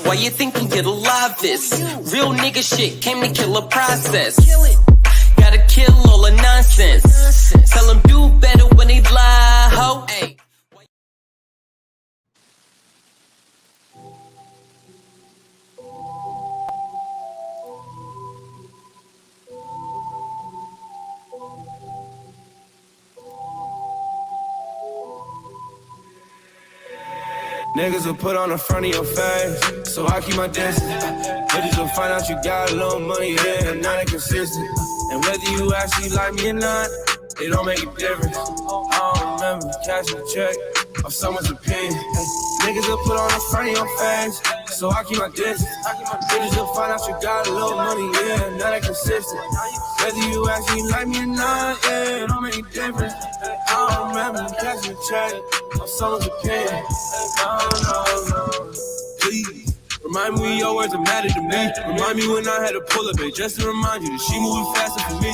Why you think we get alive this? Real nigga shit came to kill a process. Gotta kill all the nonsense. Tell them do better when they lie, ho. Ay. Niggas will put on the front of your face, so I keep my distance. Bitches will find out you got a little money, yeah, and not inconsistent. And whether you actually like me or not, it don't make a difference. I don't remember cashing a check of someone's opinion. Niggas will put on the front of your face, so I keep my distance. Bitches will find out you got a little money, yeah, and not inconsistent. Whether you actually like me or not, yeah, it don't make a difference. I don't remember cashing a check of someone's opinion. No. Please, remind me when your words are matter to me. Remind me when I had to pull up, just to remind you that she moving faster for me.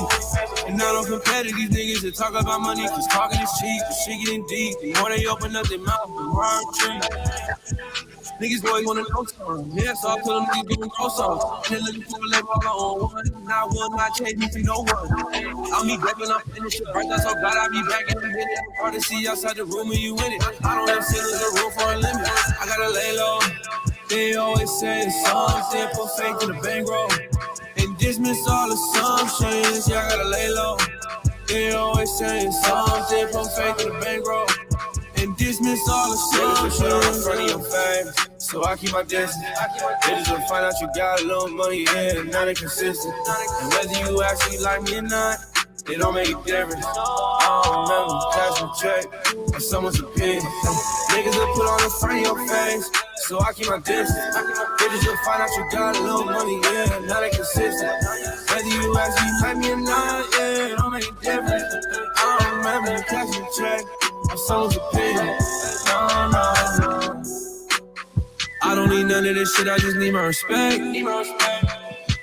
And I don't compare to these niggas that talk about money, cause talking is cheap, the shit getting deep. The more they open up their mouth, the more I'm true. Niggas always wanna know something. Yeah, so I put them niggas doing gross songs. And looking for a level on one. Not one, not change me for no one. I'll be back when I'm finished. Your birthday, so glad I'll be back in a minute. Hard to see outside the room when you in it. I don't have ceilings or room for a limit. I gotta lay low. They always say something, put faith in the bankroll. And dismiss all assumptions. Yeah, I gotta lay low. They always say something, put faith in the bankroll. And dismiss all assumptions in front of your face, so I keep my distance. Bitches will find out you got a little money, yeah, and not inconsistent. And whether you actually like me or not, it don't make a difference. I don't remember cashing a check of someone's opinion. Niggas will put on the front of your face, so I keep my distance. Bitches will find out you got a little money, yeah, and not inconsistent. Whether you actually like me or not, yeah, it don't make a difference. I don't remember cashing a check of someone's opinion. No. I don't need none of this shit, I just need my respect.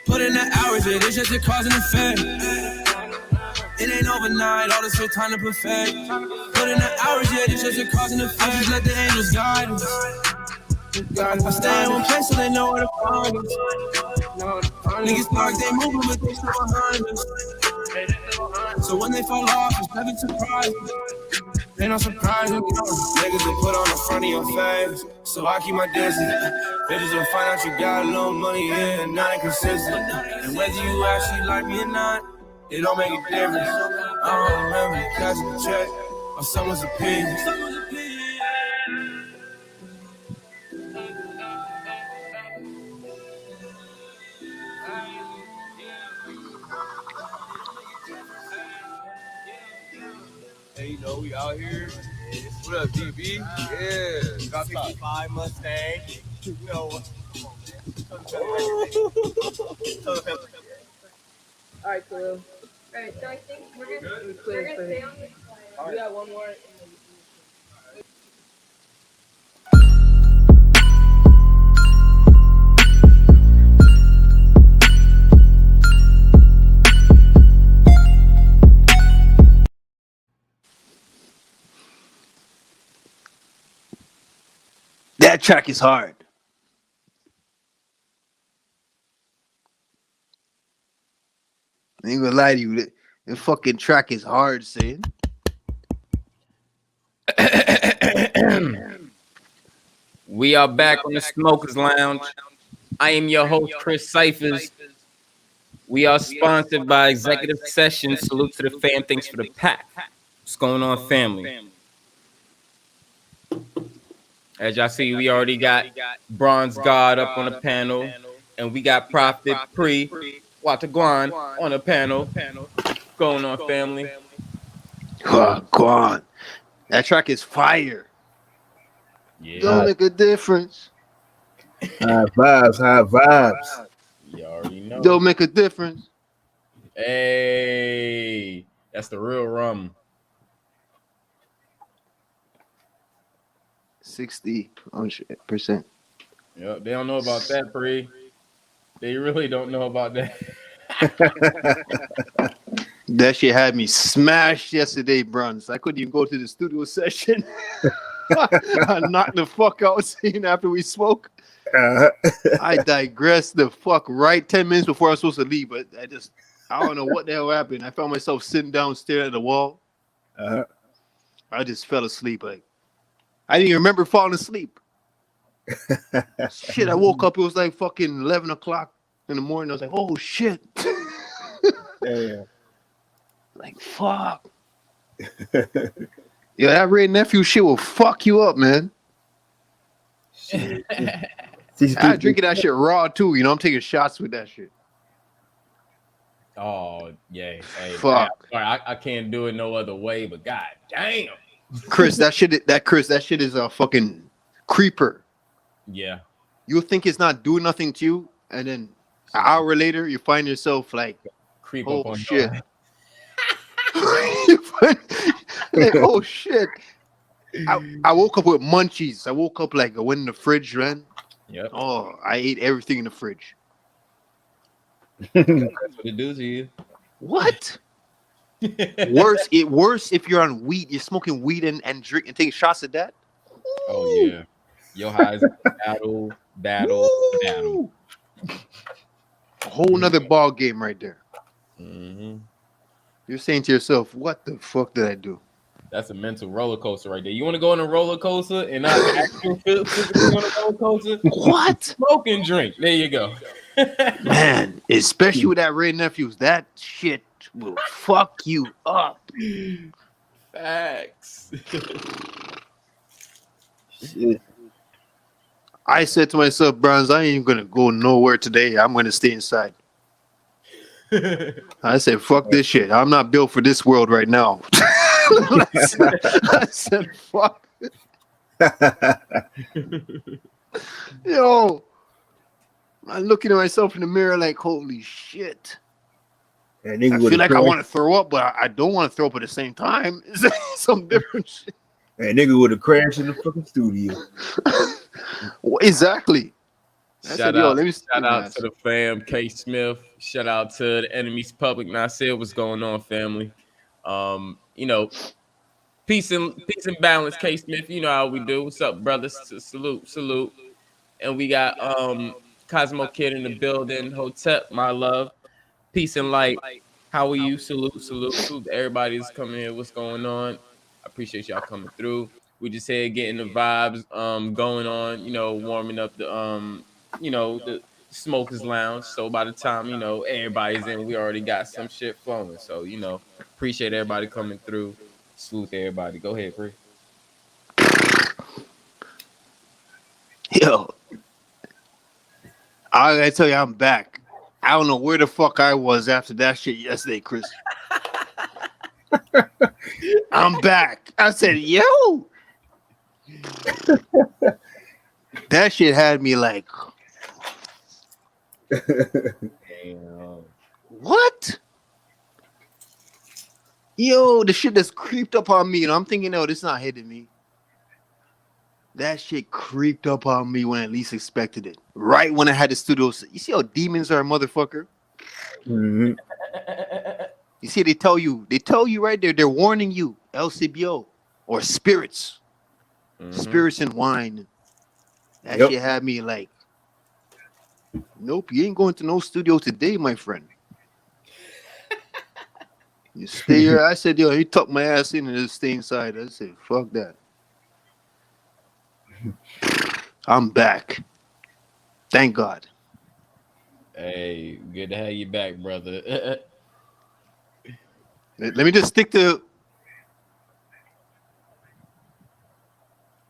Put in the hours, yeah, this just a cause and effect. It ain't overnight, all this shit time to perfect. Put in the hours, yeah, this just a cause and effect. I just let the angels guide us. I stay in one place so they know where to find us. Niggas talk, they moving, but they still behind us. So when they fall off, it's never surprising. They not surprising. Niggas will put on the front of your face, so I keep my distance. Bitches will find out you got a little money, yeah, and not inconsistent. And whether you actually like me or not, it don't make a difference. I don't remember cashing a check of someone's opinion. Hey, you know, we out here. What up, DB? Yeah. Got 65 Mustang. You know what? Alright, Kahlil. Alright, so I think we're gonna stay on this. We got one more. That track is hard. I ain't gonna lie to you. The fucking track is hard, saying. We are back on the Smokers Lounge. I am your host, Chris Cyphers. We are sponsored by Executive Sessions. Salute to the fam. Thanks for the pack. What's going on, family? As y'all see, we already got Bronze God up on the panel, and we got Prophet Pre Wataguan on the panel. Going on, family? Go on. That track is fire. Yeah. Don't make a difference. High vibes. You already know. Don't make a difference. Hey, that's the real rum. 60%. Yep, they don't know about that, Pre. They really don't know about that. That shit had me smashed yesterday, Bruns. I couldn't even go to the studio session. I knocked the fuck out scene after we spoke. I digressed the fuck right 10 minutes before I was supposed to leave, but I don't know what the hell happened. I found myself sitting down staring at the wall. I just fell asleep. Like I didn't even remember falling asleep. Shit, I woke up. It was like fucking 11 o'clock in the morning. I was like, oh shit. Yeah. Like fuck. Yeah, that red nephew shit will fuck you up, man. I drinking that shit raw too. You know, I'm taking shots with that shit. Oh yeah, hey, fuck. I can't do it no other way. But god damn, Chris, that shit is a fucking creeper. Yeah, You'll think it's not doing nothing to you, and then an hour later, you find yourself like, creep oh up on shit. Like, oh shit. I woke up with munchies. I woke up like I went in the fridge, man. Yep. Oh, I ate everything in the fridge. That's what it do to you. What? Worse if you're on weed. You're smoking weed and drink and taking shots of that. Oh yeah. Your highs battle. A whole nother ball game right there. Mm-hmm. You're saying to yourself, what the fuck did I do? That's a mental roller coaster right there. You want to go on a roller coaster and not actually physically on a roller coaster? What? Smoke and drink. There you go. Man, especially with that red nephews, that shit will fuck you up. Facts. Shit. I said to myself, Browns, I ain't even gonna go nowhere today. I'm gonna stay inside. I said, fuck this shit. I'm not built for this world right now. I said, fuck. Yo, I'm looking at myself in the mirror like, holy shit. I feel like I want to throw up, but I don't want to throw up at the same time. Is that some different shit? That nigga would have crashed in the fucking studio. Well, exactly. Shout out to the fam, K Smith. Shout out to the enemies public. Nasir, what's going on, family? You know, peace and balance, K Smith. You know how we do. What's up, brothers? Salute. And we got Cosmo Kid in the building. Hotep, my love. Peace and light. How are you? Salute to everybody that's coming here. What's going on? I appreciate y'all coming through. We just here getting the vibes going on, you know, warming up the the smokers lounge. So by the time, everybody's in, we already got some shit flowing. So, appreciate everybody coming through. Salute to everybody. Go ahead, Chris. Yo, I gotta tell you, I'm back. I don't know where the fuck I was after that shit yesterday, Chris. I'm back. I said, yo. That shit had me like, Damn. what? Yo, the shit that's creeped up on me, and I'm thinking, no, this is not hitting me. That shit creeped up on me when I least expected it. Right when I had the studio. You see how demons are, motherfucker? Mm-hmm. You see, they tell you right there, they're warning you, LCBO, or spirits. Mm-hmm. Spirits and wine. That shit had me like, nope, you ain't going to no studio today, my friend. You stay here. I said, yo, he tucked my ass in and just stay inside. I said, fuck that. I'm back. Thank God. Hey, good to have you back, brother. Let me just stick to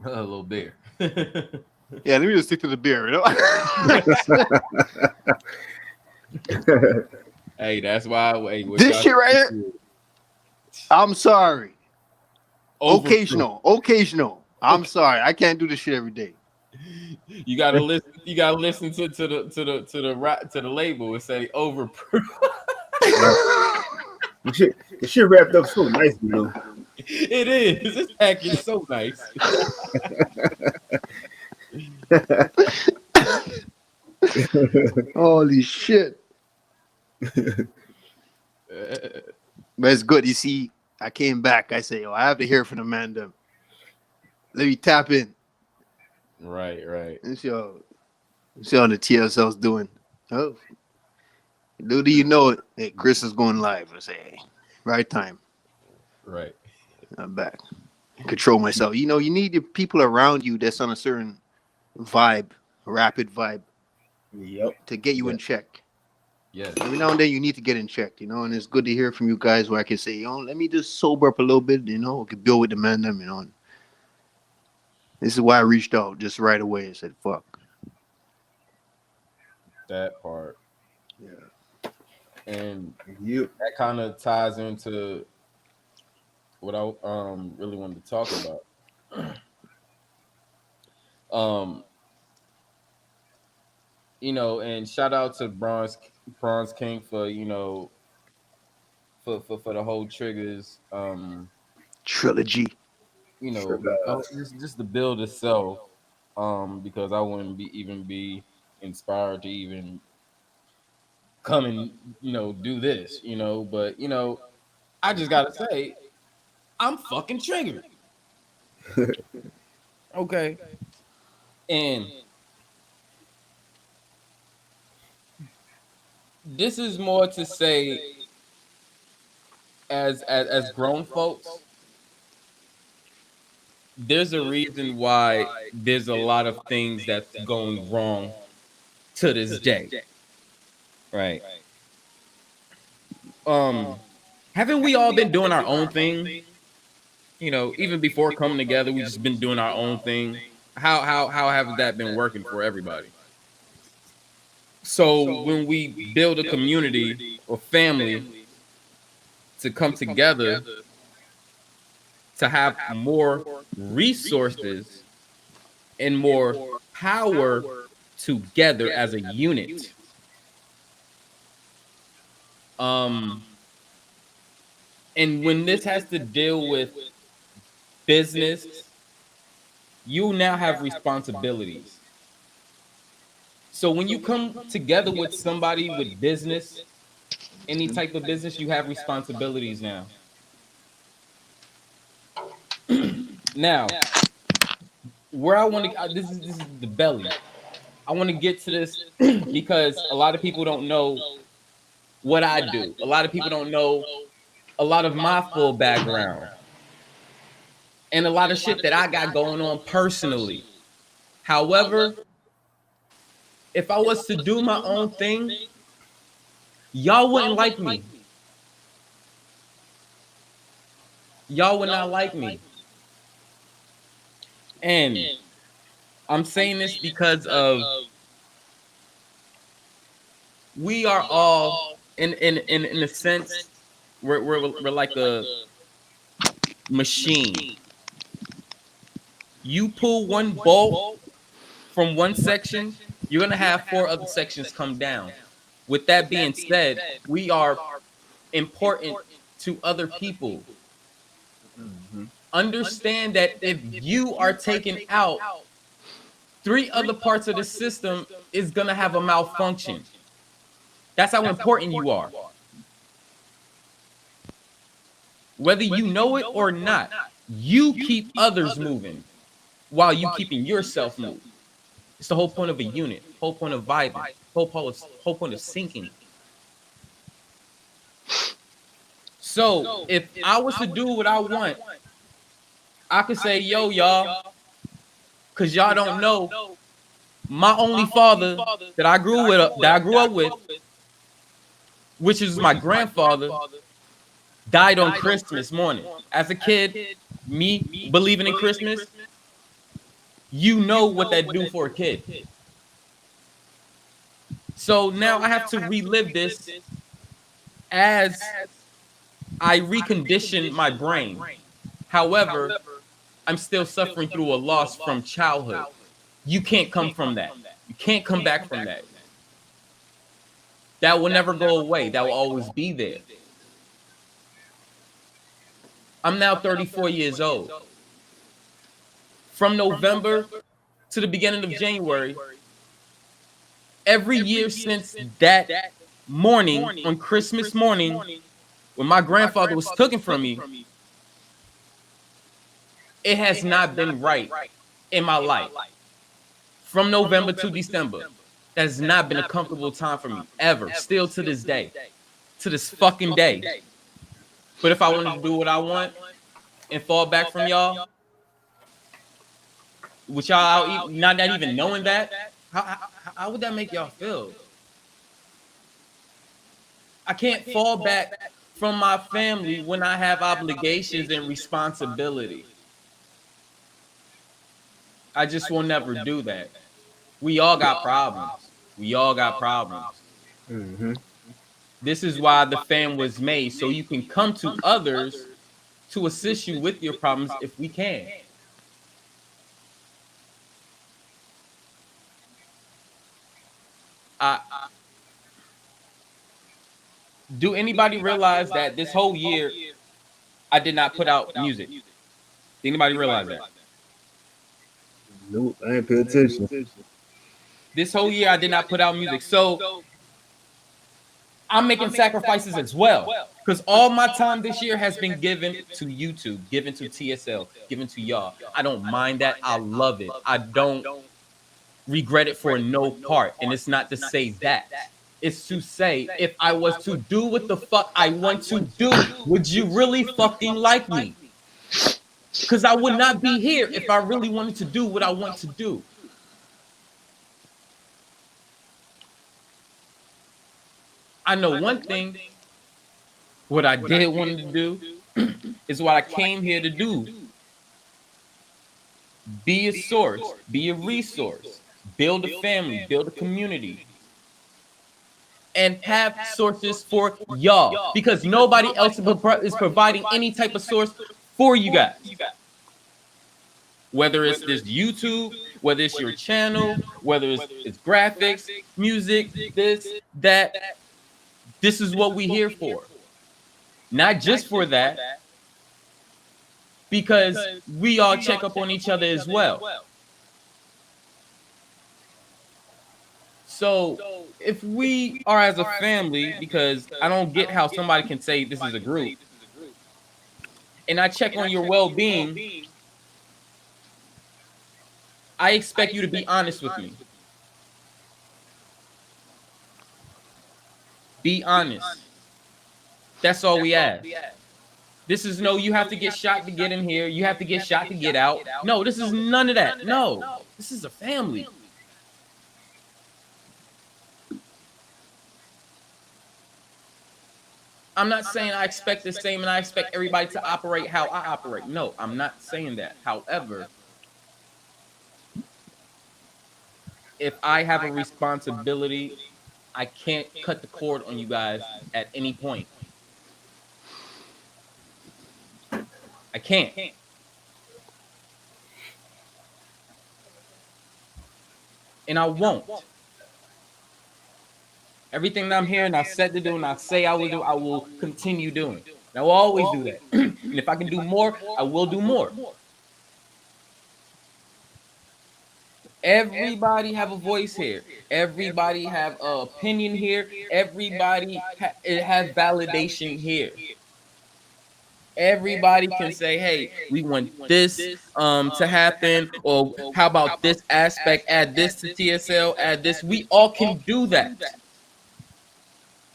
a little beer. Yeah, let me just stick to the beer, Hey, that's why. This shit right here. I'm sorry. Occasional. I'm sorry. I can't do this shit every day. You gotta listen. You gotta listen to the label and say overproof. The shit wrapped up so nice, It is. This package is so nice. Holy shit. But it's good. You see, I came back. I say, I have to hear from the man. Let me tap in. Right. And so, See how the TSL's doing. Oh, little do you know it. Hey, Chris is going live. I say, hey, right time. Right. I'm back. Control myself. You know, you need the people around you that's on a certain vibe, rapid vibe, Yep. to get you in Yep. check. Yes. Every now and then you need to get in check, you know, and it's good to hear from you guys where I can say, you know, let me just sober up a little bit, you know, I could build with the man them, you know. And this is why I reached out just right away and said, fuck. That part. Yeah. And Yep. that kind of ties into what I really wanted to talk about. You know, and shout out to Bronze King for, you know, for the whole triggers, Trilogy. you know, Sure. just the build itself, because I wouldn't even be inspired to even come and, you know, do this, you know, but you know, I just gotta say, I'm fucking triggered. Okay. And this is more to say, as grown folks, there's a reason why there's a lot of things that's going wrong to this day. Right. Haven't we all been doing our own thing? You know, even before coming together, we just been doing our own thing. How have that been working for everybody? So when we build a community or family to come together to have more resources and more power together as a unit. And when this has to deal with business, you now have responsibilities. So when you come together with somebody with business, any type of business, you have responsibilities now. Now, where I want to, this is the belly. I want to get to this because a lot of people don't know what I do. A lot of people don't know a lot of my full background and a lot of shit that I got going on personally. However, if I was to do my own thing, y'all wouldn't like me. Y'all would not like me. And I'm saying this because of we are all in a sense we're like a machine. You pull one bolt from one section, you're gonna have 4 other sections come down. With that being said, we are important to other people. Understand that if you are taken out, 3 other parts of the system is gonna have a malfunction. That's how important you are. Whether you know it or not, you keep others moving while you keeping yourself moving. It's the whole point of a unit, whole point of vibing, whole point of syncing. So if I was to do what I want, I could say, yo, y'all, because y'all don't know, my only father that I grew up with, which is my grandfather, died on Christmas morning. As a kid, me believing in Christmas, you know what that do for a kid. So now I have to relive this as I recondition my brain. However, I'm still suffering through a loss from childhood. You can't come from that. You can't come back from that. That will never go away. That will always be there. I'm now 34 years old. From November to the beginning of January, every year since that morning, on Christmas morning, when my grandfather was taken from me, it has not been right in my life. From November to December. That has not been a comfortable time for me ever. Still to this day. To this fucking day. But if I wanted to do what I want and fall back from y'all, which y'all not even knowing that, how would that make y'all feel? I can't fall back from my family when I have obligations and responsibility. I just will never do that. We all got problems. We all got problems. Mm-hmm. This is why the fam was made, so you can come to others to assist you with your problems if we can. Do anybody realize that this whole year I did not put out music? Did anybody realize that? Nope, I ain't pay attention. This whole year I did not put out music. So I'm making sacrifices as well. Because all my time this year has been given to YouTube, given to TSL, given to y'all. I don't mind that. I love it. I don't regret it for no part. And it's not to say that. It's to say, if I was to do what the fuck I want to do, would you really fucking like me? Because I would not be here if I really wanted to do what I want to do. I know one thing. What I did want to do is what I came here to do. Be a source, be a resource, build a family, build a community, and have sources for y'all, because nobody else is providing any type of source for you guys. Whether it's this YouTube, whether it's your channel, whether it's graphics, music, this, that, this is what we here for. Not just for that, because we all check up on each other as well. So if we are as a family, because I don't get how somebody can say this is a group, and I check on your well-being, I expect you to be honest with me. Be honest. That's all we ask. This is no, you have to get shot to get in here. You have to get shot to get out. No, this is none of that. No, this is a family. I'm not saying I expect the same and I expect everybody to operate how I operate. No, I'm not saying that. However, if I have a responsibility, I can't cut the cord on you guys at any point. I can't. And I won't. Everything that I'm here and I said to do and I say I will do, I will continue doing. And I will always do that. And if I can do more, I will do more. Everybody have a voice here. Everybody have an opinion here. Everybody has validation here. Everybody can say, hey, we want this to happen, or how about this aspect, add this to TSL, add this. We all can do that.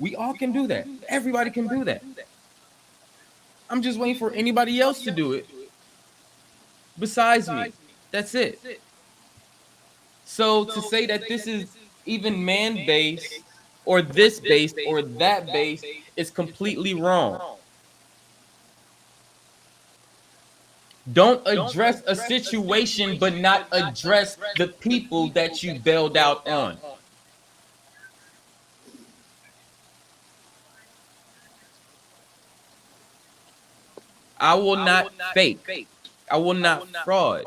We all can do that. Everybody can do that. I'm just waiting for anybody else to do it besides me. That's it. So to say that this is even man-based or this based or that based is completely wrong. Don't address a situation but not address the people that you bailed out on. I will not fake. I will not fraud.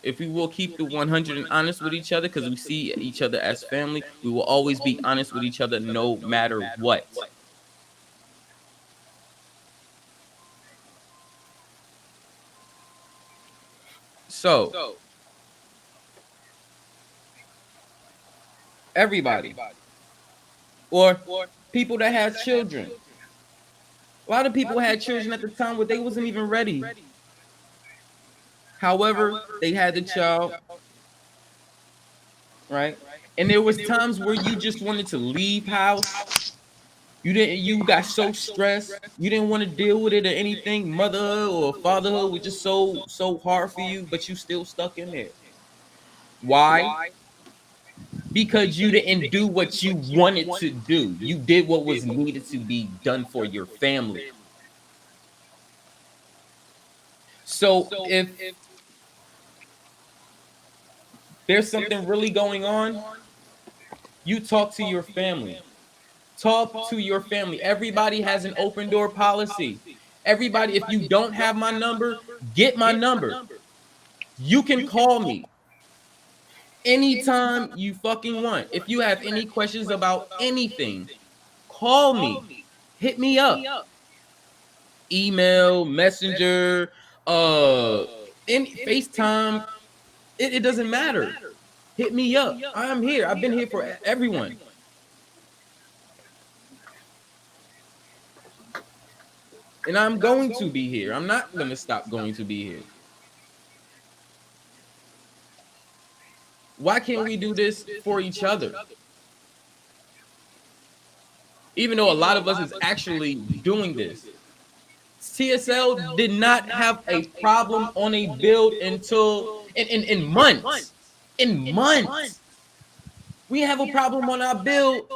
If we will keep the 100 and honest with each other, because we see each other as family, we will always be honest with each other no matter what. So, everybody, or people that have children. A lot of people had children at the time where they wasn't even ready. However, they had the child, right? And there was times where you just wanted to leave house. You got so stressed. You didn't want to deal with it or anything. Motherhood or fatherhood was just so hard for you, but you still stuck in there. Why? Because you didn't do what you wanted to do. You did what was needed to be done for your family. So if there's something really going on, you talk to your family. Talk to your family. Everybody has an open door policy. Everybody, if you don't have my number, get my number. You can call me anytime you fucking want. If you have any questions about anything, call me. Hit me up. Email, messenger, FaceTime. It doesn't matter. Hit me up. I'm here. I've been here for everyone. And I'm going to be here. I'm not going to stop going to be here. Why can't we do this for each other? Even though a lot of us is actually doing this. TSL did not have a problem on a build until in months. In months. We have a problem on our build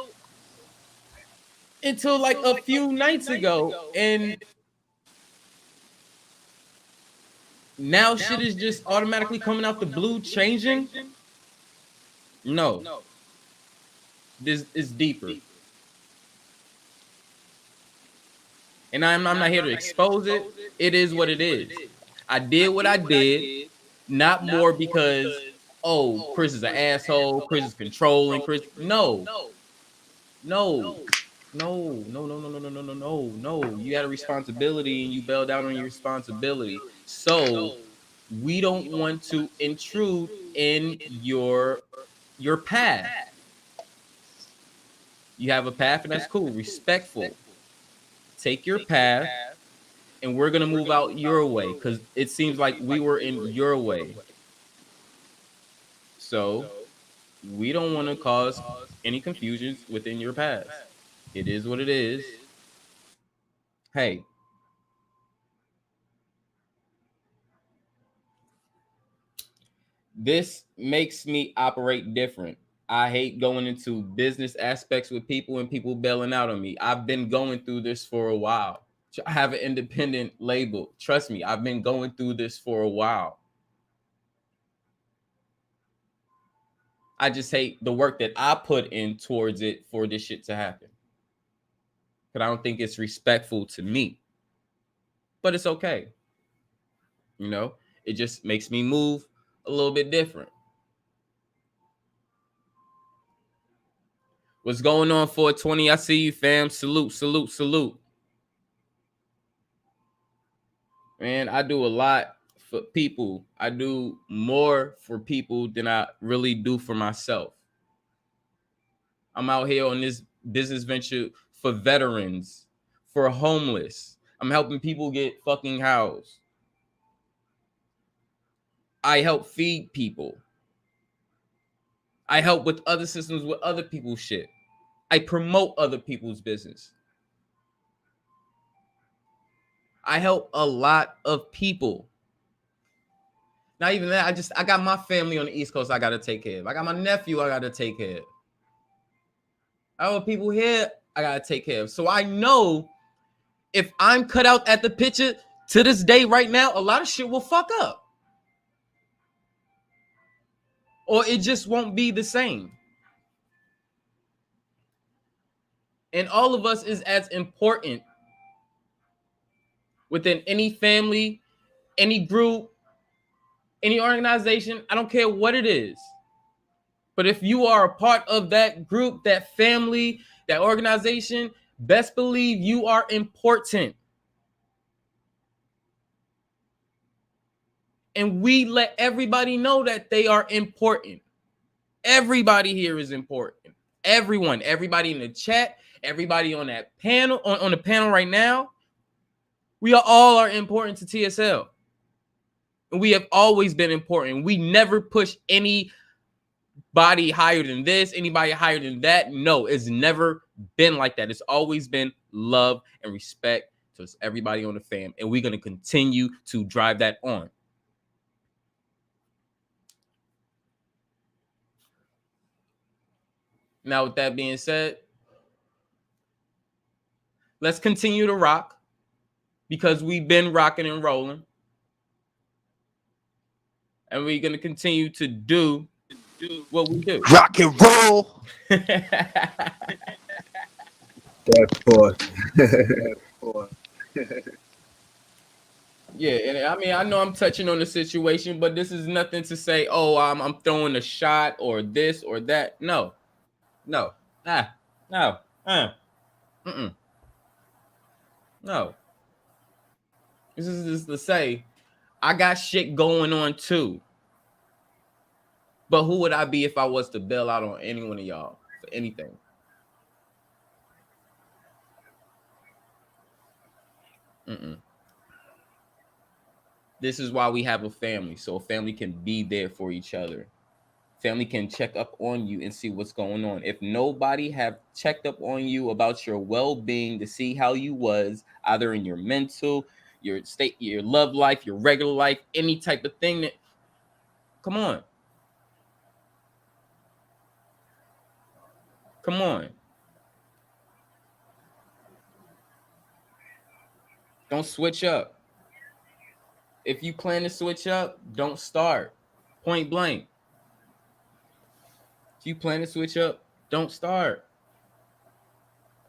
until like a few nights ago. And now shit is just automatically coming out the blue changing. No. This is deeper. And I'm not here to expose it. It is what it is. I did what I did, not more because, oh, Chris is an asshole, Chris is controlling, Chris. No. You had a responsibility and you bailed out on your responsibility. So we don't want to intrude in your path. You have a path and that's cool. Respectful. Take your path and we're going to move out your way because it seems like we were in your way. So we don't want to cause any confusions within your path. It is what it is. Hey. This makes me operate different. I hate going into business aspects with people and people bailing out on me. I've been going through this for a while. I have an independent label. Trust me, I've been going through this for a while. I just hate the work that I put in towards it for this shit to happen. Because I don't think it's respectful to me. But it's okay. You know, it just makes me move a little bit different. What's going on, 420? I see you, fam. Salute. Man, I do a lot for people. I do more for people than I really do for myself. I'm out here on this business venture for veterans, for homeless. I'm helping people get fucking housed. I help feed people. I help with other systems with other people's shit. I promote other people's business. I help a lot of people. Not even that, I got my family on the East Coast I got to take care of. I got my nephew I got to take care of. I have people here I got to take care of. So I know if I'm cut out at the picture to this day right now, a lot of shit will fuck up. Or it just won't be the same. And all of us is as important within any family, any group, any organization. I don't care what it is. But if you are a part of that group, that family, that organization, best believe you are important. And we let everybody know that they are important. Everybody here is important. Everyone, everybody in the chat, everybody on that panel, on the panel right now, we all are important to TSL. And we have always been important. We never push any anybody higher than this, anybody higher than that. No, it's never been like that. It's always been love and respect to everybody on the fam, and we're going to continue to drive that on. Now, with that being said, let's continue to rock, because we've been rocking and rolling. And we're going to continue to do what we do. Rock and roll. That part. Yeah, and I mean, I know I'm touching on the situation, but this is nothing to say, oh, I'm throwing a shot or this or that. No. No. No. No. This is just to say, I got shit going on too. But who would I be if I was to bail out on any one of y'all for anything? This is why we have a family, so a family can be there for each other. Family can check up on you and see what's going on. If nobody have checked up on you about your well-being to see how you was, either in your mental, your state, your love life, your regular life, any type of thing, that, come on. Come on. Don't switch up. If you plan to switch up, don't start. Point blank. If you plan to switch up, don't start.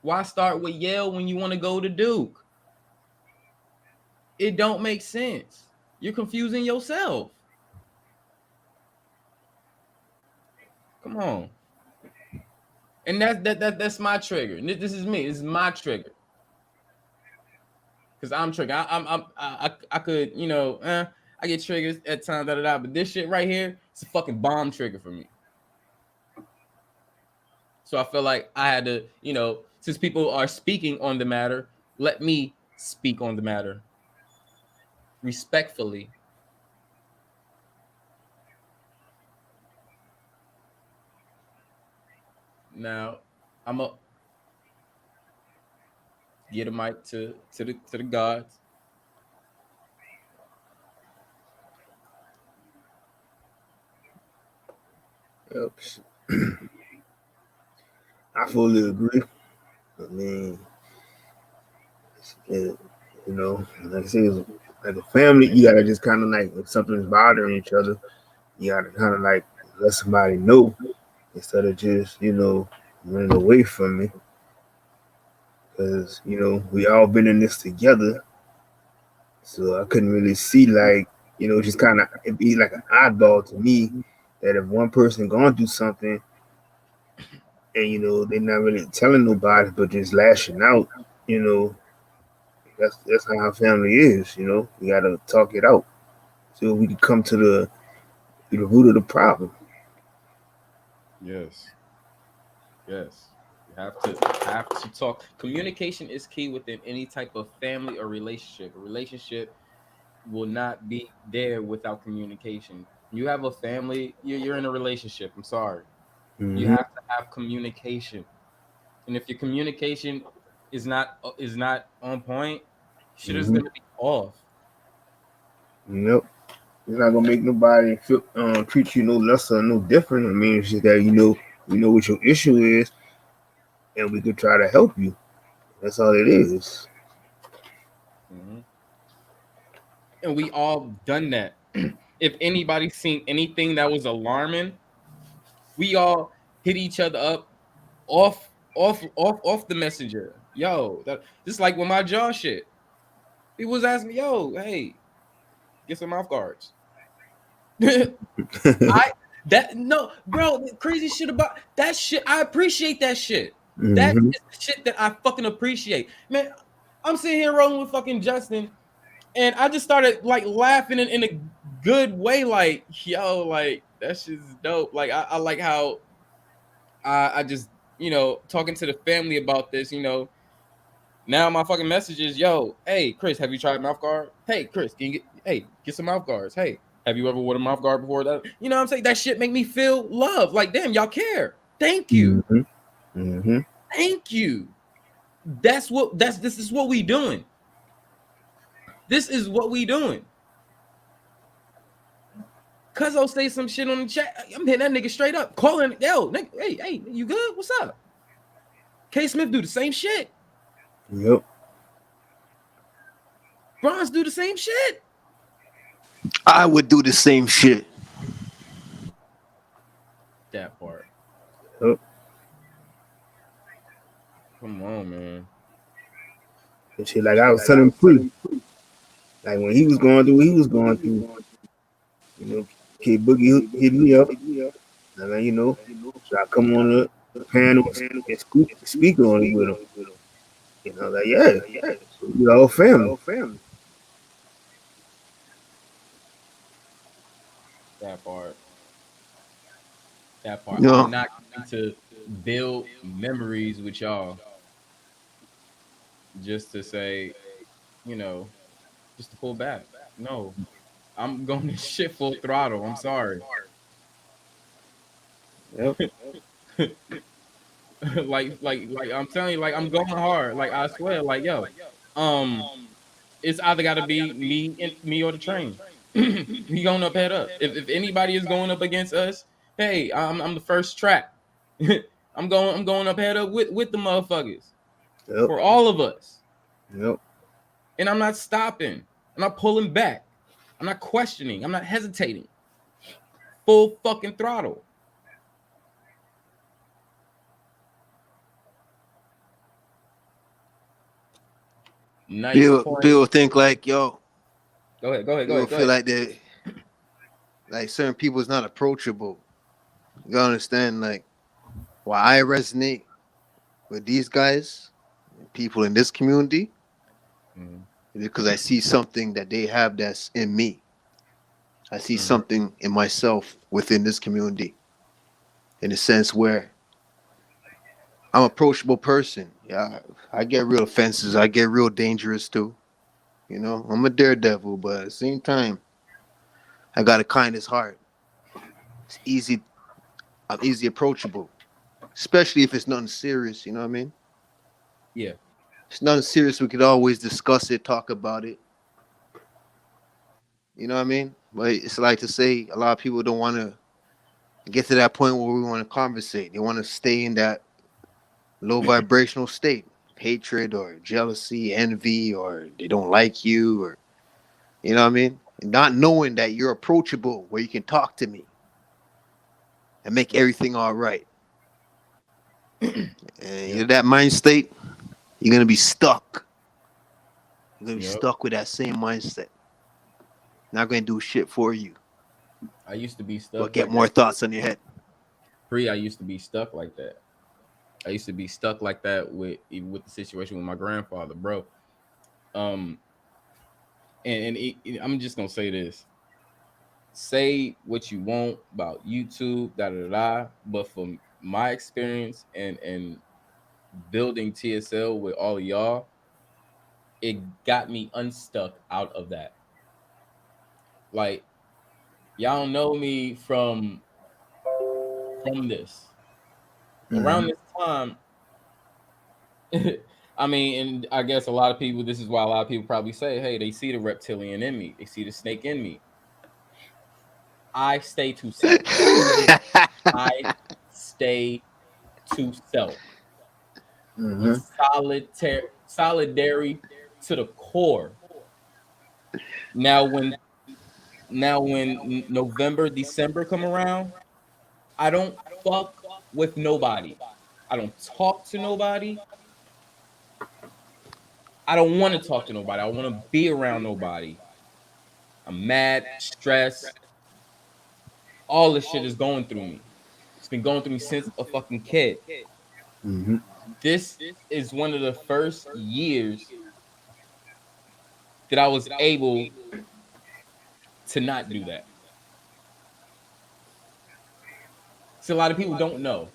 Why start with Yale when you want to go to Duke? It don't make sense. You're confusing yourself. Come on. And that's my trigger. This is me. This is my trigger. Because I'm triggered. I could, you know, I get triggers at times, but this shit right here, it's a fucking bomb trigger for me. So I feel like I had to, you know, since people are speaking on the matter, let me speak on the matter respectfully. Now, I'm a get a mic to the gods. Yep. I fully agree. I mean, you know, like I say, it's like a family. You gotta just kind of like, if something's bothering each other, you gotta kind of like let somebody know instead of just, you know, running away from me. Because, you know, we all been in this together. So I couldn't really see, like, you know, just kind of, it'd be like an oddball to me that if one person going through something and, you know, they're not really telling nobody but just lashing out, you know, that's how our family is, you know. We got to talk it out so we can come to the root of the problem. Yes. Yes. You have to talk. Communication is key within any type of family or relationship. A relationship will not be there without communication. You have a family, you're in a relationship. I'm sorry. Mm-hmm. You have to have communication. And if your communication is not on point, shit is gonna be off. Nope. It's not gonna make nobody feel treat you no lesser or no different. I mean, it's just that you know what your issue is, and we could try to help you. That's all it is. Mm-hmm. And we all done that. If anybody's seen anything that was alarming, we all hit each other up off the messenger. Yo, just like with my jaw shit. He was asking me, yo, hey, get some mouth guards. No, bro, the crazy shit about that shit. I appreciate that shit. Mm-hmm. That is the shit that I fucking appreciate. Man, I'm sitting here rolling with fucking Justin, and I just started like laughing in a good way, like, yo, like that shit's dope. Like I like how I just, you know, talking to the family about this, you know. Now my fucking message is, yo, hey Chris, have you tried mouth guard? Hey Chris, can you get some mouth guards? Hey, Have you ever worn a mouth guard before? That, you know what I'm saying? That shit make me feel love. Like, damn, y'all care. Thank you. Thank you. This is what we doing. This is what we doing. Cuz I'll say some shit on the chat. I'm hitting that nigga straight up. Calling, yo, nigga, hey, you good? What's up? K Smith do the same shit. Yep. Bronze do the same shit. I would do the same shit. That part. Yep. Come on, man. And shit, like I was telling Free, like when he was going through what he was going through, you know, Kid Boogie hit me up. And then, you know, so I come on the panel and speak on it with him. You know, like, yeah. So we all family. That part. Yeah. I'm not going to build memories with y'all just to say, you know, just to pull back. No, I'm going to shit full throttle. I'm sorry. Yep. like I'm telling you, like I'm going hard. Like I swear, like yo, it's either got to be me or the train. We going up head up. If anybody is going up against us, hey, I'm the first track. I'm going up head up with the motherfuckers. Yep. For all of us. Yep. And I'm not stopping. I'm not pulling back. I'm not questioning. I'm not hesitating. Full fucking throttle. Nice. People think like, yo. Go ahead. People feel like they, like certain people is not approachable. You gotta understand, like, why I resonate with these guys, people in this community, because I see something that they have that's in me. I see something in myself within this community, in a sense where I'm an approachable person. Yeah, I get real offenses. I get real dangerous too. You know, I'm a daredevil, but at the same time, I got a kindness heart. It's easy. I'm easy approachable, especially if it's nothing serious. You know what I mean? Yeah. If it's nothing serious, we could always discuss it, talk about it. You know what I mean? But it's like to say a lot of people don't want to get to that point where we want to conversate. They want to stay in that low vibrational state, hatred or jealousy, envy, or they don't like you, or you know what I mean? And not knowing that you're approachable, where you can talk to me and make everything all right. And you're that mind state, you're gonna be stuck. You're gonna be stuck with that same mindset. Not gonna do shit for you. I used to be stuck. But get more thoughts on your head. I used to be stuck like that. I used to be stuck like that with the situation with my grandfather, bro. And I'm just gonna say this. Say what you want about YouTube, but from my experience and building TSL with all of y'all, it got me unstuck out of that. Like, y'all don't know me from this. Around this time, I mean, and I guess a lot of people, this is why a lot of people probably say, hey, they see the reptilian in me. They see the snake in me. I stay to self. I stay to self. Solidary to the core. Now when November, December come around, I don't fuck with nobody. I don't talk to nobody. I don't want to talk to nobody. I want to be around nobody. I'm mad, stressed. All this shit is going through me. It's been going through me since a fucking kid. This is one of the first years that I was able to not do that. So a lot of people don't know.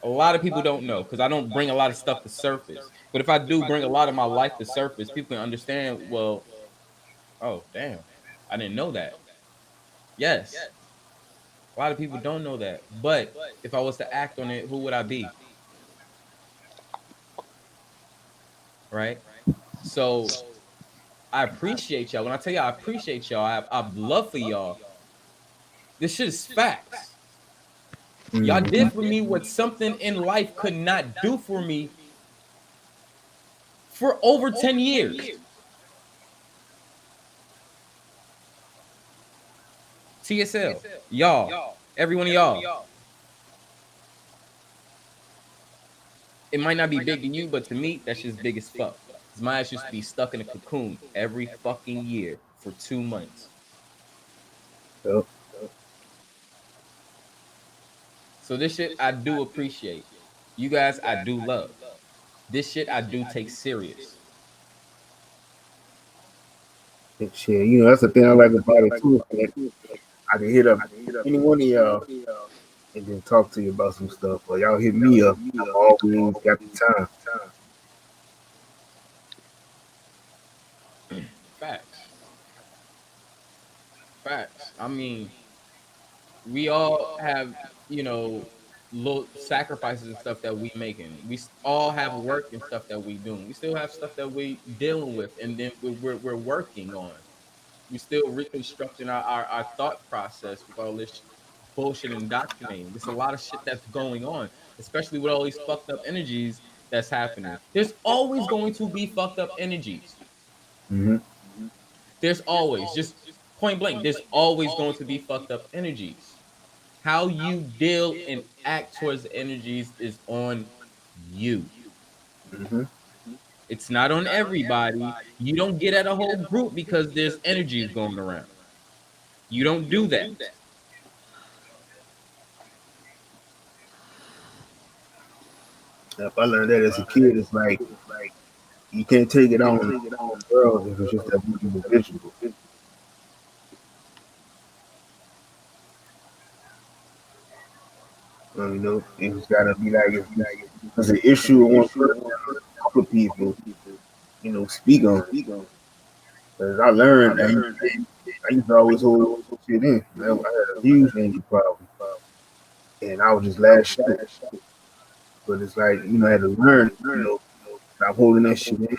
A lot of people don't know because I don't bring a lot of stuff to surface. But if I do bring a lot of my life to surface, people can understand, well, oh, damn, I didn't know that. Yes. A lot of people don't know that. But if I was to act on it, who would I be? Right? So I appreciate y'all. When I tell y'all I appreciate y'all, I love for y'all. This shit is facts. Y'all did for me what something in life could not do for me for over 10 years. TSL, y'all, every one of y'all. It might not be big to you, but to me, that's just big as fuck. Because my ass used to be stuck in a cocoon every fucking year for 2 months. Yep. So this shit I do appreciate. You guys I do love. This shit I do take serious. Shit, you know, that's the thing I like about it too. Man. I can hit up any one of y'all and then talk to you about some stuff. Or y'all hit me up. I'm always got the time. Facts. I mean, we all have, you know, little sacrifices and stuff that we making. We all have work and stuff that we doing. We still have stuff that we dealing with, and then we're working on. We still reconstructing our thought process with all this bullshit indoctrinating. There's a lot of shit that's going on, especially with all these fucked up energies that's happening. There's always going to be fucked up energies. Mm-hmm. There's always, just point blank, there's always going to be fucked up energies. How you deal and act towards the energies is on you. Mm-hmm. It's not on everybody. You don't get at a whole group because there's energies going around. You don't do that. If I learned that as a kid, it's like you can't take it on girls if it's just that individual. You know, it's gotta be like if there's an issue with one person, a couple of people, you know, speak on it. Because I learned that I used to always hold shit in. I had a huge anger problem, and I was just last shit. But it's like, you know, I had to learn, you know, stop holding that shit in,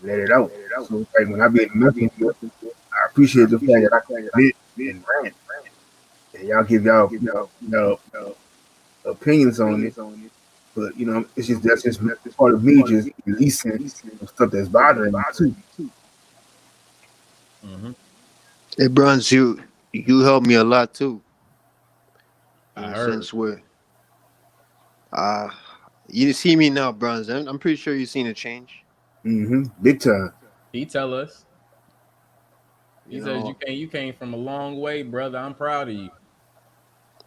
let it out. So it's like when I be in the messenger, I appreciate the fact that I can admit and rant. And y'all give y'all opinions on it. But, you know, it's just that's just part of me just releasing stuff that's bothering me too. Mm-hmm. Hey, Bronze, you helped me a lot too. In I a heard. sense where, you see me now, Bronze. I'm pretty sure you've seen a change. Mm-hmm. Big time. He tell us. He You says know, you came from a long way, brother. I'm proud of you.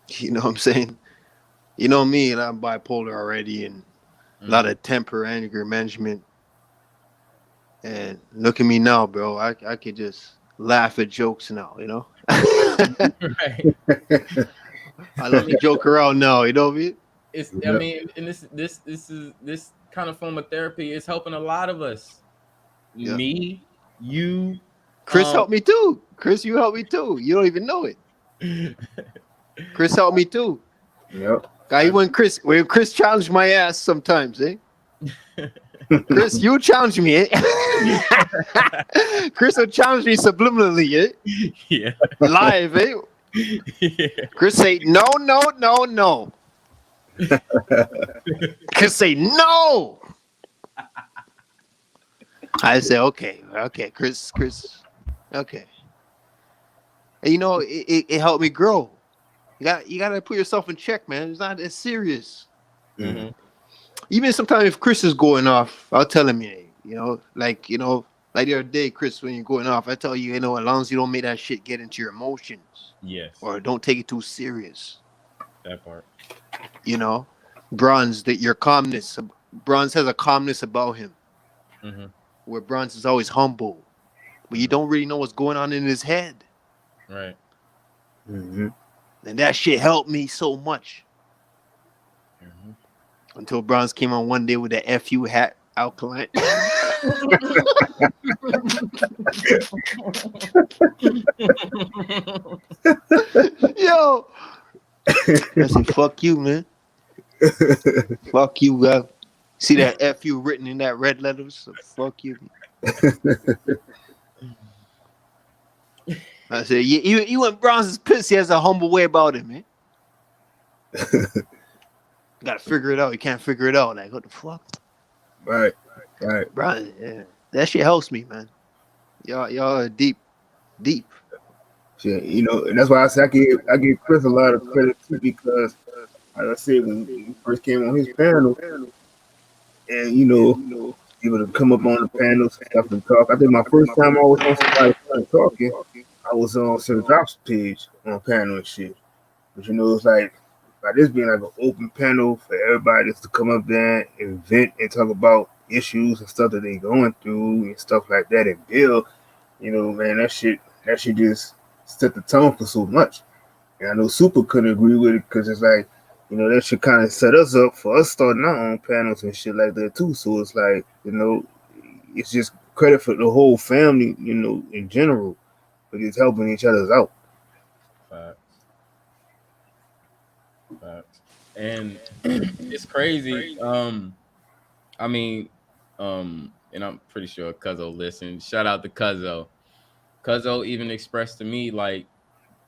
you know what I'm saying? You know me, and I'm bipolar already, and a lot of temper, anger management. And look at me now, bro. I could just laugh at jokes now, you know? Right. I love to joke around now, you know what I mean? I mean, and this kind of form of therapy is helping a lot of us. Yeah. Me, you, Chris helped me too. Chris, you helped me too. You don't even know it. Chris helped me too. Yep. Guy, when Chris challenged my ass sometimes, eh? Chris, you challenge me, eh? Chris will challenge me subliminally, eh? Yeah. Live, eh? Yeah. Chris say, no. Chris say, no. I say, okay, Chris, okay. And you know, it helped me grow. You got to put yourself in check, man. It's not as serious. Mm-hmm. Even sometimes if Chris is going off, I'll tell him, like the other day, Chris, when you're going off, I tell you, as long as you don't make that shit get into your emotions. Yes. Or don't take it too serious. That part. Bronze, that your calmness. Bronze has a calmness about him. Mm-hmm. Where Bronze is always humble. But you don't really know what's going on in his head. Right. Mm-hmm. And that shit helped me so much. Mm-hmm. Until Bronze came on one day with the FU hat alkaline. Yo, I said, fuck you, man. Fuck you, bro. See that F you written in that red letters? So fuck you. I said, yeah, you and Bronze's pissed. He has a humble way about him, man. Gotta figure it out. You can't figure it out. Like, what the fuck? Right. Bro, yeah. That shit helps me, man. Y'all are deep. Shit, you know, and that's why I say I give Chris a lot of credit too, because like I said, when he first came on his panel, and you know, able to come up on the panels and stuff and talk. I think my first time I was on somebody's panel talking, I was on Sir Drop's page on panel and shit. But you know, it's like by this being like an open panel for everybody just to come up there and vent and talk about issues and stuff that they going through and stuff like that and build, you know, man, that shit just set the tone for so much. And I know Super couldn't agree with it because it's like, you know, that should kind of set us up for us starting our own panels and shit like that too. So it's like, you know, it's just credit for the whole family, you know, in general, for just helping each other out. Facts. And it's crazy. I mean, and I'm pretty sure Cuzzo listened. Shout out to Cuzzo. Cuzzo even expressed to me like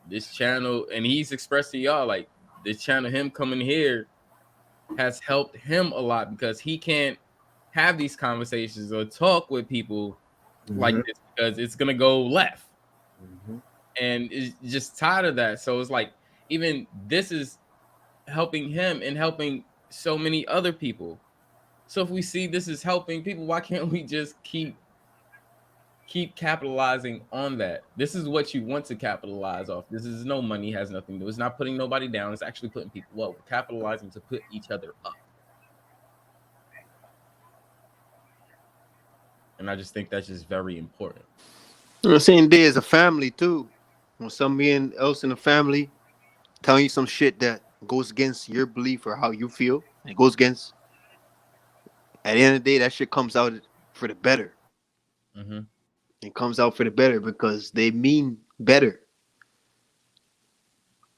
this channel, and he's expressed to y'all like this channel, him coming here has helped him a lot because he can't have these conversations or talk with people like this because it's gonna go left. And is just tired of that. So it's like even this is helping him and helping so many other people. So if we see this is helping people, why can't we just keep capitalizing on that? This is what you want to capitalize off. This is no money, has nothing to do. It's not putting nobody down. It's actually putting people up. We're capitalizing to put each other up. And I just think that's just very important. You know what I'm saying? There is a family too. When somebody else in the family telling you some shit that goes against your belief or how you feel, and it goes against, at the end of the day, that shit comes out for the better. It comes out for the better because they mean better.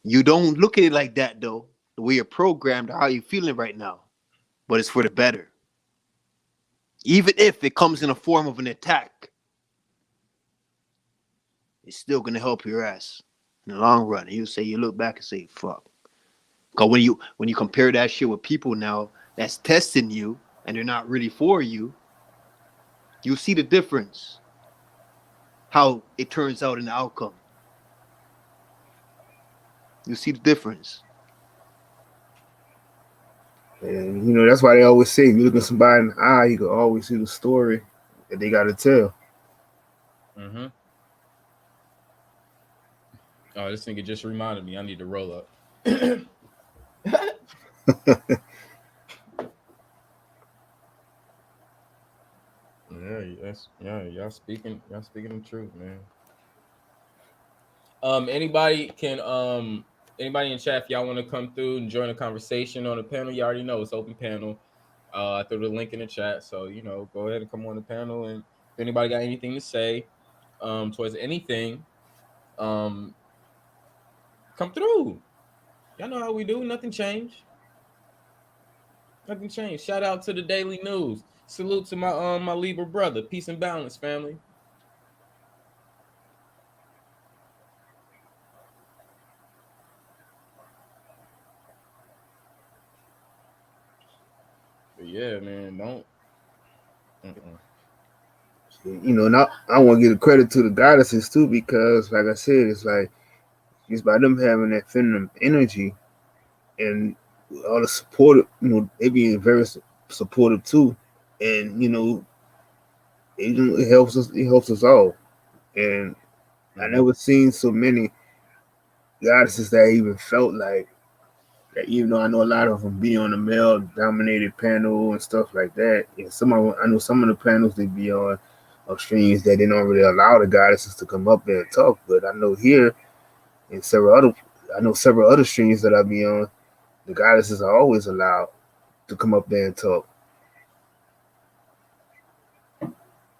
You don't look at it like that though, the way you're programmed or how you're feeling right now, but it's for the better. Even if it comes in a form of an attack, it's still gonna help your ass in the long run. You say, you look back and say, fuck. Because when you compare that shit with people now that's testing you and they're not really for you, you see the difference. How it turns out in the outcome. You see the difference. And you know, that's why they always say if you look at somebody in the eye, you can always see the story that they gotta tell. Oh, this nigga just reminded me I need to roll up. Y'all speaking the truth, man. Anybody in chat, if y'all want to come through and join the conversation on the panel, you already know it's open panel. I threw the link in the chat, so you know, go ahead and come on the panel. And if anybody got anything to say, towards anything, come through. Y'all know how we do. Nothing changed. Shout out to the Daily News. Salute to my Libra brother. Peace and balance, family. But yeah, man, don't. You know, and I want to give the credit to the goddesses too, because like I said, it's like just by them having that feminine energy and all the support, you know, they being very supportive too, and you know, it helps us all. And I never seen so many goddesses that I even felt like that, even though I know a lot of them be on the male dominated panel and stuff like that. And I know some of the panels they be on of streams that they don't really allow the goddesses to come up there and talk. But I know here and several other streams that I be on, the goddesses are always allowed to come up there and talk.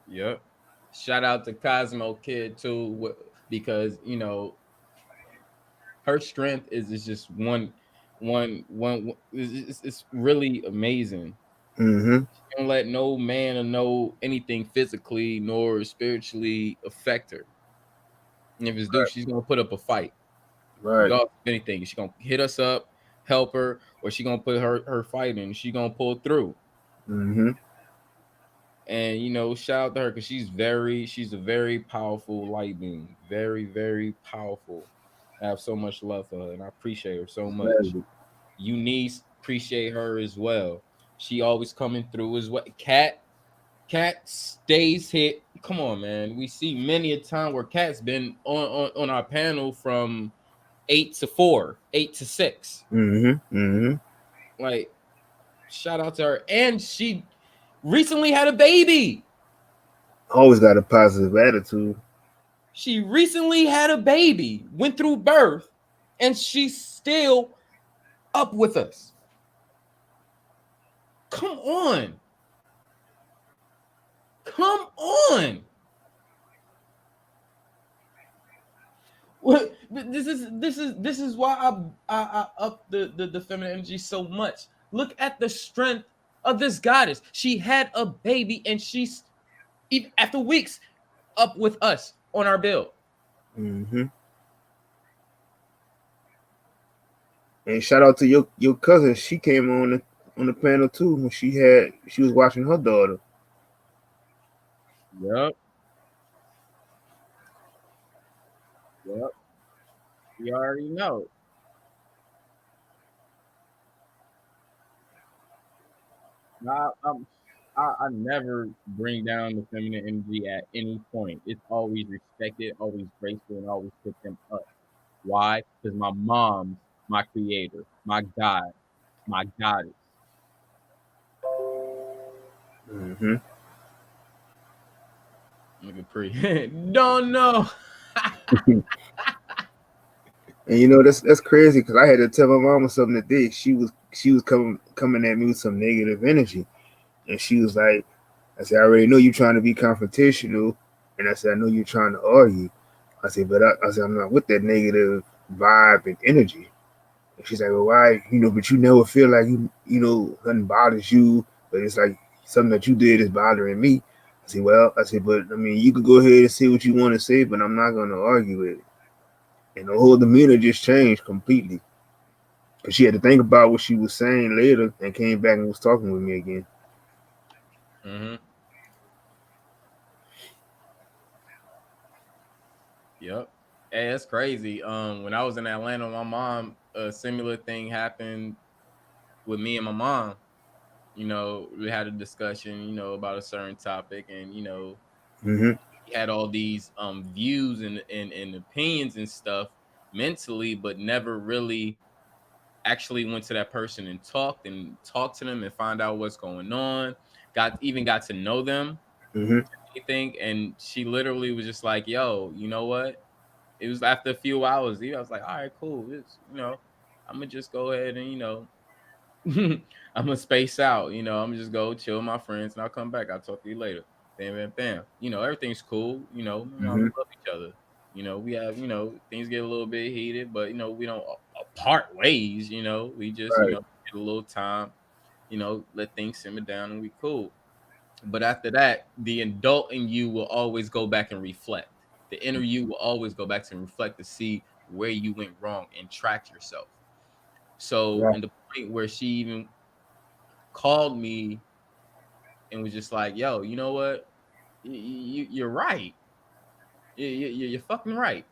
Yep. Shout out to Cosmo Kid too, because her strength is just one. It's really amazing. Mm-hmm. Don't let no man or no anything physically nor spiritually affect her. And if it's due, she's gonna put up a fight. Right. Regardless of anything, she's gonna hit us up, help her, or she gonna put her fight in. She gonna pull through. Mm-hmm. And shout out to her because she's a very powerful light being. Very, very powerful. I have so much love for her and I appreciate her so much. Exactly. Eunice, appreciate her as well. She always coming through as well. Cat stays hit. Come on, man. We see many a time where Cat's been on our panel from 8 to 4, 8 to 6. Mm-hmm. Mm-hmm. Like, shout out to her. And she recently had a baby. Always got a positive attitude. She recently had a baby, went through birth, and she's still up with us. Come on. Come on. What this is why I up the feminine energy so much. Look at the strength of this goddess. She had a baby and she's even after weeks up with us on our build. Mm-hmm. And shout out to your cousin. She came on the panel too when she was watching her daughter. Yep. You already know. I never bring down the feminine energy at any point. It's always respected, always graceful, and always put them up. Why? Because my mom's my creator, my God, my goddess. Mm-hmm. Look at pretty. Don't know. And that's crazy because I had to tell my mama something today. She was coming at me with some negative energy, and she was like, "I said I already know you're trying to be confrontational, and I said I know you're trying to argue. I said, but I said I'm not with that negative vibe and energy." And she's like, "Well, why? But you never feel like nothing bothers you, but it's like something that you did is bothering me." I said, but I mean, you could go ahead and say what you want to say, but I'm not gonna argue with it. And the whole demeanor just changed completely. Because she had to think about what she was saying later and came back and was talking with me again. Mm-hmm. Yep. Hey, that's crazy. When I was in Atlanta, my mom, a similar thing happened with me and my mom. We had a discussion, about a certain topic, and Mm-hmm. he had all these views and opinions and stuff mentally, but never really actually went to that person and talked to them and find out what's going on. Got to know them. Mm-hmm. Anything, and she literally was just like, "Yo, you know what?" It was after a few hours. I was like, "All right, cool. I'm gonna just go ahead and I'm gonna space out. I'm gonna just go chill with my friends, and I'll come back. I'll talk to you later." Bam, bam, bam. Everything's cool. We love each other. We have things get a little bit heated, but we don't part ways. We just Right. get a little time. Let things simmer down, and we cool. But after that, the adult in you will always go back and reflect. The inner you will always go back and reflect to see where you went wrong and track yourself. So, Right. in the point where she even called me and was just like, "Yo, you know what? You're right. You're fucking right.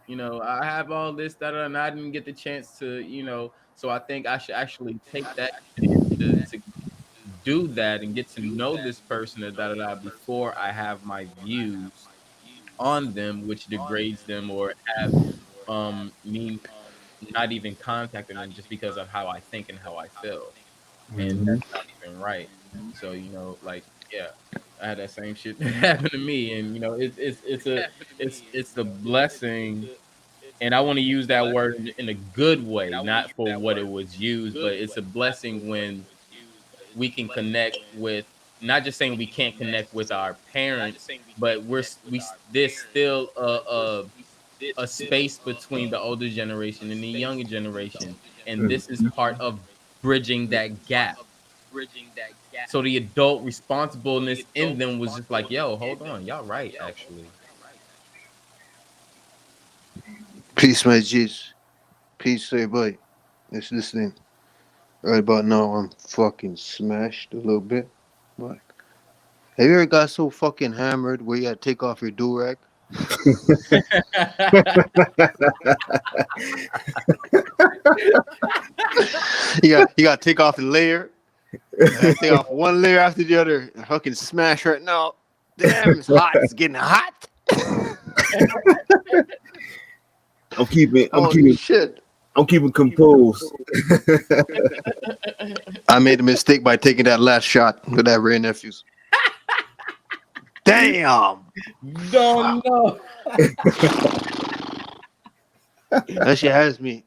I have all this that, and I didn't get the chance to. So I think I should actually take that chance to do that and get to know this person before I have my views on them, which degrades them or have me not even contacting them just because of how I think and how I feel. And Mm-hmm. that's not even right. So, yeah, I had that same shit happen to me. And it's the blessing. And I want to use that word in a good way, not for what it was used, but it's a blessing when we can connect with not just saying we can't connect with our parents, but there's still a space between the older generation and the younger generation, and this is part of bridging that gap. So the adult responsibleness in them was just like, yo, hold on, y'all right, actually. Peace, my G's. Peace, everybody. That's listening. Right about now, I'm fucking smashed a little bit. But have you ever got so fucking hammered where you gotta take off your do-rag? You gotta take off the layer. Take off one layer after the other. Fucking smash right now. Damn, it's hot. It's getting hot. I'm keeping shit. I'm keeping composed. I made a mistake by taking that last shot with that Ray Nephews. Damn. Don't know. That shit has me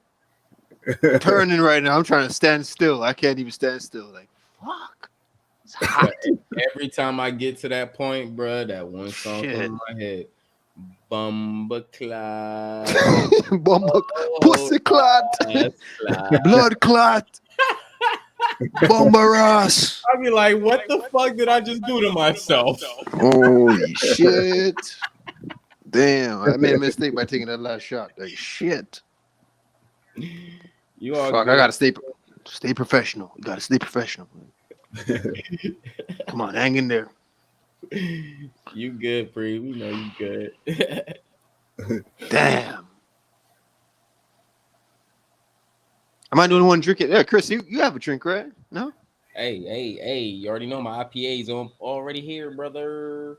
turning right now. I'm trying to stand still. I can't even stand still. Like, fuck. It's hot. Every time I get to that point, bro, that one song comes in my head. Bumba clot. Bumba pussy clot. Blood clot. Bumbaras. I be like, what the fuck did I just do to myself? Holy shit. Damn, I made a mistake by taking that last shot. Like, shit. You are fuck, good. I gotta stay professional. You gotta stay professional. Come on, hang in there. You good, Bree. We know you good. Damn. Am I the only one drinking? Yeah, Chris, you have a drink, right? No? Hey, you already know my IPA's already here, brother.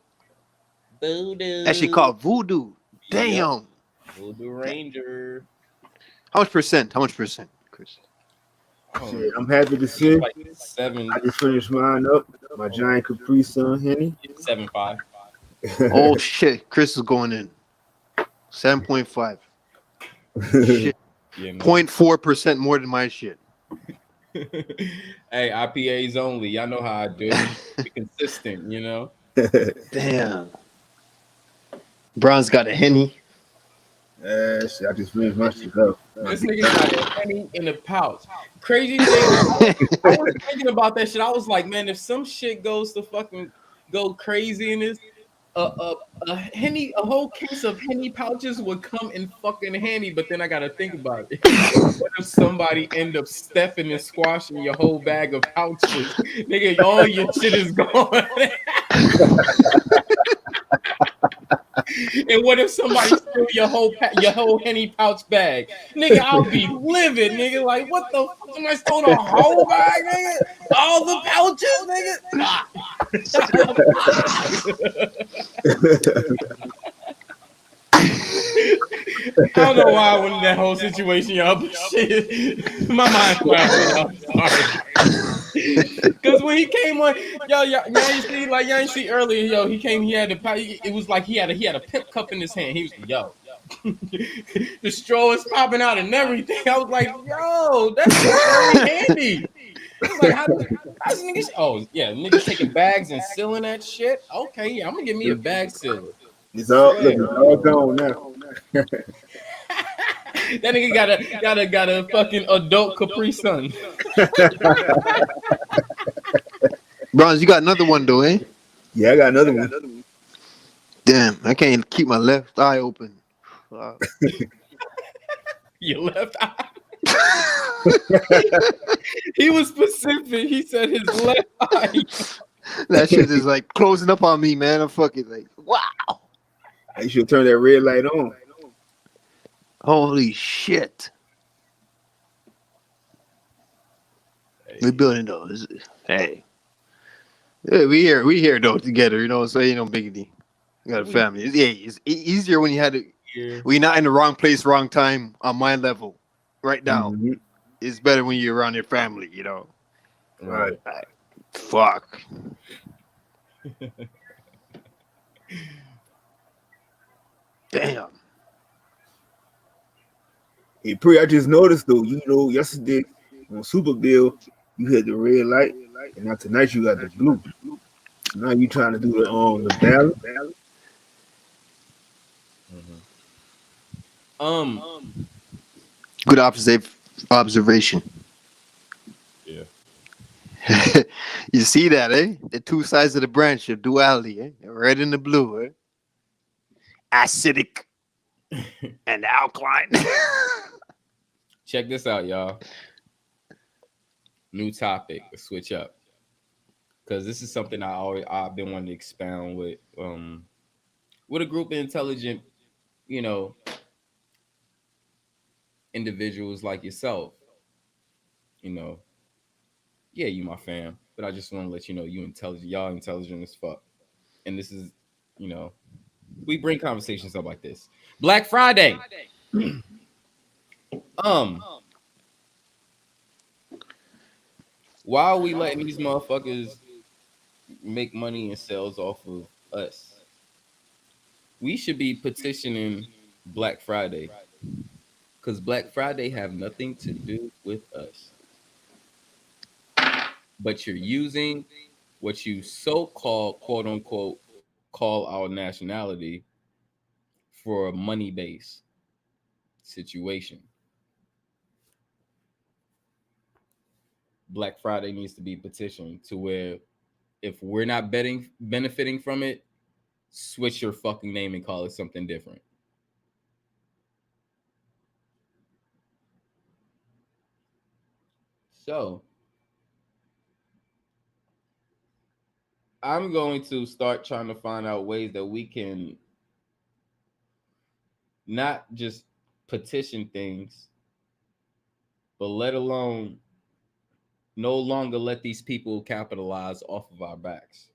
Voodoo. That shit called Voodoo. Damn. Yep. Voodoo Ranger. How much percent, Chris? Shit, I'm happy to see. Like 7. I just finished mine up. My giant Capri Sun Henny. 7.5. Oh shit, Chris is going in. 7.5. Shit. Yeah, 0.4% more than my shit. Hey, IPAs only. Y'all know how I do. Be consistent, you know. Damn. Brown's got a Henny. Shit, I just finished my shit up. This nigga got a penny in the pouch. Crazy thing. I was thinking about that shit. I was like, man, if some shit goes to fucking go crazy in this, a whole case of Henny pouches would come in fucking handy. But then I gotta think about it. What if somebody end up stepping and squashing your whole bag of pouches? Nigga, all your shit is gone. And what if somebody steal your whole Henny pouch bag? Nigga, I'll be livid, nigga. Like, what the fuck? Somebody stole the whole bag, nigga? All the pouches, nigga? I don't know why I went in that whole situation, y'all, but shit, my mind's clouded. I'm sorry. Because when he came on, y'all ain't see earlier, yo, he came, he had it was like he had a pimp cup in his hand. He was like, yo, the straw is popping out and everything. I was like, yo, that's very handy. I was like, how's niggas? Oh, yeah, niggas taking bags and sealing that shit. Okay, yeah, I'm gonna give me a bag sealer. It's all gone now. That nigga got a fucking adult Capri Sun. Bronze, you got another one though, eh? Yeah, I got another one. Damn, I can't keep my left eye open. Your left eye. He was specific. He said his left eye. That shit is like closing up on me, man. I'm fucking like, wow. You should turn that red light on. Holy shit. We building those. Hey. Yeah, we here though together, you know what I'm saying? No biggity. You got a family. It's easier when you had it. We're not in the wrong place, wrong time on my level right now. Mm-hmm. It's better when you're around your family, you know. Right. Fuck. Damn. Hey, Pre, I just noticed though, you know, yesterday on Super Bill, you had the red light, and now tonight you got the blue. Now you trying to do the ballot? Good observation. Yeah. You see that, eh? The two sides of the branch of duality, eh? The red and the blue, eh? Acidic and alkaline. Check this out, y'all. New topic. Let's switch up. Because this is something I've been wanting to expound with a group of intelligent, individuals like yourself. Yeah, you my fam, but I just want to let you know you intelligent. Y'all intelligent as fuck. And this is, we bring conversations up like this. Black Friday. Why are we letting these motherfuckers make money and sales off of us? We should be petitioning Black Friday, because Black Friday have nothing to do with us. But you're using what you so-called, quote unquote, call our nationality for a money-based situation. Black Friday needs to be petitioned to where if we're not benefiting from it, switch your fucking name and call it something different. So I'm going to start trying to find out ways that we can not just petition things, but let alone no longer let these people capitalize off of our backs.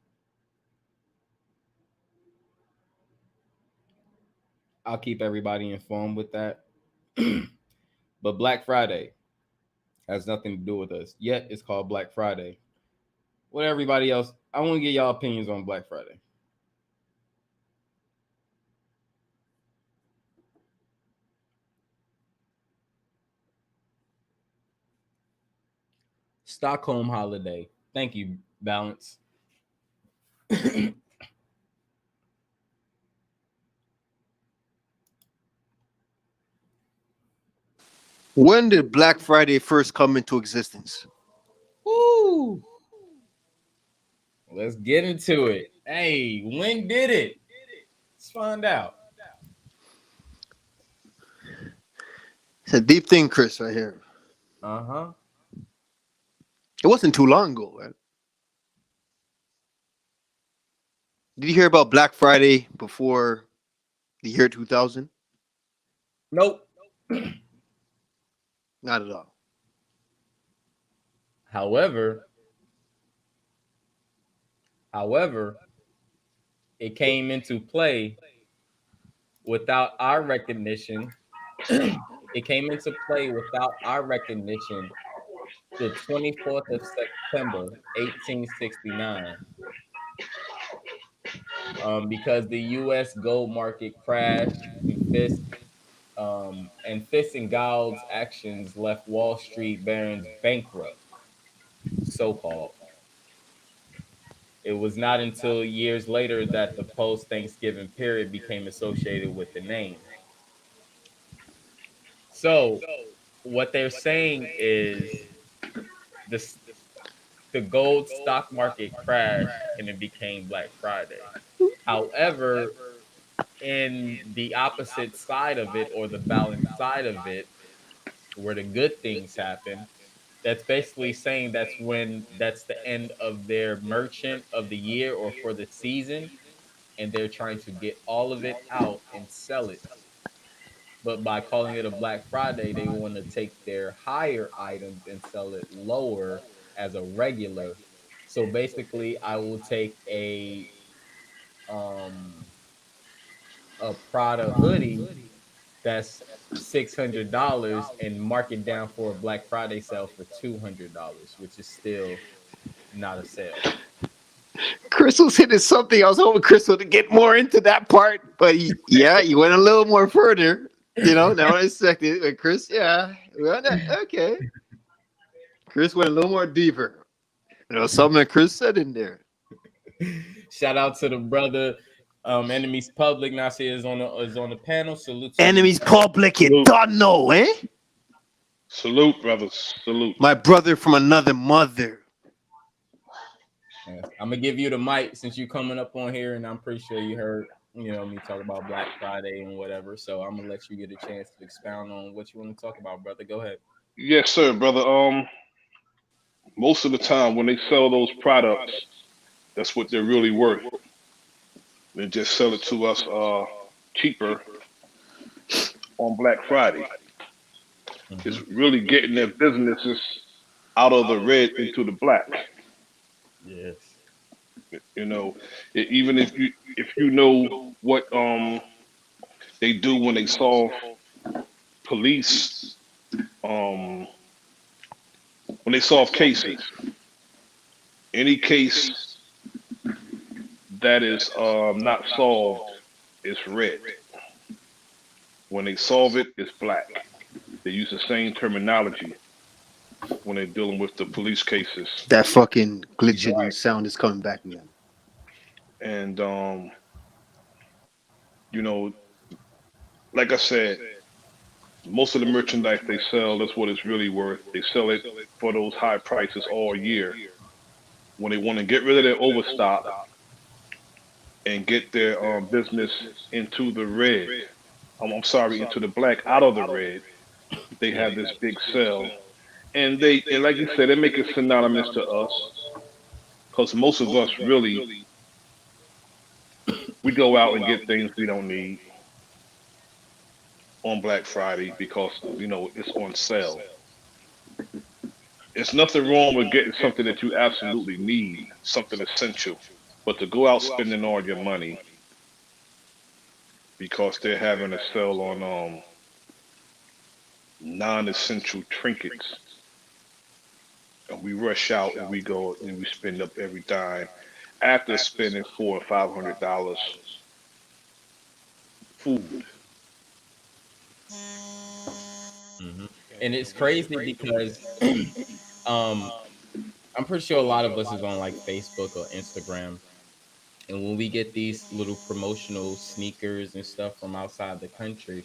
I'll keep everybody informed with that. But Black Friday has nothing to do with us. Yet it's called Black Friday. What everybody else, I want to get y'all opinions on Black Friday. Stockholm holiday. Thank you, Balance. When did Black Friday first come into existence? Woo! Let's get into it. Hey, when did it? Let's find out. It's a deep thing, Chris, right here. Uh-huh. It wasn't too long ago, right? Did you hear about Black Friday before the year 2000? Nope. Not at all. However, it came into play without our recognition. It came into play without our recognition the 24th of September, 1869. Because the U.S. gold market crashed and Fitz and Gould's actions left Wall Street barons bankrupt, so-called. It was not until years later that the post-Thanksgiving period became associated with the name. So what they're saying is the gold stock market crashed and it became Black Friday. However, in the opposite side of it, or the balanced side of it, where the good things happen, that's basically saying that's the end of their merchant of the year or for the season, and they're trying to get all of it out and sell it. But by calling it a Black Friday, they want to take their higher items and sell it lower as a regular. So basically, I will take a Prada hoodie that's $600 and mark it down for a Black Friday sale for $200, which is still not a sale. Crystal's hitting something. I was hoping Crystal to get more into that part, but he went a little more further. Not a second. But Chris, okay. Chris went a little more deeper. Something that Chris said in there. Shout out to the brother. Enemies Public. Nasir is on the panel. Salute to you. Enemies public, you Salute. don't know, eh? Salute, brothers. Salute. My brother from another mother. Yeah. I'm gonna give you the mic since you coming up on here, and I'm pretty sure you heard me talk about Black Friday and whatever. So I'm gonna let you get a chance to expound on what you want to talk about, brother. Go ahead. Yes, sir, brother. Most of the time when they sell those products, that's what they're really worth. They just sell it to us cheaper on Black Friday. It's really getting their businesses out of the red into the black. Yes. You know, even if you know what they do when they solve police when they solve cases. Any case that is not solved is red. When they solve it, it's black. They use the same terminology when they're dealing with the police cases. That fucking glitching sound is coming back again. And you know, like I said, most of the merchandise they sell, that's what it's really worth. They sell it for those high prices all year. When they want to get rid of their overstock and get their business into the red, I'm sorry, into the black, out of the red, they have this big sale. And like you said, they make it synonymous to us. Because most of us really, we go out and get things we don't need on Black Friday because, it's on sale. There's nothing wrong with getting something that you absolutely need, something essential. But to go out spending all your money because they're having a sale on non-essential trinkets, and we rush out and we go and we spend up every dime after spending $400 or $500 food. And it's crazy because I'm pretty sure a lot of us is on like Facebook or Instagram, and when we get these little promotional sneakers and stuff from outside the country,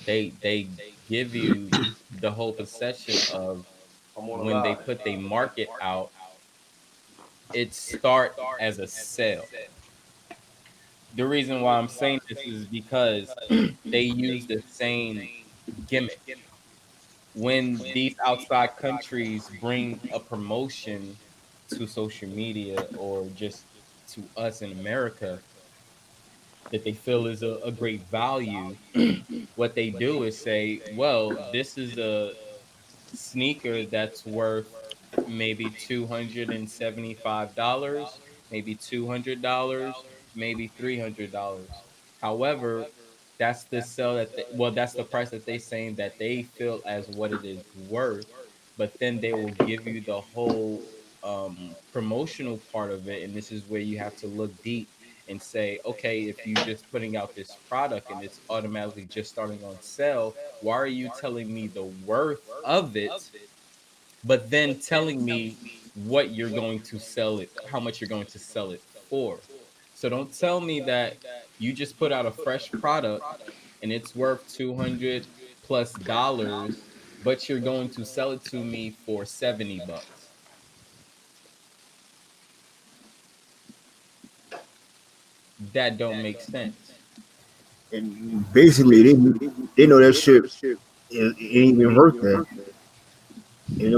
they give you the whole perception of when they put their market out, it start as a sale. The reason why I'm saying this is because they use the same gimmick. When these outside countries bring a promotion to social media or just to us in America that they feel is a great value, what they do is say, well, this is a sneaker that's worth maybe $275, maybe $200, maybe $300. However, that's the sell that's the price that they saying that they feel as what it is worth, but then they will give you the whole promotional part of it, and this is where you have to look deep and say, okay, if you just putting out this product and it's automatically just starting on sale, why are you telling me the worth of it, but then telling me what you're going to sell it, how much you're going to sell it for? So don't tell me that you just put out a fresh product and it's worth $200 plus, but you're going to sell it to me for $70. That don't make sense. And basically, they know that shit ain't even worth that. And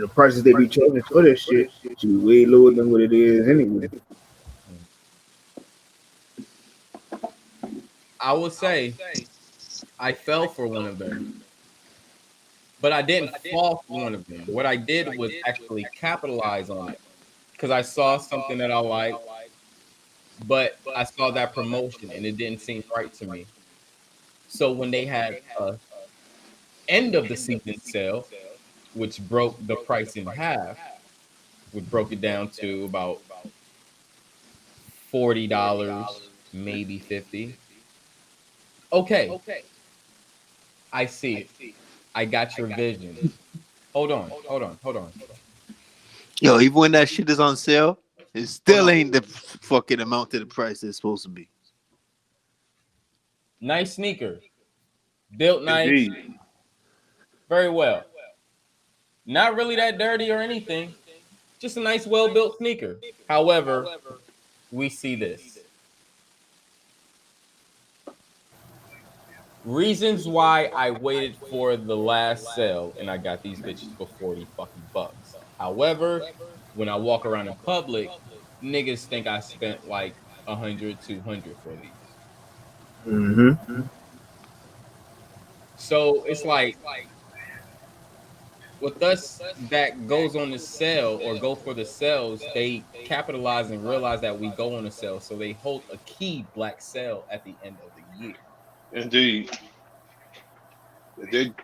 the prices they be charging for that shit should be way lower than what it is anyway. I would say I fell for one of them, but I didn't fall for one of them. What I did was actually capitalize on it because I saw something that I liked, but I saw that promotion and it didn't seem right to me. So when they had a end of the season sale, which broke the price in half, we broke it down to about $40, maybe $50. Okay, I see it. I got your vision. Hold on. Yo, even when that shit is on sale, it still ain't the fucking amount to the price it's supposed to be. Nice sneaker, built nice, Indeed. very well. Not really that dirty or anything. Just a nice, well-built sneaker. However, we see this. Reasons why I waited for the last sale and I got these bitches for 40 fucking bucks. However, when I walk around in public, niggas think I spent like 100, 200 for these. Mm-hmm. So it's like with us that goes on the sale or go for the sales, they capitalize and realize that we go on a sale. So they hold a key black sale at the end of the year. Indeed.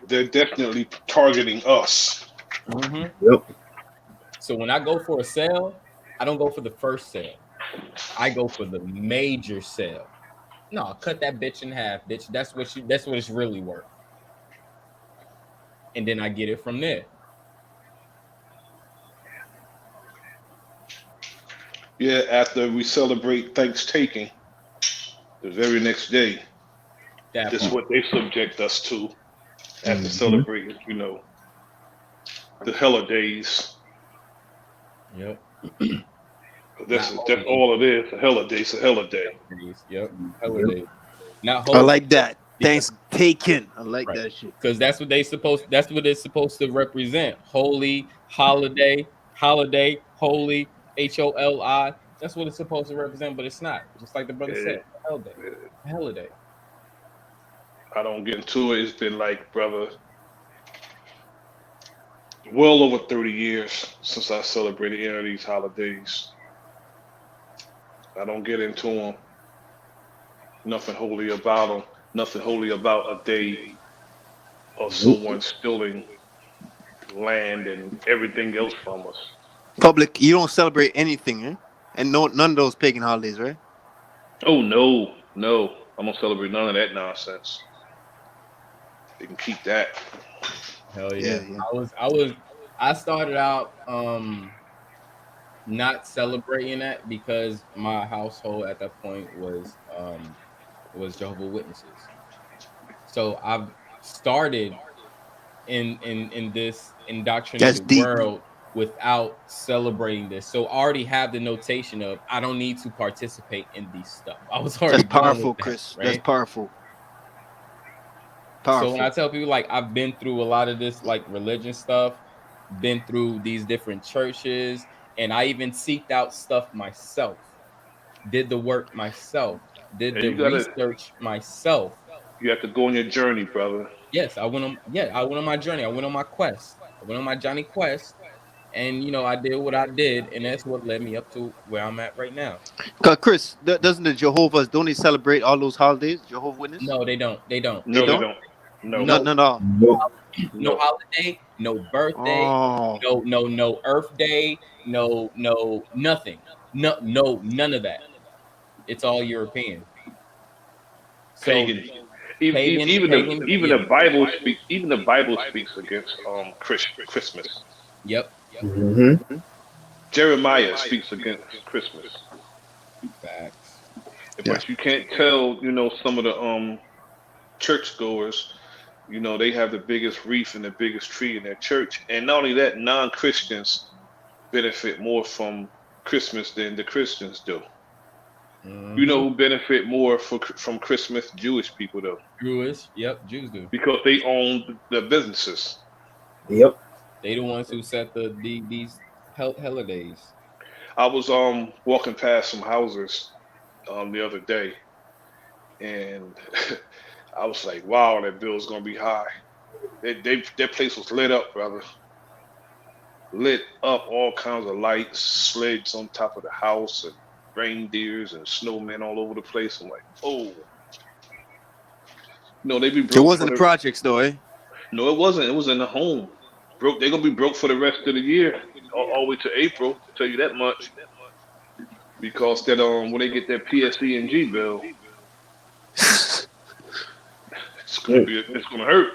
They're definitely targeting us. Mm-hmm. Yep. So when I go for a sale, I don't go for the first sale. I go for the major sale. No, cut that bitch in half, bitch. That's what it's really worth. And then I get it from there. Yeah, after we celebrate Thanksgiving, the very next day, That this is part. what they subject us to after Mhm. celebrating, the holidays. Yep. That's Not that's holy all it is. A holiday. It's a holiday. days. Yep. Holiday. Not holy. I like that. Yeah. Thanks taken. I like Right. that shit. Because that's what it's supposed to represent. Holy, holiday, holy, HOLI. That's what it's supposed to represent, but it's not. Just like the brother said, Eh, holiday. eh, Holiday. I don't get into it. It's been like, brother, well over 30 years since I celebrated any of these holidays. I don't get into them. Nothing holy about them. Nothing holy about a day of Nope. someone stealing land and everything else from us. Public, you don't celebrate anything, eh? And no, none of those pagan holidays, right? Oh no, no, I'm gonna celebrate none of that nonsense. They can keep that. Hell Yeah, yeah. yeah. I started out not celebrating that because my household at that point was Jehovah Witnesses. So I've started in this That's indoctrinated deep. world without celebrating this. So I already have the notation of I don't need to participate in these stuff. I was That's already born with powerful, that, Chris. That's right? powerful. So when I Powerful. tell people like I've been through a lot of this like religion stuff, been through these different churches, and I even seeked out stuff myself, did the work myself, did And the research myself. you have to go on your journey, brother. Yes, I went on my journey. I went on my quest. I went on my Johnny quest, and I did what I did, and that's what led me up to where I'm at right now. Cause Chris, doesn't the Jehovah's don't they celebrate all those holidays? Jehovah Witness? No, they don't. They don't. They No, they don't. don't. No, No, None at all. Nope. no no. holiday, no birthday, Oh, no Earth Day, no nothing. No, none of that. It's all European. So Pagan. Even pagan, even the pagan, even yeah. the Bible speaks. Even the Bible speaks against Christmas. Yep. Mm-hmm. Jeremiah speaks against Christmas. Facts. yeah. But you can't tell. Some of the churchgoers. They have the biggest wreath and the biggest tree in their church. And not only that, non-Christians benefit more from Christmas than the Christians do. You know Mm-hmm. who benefit more from Christmas? Jewish people, though, Jewish, yep, Jews do. because they own the businesses. Yep. They the ones who set these holidays. I was walking past some houses the other day, and I was like, "Wow, that bill's gonna be high." Their place was lit up, brother. Lit up, all kinds of lights, sleds on top of the house, and reindeers and snowmen all over the place. I'm like, oh, no, they be It broke for wasn't the the. projects though, eh? No, it wasn't. It was in the home. Broke. They're gonna be broke for the rest of the year, all the way to April. Tell you that much, because that when they get their PSE&G bill, it's gonna hurt.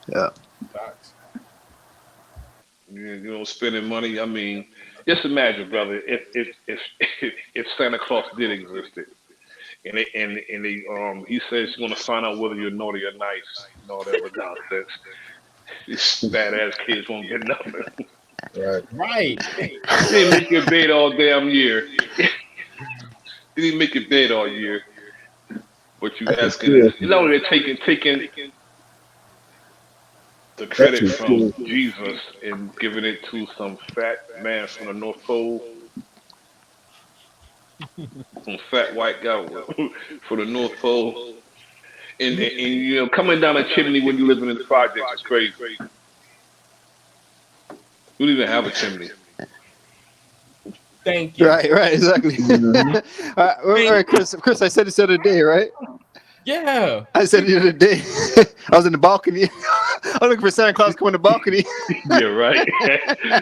Yeah. Facts. You know, spending money. I mean, just imagine, brother, if Santa Claus did exist, and he says he's gonna find out whether you're naughty or nice and all that other nonsense. These badass kids won't get nothing. Right. They didn't make your bed all damn year. They didn't make your bed all year. But you asking, you know, they're taking the credit from Jesus and giving it to some fat man from the North Pole, some fat white guy from the North Pole, and you know, coming down a chimney when you living in the projects is crazy. We don't even have a chimney. Thank you. Right, exactly. All right, Chris, I said this the other day, right? Yeah. I said it the other day. I was in the balcony. I was looking for Santa Claus coming to the balcony. Yeah, right.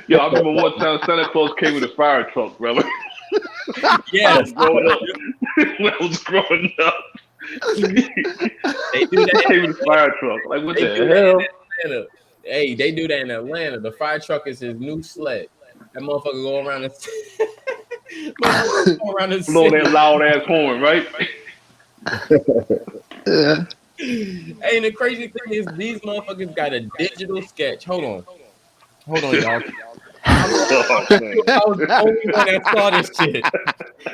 Yo, I remember one time Santa Claus came with a fire truck, brother. Yes. When I was growing up. They do that. Came with a fire truck. Like, what the hell? Hey, they do that in Atlanta. The fire truck is his new sled. That motherfucker go around the blow that loud ass horn, right? Yeah. Hey, and the crazy thing is these motherfuckers got a digital sketch. Hold on, y'all. I was the only one that saw this shit.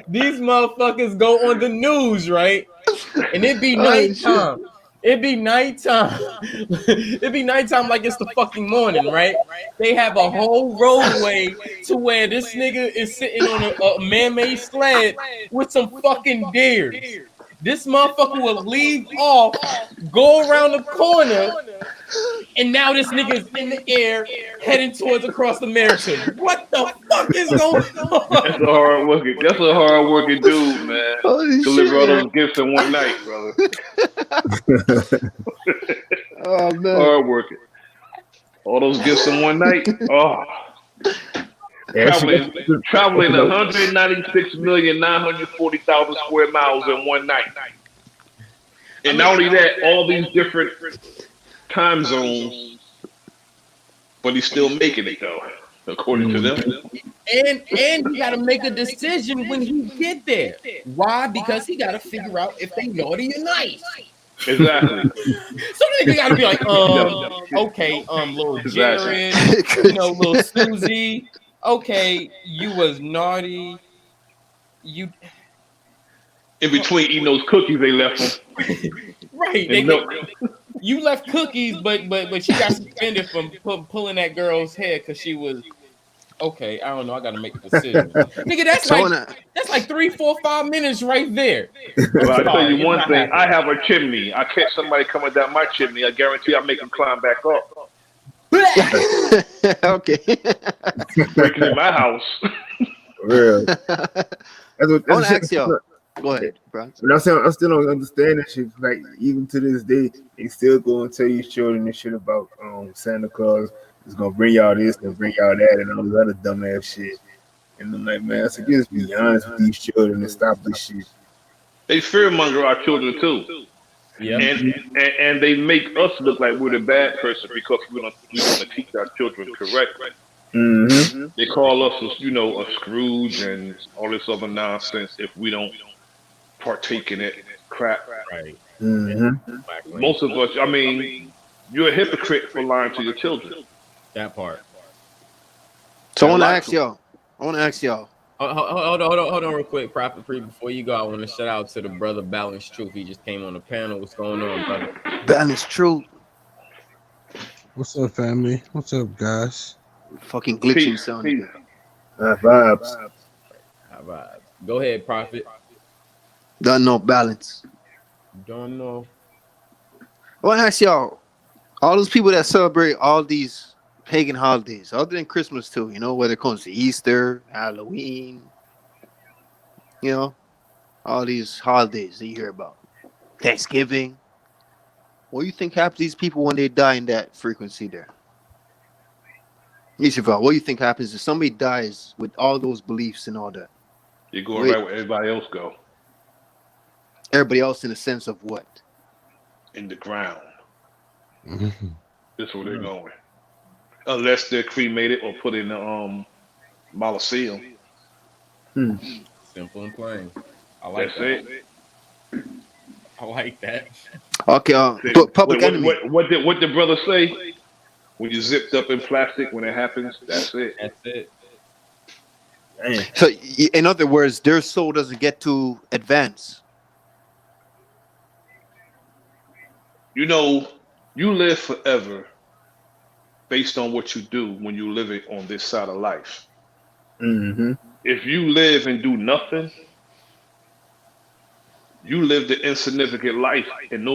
These motherfuckers go on the news, right? And it be nighttime. It'd be nighttime. It'd be nighttime like it's the fucking morning, right? They have a whole roadway to where this nigga is sitting on a man-made sled with some fucking deers. This motherfucker will leave off, go around the corner, and now this nigga is in the air heading towards across America. What the fuck is going on? That's a hard working dude, man. Deliver all those gifts in one night, brother. Oh man. Hard working. All those gifts in one night. Oh. Traveling 196,940,000 square miles in one night. And not only that, all these different time zones, but he's still making it though, according to them. And you gotta make a decision when he get there. Why? Because he gotta figure out if they naughty or nice. Exactly. So nigga gotta be like, okay, little Jared, little Susie. Okay, you was naughty. You in between eating those cookies they left him. Right. You left cookies, but she got suspended from pulling that girl's hair because she was okay. I don't know. I gotta make a decision. Nigga, that's like 3, 4, 5 minutes right there. Well, I'll tell you one thing. I have a chimney. I catch somebody coming down my chimney. I guarantee I'll make them climb back up. Okay. Breaking in my house. Real. I want to ask y'all. Go ahead, bro. But I still don't understand that shit. Like even to this day, they still go and tell these children this shit about Santa Claus is gonna bring y'all this and bring y'all that and all this other dumbass shit. And I'm like, man, so just be honest with these children and stop this shit. They fearmonger our children too. Yeah. And they make us look like we're the bad person because we don't teach our children correctly. Mm-hmm. They call us, a Scrooge and all this other nonsense if we don't partake in it crap. Right. Mm-hmm. Most of us, I mean, you're a hypocrite for lying to your children. That part. So I want to ask y'all. Hold on real quick, Prophet Pre. Before you go, I want to shout out to the brother Balance Truth. He just came on the panel. What's going on, brother? Balance Truth. What's up, family? What's up, guys? Fucking glitching sound. Vibes. Go ahead, Prophet. Don't know balance. Don't know. I want to ask y'all, all those people that celebrate all these pagan holidays, other than Christmas too, whether it comes to Easter, Halloween, all these holidays that you hear about, Thanksgiving. What do you think happens to these people when they die in that frequency there? Yishaval, what do you think happens if somebody dies with all those beliefs and all that? You're going right where everybody else go. Everybody else in the sense of what? In the ground. This is where they're going. unless they're cremated or put in the mausoleum. Hmm. Simple and plain. I like That's that. it. I like that. Okay, See, but Public Enemy. what did brother say? When you zipped up in plastic, when it happens, that's it. That's it. Damn. So, in other words, their soul doesn't get to advance. You know, you live forever based on what you do when you live it on this side of life. Mm-hmm. If you live and do nothing, you live the insignificant life, and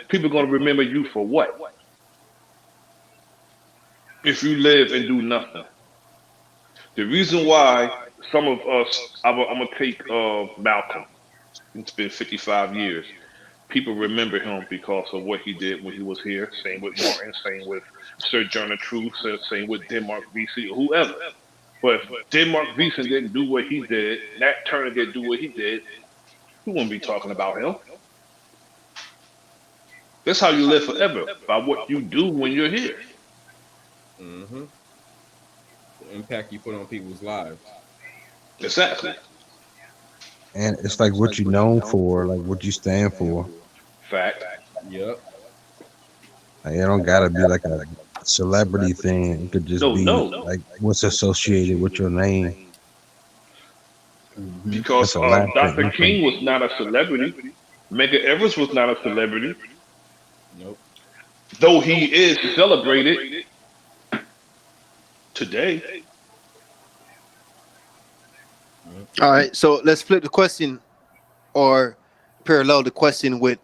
people gonna remember you for what? If you live and do nothing. The reason why some of us, I'm gonna take Malcolm. It's been 55 years. People remember him because of what he did when he was here. Same with Martin. Same with Sojourner Truth. Same with Denmark VC or whoever. But if Denmark VC didn't do what he did, Nat Turner didn't do what he did, we wouldn't be talking about him. That's how you live forever, by what you do when you're here. Mm-hmm. The impact you put on people's lives. Exactly. And it's like what you known for, like what you stand for. Fact. Yep. Like, it don't gotta be like a celebrity thing. It could just be like what's associated with your name. Mm-hmm. Because That's a last Dr. thing. King was not a celebrity. Medgar Evers was not a celebrity. Nope. Though he is celebrated today. All right, so let's flip the question or parallel the question with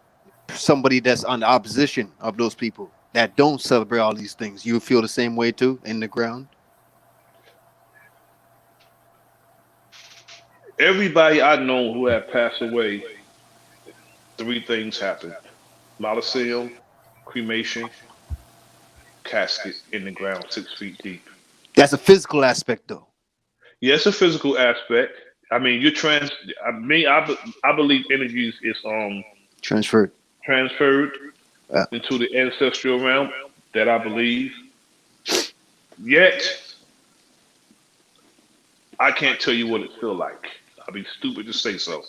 somebody that's on the opposition of those people that don't celebrate all these things. You feel the same way too in the ground? Everybody I know who have passed away, three things happened: Mausoleum, cremation, casket in the ground 6 feet deep. That's a physical aspect though. Yes, a physical aspect. I mean, you're trans. I believe energies is Transferred. transferred Yeah. into the ancestral realm. That I believe. Yet, I can't tell you what it feel like. I'd be stupid to say so.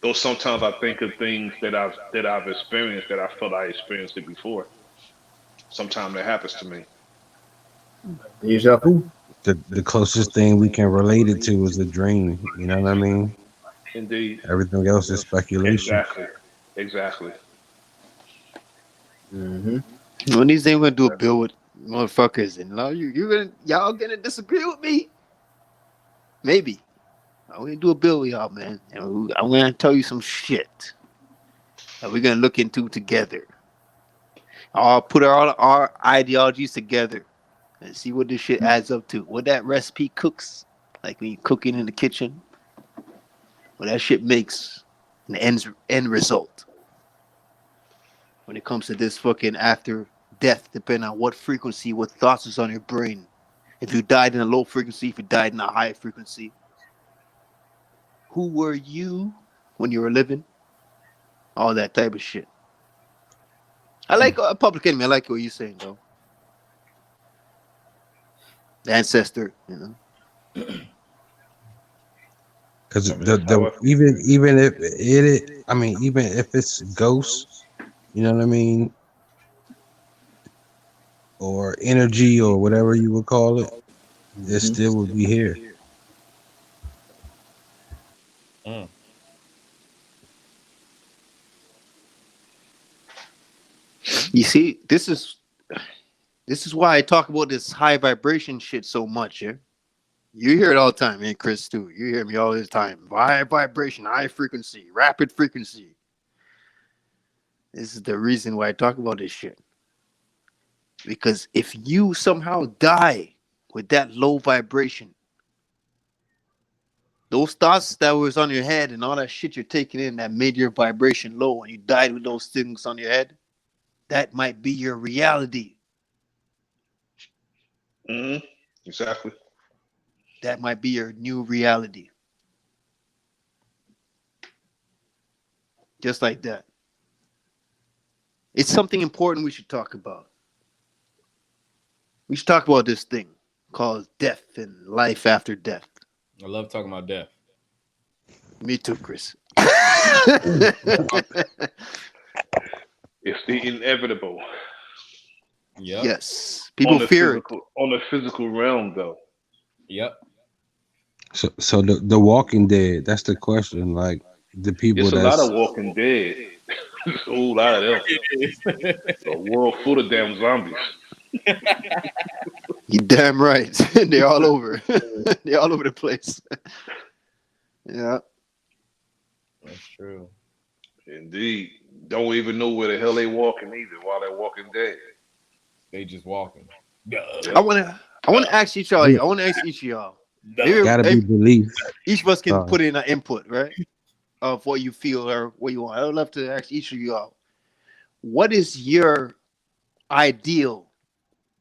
Though sometimes I think of things that I've experienced that I felt I experienced it before. Sometimes that happens to me. Deja vu. The closest thing we can relate it to is a dream. You know what I mean? Indeed. Everything else is speculation. Exactly. Exactly. Mm-hmm. When these days we're gonna do a bill with motherfuckers and y'all gonna disagree with me? Maybe. I'm gonna do a bill with y'all, man. And I'm gonna tell you some shit that we're gonna look into together. I'll put our ideologies together and see what this shit adds up to. What that recipe cooks, like when you cooking in the kitchen, what that shit makes an end result. When it comes to this fucking after death, depending on what frequency, what thoughts is on your brain. If you died in a low frequency, if you died in a high frequency. Who were you when you were living? All that type of shit. I like Public Enemy. I like what you're saying, though. The ancestor, you know. Because even if even if it's ghosts, you know what I mean, or energy or whatever you would call it, it still would be here. Mm. You see, this is why I talk about this high vibration shit so much, yeah? You hear it all the time, man, Chris, too. You hear me all the time. High vibration, high frequency, rapid frequency. This is the reason why I talk about this shit. Because if you somehow die with that low vibration, those thoughts that was on your head and all that shit you're taking in that made your vibration low and you died with those things on your head, that might be your reality. Mm-hmm. Exactly. That might be your new reality. Just like that. It's something important we should talk about. We should talk about this thing called death and life after death. I love talking about death. Me too, Chris. It's the inevitable. Yep. Yes. People fear it. On the physical realm, though. Yep. So the Walking Dead. That's the question. Like the people. There's a lot of Walking Dead. There's a whole lot of them. A world full of damn zombies. You damn right. They're all over. They're all over the place. Yeah. That's true. Indeed. Don't even know where the hell they walking either while they're walking dead. They just walking. I wanna ask each of y'all. I wanna ask each of y'all. Gotta be belief. Each of us can put in an input, right? Of what you feel or what you want. I would love to ask each of y'all. What is your ideal?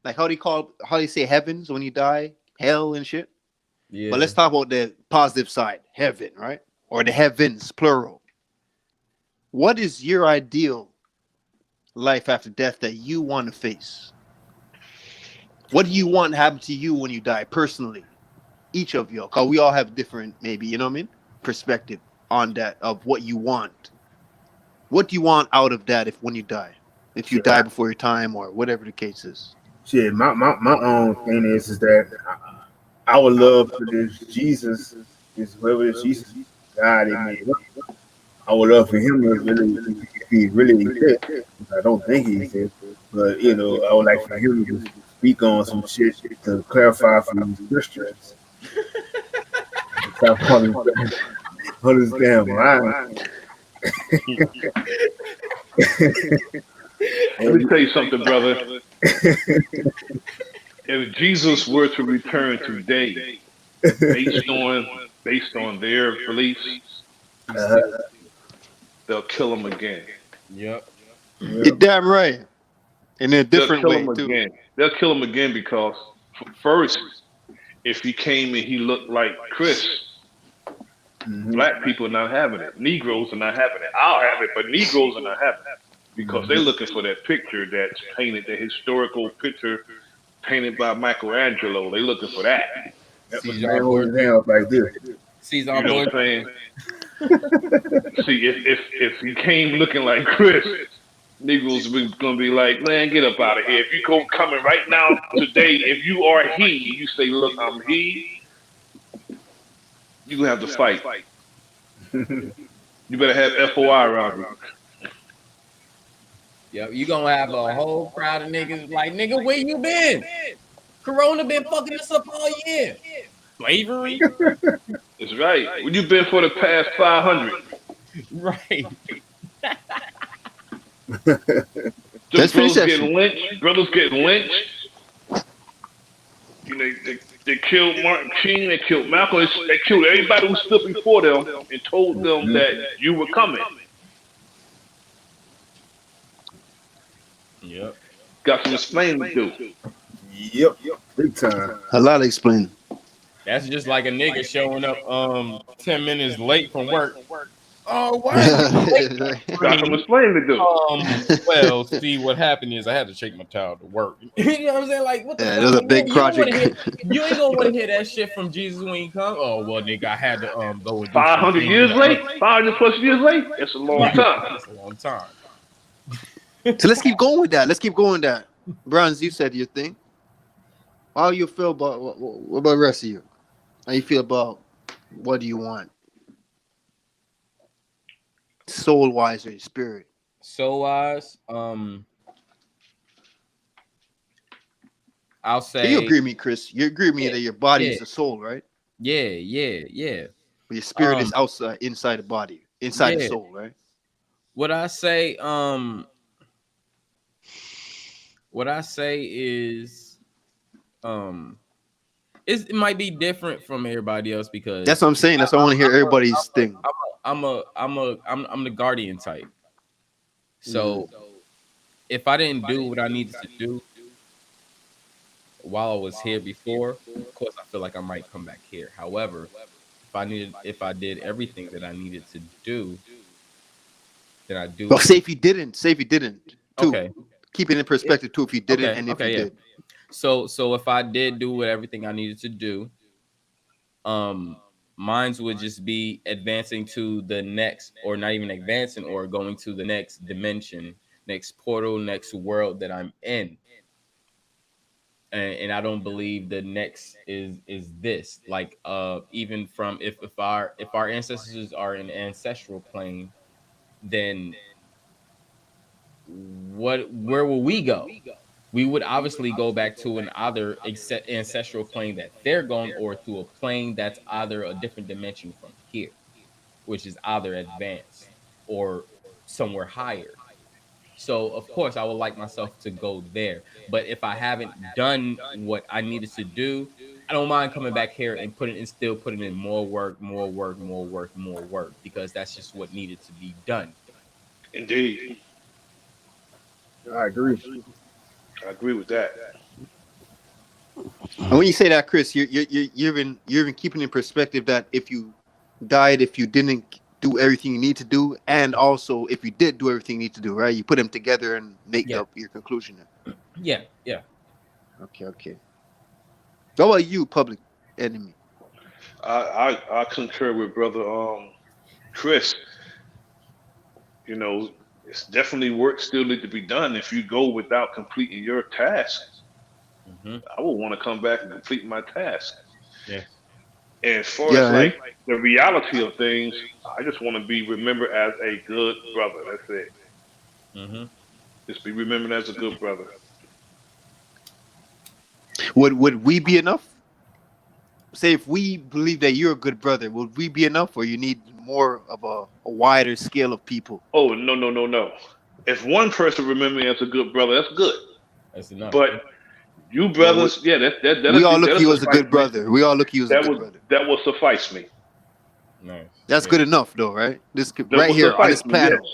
Like how do you say heavens when you die? Hell and shit? Yeah. But let's talk about the positive side. Heaven, right? Or the heavens, plural. What is your ideal life after death that you want to face? What do you want to happen to you when you die personally? Each of y'all. Because we all have different, maybe, you know what I mean? Perspective on that of what you want. What do you want out of that when you die? If you die before your time or whatever the case is. Shit, my own thing is that I would love for this Jesus, this whoever this Jesus God in me. I would love for him to really, if he really exists. I don't think he exists, but you know, I would like for him to speak on some shit to clarify for these Christians. Stop calling understand why. Let me tell you something, brother. If Jesus were to return today, based on their beliefs, they'll kill him again. Yep. You're damn right. In a different way, too. Again. They'll kill him again because, first, if he came and he looked like Chris, black people are not having it. Negroes are not having it. I'll have it, but Negroes are not having it because they're looking for that picture that's painted, the historical picture painted by Michelangelo. They're looking for that. Caesar like this. Caesar, you know what I'm saying? See, if he came looking like Chris, Negroes are gonna be like, man, get up out of here. If you go coming right now today, if you are he, you say, look, I'm he. You gonna have to fight. You better have FOI around you. Yeah, you gonna have a whole crowd of niggas like, nigga, where you been? Corona been fucking us up all year. Slavery. That's right. Where you been for the past 500? Right. Just brothers getting lynched. Brothers getting lynched. You know, they killed Martin King. They killed Malcolm. They killed everybody who stood before them and told them that you were coming. Yep. Got some explaining to do. Yep. Big time. A lot of explaining. That's just like a nigga showing up 10 minutes late from work. Oh, why? Got some explaining to do. Well, see, what happened is I had to take my child to work. You know what I'm saying? Like, what the fuck? It was a big project. You ain't gonna want to hear that shit from Jesus when he come. Oh, well, nigga, I had to go with 500 years late? 500 plus years late? That's a long time. That's a long time. So let's keep going with that. Bronze, you said your thing. How you feel about what about the rest of you? How you feel about what do you want? Soul wise or spirit? Soul wise, I'll say. You agree with me, Chris? You agree with me that your body is a soul, right? Yeah. But your spirit is outside, inside the body, inside the soul, right? What I say is, it might be different from everybody else because that's what I'm saying. That's why I want to hear everybody's thing. I'm the guardian type. So if I didn't do what I needed to do while I was here before, of course I feel like I might come back here. However, if I did everything that I needed to do, then I do. Well, say if you didn't, too. Okay. Keep it in perspective too. If you didn't, Okay. and if Okay. you Yeah. did. So if I did do everything I needed to do, mines would just be advancing to the next, or not even advancing, or going to the next dimension, next portal, next world that I'm in. And I don't believe the next is this. Like even from if our ancestors are in ancestral plane, then where will we go? We would obviously go back to an other ancestral plane that they're going, or to a plane that's either a different dimension from here, which is either advanced or somewhere higher. So of course I would like myself to go there. But if I haven't done what I needed to do, I don't mind coming back here and still putting in more work, more work, more work, more work, because that's just what needed to be done. Indeed, I agree. I agree with that. And when you say that, Chris, you're even keeping in perspective that if you died, if you didn't do everything you need to do, and also if you did do everything you need to do, right? You put them together and make Yeah. up your conclusion. Yeah. Okay. How about you, Public Enemy? I concur with brother Chris. You know, it's definitely work still need to be done. If you go without completing your task, I will want to come back and complete my task. Yeah. And as far as Yeah, like the reality of things, I just want to be remembered as a good brother. That's it. Just be remembered as a good brother. Would we be enough? Say if we believe that you're a good brother, would we be enough, or you need more of a wider scale of people? Oh no. If one person remember me as a good brother, that's good. That's enough. But you Well, brothers, yeah, we all look at you that'll as a good suffice me. brother. We all look at you as a good brother. That will suffice me. Nice. That's good enough, though, right? This That right will here on suffice this me. panel.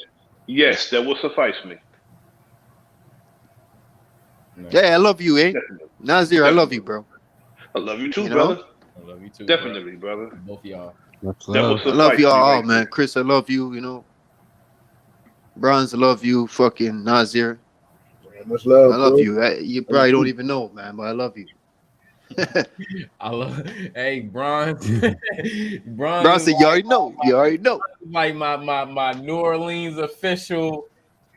Yes, that will suffice me. Nice. Yeah, I love you, eh? Definitely. Nazir, I love you, bro. I love you too, You know? brother. I love you too. Definitely, brother. Both of y'all. Much That will love. I love suffice y'all me all, right man. there. Chris, I love you, you know. Bronze, I love you. Fucking Nazir. Man, much love, I love bro. you. You probably don't even know, man, but I love you. I love. Hey, Bronze. Bronze said, you already know. You already know. Like my New Orleans official.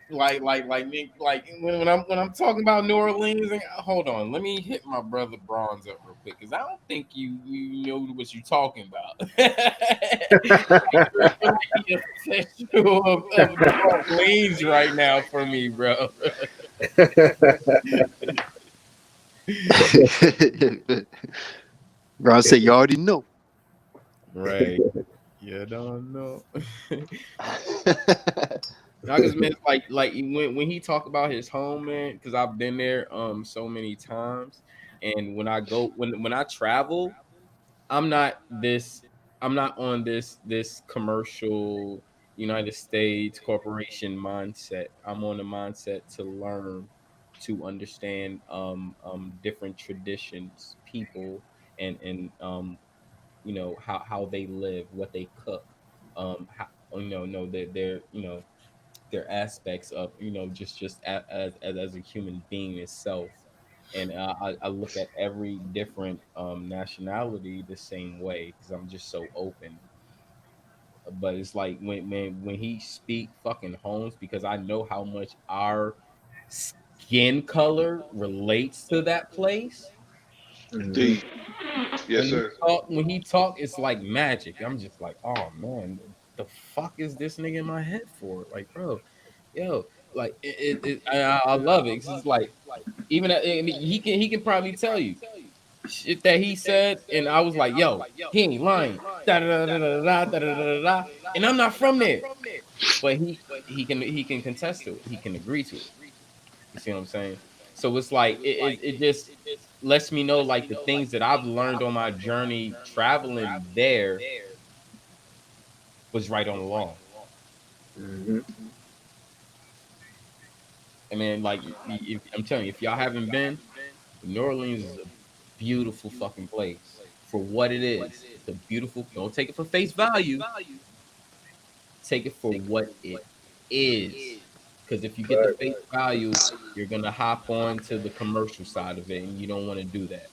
Like when I'm talking about New Orleans, and hold on, let me hit my brother Bronze up real quick, because I don't think you know what you're talking about. You're the official of New Orleans right now for me, bro. Bronze said, you already know. Right. You don't know. I just meant like when he talk about his home, man, because I've been there so many times, and when I go when I travel, I'm not on this commercial United States corporation mindset. I'm on the mindset to learn, to understand different traditions, people, and how they live, what they cook, how no their aspects of just as a human being itself. And I look at every different nationality the same way, because I'm just so open. But it's like when he speak fucking homes, because I know how much our skin color relates to that place. Indeed. Yes, sir. When he talk, it's like magic. I'm just like, oh man, the fuck is this nigga in my head for? Like, bro, yo, like I love it. 'Cause it's like even and he can probably tell you shit that he said, and I was like, yo, he ain't lying. Da da da da da da da da da. And I'm not from there, but he can contest to it. He can agree to it. You see what I'm saying? So it's like it just lets me know, like, the things that I've learned on my journey traveling there was right on the law. I mean, like, I'm telling you, if y'all haven't been, New Orleans is a beautiful fucking place for what it is. It's a beautiful. Don't take it for face value. Take it for what it is, Because if you get the face value, you're gonna hop on to the commercial side of it, and you don't want to do that.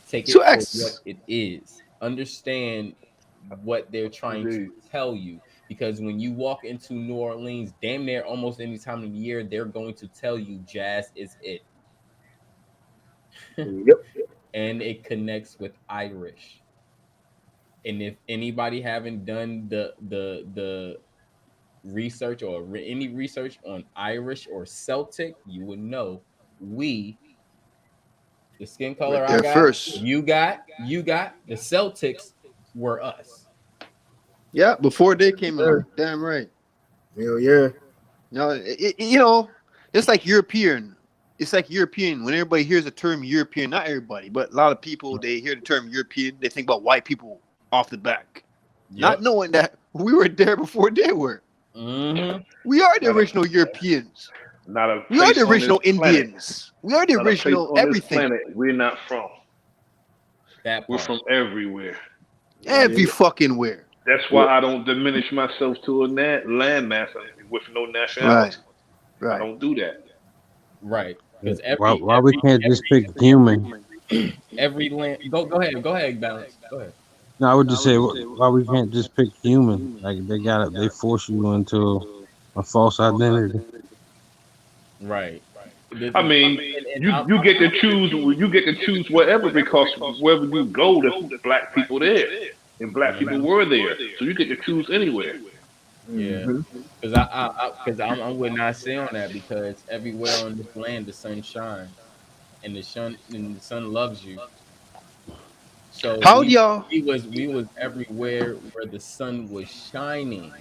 Take it So for what X. it is. Understand what they're trying to tell you. Because when you walk into New Orleans, damn near almost any time of the year, they're going to tell you jazz is it. Yep. And it connects with Irish. And if anybody haven't done the research or any research on Irish or Celtic, you would know we the skin color I There got, first. you got, the Celtics were us. Yeah, before they came along. Damn right. Hell yeah. No, you know, it's like European. It's like European. When everybody hears the term European, not everybody, but a lot of people, they hear the term European, they think about white people off the back, not knowing that we were there before they were. Mm-hmm. We are the original Europeans. Not a We are place the on original this planet. Indians. We are the Not a place original on this everything. planet we're not from. That We're part. from everywhere. Every fucking where. That's why I don't diminish myself to a landmass with no nationality. Right. I don't do that. Right. Because why we can't just pick human? Every land. Go ahead, Balance. Go ahead. No, I would just say why we can't just pick human. Like they force you into a false identity. Right. I mean, you get to choose. You get to choose wherever because wherever you go, there's black people there, and black people were there, so you get to choose anywhere. Yeah, because I'm with Nasir on that because everywhere on this land the sun shines, and the sun loves you. So How do y'all? we was everywhere where the sun was shining.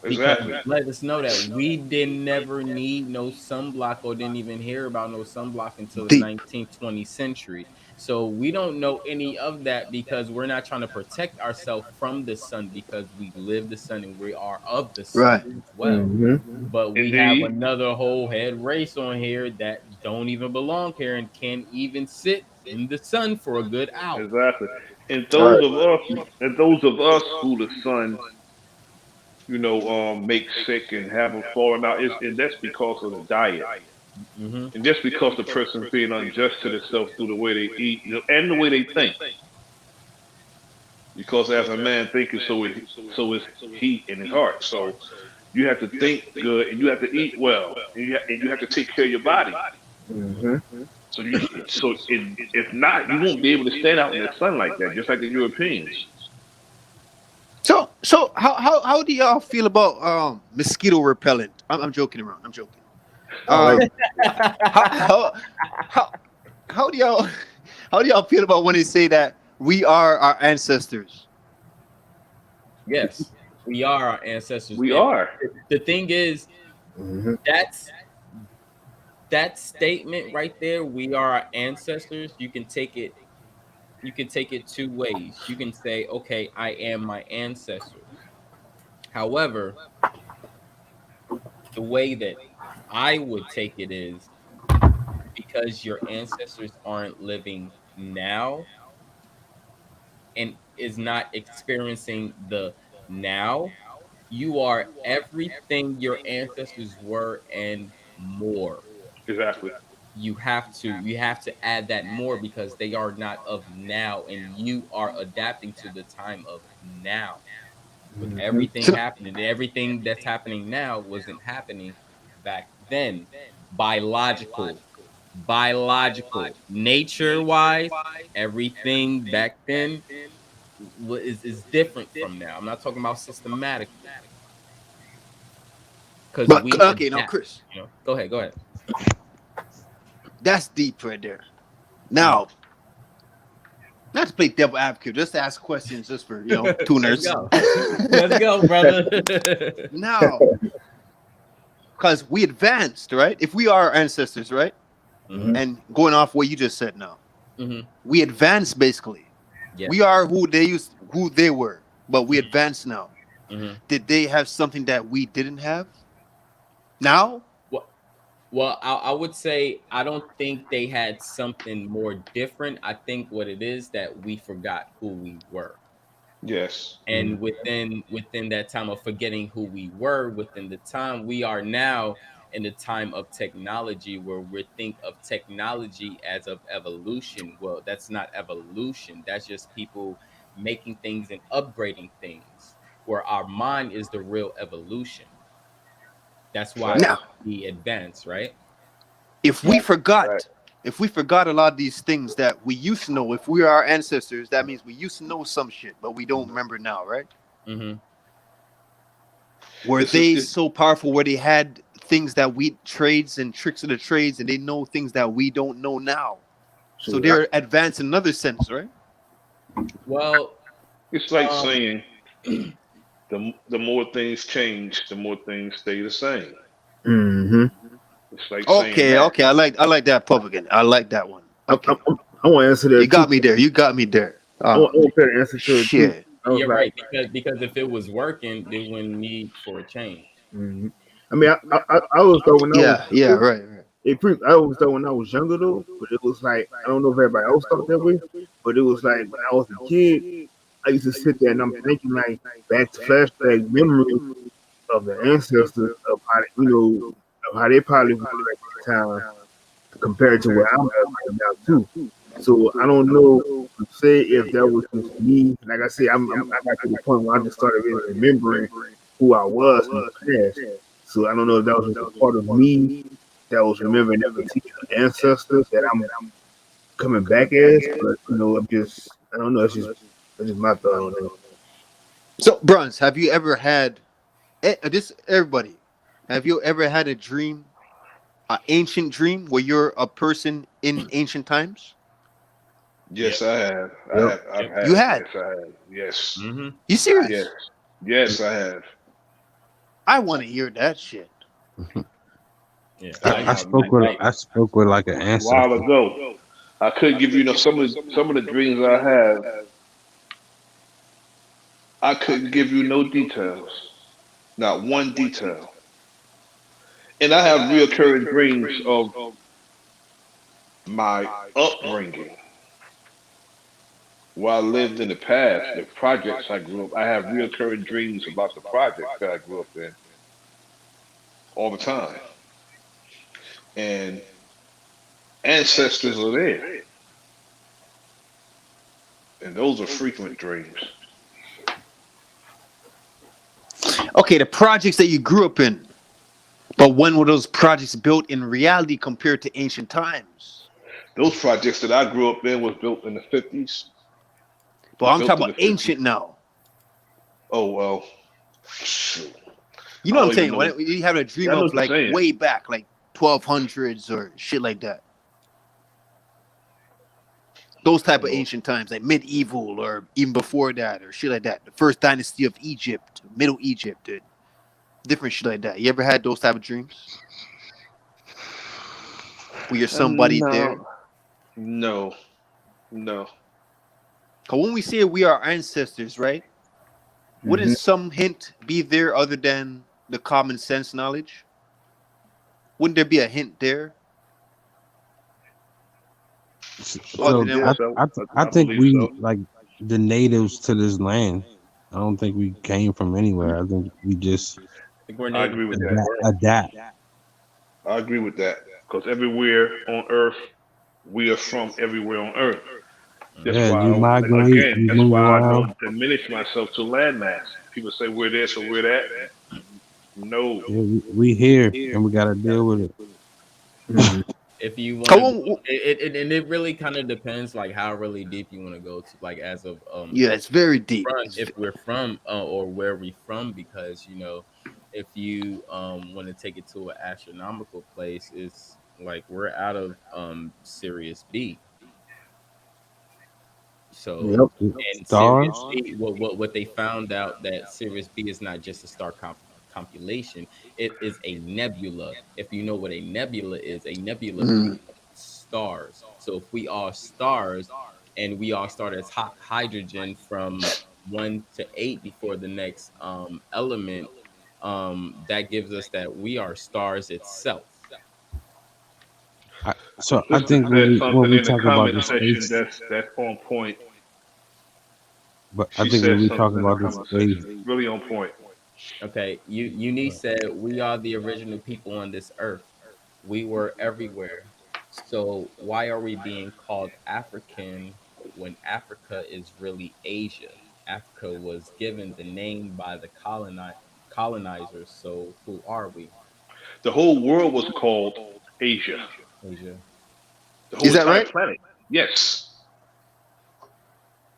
Exactly. Because let us know that we didn't never need no sunblock or didn't even hear about no sunblock until the 19th, 20th century. So we don't know any of that because we're not trying to protect ourselves from the sun because we live the sun and we are of the sun as well. But we have another whole head race on here that don't even belong here and can't even sit in the sun for a good hour. Exactly. And those of us who the sun make sick and have them falling out. And that's because of the diet. And just because the person's being unjust to themselves through the way they eat and the way they think. Because as a man thinking, so is he in his heart. So you have to think good and you have to eat well and you have to take care of your body. So if not, you won't be able to stand out in the sun like that, just like the Europeans. So how do y'all feel about mosquito repellent? I'm joking around. I'm joking. How do y'all feel about when they say that we are our ancestors? Yes, we are our ancestors. We are. The thing is, that statement right there, we are our ancestors. You can take it two ways. You can say, okay, I am my ancestors. However, the way that I would take it is because your ancestors aren't living now and is not experiencing the now, you are everything your ancestors were and more. Exactly. You have to add that more because they are not of now and you are adapting to the time of now. With everything happening, everything that's happening now wasn't happening back then. Biological, nature wise, everything back then is different from now. I'm not talking about systematically. Because now Chris, go ahead. That's deep right there. Now, not to play devil advocate, just to ask questions, just for tuners. Let's go, brother. Now, because we advanced, right? If we are our ancestors, right? And going off what you just said now, we advanced basically. Yes. We are who they were, but we advanced now. Did they have something that we didn't have? Now? Well, I would say I don't think they had something more different. I think what it is that we forgot who we were. Yes. And within that time of forgetting who we were, within the time we are now in the time of technology, where we think of technology as of evolution. Well, that's not evolution. That's just people making things and upgrading things. Where our mind is the real evolution. That's why Facts. Now, we advance, right? if we Facts. forgot, if we forgot a lot of these things that we used to know, if we are our ancestors, that means we used to know some shit, but we don't remember now, right? Mm-hmm. Were It's, they it's so powerful where they had things that we trades and tricks of the trades, and they know things that we don't know now? So So they're advanced in another sense, right? Well, it's like um, saying the more things change, the more things stay the same. mm-hmm. It's like saying Okay, that. okay. I like that publican. I like that one. Okay. I want to answer You that too. got me there. You got me there. I want to answer to it too. Shit. I was you're like, right, because if it was working, they wouldn't need for a change. mhm. I mean, I was though when I was Yeah, yeah, younger, right, right. I was though when I was younger though, but it was like I don't know if everybody else thought that way, but it was like when I was a kid, I used to sit there and I'm thinking like back to flashback memories of the ancestors of how of how they probably were at that time compared to where I'm at right now too. So I don't know to say if that was just me. Like I said, I got to the point where I just started really remembering who I was in the past. So I don't know if that was just a part of me that was remembering that particular ancestor that I'm coming back as. But I don't know. It's just my thought on that. So, Bruns, have you ever had this? Everybody, have you ever had a dream, an ancient dream, where you're a person in ancient times? Yep. Yes, I have. I Yep. have. I've Yep. You had. had? Yes, I have. Yes. Mm-hmm. You Yes. serious? Yes, I have. I want to hear that shit. Yeah. I spoke with like an A while ancestor. ago. I couldn't give you some of the dreams I have. I couldn't give you no details, not one detail. And I have reoccurring dreams of my upbringing, where I lived in the past, the projects I grew up. I have reoccurring dreams about the projects that I grew up in all the time, and ancestors are there, and those are frequent dreams. Okay, the projects that you grew up in, but when were those projects built in reality compared to ancient times? Those projects that I grew up in was built in the 50s. But I'm Built talking in the about 50s. ancient now. Oh well, shoot. You I know what don't I'm even saying? know. When you have a dream I know of what you're like saying. way back, like 1200s or shit like that. Those type of Well, ancient times, like medieval or even before that or shit like that. The first dynasty of Egypt, Middle Egypt, and different shit like that. You ever had those type of dreams? Where you're somebody there? no, no, no. Cause when we say we are ancestors, right? Wouldn't Mm-hmm. some hint be there other than the common sense knowledge? Wouldn't there be a hint there other So than Yes, what? I I think believe we so. like the natives to this land. I don't think we came from anywhere. I think we just I think we're I native agree to with the that. world. adapt. I agree with that. Because everywhere on Earth, we are from everywhere on Earth. That's Yeah, why you migrate, again, you that's move why I around. don't diminish myself to landmass. People say we're this or we're that. No. Yeah, we here and we gotta deal with it. Mm-hmm. If you want to go, Come on. and it really kind of depends, like how really deep you want to go to, like as of Yeah, it's very deep. if we're from or where we from, because if you want to take it to an astronomical place, it's like we're out of Sirius B. So, Yep. and Sirius Stars. B, what they found out, that Sirius B is not just a star compilation; it is a nebula. If you know what a nebula Mm. contains stars. So if we are stars, and we all start as hot hydrogen from 1 to 8 before the next element, that gives us that we are stars itself. So I Sister think said when something we in the talk about comment the section space, that's on point. But I She think said we something talking in the about this conversation. Really on point. Okay, Eunice said we are the original people on this earth. We were everywhere. So why are we being called African when Africa is really Asia? Africa was given the name by the colonizers. So who are we? The whole world was called Asia. Asia. The whole Is that entire right? planet. Yes.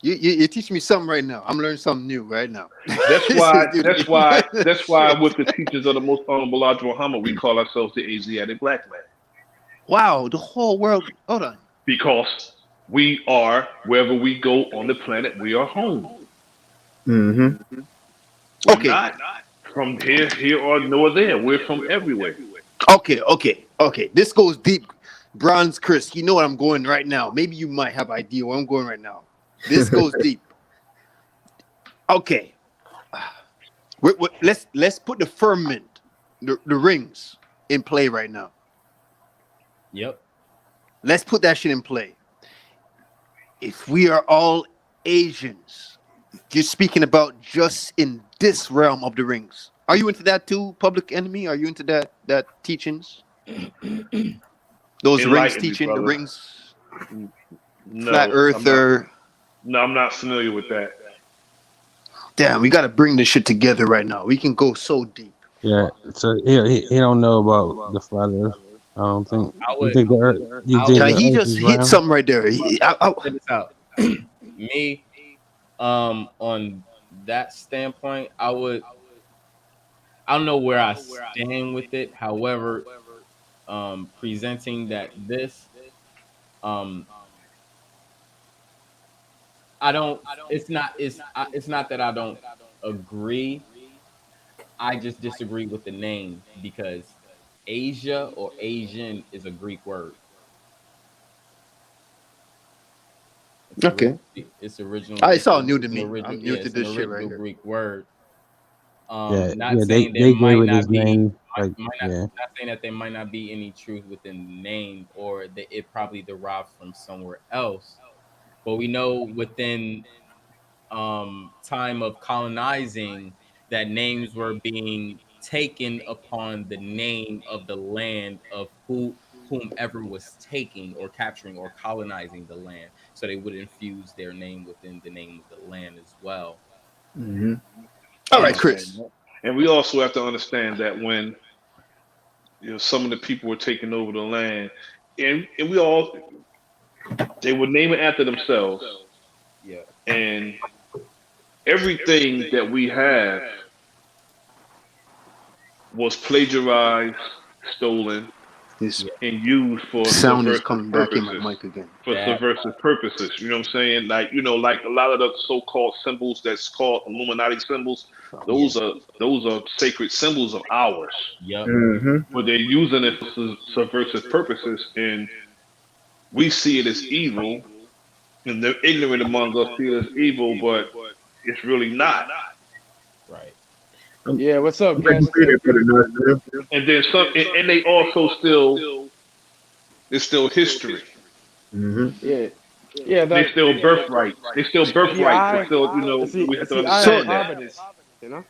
You teach me something right now. I'm learning something new right now. That's This why. is new to That's me. why. That's why. Shit. With the teachings of the Most Honorable Elijah Muhammad, we call ourselves the Asiatic Black man Wow, the whole world. Hold on. because we are wherever we go on the planet. We are home. Mm-hmm. We're Okay, not from here or nor there. We're from everywhere. okay. This goes deep. Bronze Chris, you know what I'm going right now. Maybe you might have idea where I'm going right now. This goes deep. Okay. Let's put the firmament, the rings in play right now. Yep. Let's put that shit in play. If we are all Asians, you're speaking about just in this realm of the rings. Are you into that too, Public Enemy? Are you into that teachings? Those rings Enlighten me, teaching, the brother. rings, No, flat earther. I'm not familiar with that. Damn, we got to bring this shit together right now. We can go so deep. Yeah, so he don't know about the flat Earth. I don't think. You think the Earth? You think the He Earth just is hit round? something right there. Check this out. Me, on that standpoint, I don't know where I stand with it. However, presenting that this, I don't. It's not that I don't agree. I just disagree with the name because Asia or Asian is a Greek word. Okay. It's original. It's all new to me. Original, I'm new to it's an this shit right original here. Greek word. Yeah, Not they saying there gave might it not his be, name. Like, not saying that there might not be any truth within the name, or that it probably derived from somewhere else. But we know within time of colonizing that names were being taken upon the name of the land of whomever was taking or capturing or colonizing the land, so they would infuse their name within the name of the land as well. Mm-hmm. All right, Chris. And we also have to understand that when some of the people were taking over the land, and they would name it after themselves, Yeah. and everything that we have was plagiarized, stolen, This and used for sound is subversive coming back in my purposes. mic again. For subversive purposes, you know what I'm saying? Like like a lot of the so-called symbols that's called Illuminati symbols. Those are sacred symbols of ours. Yep. Mm-hmm. But they're using it for subversive purposes, and we see it as evil, and the ignorant among us see it as evil, but it's really not. Right. Yeah, what's up, I'm glad guys? you say that, brother Nasir. And then and they also it's still history. Mm-hmm. Yeah, They still birthright. They still birthright. They still, we have to understand that. You know,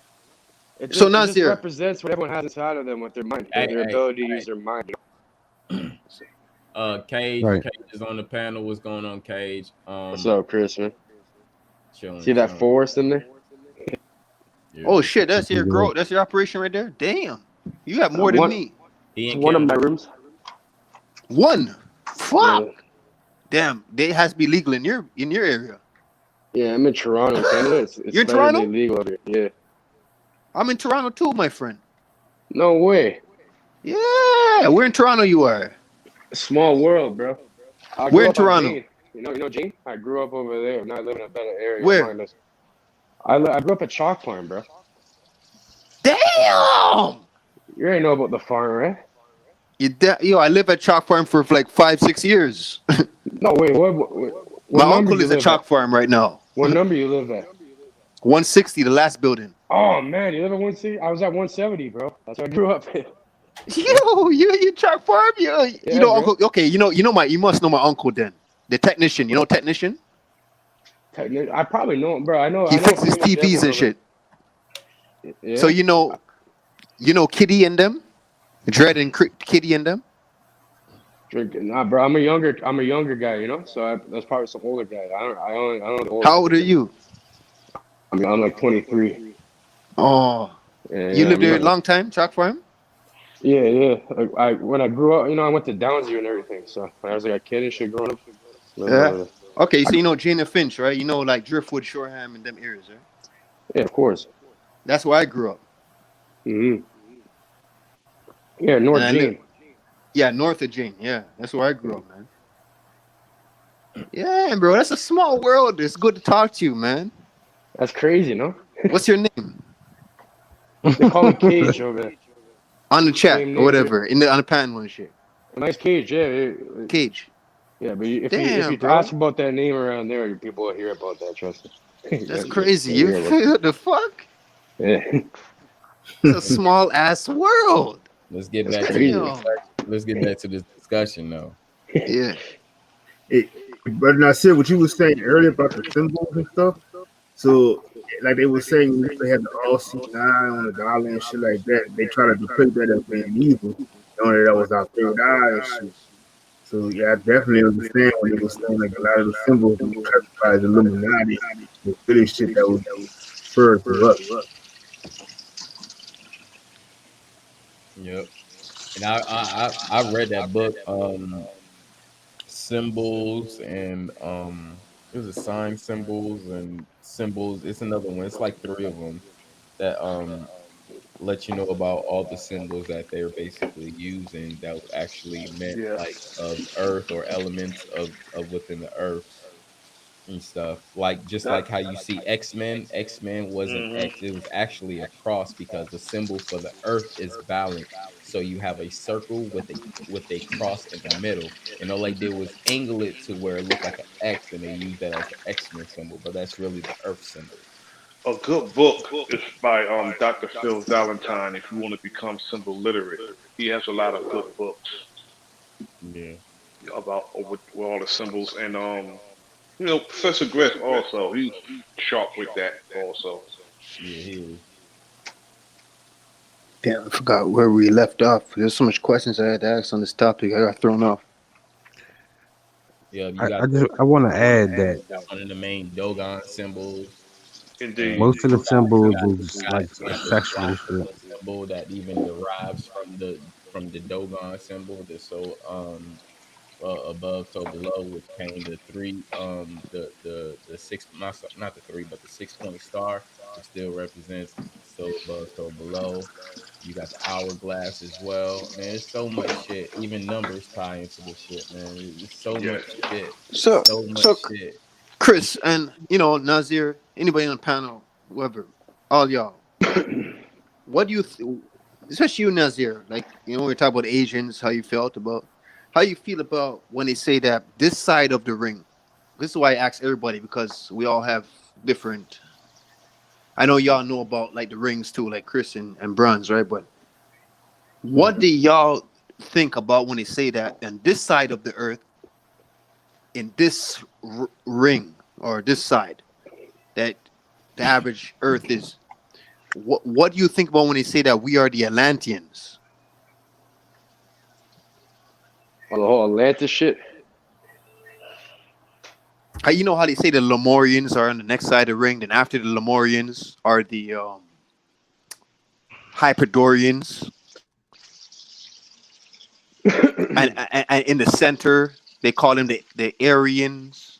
it So, just Nasir. represents what everyone has inside of them with their mind, their ability to use their mind. Cage, Right. Cage is on the panel. What's going on, Cage? What's up, Chris, man? Chilling, See that chilling. forest in there? Yeah. Oh shit, that's your growth. That's your operation right there. Damn, you have more than me. He It's in one of my Canada. rooms. One. Fuck. Yeah. Damn, they has to be legal in your area. Yeah, I'm in Toronto, Canada. It's You're in federally Toronto? legal over here. Yeah. I'm in Toronto too, my friend. No way. Yeah, where in Toronto you are? Small world, bro. I Where grew in up on Toronto? Jane. You know Jane? I grew up over there. Now I live in a better area. Where? I grew up at Chalk Farm, bro. Damn. You already know about the farm, right? Yo, I live at Chalk Farm for like 5-6 years. No, wait. What My number uncle you is at live Chalk Farm right now. What number you live at? 160, the last building. Oh man, you live at 160? I was at 170, bro. That's where I grew up. Yo, you Chalk Farm? Yo, Yeah, you know, bro. Uncle. Okay, you must know my uncle then. The technician. You know technician? I probably know him, bro. I know. He I know fixes pretty much TVs and everyone. shit. Yeah. So you know Kitty and them, Dread and Kitty and them. Nah, bro. I'm a younger guy, you know. So that's probably some older guy. I don't know the older. How old are you? I mean, I'm like 23. Oh, Yeah, you lived I'm there a not, long time, Chalk Farm? yeah. Like, when I grew up, you know, I went to Downsview and everything. So when I was like a kid and shit growing up. Yeah. Okay, so you know Jane and Finch, right? You know like Driftwood, Shoreham, and them areas, right? Yeah, of course. That's where I grew up. Mm-hmm. Yeah, North Jane. Yeah, north of Jane. Yeah, that's where I grew up, man. Yeah, bro, that's a small world. It's good to talk to you, man. That's crazy, no? What's your name? They call me Cage over there. On the chat Same or name, whatever, on the panel and shit. Nice Cage, yeah. Cage. Yeah, but if Damn, you bro. ask about that name around there, people will hear about that. Trust me. That's crazy. What the fuck? Yeah. It's a small ass world. Let's get That's back crazy. to this discussion though. Yeah. But I said what you were saying earlier about the symbols and stuff. So, like they were saying, if they had the all C9 on the dollar and shit like that, they try to depict that as being evil, knowing that was our third eye and shit. So, yeah, I definitely understand when they were saying like a lot of the symbols were classified as Illuminati and really shit that was referred to us. Yep. And I read that book, Symbols and it was a sign symbols and symbols. It's another one. It's like 3 of them that let you know about all the symbols that they're basically using that was actually meant like of earth or elements of within the earth and stuff. Like just like how you see X-Men. X-Men wasn't X, it was actually a cross because the symbol for the earth is balance. So you have a circle with a cross in the middle. And all they did was angle it to where it looked like an X, and they used that as the X-Men symbol, but that's really the earth symbol. A good book is by Dr. Phil Valentine if you want to become symbol literate. He has a lot of good books. Yeah. About with all the symbols and you know, Professor Griff also, he's sharp with that also. Yeah, he is. Damn, I forgot where we left off. There's so much questions I had to ask on this topic. I got thrown off. Yeah, I want to add that one of the main Dogon symbols. Indeed. Most of the symbols is like sexual shit. Symbol that even derives from the Dogon symbol. That's so above, so below, which came the 3, the 6, not the 3, but the 6-point star, which still represents so above, so below. You got the hourglass as well, man. There's so much shit. Even numbers tie into this shit, man. There's so much shit. So much shit. Chris and Nazir, anybody on the panel, whoever, all y'all. What do you, especially you, Nazir? Like when we talk about Asians, how you feel about when they say that this side of the ring? This is why I ask everybody because we all have different. I know y'all know about like the rings too, like Chris and Bronze, right? But what do y'all think about when they say that on this side of the earth, in this ring or this side, that the average earth is? What do you think about when they say that we are the Atlanteans? The whole Atlantis shit. You know how they say the Lemurians are on the next side of the ring, then after the Lemurians are the Hyperboreans, and in the center they call them the Aryans.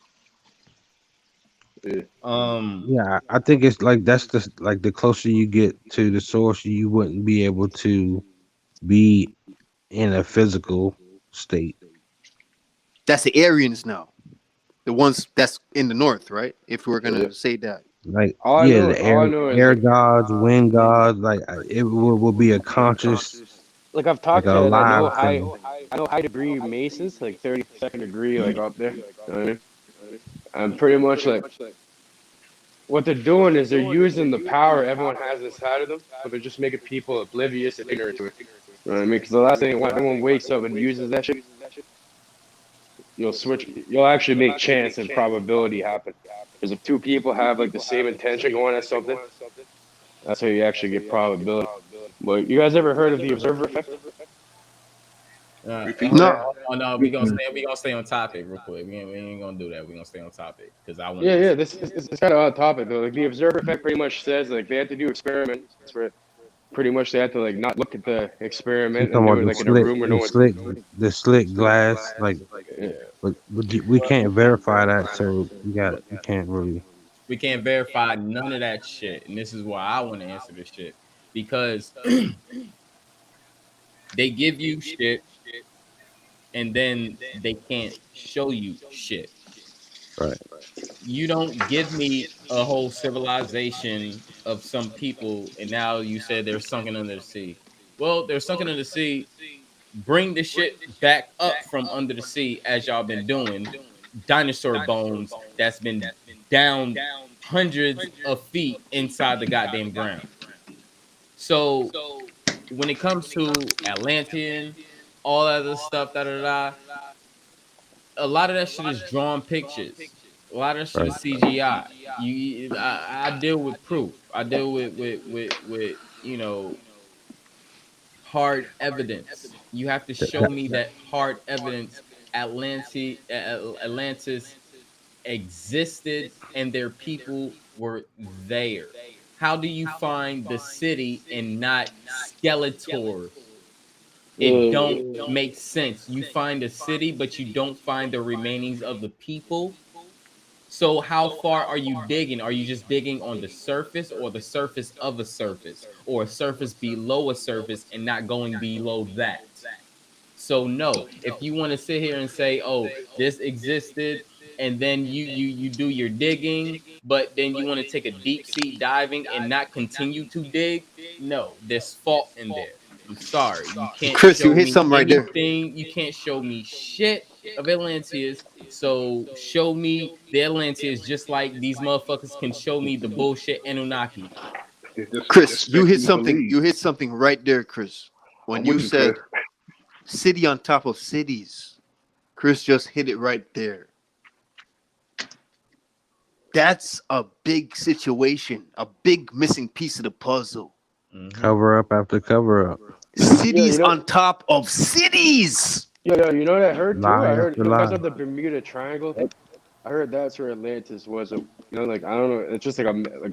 Yeah, I think it's like that's the closer you get to the source, you wouldn't be able to be in a physical state. That's the Aryans now, the ones that's in the north, right? If we're gonna say that, like the air gods, wind gods, like it will be a conscious. Like I've talked like to, I know high degree masons, like 32nd degree, like up there. You know what I mean? I'm pretty much like. What they're doing is they're using the power everyone has inside of them, but they're just making people oblivious and ignorant to it. You know what I mean? Because the last thing, when everyone wakes up and uses that shit, You'll actually make chance and probability happen. Because if two people have like the same intention going at something, that's how you actually get probability. But you guys ever heard of the observer effect? Repeat No. that. Oh no, we gonna stay on topic real quick. We ain't gonna do that. We gonna stay on topic because I want. Yeah. This is kind of on topic though. Like the observer effect pretty much says like they have to do experiments where pretty much they have to like not look at the You experiment talking and do about it like in a room where no one's. the slick glass, like, Yeah. but we can't verify that, so you can't really. We can't verify none of that shit, and this is why I want to answer this shit because they give you shit, and then they can't show you shit. Right. You don't give me a whole civilization of some people, and now you said they're sunken under the sea. Well, they're sunken under the sea. Bring the shit back up from under the sea as y'all been doing. Dinosaur bones that's been down hundreds of feet inside the goddamn ground. So when it comes to Atlantean, all that other stuff, a lot of that shit is drawn pictures. A lot of that shit is CGI. I deal with proof. I deal with hard evidence. You have to show me that hard evidence. Atlantis existed and their people were there. How do you find the city and not Skeletor? It don't make sense. You find a city, but you don't find the remainings of the people. So how far are you digging? Are you just digging on the surface or the surface of a surface or a surface below a surface and not going below that? So no, if you want to sit here and say, oh, this existed, and then you do your digging, but then you want to take a deep sea diving and not continue to dig, no, there's fault in there. I'm sorry. You can't Chris, show you hit me something right there. anything. You can't show me shit of Atlanteans. So show me the Atlanteans just like these motherfuckers can show me the bullshit Anunnaki. Chris, you hit something. You hit something right there, Chris. When you said city on top of cities, Chris just hit it right there. That's a big situation, a big missing piece of the puzzle. Cover up after cover up. Cities on top of cities. Yeah, you know what I heard too? Lie I heard after because lie. of the Bermuda Triangle. I heard that's where Atlantis was. Like I don't know. It's just like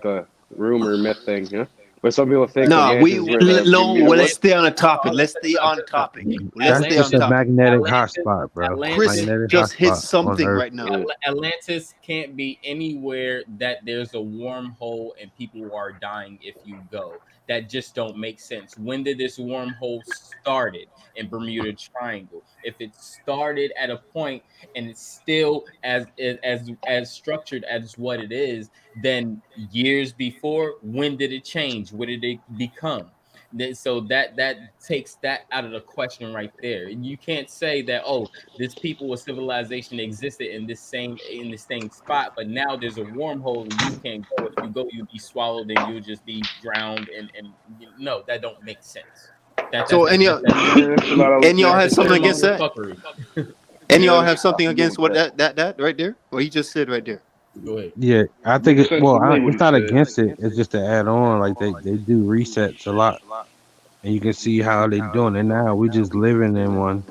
a rumor myth thing, you know. But some people think. No, Atlantis is where the Bermuda let's was. stay on the topic. Let's stay on topic. Let's That's stay just on a topic. magnetic hotspot, bro. Chris Magnetic just hit hotspot on something Earth. right now. Atlantis can't be anywhere that there's a wormhole and people are dying if you go. That just don't make sense. When did this wormhole started in Bermuda Triangle? If it started at a point and it's still as structured as what it is, then years before, when did it change? What did it become? So that takes that out of the question right there. You can't say that, oh, this people or civilization existed in this same spot, but now there's a wormhole and you can't go. If you go, you'll be swallowed and you'll just be drowned. And no, that don't make sense. And y'all have something against that? And y'all have something against what that right there? What he just said right there. Go ahead. Yeah, I think it's not against it. It's just to add on. Like they do resets a lot, and you can see how they doing it now. We just living in one,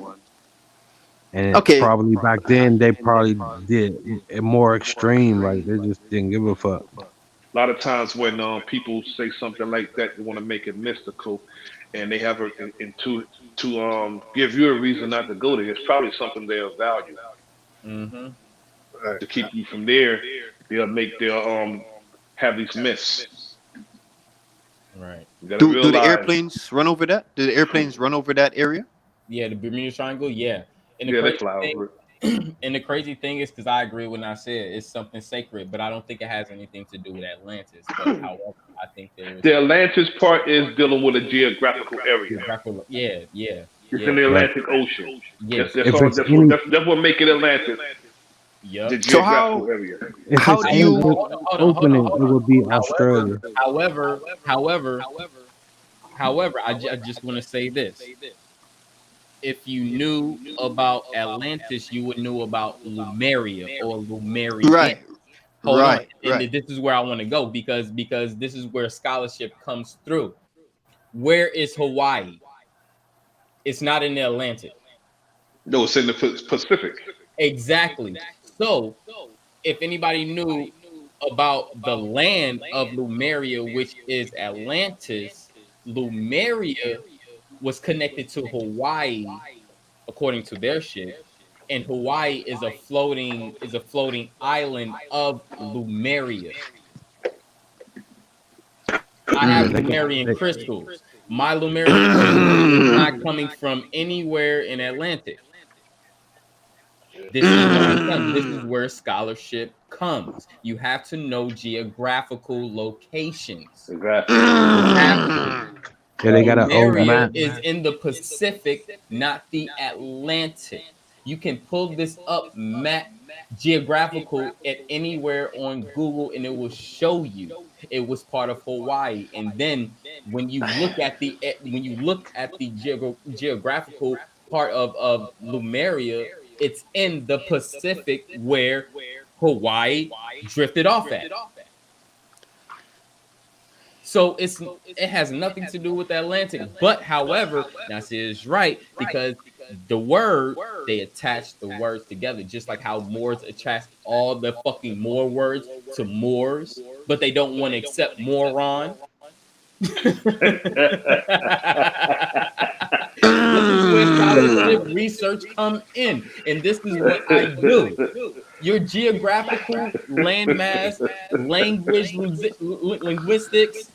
and probably back then they probably did it more extreme. Like they just didn't give a fuck. A lot of times when people say something like that, they want to make it mystical, and they have to give you a reason not to go there. It's probably something they'll value. Mm-hmm. To keep you from there, they'll have these myths. Right. Do the airplanes run over that? Do the airplanes run over that area? Yeah, the Bermuda Triangle. Yeah. And the crazy thing is, because I agree when I said it's something sacred, but I don't think it has anything to do with Atlantis. But however, I think the Atlantis part is dealing with a geographical area. Yeah. It's in the Atlantic Ocean. Yes. That's what make it Atlantis. Yep. So how do you open it? It would be Australia. However, I just want to say this. if you knew about Atlantis, you would know about Lumeria or Lumerian. Right. Hold on, and Right. this is where I want to go because this is where scholarship comes through. Where is Hawaii? It's not in the Atlantic. No, it's in the Pacific. Exactly. So, if anybody knew about the land of Lumeria, which is Atlantis, Lumeria was connected to Hawaii, according to their shit. And Hawaii is a floating island of Lumeria. I have Lumerian crystals. My Lumerian crystal is not coming from anywhere in Atlantic. This is where scholarship comes. You have to know geographical locations. Exactly. Yeah, they got an old map. Is in the Pacific, not the Atlantic. You can pull this up map geographical at anywhere on Google and it will show you it was part of Hawaii. And then when you look at the geographical part of Lumeria, it's in the Pacific where Hawaii drifted off at. So it has nothing to do with the Atlantic. But however, Nasir is right because they attach the words together, just like how Moors attach all the fucking Moor words to Moors, but they don't want to accept moron. This is where scholarship research come in, and this is what I do. Your geographical landmass, language, linguistics,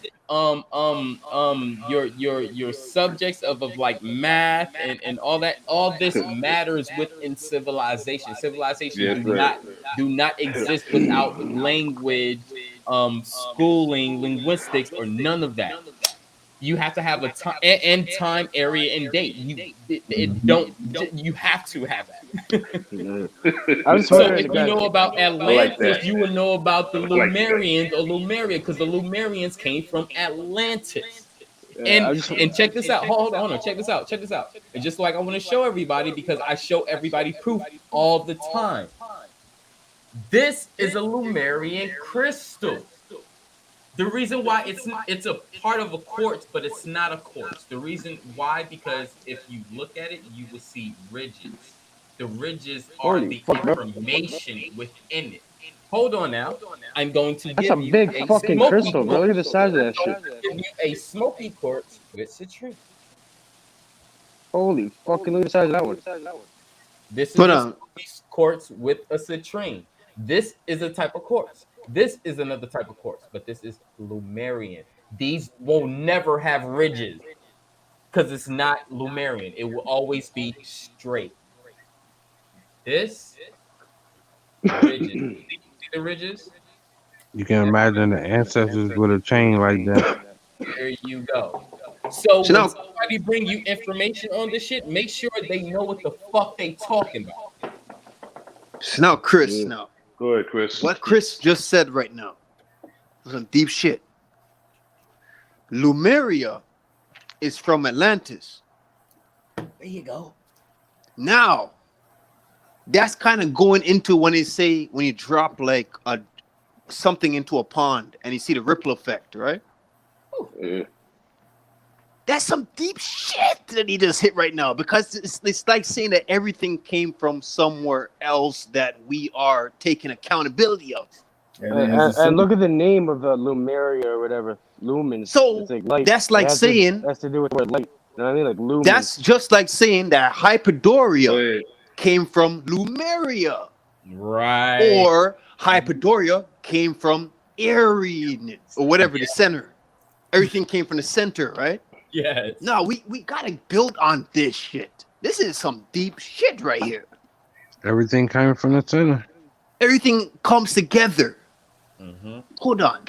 your subjects of like math and all that. All this matters within civilization. Civilization do not exist without language, schooling, linguistics, or none of that. You have to have a time and time, area, and date. You have to have that. So if you know about Atlantis, you will know about the Lumerians or Lumeria, because the Lumerians came from Atlantis. And check this out. Hold on. Check this out. And just like I want to show everybody, because I show everybody proof all the time. This is a Lumerian crystal. The reason why it's a part of a quartz, but it's not a quartz. The reason why, because if you look at it, you will see ridges. The ridges are the information within it. Hold on now. I'm going to give you a big fucking crystal, bro. Look at the size of that shit. Give you a smoky quartz with citrine. Holy fucking, look at the size of that one. This is a quartz with a citrine. This is a type of quartz. This is another type of quartz, but this is Lumerian. These will never have ridges because it's not Lumerian. It will always be straight. This ridges. See the ridges? You can imagine the ancestors with a chain like that. There you go. So when somebody bring you information on this shit, make sure they know what the fuck they talking about. So now, Chris, Go ahead, Chris. What Chris just said right now was some deep shit. Lumeria is from Atlantis. There you go. Now, that's kind of going into when you drop like something into a pond and you see the ripple effect, right? Yeah. That's some deep shit that he just hit right now, because it's like saying that everything came from somewhere else that we are taking accountability of. And look at the name of the Lumeria or whatever, lumens. So like light. That's like saying that's to do with the word light. You know what I mean? Like lumens. That's just like saying that Hyperdoria came from Lumeria, right? Or Hyperdoria came from Arian or whatever, the center. Everything came from the center, right? Yes. No, we gotta build on this shit. This is some deep shit right here. Everything coming from the center. Everything comes together. Mm-hmm. Hold on.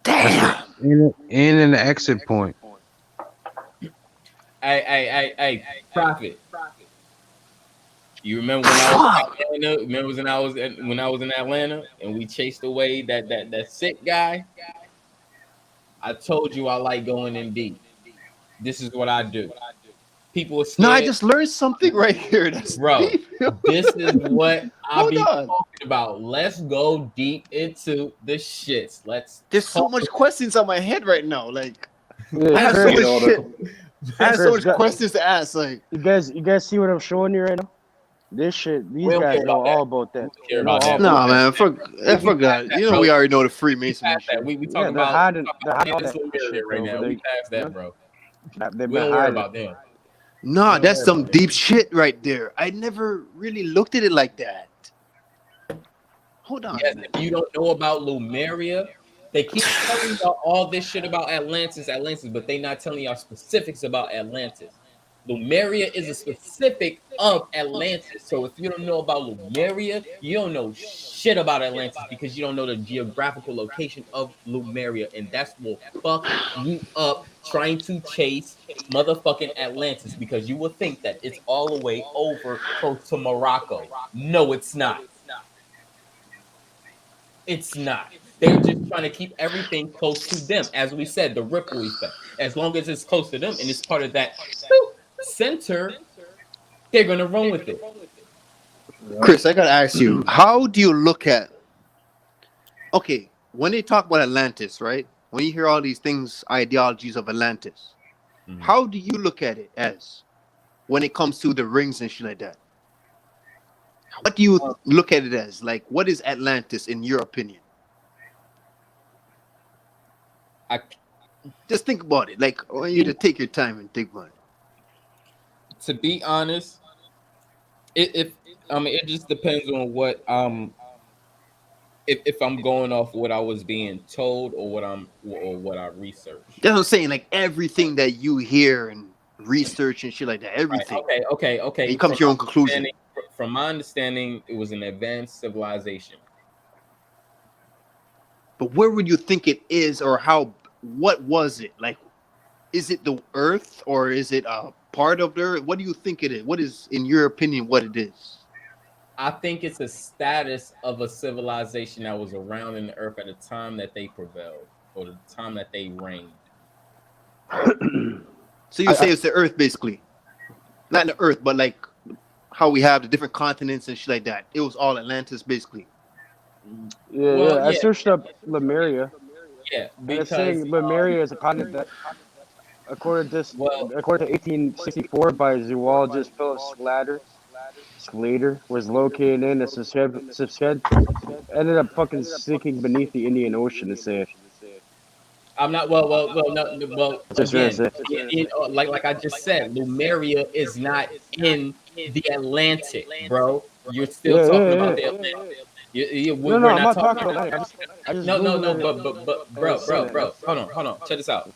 Damn. And in the exit point. Hey, Prophet. You remember when I was in Atlanta? Remember when I was in Atlanta and we chased away that sick guy? I told you I like going in deep. This is what I do. people are scared. No, I just learned something right here. That's Bro, deep. this is what I Hold be on. talking about. Let's go deep into the shits. There's so much questions on my head right now. Like Yeah, I have so Chris, much shit. I have so Chris, much questions to ask. Like you guys see what I'm showing you right now? This shit, these We don't guys care know about that. all about that. We don't care They know about all that. no, about man, I forgot. You know, bro. we already know the We Freemason past that. shit. We Yeah, talking they're about hiding all Candace that LeMaire shit, right bro. now. But We past that, bro. they've We been don't worry hiding. about them. Nah, don't that's worry some about deep shit right there. I never really looked at it like that. Hold on. Yes, if you don't know about Lumeria, they keep telling y'all all this shit about Atlantis, but they not telling y'all specifics about Atlantis. Lumeria is a specific of Atlantis. So if you don't know about Lumeria, you don't know shit about Atlantis because you don't know the geographical location of Lumeria. And that's what fuck you up trying to chase motherfucking Atlantis because you will think that it's all the way over close to Morocco. No, it's not. It's not. They're just trying to keep everything close to them. As we said, the ripple effect. As long as it's close to them and it's part of that center, they're going to run with it. Chris, I gotta ask you, how do you look at okay, when they talk about Atlantis, right? When you hear all these things, ideologies of Atlantis, how do you look at it as when it comes to the rings and shit like that? What do you look at it as? Like, what is Atlantis in your opinion? Just think about it. Like, I want you to take your time and think about it. To be honest, it just depends on what if I'm going off what I was being told or what I researched. That's what I'm saying. Like everything that you hear and research and shit like that. Everything. Right. Okay. And you come to your own conclusion. From my understanding, it was an advanced civilization. But where would you think it is, or how? What was it like? Is it the Earth, or is it a part of the Earth? What do you think it is? What is, in your opinion, what it is? I think it's a status of a civilization that was around in the Earth at the time that they prevailed, or the time that they reigned. So you say it's the Earth, basically, not the Earth, but like how we have the different continents and shit like that. It was all Atlantis, basically. Yeah. I searched up Lemuria. Yeah, because it's saying Lemuria is a continent that, according to 1864 by zoologist Philip Sclater, was located in a ended up fucking sinking beneath the Indian Ocean. To say it. I'm not again, like I just said, Lemuria is not in the Atlantic, bro. You're still talking about the Atlantic. We're I'm not talking about Atlantic. But bro, hold on, check this out.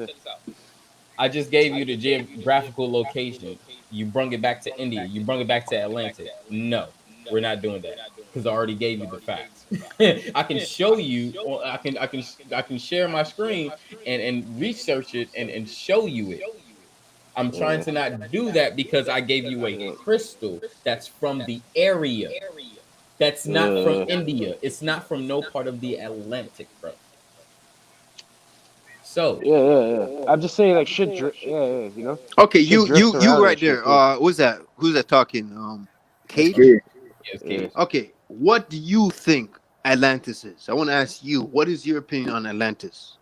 I just gave you the geographical location. You brung it back to India. You brung it back to Atlantic. No, we're not doing that because I already gave you the facts. I can show you, or I can share my screen and research it and show you it. I'm trying to not do that because I gave you a crystal that's from the area. That's not from India. It's not from no part of the Atlantic, bro. So yeah. I'm just saying, like shit. You know. Okay, you right there. Who's that? Who's that talking? Kate. Yes, Kate. Okay, what do you think Atlantis is? I want to ask you. What is your opinion on Atlantis?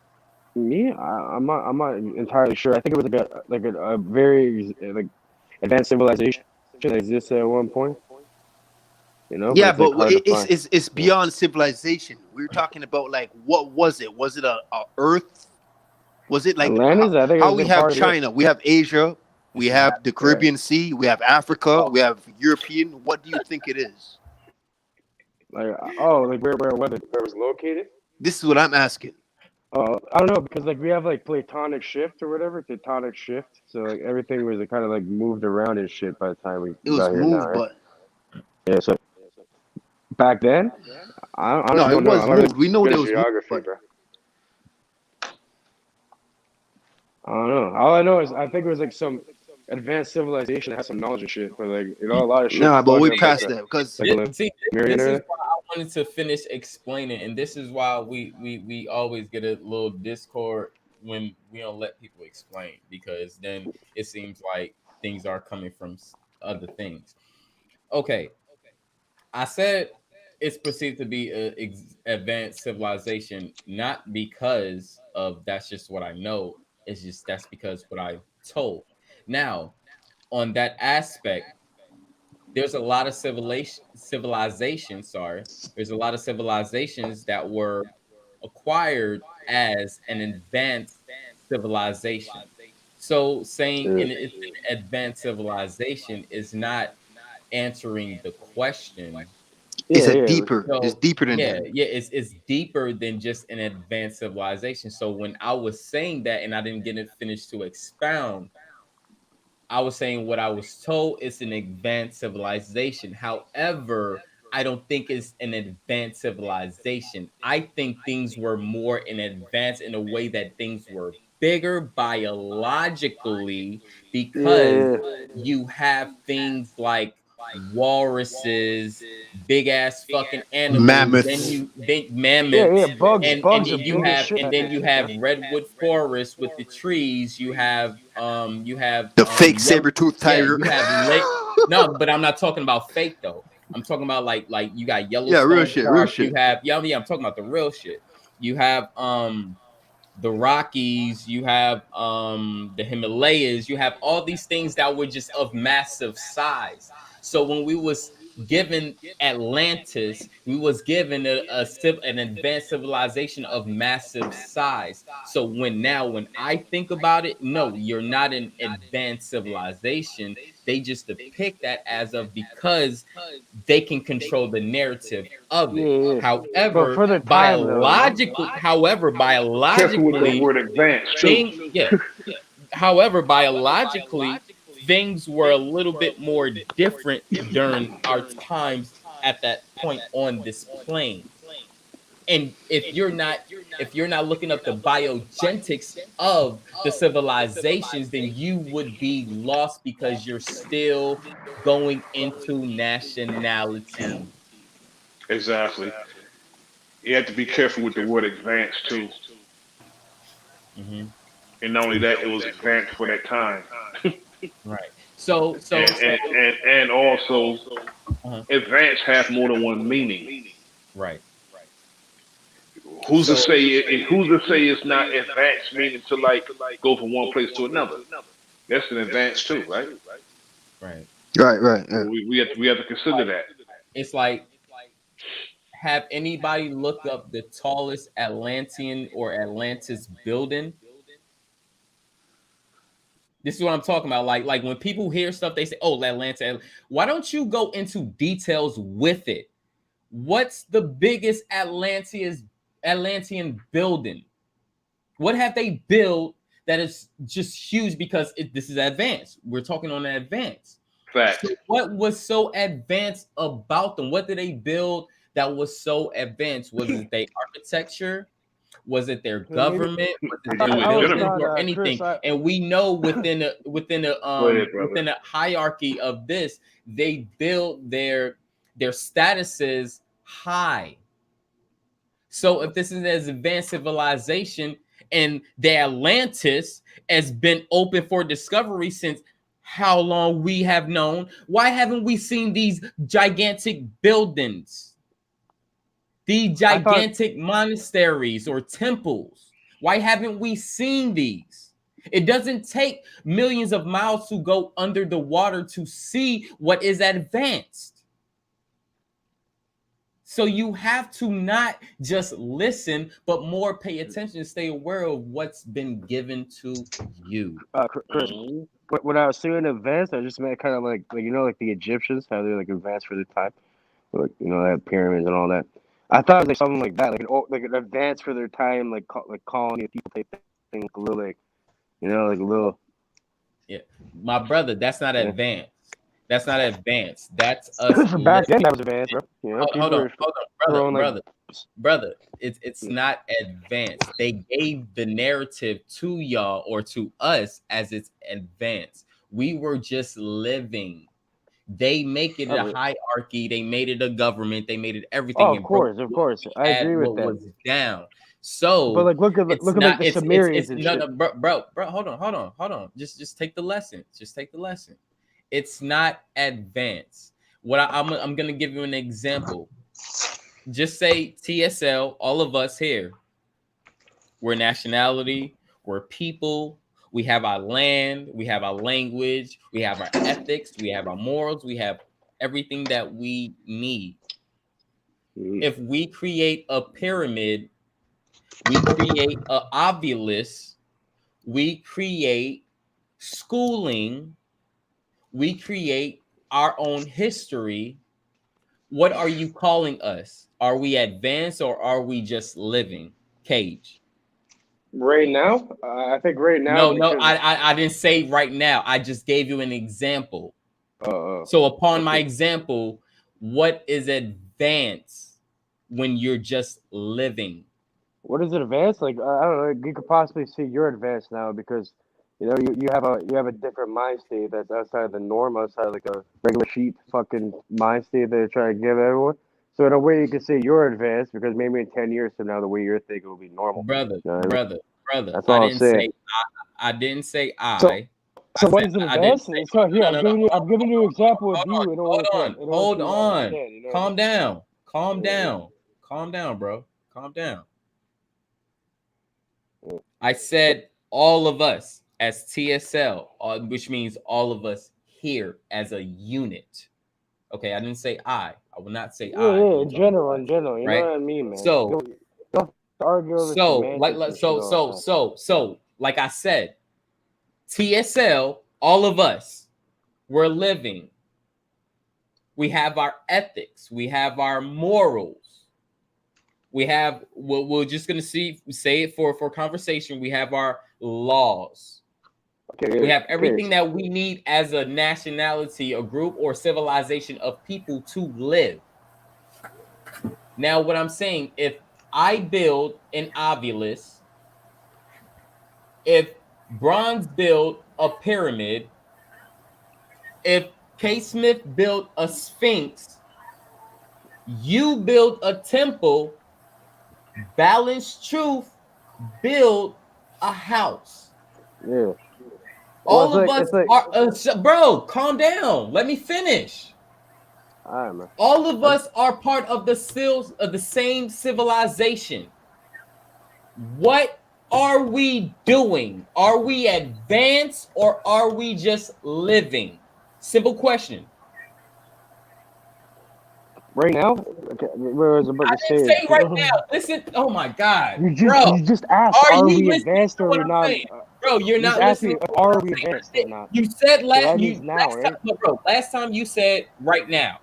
Me, I'm not entirely sure. I think it was like a very like advanced civilization that existed at one point. You know. Yeah, but it's beyond civilization. We're talking about like what was it? Was it a Earth? Was it like Atlantis? I think how we have China? We have Asia. We have the Caribbean Sea. We have Africa. We have European. What do you think it is? Like where it was located? This is what I'm asking. I don't know, because like we have like Platonic shift or whatever, tectonic shift. So like everything was kind of like moved around and shit by the time we got here now, right? Yeah, so back then, I don't know. It was moved. We know it was geography, bro. I don't know. All I know is I think it was like some advanced civilization that had some knowledge and shit, but like a lot of shit. Nah, but we passed that because this is why I wanted to finish explaining, and this is why we always get a little discord when we don't let people explain, because then it seems like things are coming from other things. Okay, I said it's perceived to be an advanced civilization, not because of that's just what I know. It's just that's because what I told. Now, on that aspect, there's a lot of civilizations. Sorry, there's a lot of civilizations that were acquired as an advanced civilization. So saying it's an advanced civilization is not answering the question. It's So, deeper than yeah, that. yeah, it's deeper than just an advanced civilization. So when I was saying that and I didn't get it finished to expound, I was saying what I was told is an advanced civilization. However, I don't think it's an advanced civilization. I think things were more in advance in a way that things were bigger biologically because you have things like walruses, big ass fucking animals, Mammoths. then mammoths, and bugs are you big as have shit back then, redwood forests with the trees. You have The fake yellow, saber-toothed yeah, tiger. you have no, but I'm not talking about fake though. I'm talking about like you got Yeah, real Yellowstone shit, real Park. You shit. have I'm talking about the real shit. You have the Rockies, you have the Himalayas, you have all these things that were just of massive size. So when we was given Atlantis, we was given an advanced civilization of massive size. So when I think about it, no, you're not an advanced civilization. They just depict that as of because they can control the narrative of it. But However, for the time, though, you know? Careful with that biologically, word advanced too. however, biologically, things were a little bit more different during our times at that point on this plane. And if you're not looking up the biogenetics of the civilizations, then you would be lost because you're still going into nationality. Exactly. You have to be careful with the word advanced too. Mm-hmm. And not only that, it was advanced for that time. Right. So And also, uh-huh. advanced have more than one meaning. Right. Who's to say it's not advanced meaning to like go from one place to another? That's an advance too, right? Right. Right. So we have to consider that. It's like, have anybody looked up the tallest Atlantean or Atlantis building? This is what I'm talking about. Like when people hear stuff, they say, "Oh, Atlanta." Why don't you go into details with it? What's the biggest Atlantean building? What have they built that is just huge because this is advanced? We're talking on advanced. Fact. So what was so advanced about them? What did they build that was so advanced? Was it their architecture? Was it their government? Was it their buildings or anything? And we know within a hierarchy of this, they build their statuses high. So if this is an advanced civilization and the Atlantis has been open for discovery since how long we have known, why haven't we seen these gigantic buildings? These gigantic monasteries or temples. Why haven't we seen these? It doesn't take millions of miles to go under the water to see what is advanced. So you have to not just listen, but more pay attention, stay aware of what's been given to you. Chris, when I was saying advanced, I just meant kind of like like the Egyptians, how they're like advanced for the time, like they have pyramids and all that. I thought it was like something like that, like an advance for their time, like colony of people type thing, like a little like like a little. Yeah, my brother, that's not advanced. That's not advanced. That's us. Back then, that was advanced, bro. Hold on, brother. It's not advanced. They gave the narrative to y'all or to us as it's advanced. We were just living. They make it a hierarchy. They made it a government. They made it everything. Oh, of course. I agree with that. Was down. So, but like, look at like the Sumerians and shit. No, bro, hold on. Just take the lesson. Just take the lesson. It's not advanced. I'm gonna give you an example. Just say TSL, all of us here. We're nationality, we're people, we have our land, we have our language, we have our ethics, we have our morals, we have everything that we need. If we create a pyramid, we create an obelisk, we create schooling, we create our own history. What are you calling us? Are we advanced or are we just living? Cage. Right now, I think right now. No, I didn't say right now. I just gave you an example. So upon my example, what is advanced when you're just living? What is it advanced? Like, I don't know. You could possibly see you're advanced now because you know you have a different mind state that's outside of the norm, outside of like a regular sheep fucking mind state that they're trying to give everyone. So in a way, you could say you're advanced because maybe in 10 years from now, the way you're thinking will be normal. Brother. That's all I'm saying. I didn't say I. So what is it advanced? So here, I'm giving you an example of you. Hold on. Calm down, bro. Calm down. I said all of us as TSL, which means all of us here as a unit. Okay, I didn't say I. I will not say I. Yeah, in general. You right? know what I mean, man. So, don't argue over like I said, TSL, all of us, we're living. We have our ethics. We have our morals. We have, we're just going to say it for conversation. We have our laws. We have everything that we need as a nationality, a group, or civilization of people to live. Now, what I'm saying, if I build an obelisk, if Bronze built a pyramid, if K. Smith built a sphinx, you build a temple, Balanced Truth build a house. Yeah. All of us are, bro, calm down. Let me finish. All right, man. All of us are part of the same civilization. What are we doing? Are we advanced or are we just living? Simple question. Right now? Okay, where was I about to say? Say right now. Listen. Oh my God, you just asked, are we advanced or we not? Bro, you're not listening. Are we advanced or not? You said last time you said right now.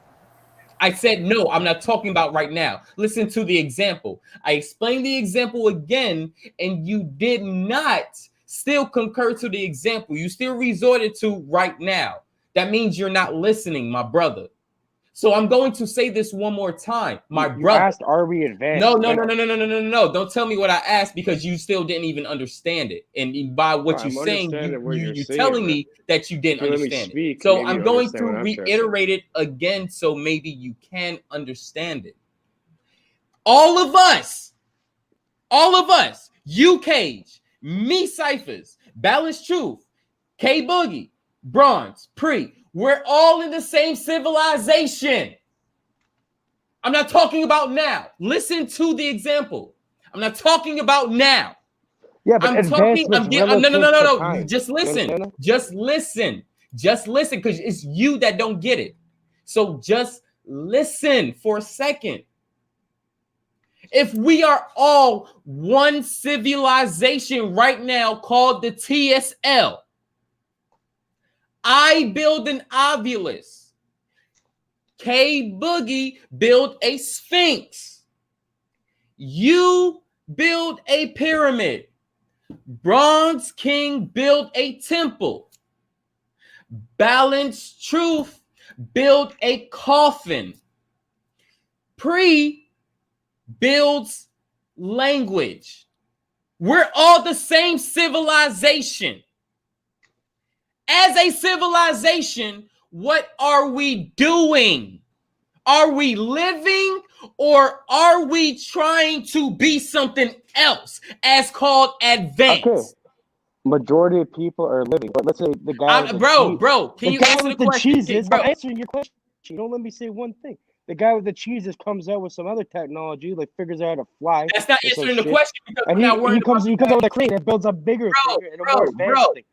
I said no, I'm not talking about right now. Listen to the example. I explained the example again, and you did not still concur to the example. You still resorted to right now. That means you're not listening, my brother. So I'm going to say this one more time. My brother. Asked, are we advanced? No. Don't tell me what I asked because you still didn't even understand it. And by what you're saying, you're telling me that you didn't understand it. So I'm going to reiterate it again so maybe you can understand it. All of us, you Cage, me Cyphers, Balanced Truth, K Boogie, Bronze, Pre, we're all in the same civilization. I'm not talking about now. Listen to the example. I'm not talking about now. Yeah, but no. Just listen. Just listen, because it's you that don't get it. So just listen for a second. If we are all one civilization right now called the TSL, I build an obelisk. K Boogie build a sphinx. You build a pyramid. Bronze King build a temple. Balanced Truth build a coffin. Pre builds language. We're all the same civilization. As a civilization, what are we doing? Are we living or are we trying to be something else as called advanced? Okay. Majority of people are living, but let's say the guy, bro, can you answer the question? Cheeses, I'm answering your question. You don't let me say one thing. The guy with the cheeses comes out with some other technology, like figures out how to fly. That's not answering the question because and he comes out with a crane that builds a bigger thing and a more advanced thing.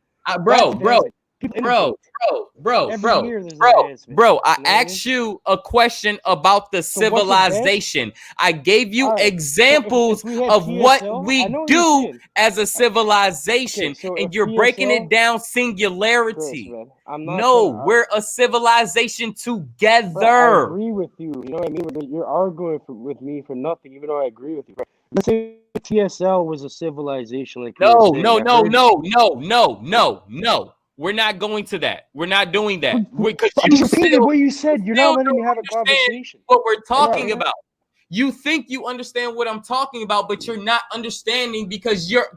Bro, I asked you a question about the civilization. I gave you examples of what we do as a civilization, and you're breaking it down singularity. No, we're a civilization together. I agree with you. You know what I mean? You're arguing with me for nothing, even though I agree with you. Let's say TSL was a civilization. Like no. We're not going to that. We're not doing that. Because you repeated what you said. You're not letting me have a conversation. What we're talking about. You think you understand what I'm talking about, but you're not understanding because you're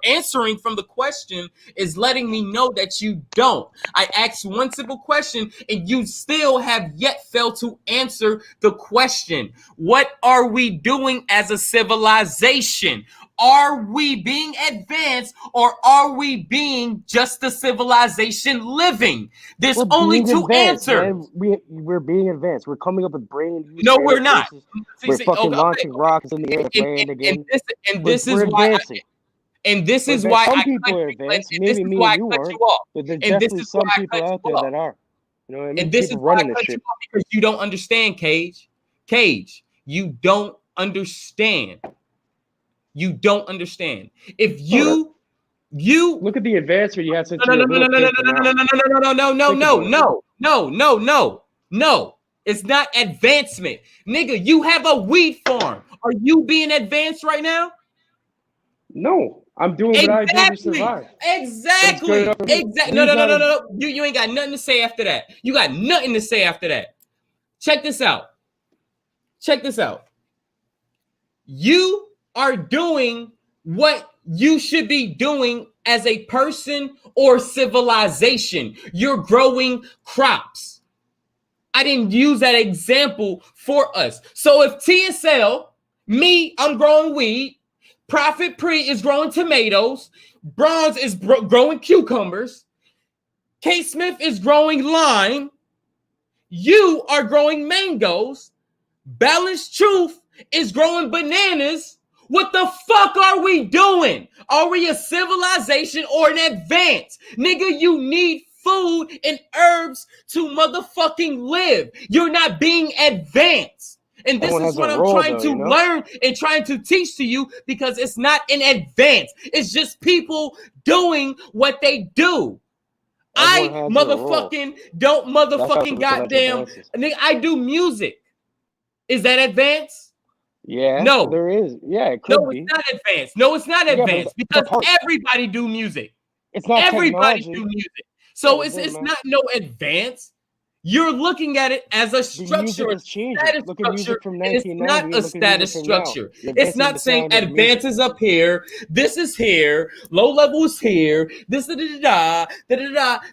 answering from the question is letting me know that you don't. I asked one simple question and you still have yet failed to answer the question. What are we doing as a civilization? Are we being advanced or are we being just a civilization living? There's only two answers. We're being advanced. We're coming up with brain. No, we're not. We're fucking launching rockets in the air again. This is why some people are advanced. Maybe me and you aren't. But there's definitely some people out there that are. You know what I mean? And this is why I cut you off because you don't understand, Cage. Cage, you don't understand. You don't understand. If you look at the advancement you have to No. It's not advancement. Nigga, you have a weed farm. Are you being advanced right now? No. I'm doing what I do to survive. Exactly. No. You ain't got nothing to say after that. You got nothing to say after that. Check this out. You are doing what you should be doing as a person or civilization. You're growing crops. I didn't use that example for us. So if TSL, I'm growing weed, Prophet Pre is growing tomatoes, Bronze is growing cucumbers, K Smith is growing lime, you are growing mangoes, Balanced Truth is growing bananas. What the fuck are we doing? Are we a civilization or an advance? Nigga, you need food and herbs to motherfucking live. You're not being advanced. And this is what I'm trying to learn and trying to teach to you because it's not an advance. It's just people doing what they do. I motherfucking don't motherfucking goddamn. Nigga, I do music. Is that advanced? Yeah, no, there is. Yeah, it could be. It's not advanced. No, it's not advanced because everybody do music. It's not everybody technology. do music. So it's not no advance. You're looking at it as a structure. Look at music from 1990. It's not a status structure. It's not saying advance is up here. This is here. Low level is here. This da.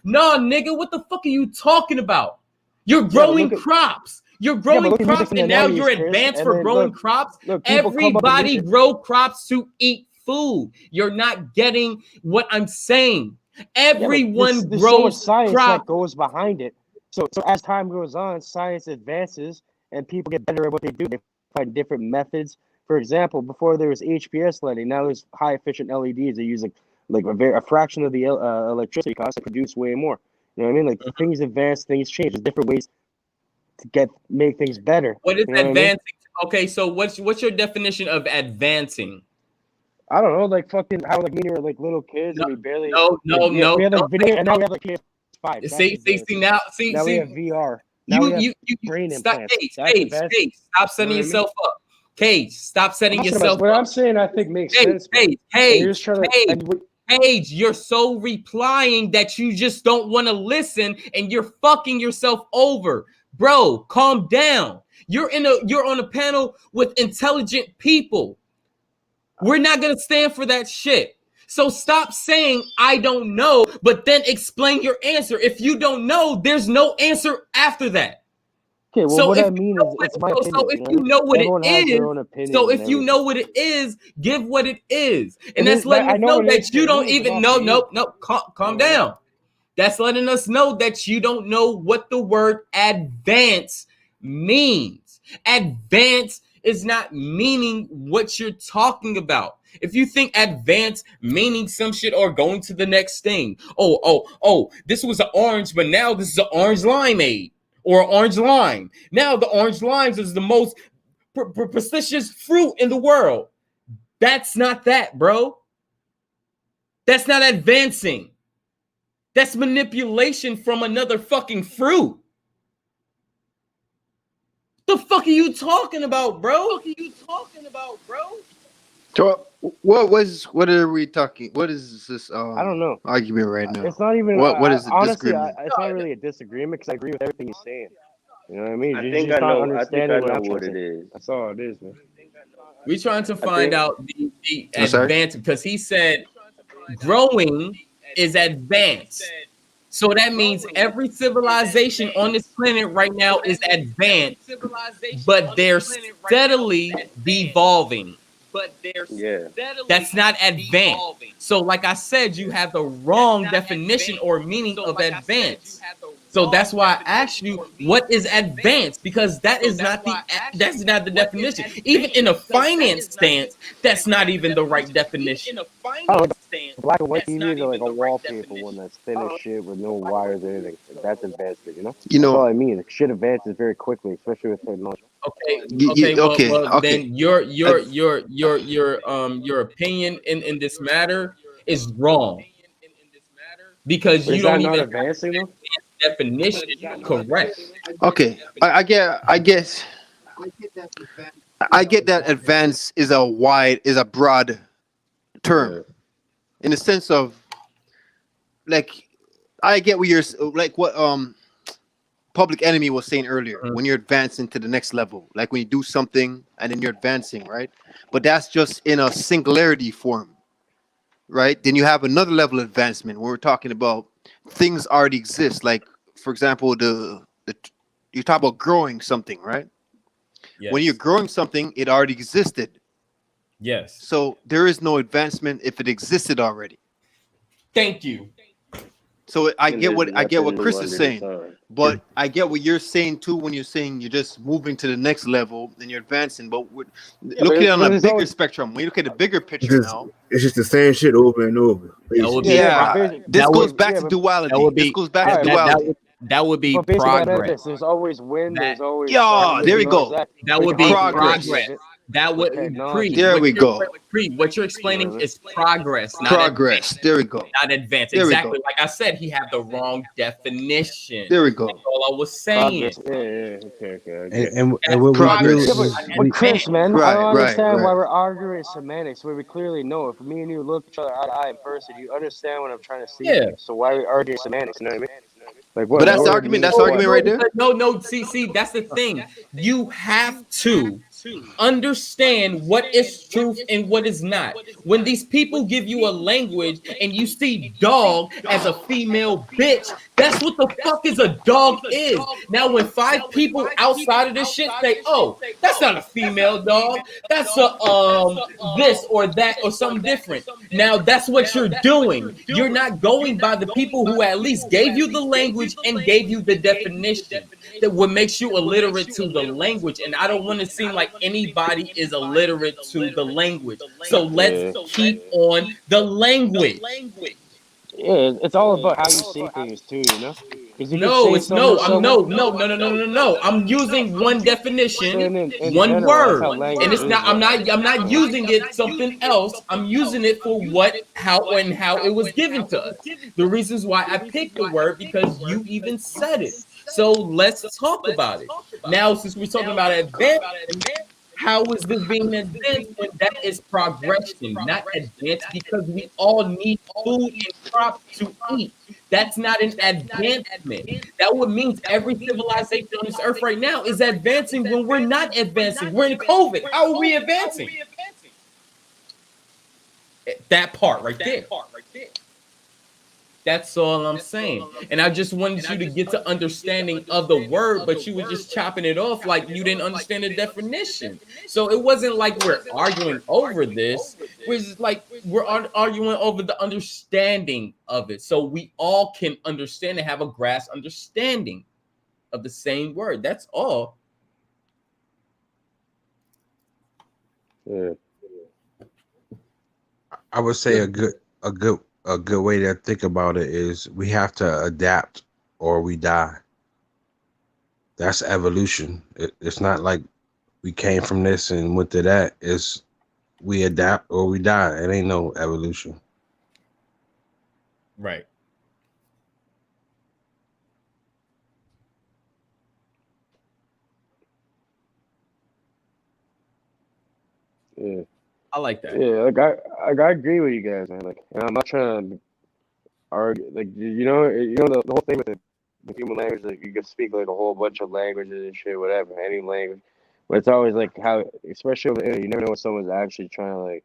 No, nigga, what the fuck are you talking about? You're growing crops. You're growing crops, and now you're advanced for growing crops. Everybody grow crops to eat food. You're not getting what I'm saying. Everyone grows science crops. That goes behind it. So as time goes on, science advances, and people get better at what they do. They find different methods. For example, before there was HPS lighting, now there's high efficient LEDs. They use like a fraction of the electricity cost to produce way more. You know what I mean? Like things advance, things change. There's different ways to make things better. What is advancing? What I mean? Okay, so what's your definition of advancing? I don't know, like fucking how like we were like little kids and we barely. We had like video, and now we have like PS5. Now we have VR. You brain implants. Stop setting yourself up. Cage, stop setting yourself up. What I'm saying, I think makes sense. Cage, you're so replying that you just don't want to listen, and you're fucking yourself over. Bro, calm down. You're on a panel with intelligent people. We're not gonna stand for that shit. So stop saying I don't know, but then explain your answer. If you don't know, there's no answer after that. Okay, well, So what if I mean is, it's my opinion. so if you know what Everyone has it their own is, opinion so and if you know everything. what it is, give what it is, and It that's is, letting I us know know what it is that to you me, don't but even not to you. calm down. That's letting us know that you don't know what the word advance means. Advance is not meaning what you're talking about. If you think advance meaning some shit or going to the next thing, oh, this was an orange, but now this is an orange limeade or orange lime. Now the orange limes is the most prestigious fruit in the world. That's not that, bro. That's not advancing. That's manipulation from another fucking fruit. The fuck are you talking about, bro? So what are we talking? What is this I don't know. argument right now? It's not even. What is the honestly, disagreement? it's not really a disagreement because I agree with everything he's saying. You know what I mean? I You're think just I not know understanding what I'm what trying it to say. is. That's all it is, man. We're trying to I find think out the advance because he said growing is advanced. So that means every civilization on this planet right now is advanced, but they're steadily devolving. yeah. That's not advanced. So, like I said, you have the wrong definition or meaning of advance. So that's why I asked you, what is advanced? Because that's not the definition. Even in a finance stance, that's not even the right definition. Oh, black and white TVs are like a wallpaper one that's thin as shit with no wires or anything. Like, that's advancement, you know? That's all I mean. Like, shit advances very quickly, especially with technology. Well, then your opinion in this matter is wrong because But you is that don't not even advancing though? have the definition correct. Okay, I guess I get that advance is a broad term in the sense of like I get what you're like what Public Enemy was saying earlier when you're advancing to the next level, like when you do something and then you're advancing, right? But that's just in a singularity form, right? Then you have another level of advancement where we're talking about things already exist, like for example, you talk about growing something, right? Yes. When you're growing something, it already existed. Yes. So there is no advancement if it existed already. Thank you. So I get what Chris is saying, but I get what you're saying too when you're saying you're just moving to the next level and you're advancing. But look at it on a bigger spectrum. When you look at the bigger picture now, it's just the same shit over and over. This goes back to duality. This goes back to duality. That would be progress. There's always wind. There's always there we go. That would be progress. That would There we go. What you're explaining is progress, not progress. There we go. Not advance. There exactly. Like I said, he had the wrong definition. There we go. That's all I was saying. Okay. And what progress. But Chris, man, I don't understand why we're arguing semantics where we clearly know if me and you look each other eye to eye in person, you understand what I'm trying to say. Yeah. So why are we arguing semantics? You know what I mean? Like, but that's the argument. That's the argument right there. No. See, that's the thing. You have to understand what is truth and what is not. When these people give you a language and you see dog as a female bitch, that's what the fuck is a dog is. Now, when 5 people outside of this shit say, "Oh, that's not a female dog. That's a this or that or something different." Now, that's what you're doing. You're not going by the people who at least gave you the language and gave you the definition that what makes you illiterate to the language. And I don't want to seem like anybody is illiterate to the language. So let's keep on the language. Yeah, it's all about how you say things too, you know. No. I'm using one definition, one word, and it's not. I'm not using it something else. I'm using it for how it was given to us. The reasons why I picked the word because you even said it. So let's talk about it now. Since we're talking about advance, how is this being advanced when that is progression, not advanced? Because we all need food and crops to eat. That's not an advancement. That would mean every civilization on this earth right now is advancing when we're not advancing. We're in COVID. How are we advancing? That part right there. That's all I'm saying. And I just wanted you to get to understanding of the word, but you were just chopping it off like you didn't understand the definition. So it wasn't like we're arguing over this. We're just like we're arguing over the understanding of it. So we all can understand and have a grasp understanding of the same word. That's all. Yeah. I would say a good way to think about it is we have to adapt or we die. That's evolution. It's not like we came from this and went to that. It's we adapt or we die. It ain't no evolution. Right. Yeah. I like that. Yeah, like I agree with you guys, man. Like, and I'm not trying to argue. Like, the whole thing with the human language, like you can speak like a whole bunch of languages and shit, whatever, any language. But it's always like how, especially over the internet, you never know what someone's actually trying to like.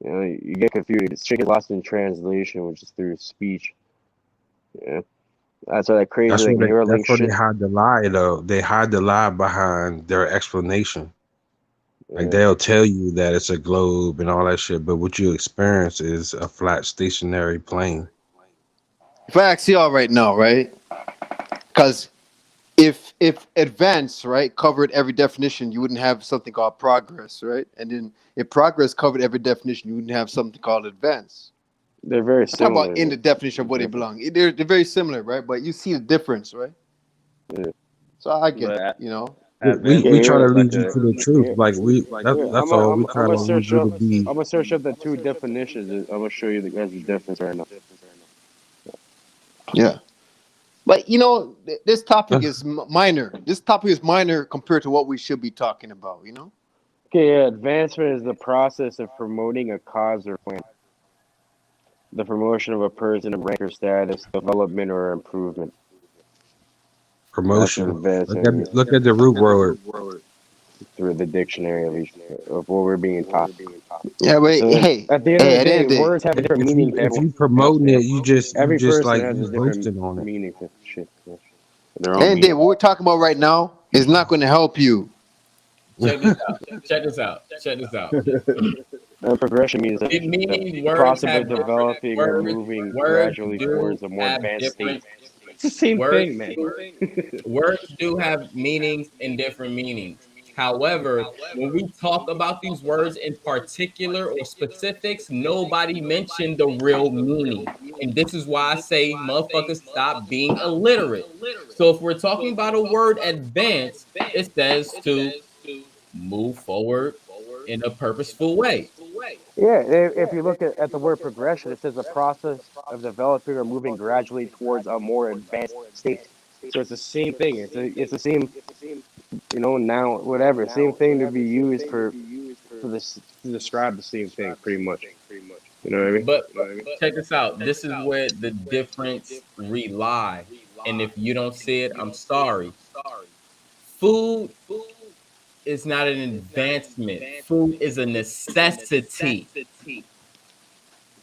You get confused. Shit gets lost in translation, which is through speech. Yeah, that's why that crazy That's like what Neuralink shit. they hide the lie though. They hide the lie behind their explanation. Like they'll tell you that it's a globe and all that shit, but what you experience is a flat stationary plane. If I ask y'all right now, right? Because if advance, right, covered every definition, you wouldn't have something called progress, right? And then if progress covered every definition, you wouldn't have something called advance. They're very Talk similar. about in the definition of what they belong. They're very similar, right? But you see the difference, right? Yeah. So I get it, you know. We try to lead you to the truth. Like that's all. We try to lead you to be. I'm gonna search up the two definitions. I'm gonna show you the guys' difference right now. Yeah. But you know, this topic is minor. This topic is minor compared to what we should be talking about, you know? Okay, yeah, advancement is the process of promoting a cause or plan. The promotion of a person of rank or status, development or improvement. Promotion. Look at the root word. Through the dictionary, at least, of what we're being taught. Yeah, but So hey, at the end of the day, words have a different meaning. If you promoting it, you just every person like has a you different boasting on it. meaning to shit. And Dave, what we're talking about right now is not going to help you. Check this out. Check this out. Check this out. Progression means It means the words process have of developing or moving gradually towards a more advanced state. It's the same thing, man. Words do have meanings and different meanings. However, when we talk about these words in particular or specifics, nobody mentioned the real meaning. And this is why I say motherfuckers stop being illiterate. So if we're talking about a word advance, it says to move forward in a purposeful way. Yeah, if you look at the word progression, it says a process of developing or moving gradually towards a more advanced state. So it's the same thing. It's the same, now whatever, same thing to be used for this to describe the same thing, pretty much. You know what I mean? But check this out. This is where the difference relies. And if you don't see it, I'm sorry. Food is not an advancement. Food is a necessity.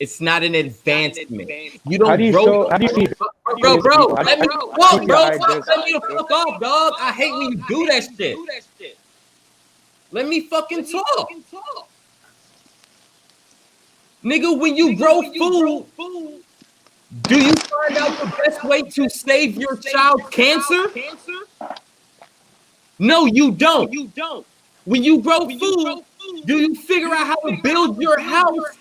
It's not an advancement. You don't grow. Bro. Let me the fuck off, dog. I hate when you do that shit. Let me fucking talk. Nigga, when you grow food, do you find out the best way to save your child cancer? No, you don't. When you grow food, do you figure out how to build your house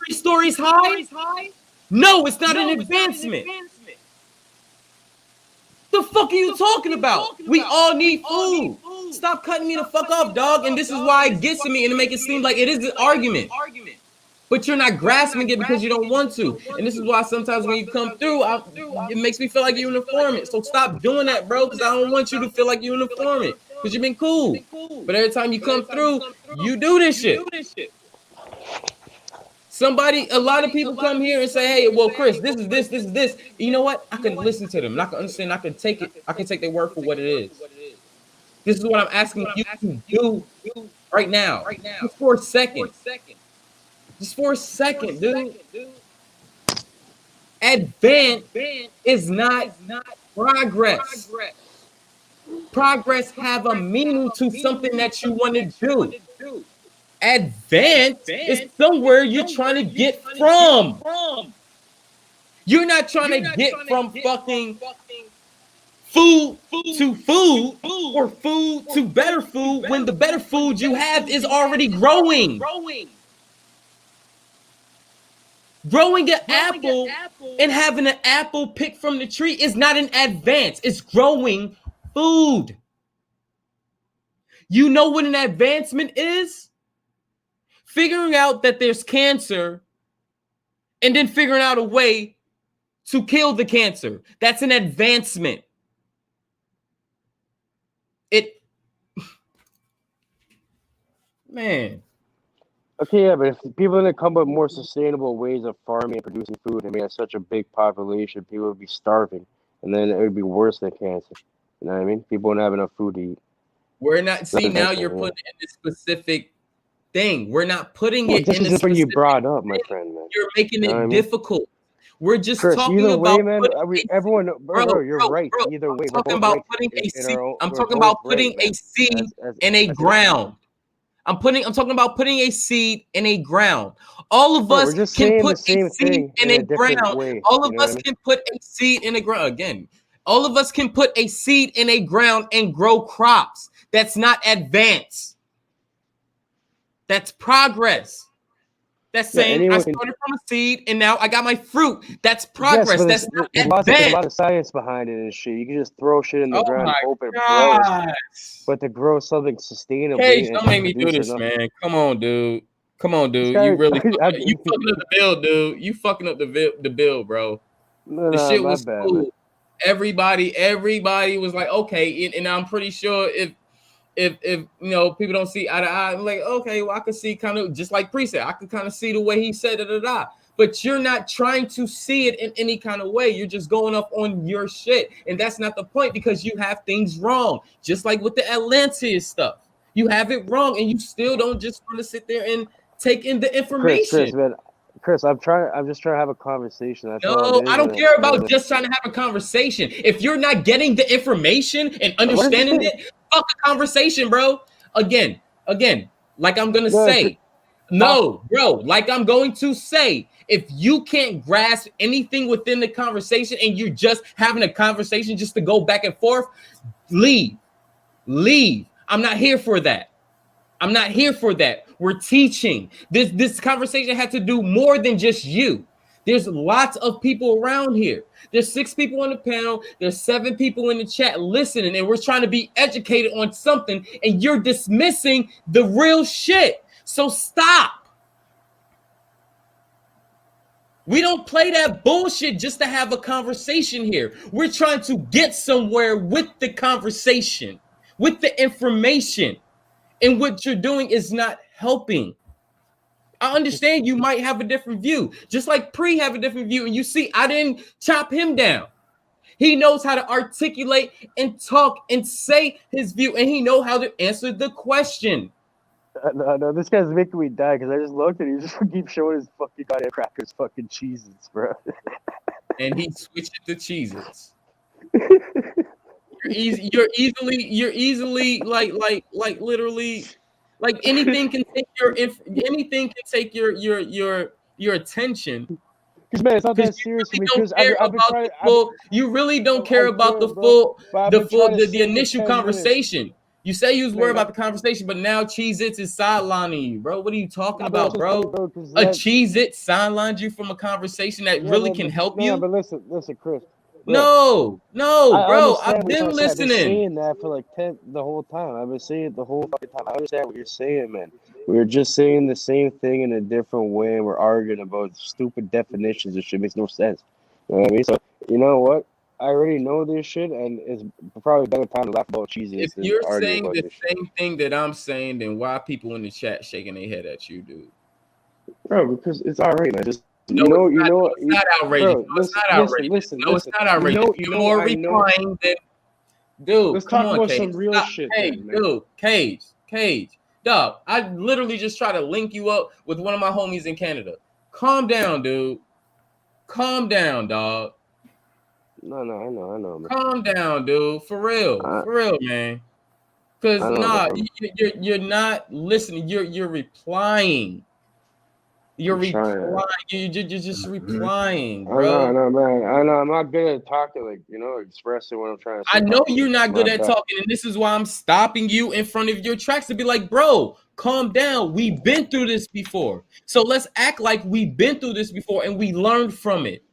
3 stories high? No, it's not an advancement. The fuck are you talking about? We all need food. Stop cutting me the fuck off, dog. And this is why it gets to me and it makes it seem like it is an argument. But you're not grasping it because you don't want to. And this is why sometimes when you come through, it makes me feel like you're an informant. So stop doing that, bro, because I don't want you to feel like you're an informant. Because you've been cool. But every time you come through, you do this shit. A lot of people come here and say, hey, well, Chris, this is this. You know what? I can listen to them. And I can understand. I can take it. I can take their word for what it is. This is what I'm asking you to do right now. Just for a second. Just for a second, dude. Advance is not progress. Progress have a meaning to something that you want to do. Advance is somewhere you're trying to get from. You're not trying to get from fucking food to food or food to better food when the better food you have is already growing. Growing an apple and having an apple picked from the tree is not an advance. It's growing food. You know what an advancement is? Figuring out that there's cancer and then figuring out a way to kill the cancer. That's an advancement. Man. Okay, yeah, but if people didn't come up with more sustainable ways of farming and producing food, and we had such a big population, people would be starving, and then it would be worse than cancer. You know what I mean? People wouldn't have enough food to eat. We're not. See, now you're putting it in this specific thing. We're not putting it this in is what you brought up, my friend, man. You're making it difficult. We're just Chris, talking either about way, man. Everyone, bro, you're right. Either way, I'm talking about putting a seed. I'm talking about putting a seed in a ground. I'm talking about putting a seed in a ground. All of us can put a seed in a ground. All of us can put a seed in a ground. Again, all of us can put a seed in a ground and grow crops. That's not advance. That's progress. That's saying I started from a seed and now I got my fruit. That's progress. Yes, that's not advance. There's a lot of science behind it and shit. You can just throw shit in the ground and hope it grows. But to grow something sustainable. Cage, don't make me do this, man. Come on, dude. You really you fucking up the bill, dude. You fucking up the bill, bro. The shit was cool. Man. Everybody was like, okay, and I'm pretty sure if you know people don't see eye to eye, I'm like, okay, well, I can see kind of just like Pre said, I can kind of see the way he said it, but you're not trying to see it in any kind of way. You're just going up on your shit, and that's not the point because you have things wrong. Just like with the Atlantis stuff, you have it wrong, and you still don't just want to sit there and take in the information. Chris, I'm just trying to have a conversation. That's I don't care about just trying to have a conversation. If you're not getting the information and understanding it, fuck a conversation, bro. Again, like I'm gonna say, no, bro. Like I'm going to say, if you can't grasp anything within the conversation and you're just having a conversation just to go back and forth, leave. I'm not here for that. We're teaching. This conversation had to do more than just you. There's lots of people around here. There's 6 people on the panel. There's 7 people in the chat listening, and we're trying to be educated on something, and you're dismissing the real shit. So stop. We don't play that bullshit just to have a conversation here. We're trying to get somewhere with the conversation, with the information. And what you're doing is not helping. I understand you might have a different view, just like Pre have a different view. And you see, I didn't chop him down. He knows how to articulate and talk and say his view, and he knows how to answer the question. No, this guy's making me die because I just looked at him. He just keeps showing his fucking goddamn crackers, fucking Cheez-Its, bro. And he switched it to Cheez-Its. You're easily like literally like anything can take your attention. Because man, it's not that serious for me. You really don't care about the initial conversation. You say you was worried about the conversation, but now Cheez-Its is sidelining you, bro. What are you talking about, bro? A Cheez-It sidelined you from a conversation that really can help you. But listen, Chris. Bro. No, bro. I've been listening. I've been saying that for like the whole time. I've been saying it the whole fucking time. I understand what you're saying, man. We're just saying the same thing in a different way. We're arguing about stupid definitions. This shit makes no sense. You know what I mean? So, you know what? I already know this shit, and it's probably better time to laugh about Cheez-Its. If you're saying the same thing that I'm saying, then why people in the chat shaking their head at you, dude? Bro, because it's all right, man. Just it's not outrageous. Bro, it's not outrageous. It's not outrageous. You're more replying than, dude. Let's talk about some real shit. Hey, dude, Cage, dog. I literally just try to link you up with one of my homies in Canada. Calm down, dude. calm down, dog. No, I know, man. Calm down, dude. For real, man. Because you're not listening. You're replying. You're just replying, bro. I know, man. I know I'm not good at talking, like, expressing what I'm trying to say. I know you're not good at talking, and this is why I'm stopping you in front of your tracks to be like, bro, calm down. We've been through this before. So let's act like we've been through this before and we learned from it.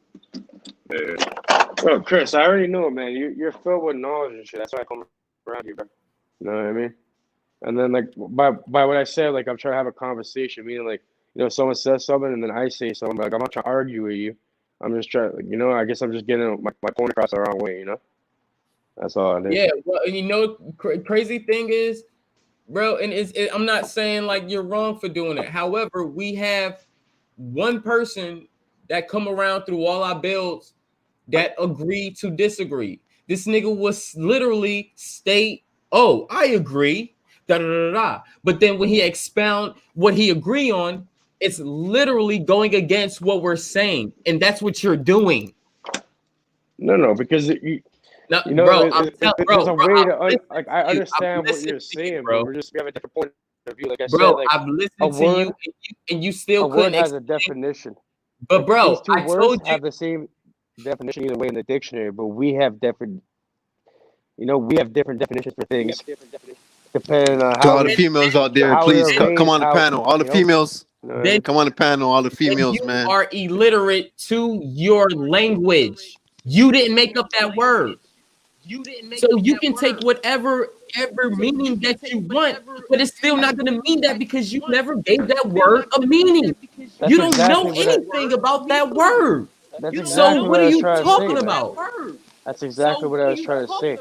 Bro, Chris, I already know, man. You're filled with knowledge and shit. That's why I come around you, bro. You know what I mean? And then, like, by what I said, like, I'm trying to have a conversation, meaning, like, someone says something and then I say something, like, I'm not trying to argue with you. I'm just trying, like, I guess I'm just getting my point across the wrong way, That's all it is. Yeah, well, and crazy thing is, bro, and I'm not saying, like, you're wrong for doing it. However, we have one person that come around through all our builds that agree to disagree. This nigga was literally state, oh, I agree, da-da-da-da. But then when he expound what he agree on, it's literally going against what we're saying, and that's what you're doing. No, because there's a way to I understand what you're saying, bro. We have a different point of view. Like I said, like, I've listened to you, and you still couldn't. A word has a definition, but bro, these two words have the same definition either way in the dictionary, but we have different. We have different definitions for things. Depending on how all the females out there, please come on the panel. All the females. Then come on the panel, all the females, man. You are illiterate to your language. You didn't make up that word. So you can take whatever meaning that you want, but it's still not going to mean that because you never gave that word a meaning. You don't know anything about that word. So what are you talking about? That's exactly what I was trying to say.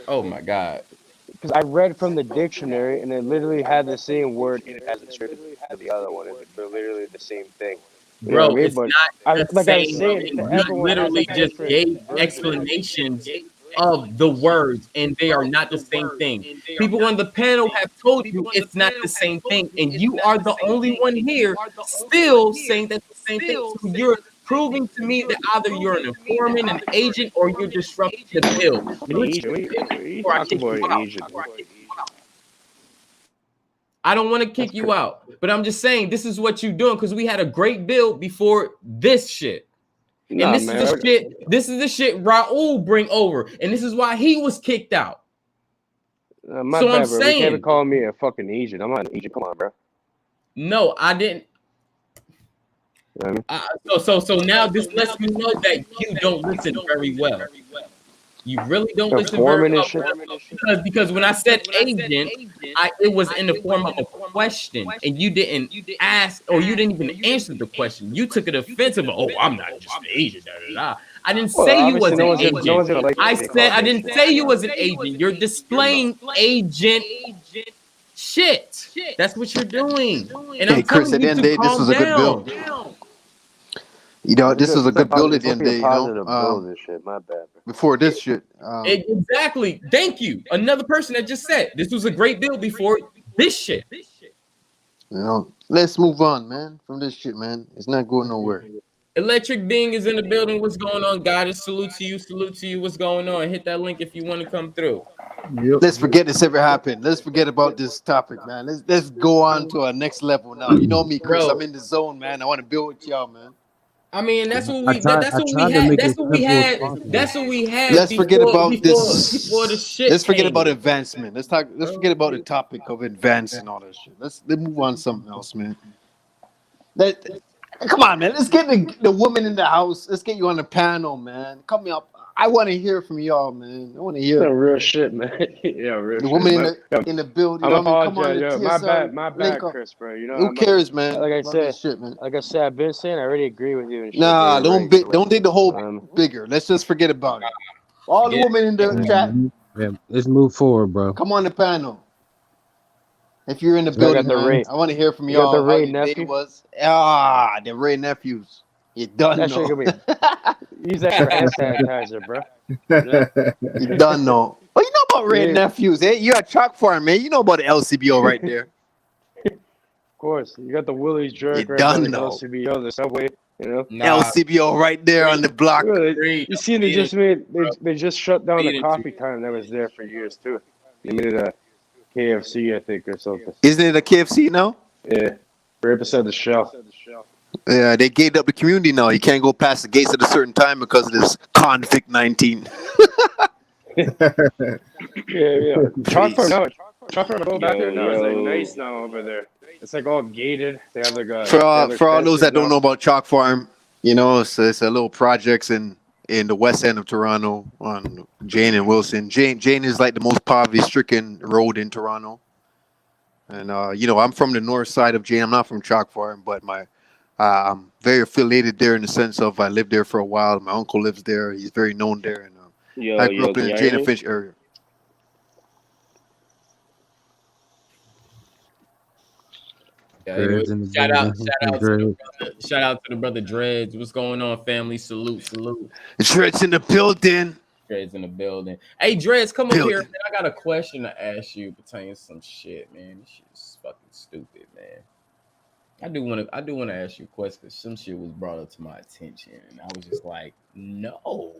Oh my God. Because I read from the dictionary and it literally had the same word in it as the other one. They're literally the same thing. Bro, it's not the same. You literally just gave explanations of the words, and they are not the same thing. People on the panel have told you it's not the same thing, and you are the only one here still saying that's the same thing. So you're proving to me that either you're an informant, an agent, or you're disrupting the bill. I don't want to kick you out, but I'm just saying this is what you're doing because we had a great build before this shit. And this is the shit Raul bring over, and this is why he was kicked out. I'm saying, you can't call me a fucking agent. I'm not an agent. Come on, bro. No, I didn't. So now this lets me know that you don't listen very well. You really don't listen very well because when I said agent, it was in the form of a question, and you didn't ask or you didn't even answer the question. You took it offensive. Oh, I'm not just an agent. I didn't say you was an agent. I said I didn't say you was an agent. You're displaying agent shit. That's what you're doing. And I'm Chris, at the end of the day, this was a good build. This is a good build at the end of the day. My bad. Before this shit. Exactly. Thank you. Another person that just said this was a great build before this shit. Let's move on, man. From this shit, man. It's not going nowhere. Electric Being is in the building. What's going on, guys? Salute to you. What's going on? Hit that link if you want to come through. Let's forget this ever happened. Let's forget about this topic, man. Let's go on to our next level now. You know me, Chris. I'm in the zone, man. I want to build with y'all, man. I mean, that's what we had. Let's forget about this. Before the shit. Let's forget about advancement. Let's forget about the topic of advancing all that shit. Let's move on to something else, man. Come on, man. Let's get the woman in the house. Let's get you on the panel, man. Come up. I want to hear from y'all, man. I want to hear some real shit, man. Yeah, real the woman in the building. Come on, my bad, Chris, bro. Who cares, man? Like I said, I've been saying I already agree with you. And shit, nah, don't dig the whole bigger. Let's just forget about it. All the women in the chat. Yeah, let's move forward, bro. Come on the panel. If you're in the building, man, I want to hear from y'all. The Ray nephew the Ray nephews. You done know. Use that for hand sanitizer, bro. You done know. Well, you know about Ray nephews, eh? You're a truck farm, man. You know about the LCBO right there. Of course. You got the Willie's jerk right there, the LCBO, the Subway. You know, LCBO right there on the block. You see, they just shut down the coffee time that was there for years too. They made it a KFC, I think, or something. Isn't it a KFC now? Yeah, right beside the Shell. Yeah, they gated up the community now. You can't go past the gates at a certain time because of this convict 19. yeah. Chalk Farm now. Chalk Farm go back there now. It's like nice now over there. It's like all gated. They have like for all those that don't know about Chalk Farm, you know, it's a little projects in the west end of Toronto on Jane and Wilson. Jane is like the most poverty-stricken road in Toronto. And you know, I'm from the north side of Jane. I'm not from Chalk Farm, but I'm very affiliated there in the sense of I lived there for a while. My uncle lives there. He's very known there. And I grew up in the Jane and Finch area. Yeah, shout out to the brother Dreads. What's going on, family? Salute. Dreads in the building. Hey, Dreads, come up here, man. I got a question to ask you pertaining to some shit, man. This shit is fucking stupid, man. I do want to ask you a question because some shit was brought up to my attention, and I was just like, no.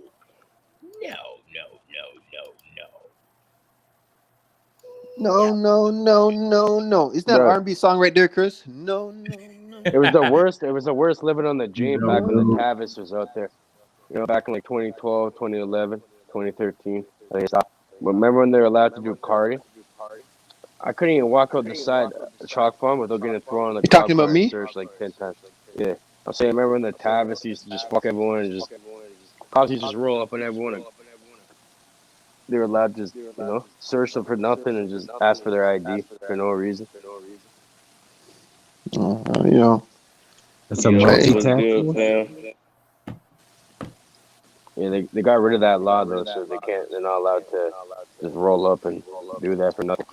No. Is that an R&B song right there, Chris? No. It was the worst. It was the worst living on the Jane back when the Tavis was out there. You know, back in like 2012, 2011, 2013. I think stopped. But remember when they were allowed to do karting? I couldn't even walk out the side of the Chalk Farm without getting thrown on the. You talking about me? Search like 10 times. Yeah, I'm saying. Remember when the Tavis used to just fuck everyone and just cops used to just roll up on everyone. And they were allowed to just, you know, search them for nothing and just ask for their ID for no reason. You know, that's a multi-task. Yeah, they got rid of that law though, so they're not allowed to just roll up and do that for nothing.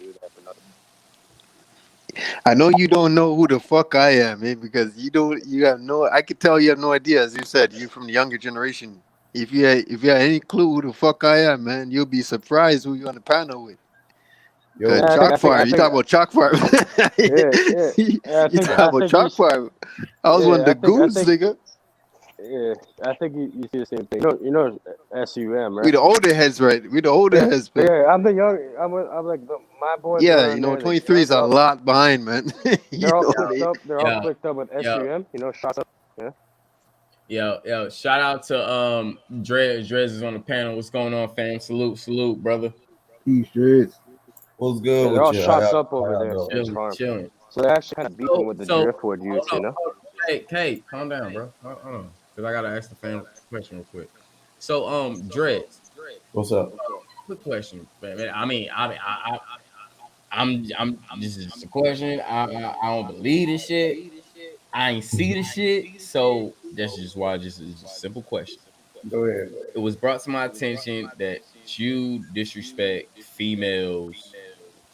I know you don't know who the fuck I am, man, because I could tell you have no idea. As you said, you're from the younger generation. If you had any clue who the fuck I am, man, you'll be surprised who you're on the panel with. Chalk Farm. You talk about Chalk Farm. You talk about Chalk Farm. I was one of the goons, nigga. Yeah, I think you see the same thing. You know SUM, right? We the older heads, right? We the older heads, man. Yeah, I'm the young. I'm like my boys. Yeah, you know, 23 is a lot behind, man. They're all clicked up with SUM. You know, shots up. Yeah. Yo, shout out to Drez. Drez is on the panel. What's going on, fam? Salute, brother. Peace, Drez. What's good? They're all shots up over there. Chilling. So they're actually kind of beefing with the driftwood youth, you know. Hey, calm down, bro. Hold on, because I gotta ask the fan question real quick. So, Drez, what's up? Quick question, man. I'm this is a question. I don't believe this shit. I ain't see the shit, so that's just why. Just a simple question. Go ahead. It was brought to my attention that you disrespect females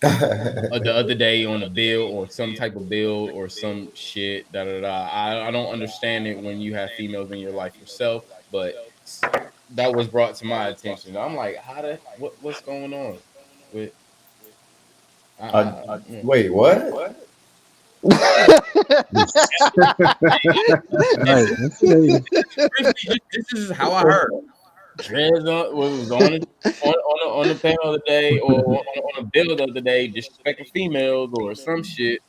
the other day on a bill or some type of bill or some shit. I don't understand it when you have females in your life yourself, but that was brought to my attention. I'm like, what's going on with? Wait, what? This is how I heard. Drez was on the panel the other day or on a bill the other day, disrespecting females or some shit.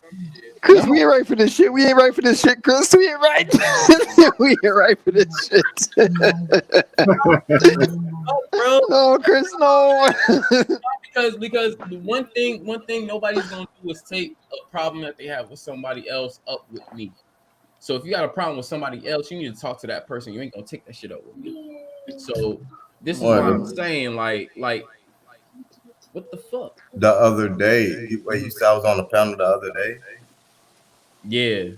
Chris, we ain't right for this shit. Chris. We ain't right. We ain't right for this shit. No, bro. No, Chris, no. Because the one thing nobody's gonna do is take a problem that they have with somebody else up with me. So if you got a problem with somebody else, you need to talk to that person. You ain't gonna take that shit up with me. So this is what I'm saying. Like, what the fuck? The other day, you said I was on the panel the other day. Yeah.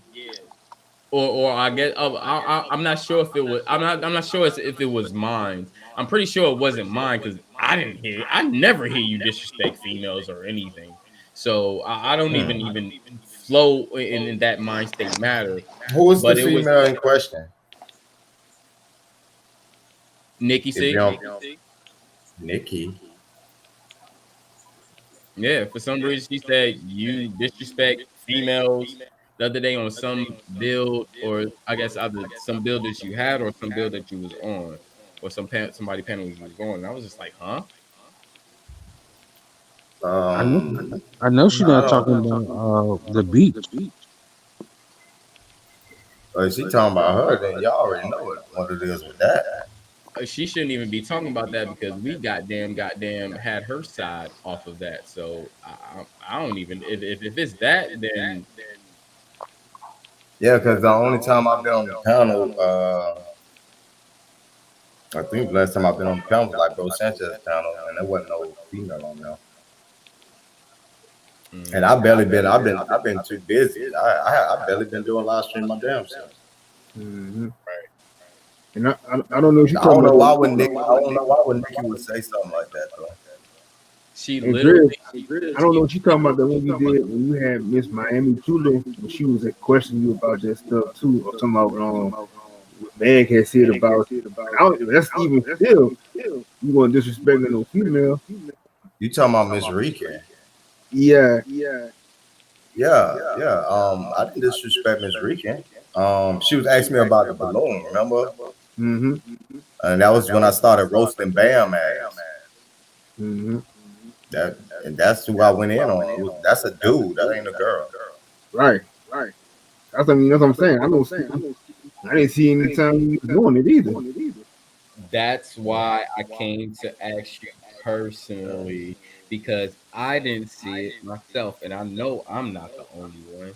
Or I guess I'm not sure if it was. I'm not sure if it was mine. I'm pretty sure it wasn't mine because I never hear you disrespect females or anything. So I don't even flow in that mind state matter. Who was the female in question? Nikki C. Nikki. Yeah, for some reason she said you disrespect females the other day on some build, or I guess either some build that you had or some build that you was on, or somebody panels you was on. And I was just like, huh? I know, Um, I know she's I not don't. talking about the beach. If she talking about her, then y'all already know what it is with that. She shouldn't even be talking about that because we goddamn had her side off of that. So I don't even if it's that, then Yeah, because the only time I've been on the panel, I think the last time I've been on the panel was like Bro Sanchez panel, and there wasn't no female on there. And I've been too busy. I barely been doing live stream my damn self. Mm-hmm. And I don't know if you I talking don't know about. why when Nikki, I don't know why when Nikki would say something like that though. she And literally. I don't know what you talking about. The one you did when you had Miss Miami Tula, when she was questioning you about that stuff too, or talking about man can said about. That's even still you going disrespecting no female. You talking about Miss Rican? Yeah. Yeah. I didn't disrespect Miss Rican. She was asking me about the balloon, remember? Mm-hmm. And that was when I started roasting Bam ass. Mm-hmm. That's who I went in on. That's a dude. That ain't a girl. Right. That's what I'm saying. I didn't see any time you was doing it either. That's why I came to ask you personally, because I didn't see it myself, and I know I'm not the only one.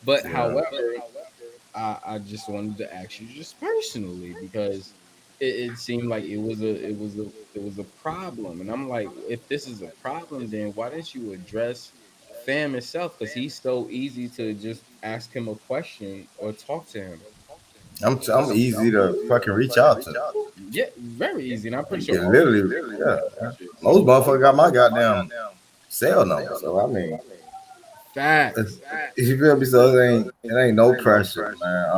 But however, I just wanted to ask you just personally because it seemed like it was a problem, and I'm like, if this is a problem, then why didn't you address Fam itself? Because he's so easy to just ask him a question or talk to him. I'm easy to fucking reach out to. Yeah, very easy, and I'm pretty sure Yeah, all literally, yeah. Most motherfuckers got my goddamn cell number, so I mean, facts. you feel me? So it ain't no pressure, man.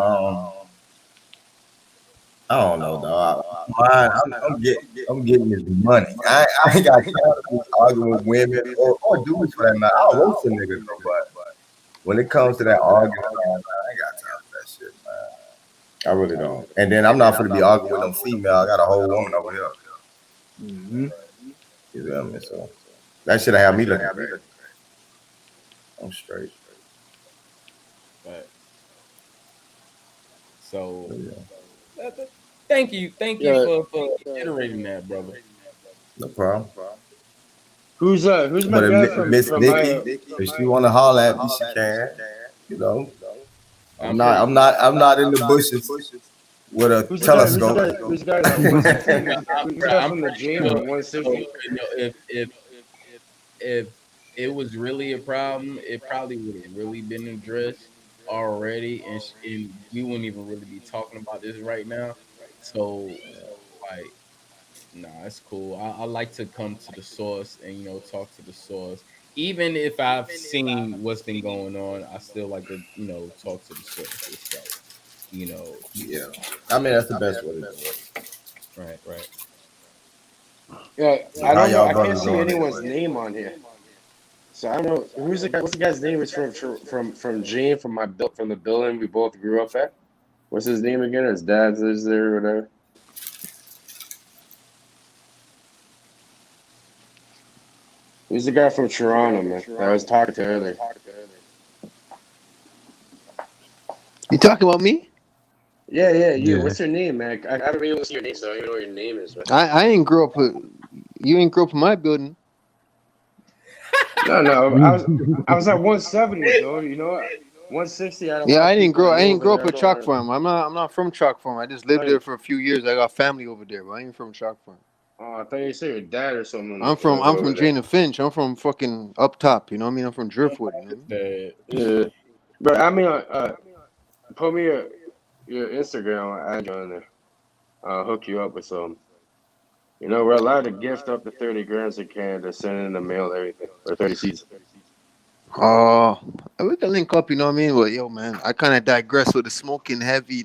I don't know, dog. I'm getting this money. I ain't got time to be arguing with women or dudes for that matter. I'll roast some niggas, though, but when it comes to that arguing, man, I ain't got time for that shit, man. I really don't. And then I'm not going to be arguing with no female. I got a whole woman over here. Mm-hmm. You feel me? So that should have me looking crazy. I'm straight. Right. So, thank you for iterating that, brother. No problem. Who's my guy from Miss Nikki? If she want to holler at me, she can. You know. I'm not in the bushes with a telescope. Who's the guy from the gym at 160? If it was really a problem, it probably would have really been addressed already, and we wouldn't even really be talking about this right now. So, like, nah, it's cool. I like to come to the source and talk to the source. Even if I've seen what's been going on, I still like to talk to the source itself. Yeah, I mean that's the best way to do it. Right. Yeah, I don't know. I can't see anyone's name on here, so I don't know who's the guy. What's the guy's name? Is from Gene from the building we both grew up at. What's his name again? His dad's is there or whatever. Who's the guy from Toronto, man? That I was talking to earlier. You talking about me? Yeah, you. Yeah. What's your name, man? I haven't been able to see your name, so I don't even know what your name is. Man. I ain't grow up with you. Ain't grow up in my building. No. I was at 170 though. 160. I ain't grow up at Chalk Farm. I'm not from Chalk Farm. I just lived there for a few years. I got family over there, but I ain't from Chalk Farm. Oh, I thought you said your dad or something. I'm from Jane and Finch. I'm from fucking up top. You know what I mean? I'm from Driftwood. Yeah. But I mean, put me your Instagram. I'll add you on there. I'll hook you up with some. We're allowed to gift up to 30 grams in Canada, send in the mail, everything, or 30 seeds. Oh, we can link up. You know what I mean? But yo, man, I kind of digress with the smoking heavy.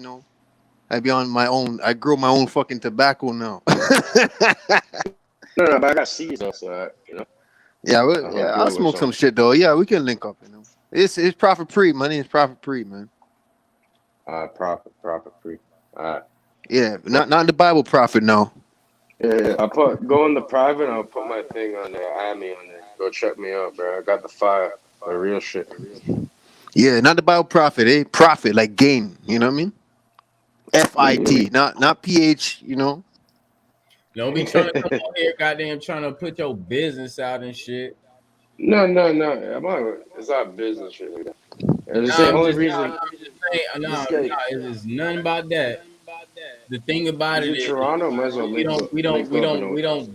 I be on my own. I grow my own fucking tobacco now. No, but I got seeds also. Yeah, I'll smoke some shit though. Yeah, we can link up. It's Prophet Pre. My name is Prophet Pre, man. Prophet Pre. Yeah, not the Bible prophet, no. Yeah, go in the private. I'll put my thing on there. Add me on there. Go check me out, bro. I got the fire, the real shit. Yeah, not the Bible prophet, Prophet like gain. You know what I mean? FIT, not PH. You know. Don't be trying to come out here, goddamn, trying to put your business out and shit. No. It's not business shit like that. It's the only reason. It's nothing about that. The thing about it is, Toronto, might as well we don't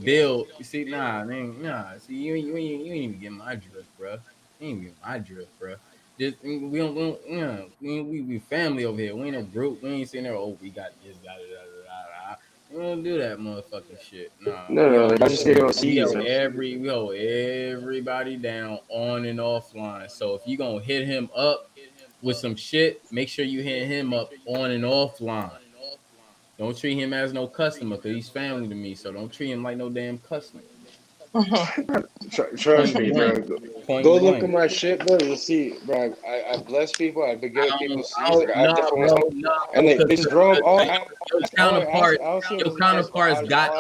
build. You see, See, you ain't even get my drift, bro. You ain't get my drift, bro. Just we family over here. We ain't no group. We ain't sitting there. Oh, we got this. We don't do that motherfucking shit. No. I just get on season. We hold everybody down on and offline. So if you gonna hit him up with some shit, make sure you hit him up on and offline. Don't treat him as no customer because he's family to me. So don't treat him like no damn customer. Trust me, bro. Go look at my shit, bro. You'll see, bro. I bless people. I've been giving people seeds. Like, I have different ones. And they just drove all. Your counterparts got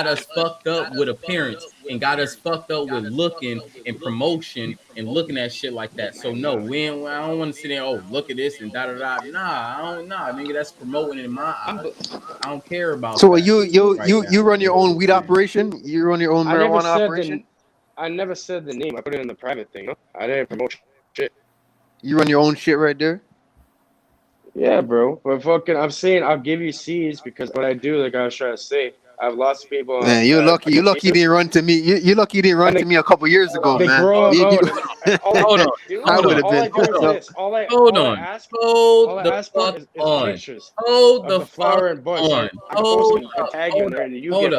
us fucked up with appearance and got us fucked up with looking and promotion and looking at shit like that. So no, I don't want to sit there. Oh, look at this and da da da. Nah, nigga, that's promoting in my eyes. I don't care about. So you run your own weed operation? You run your own marijuana operation? I never said the name. I put it in the private thing. No? I didn't promote shit. You run your own shit right there? Yeah, bro. But I'm saying I'll give you seeds because what I do, like I was trying to say, I have lots of people. Man, you're lucky. You're lucky you didn't run to me. You're lucky you didn't run to me a couple years ago, man. Hold on. Hold the flower and bush. Hold up. You know what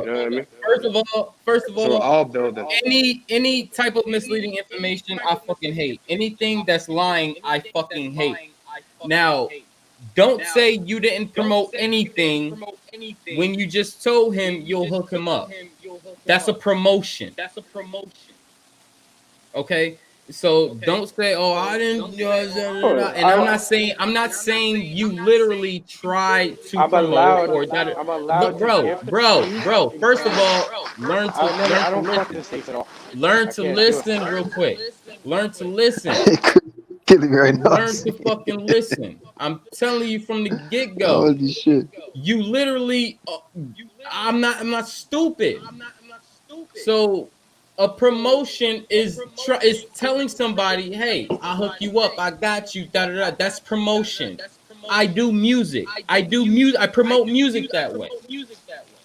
I mean? First of all, so I'll build it. Any type of misleading information, I fucking hate. Anything that's lying, I fucking hate. Now, don't say you didn't promote anything when you just told him you'll hook him up. That's a promotion. Okay? So don't say, "Oh, I didn't." And I'm not saying you literally tried to promote or that. But bro. First of all, learn to listen real quick. Learn to listen. Killing me right now. Learn to fucking listen. I'm telling you from the get-go. Holy shit! You literally. I'm not stupid. So. A promotion is telling somebody, "Hey, I'll hook you up. I got you." Da da da. That's promotion. I do music. I promote music that way.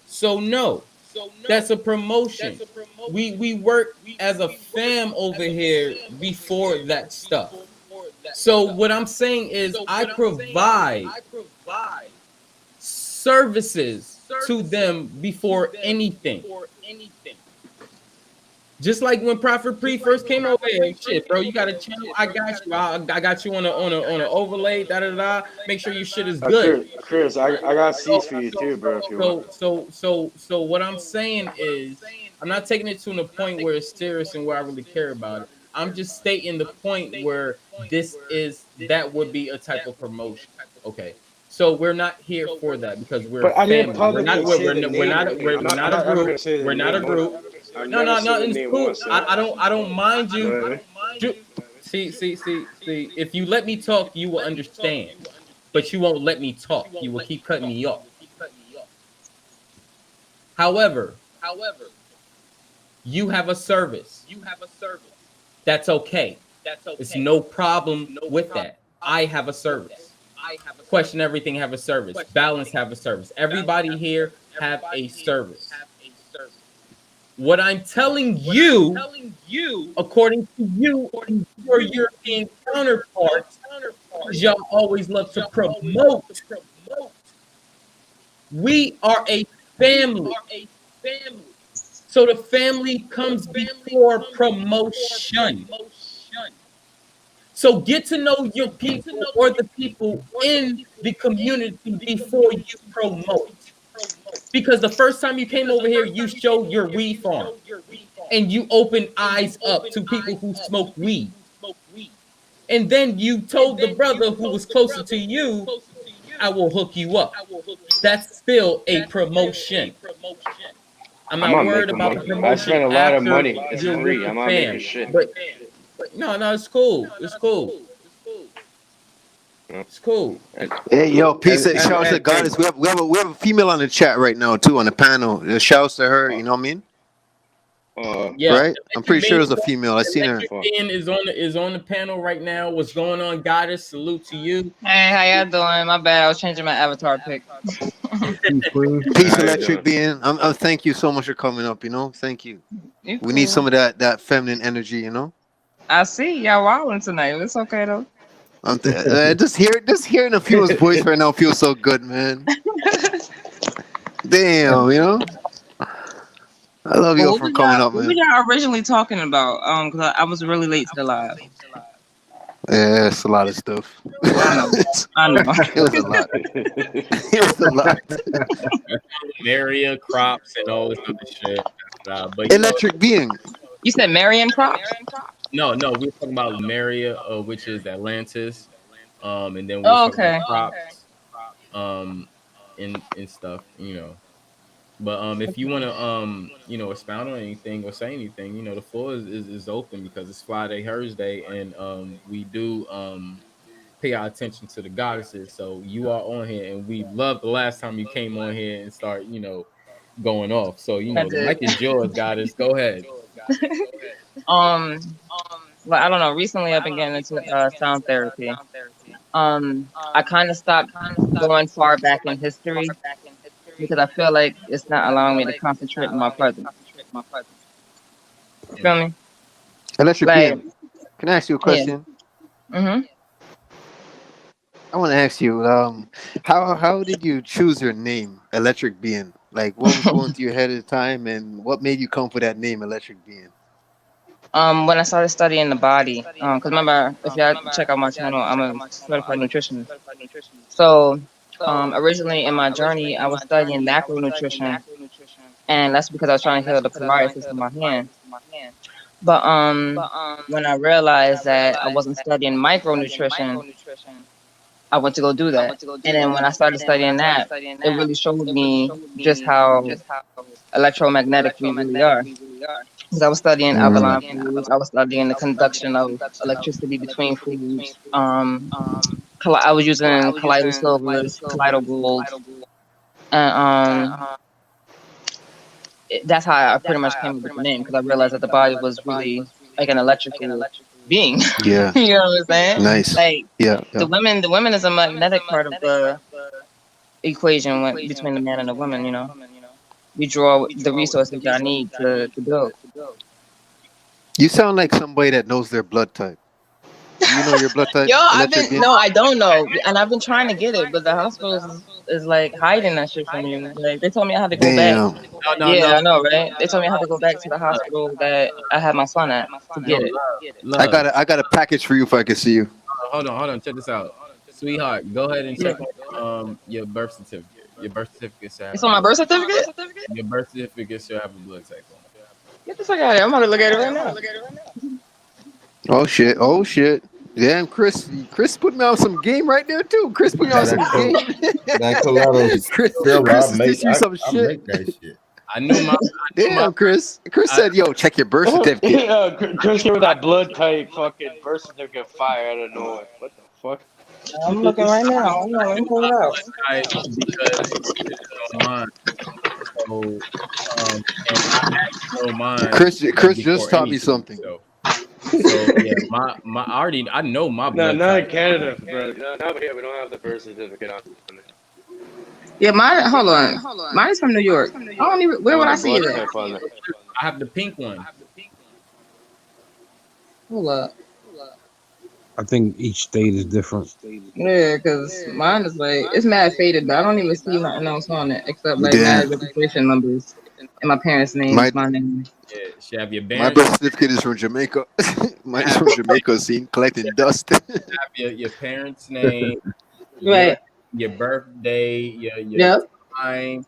So no, that's a promotion. We work as a fam over here before that stuff. So what I'm saying is, I provide services to them before anything. Just like when Prophet Pre first came over here, shit, bro, you got a channel. I got you. I got you on an overlay. Da da da. Make sure your shit is good. Chris, I got seeds for you too, bro. If you want. So what I'm saying is, I'm not taking it to a point where it's serious and where I really care about it. I'm just stating the point where that would be a type of promotion. Okay. So we're not here for that because we're a family. We're not a group. We're not a group. No, it's cool. I don't mind you. See. If you let me talk, you will understand. But you won't let me talk. You will keep cutting me off. However, you have a service. That's okay. It's no problem with that. I have a service. Question everything have a service. Balance have a service. Everybody here have a service. What I'm telling you, according to you and your European counterparts, y'all always love to promote. We are a family. So the family comes before promotion. So get to know your people or the people in the community before you promote. Because the first time you came over here, you showed your weed farm. And you opened eyes up to people who smoke weed. And then you told the brother who was closer to you, I will hook you up. That's still a promotion. I'm not worried about the promotion. I spent a lot of money. After It's you're free. with I'm the not making fam. shit. But no, it's cool. It's cool. It's cool. Hey, yo, peace. Shouts to Goddess. We have a female on the chat right now too on the panel. Shouts to her. You know what I mean? Yeah, right. I'm pretty sure it's a female. I seen her. Ian is on the panel right now. What's going on, Goddess? Salute to you. Hey, how y'all doing? My bad. I was changing my avatar pic. Peace, Electric Being. Thank you so much for coming up. You know, thank you. We need some of that feminine energy. You know. I see y'all wilding tonight. It's okay though. Just hearing a female's voice right now feels so good, man. Damn, you know. I love you for coming up, man. What were y'all originally talking about? Because I was really late to the live. Yeah, it's a lot of stuff. I know. It was a lot. It was a lot. Maria crops and all this other shit. But Electric Being. You said Marion crops? No, we're talking about Lemuria, which is Atlantis, and then we're talking about crops, and stuff, you know. But if you want to, expound on anything or say anything, the floor is open because it's Friday, Thursday, and we do pay our attention to the goddesses. So you are on here, and we loved the last time you came on here and start, going off. So the mic is yours, goddess. Go ahead. Well, I don't know. Recently, I've been getting into sound therapy. I kind of stopped going far back in history because I feel like it's not allowing me to concentrate on my present. You feel me? Electric Being. Can I ask you a question? Yeah. I want to ask you, how did you choose your name, Electric Being? Like, what was going through your head at the time, and what made you come for that name, Electric Being? When I started studying the body, because remember, if y'all check out my channel, I'm a certified nutritionist. So, originally in my journey, I was studying macronutrition, and that's because I was trying to heal the psoriasis in my hand. But when I realized that I wasn't studying micronutrition, I went to go do that. And then when I started studying that, it really showed me just how electromagnetic we really are. Because I was studying alkaline foods, I was studying the conduction of electricity between foods. I was using colloidal silvers, colloidal gold, and that's how I pretty much came up with the name, because I realized that the body was really like an electrical being. Yeah. You know what I'm saying? Nice. Like yeah. the women is a magnetic part of the equation between the man and the woman. We draw the resources y'all need to build. You sound like somebody that knows their blood type. You know your blood type? Yo, I don't know, and I've been trying to get it, but the hospital is like hiding that shit from you. Like they told me I had to go back. I know, right? They told me I had to go back to the hospital that I had my son at to get it. I got a package for you if I can see you. Hold on, check this out, sweetheart. Go ahead and check your birth certificate. Your birth certificate should have. It's on my birth certificate. Your birth certificate should have a blood type on it. Get the fuck out of here! I'm about to look at it right now. Oh shit! Damn, Chris put me on some game right there too. Chris put me on some game. Chris teach you some shit. I knew my. Damn, Chris said, "Yo, check your birth certificate." Chris gave that blood type fucking birth certificate fire out of nowhere. What the fuck? I'm looking right now. Let me pull it out. Chris just taught me something. So yeah, I know my blood. No, not in Canada, bro. Not here. We don't have the birth certificate on. Yeah, mine. Hold on. Mine's from New York. I don't even. Where would I see it? I have the pink one. Hold up. I think each state is different. Yeah, because mine is like, it's mad faded, but I don't even see nothing else on it except like mad registration numbers and my parents' names, my name. Yeah, she have your my birth certificate is from Jamaica. Mine is from Jamaica, seen collecting dust. Have your parents' name, right? Your birthday, your time,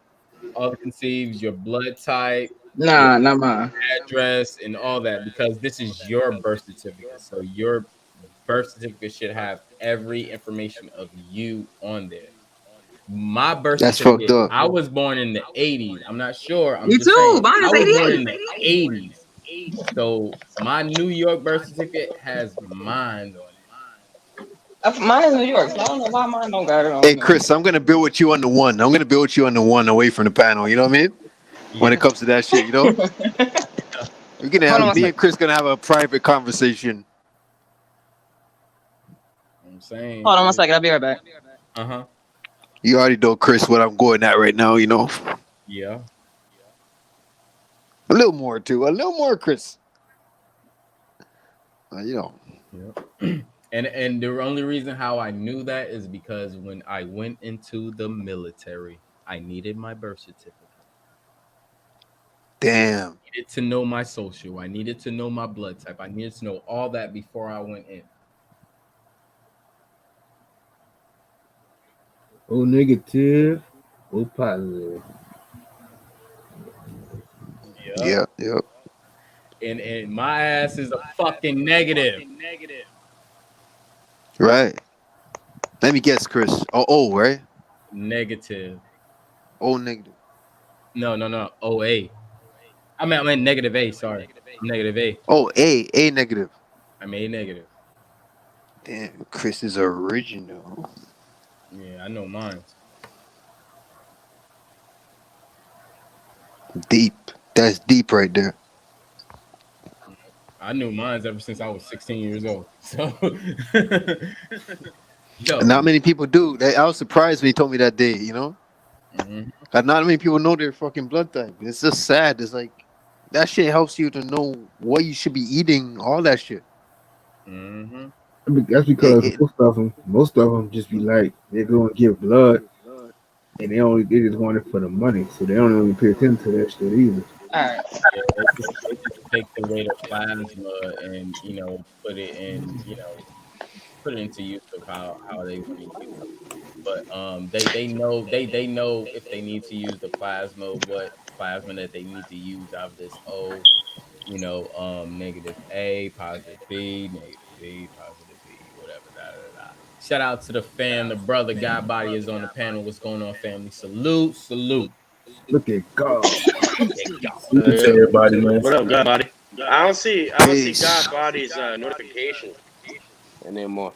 all it conceives your blood type, Nah, not mine. address, and all that, because this is your birth certificate. So your birth certificate should have every information of you on there. My birth That's fucked certificate, up. I was born in the 80s. I'm not sure. I'm Me just too. saying. Mine I is was born 88. in the 80s. So my New York birth certificate has mine on it. Mine is New York, so I don't know why mine don't got it on. Hey, Chris, I'm gonna build with you on the one. I'm gonna build with you on the one away from the panel. You know what I mean? When it comes to that shit, you know. We're gonna Hold on have one me second. and Chris gonna have a private conversation. I'm saying. Hold on one second. I'll be right back. Uh-huh. You already know, Chris, what I'm going at right now. You know. Yeah. A little more too. A little more, Chris. You know. Yeah. And the only reason how I knew that is because when I went into the military, I needed my birth certificate. Damn. I needed to know my social. I needed to know my blood type. I needed to know all that before I went in. Oh, negative. Oh, positive. Yeah. Yep. And my ass is a fucking negative. Right. Let me guess, Chris. Oh, right? Negative. Oh, negative. No. OA. I mean negative A, sorry. I'm negative A. Oh, A negative. I'm A negative. Damn, Chris is original. Yeah, I know mine. Deep. That's deep right there. I knew mine ever since I was 16 years old. So yo. Not many people do. I was surprised when he told me that day, you know? Mm-hmm. Not many people know their fucking blood type. It's just sad. It's like that shit helps you to know what you should be eating, all that shit. Mm-hmm. That's because most of them just be like, they're going to give blood, and they just want it for the money, so they don't really pay attention to that shit either. All right. Yeah, they just take the weight of plasma and put it in, put it into use of how they want to use it. But they know if they need to use the plasma, what plasma that they need to use out of this negative A, positive B, negative B, positive B, whatever. Shout out to the fam, the brother God Body is on the panel. What's going on, family? Salute. Look at God. Salute to everybody, man. What up, God Body? I don't see God Body's notification anymore.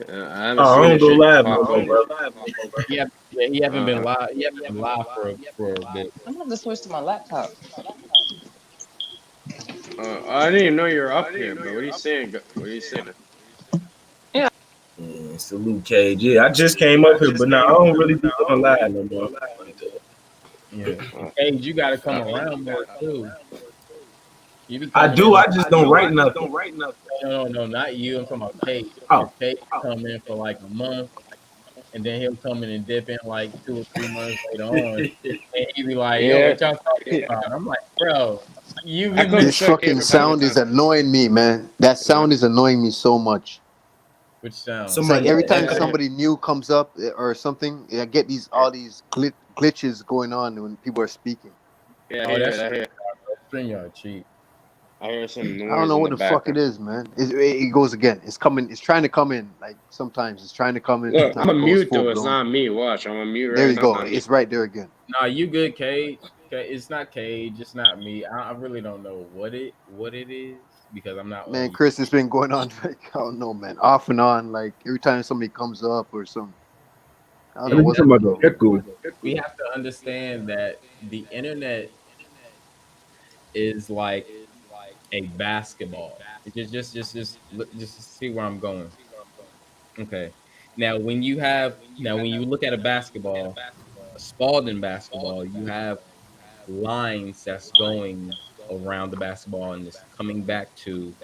I haven't seen I don't it go live pop no more, up. bro. He haven't been live. He hasn't been live for a bit. I'm gonna have to switch to my laptop. I didn't even know you were up here, bro. What are you saying? Yeah. Salute, Cage. Yeah, I just came up here, but now I don't really be going live no more. Yeah. Cage, you gotta come around more too. I do. I just don't write nothing. No, not you. I'm talking about Cage. Oh. Cage come in for like a month, and then he'll come in and dip in like 2 or 3 months later on, and he'll be like, "Yo, what y'all talking about?" I'm like, "Bro, this fucking sound is annoying me, man. That sound is annoying me so much." Which sound? It's like every time somebody new comes up or something, I get all these glitches going on when people are speaking. Yeah, I hear. StreamYard cheap. I hear some noise. I don't know what the fuck it is, man. It goes again. It's coming. It's trying to come in. Like sometimes it's trying to come in. Look, I'm a mute though. It's not me. Watch, I'm a mute. There you go. It's right there again. Nah, you good, Cage. It's not Cage. It's not me. I really don't know what it is because I'm not. Man, Chris, it's been going on. Like, I don't know, man. Off and on. Like every time somebody comes up or something. I don't know what's about the echo. We have to understand that the internet is like a basketball. Just see where I'm going. Okay. Now when you look at a basketball, a Spalding basketball, you have lines that's going around the basketball and it's coming back to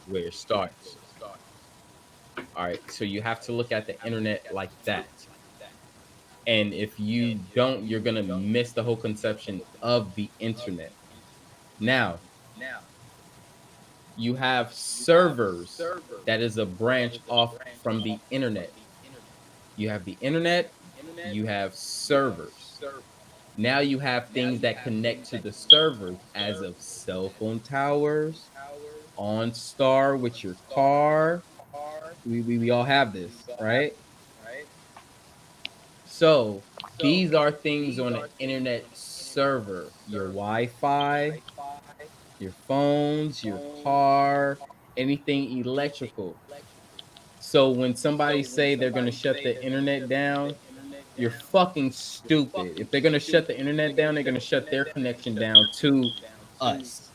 where it starts. All right. So you have to look at the internet like that. And if you don't, you're gonna miss the whole conception of the internet. Now, you have servers that is a branch off from the internet. You have the internet, you have servers. Now you have things that connect to the servers as of cell phone towers, OnStar with your car. We all have this, right? So these are things on an internet server, your Wi-Fi, your phones, your car, anything electrical. So when somebody say they're going to shut the internet down, you're fucking stupid. If they're going to shut the internet down, they're going to shut their connection down to us.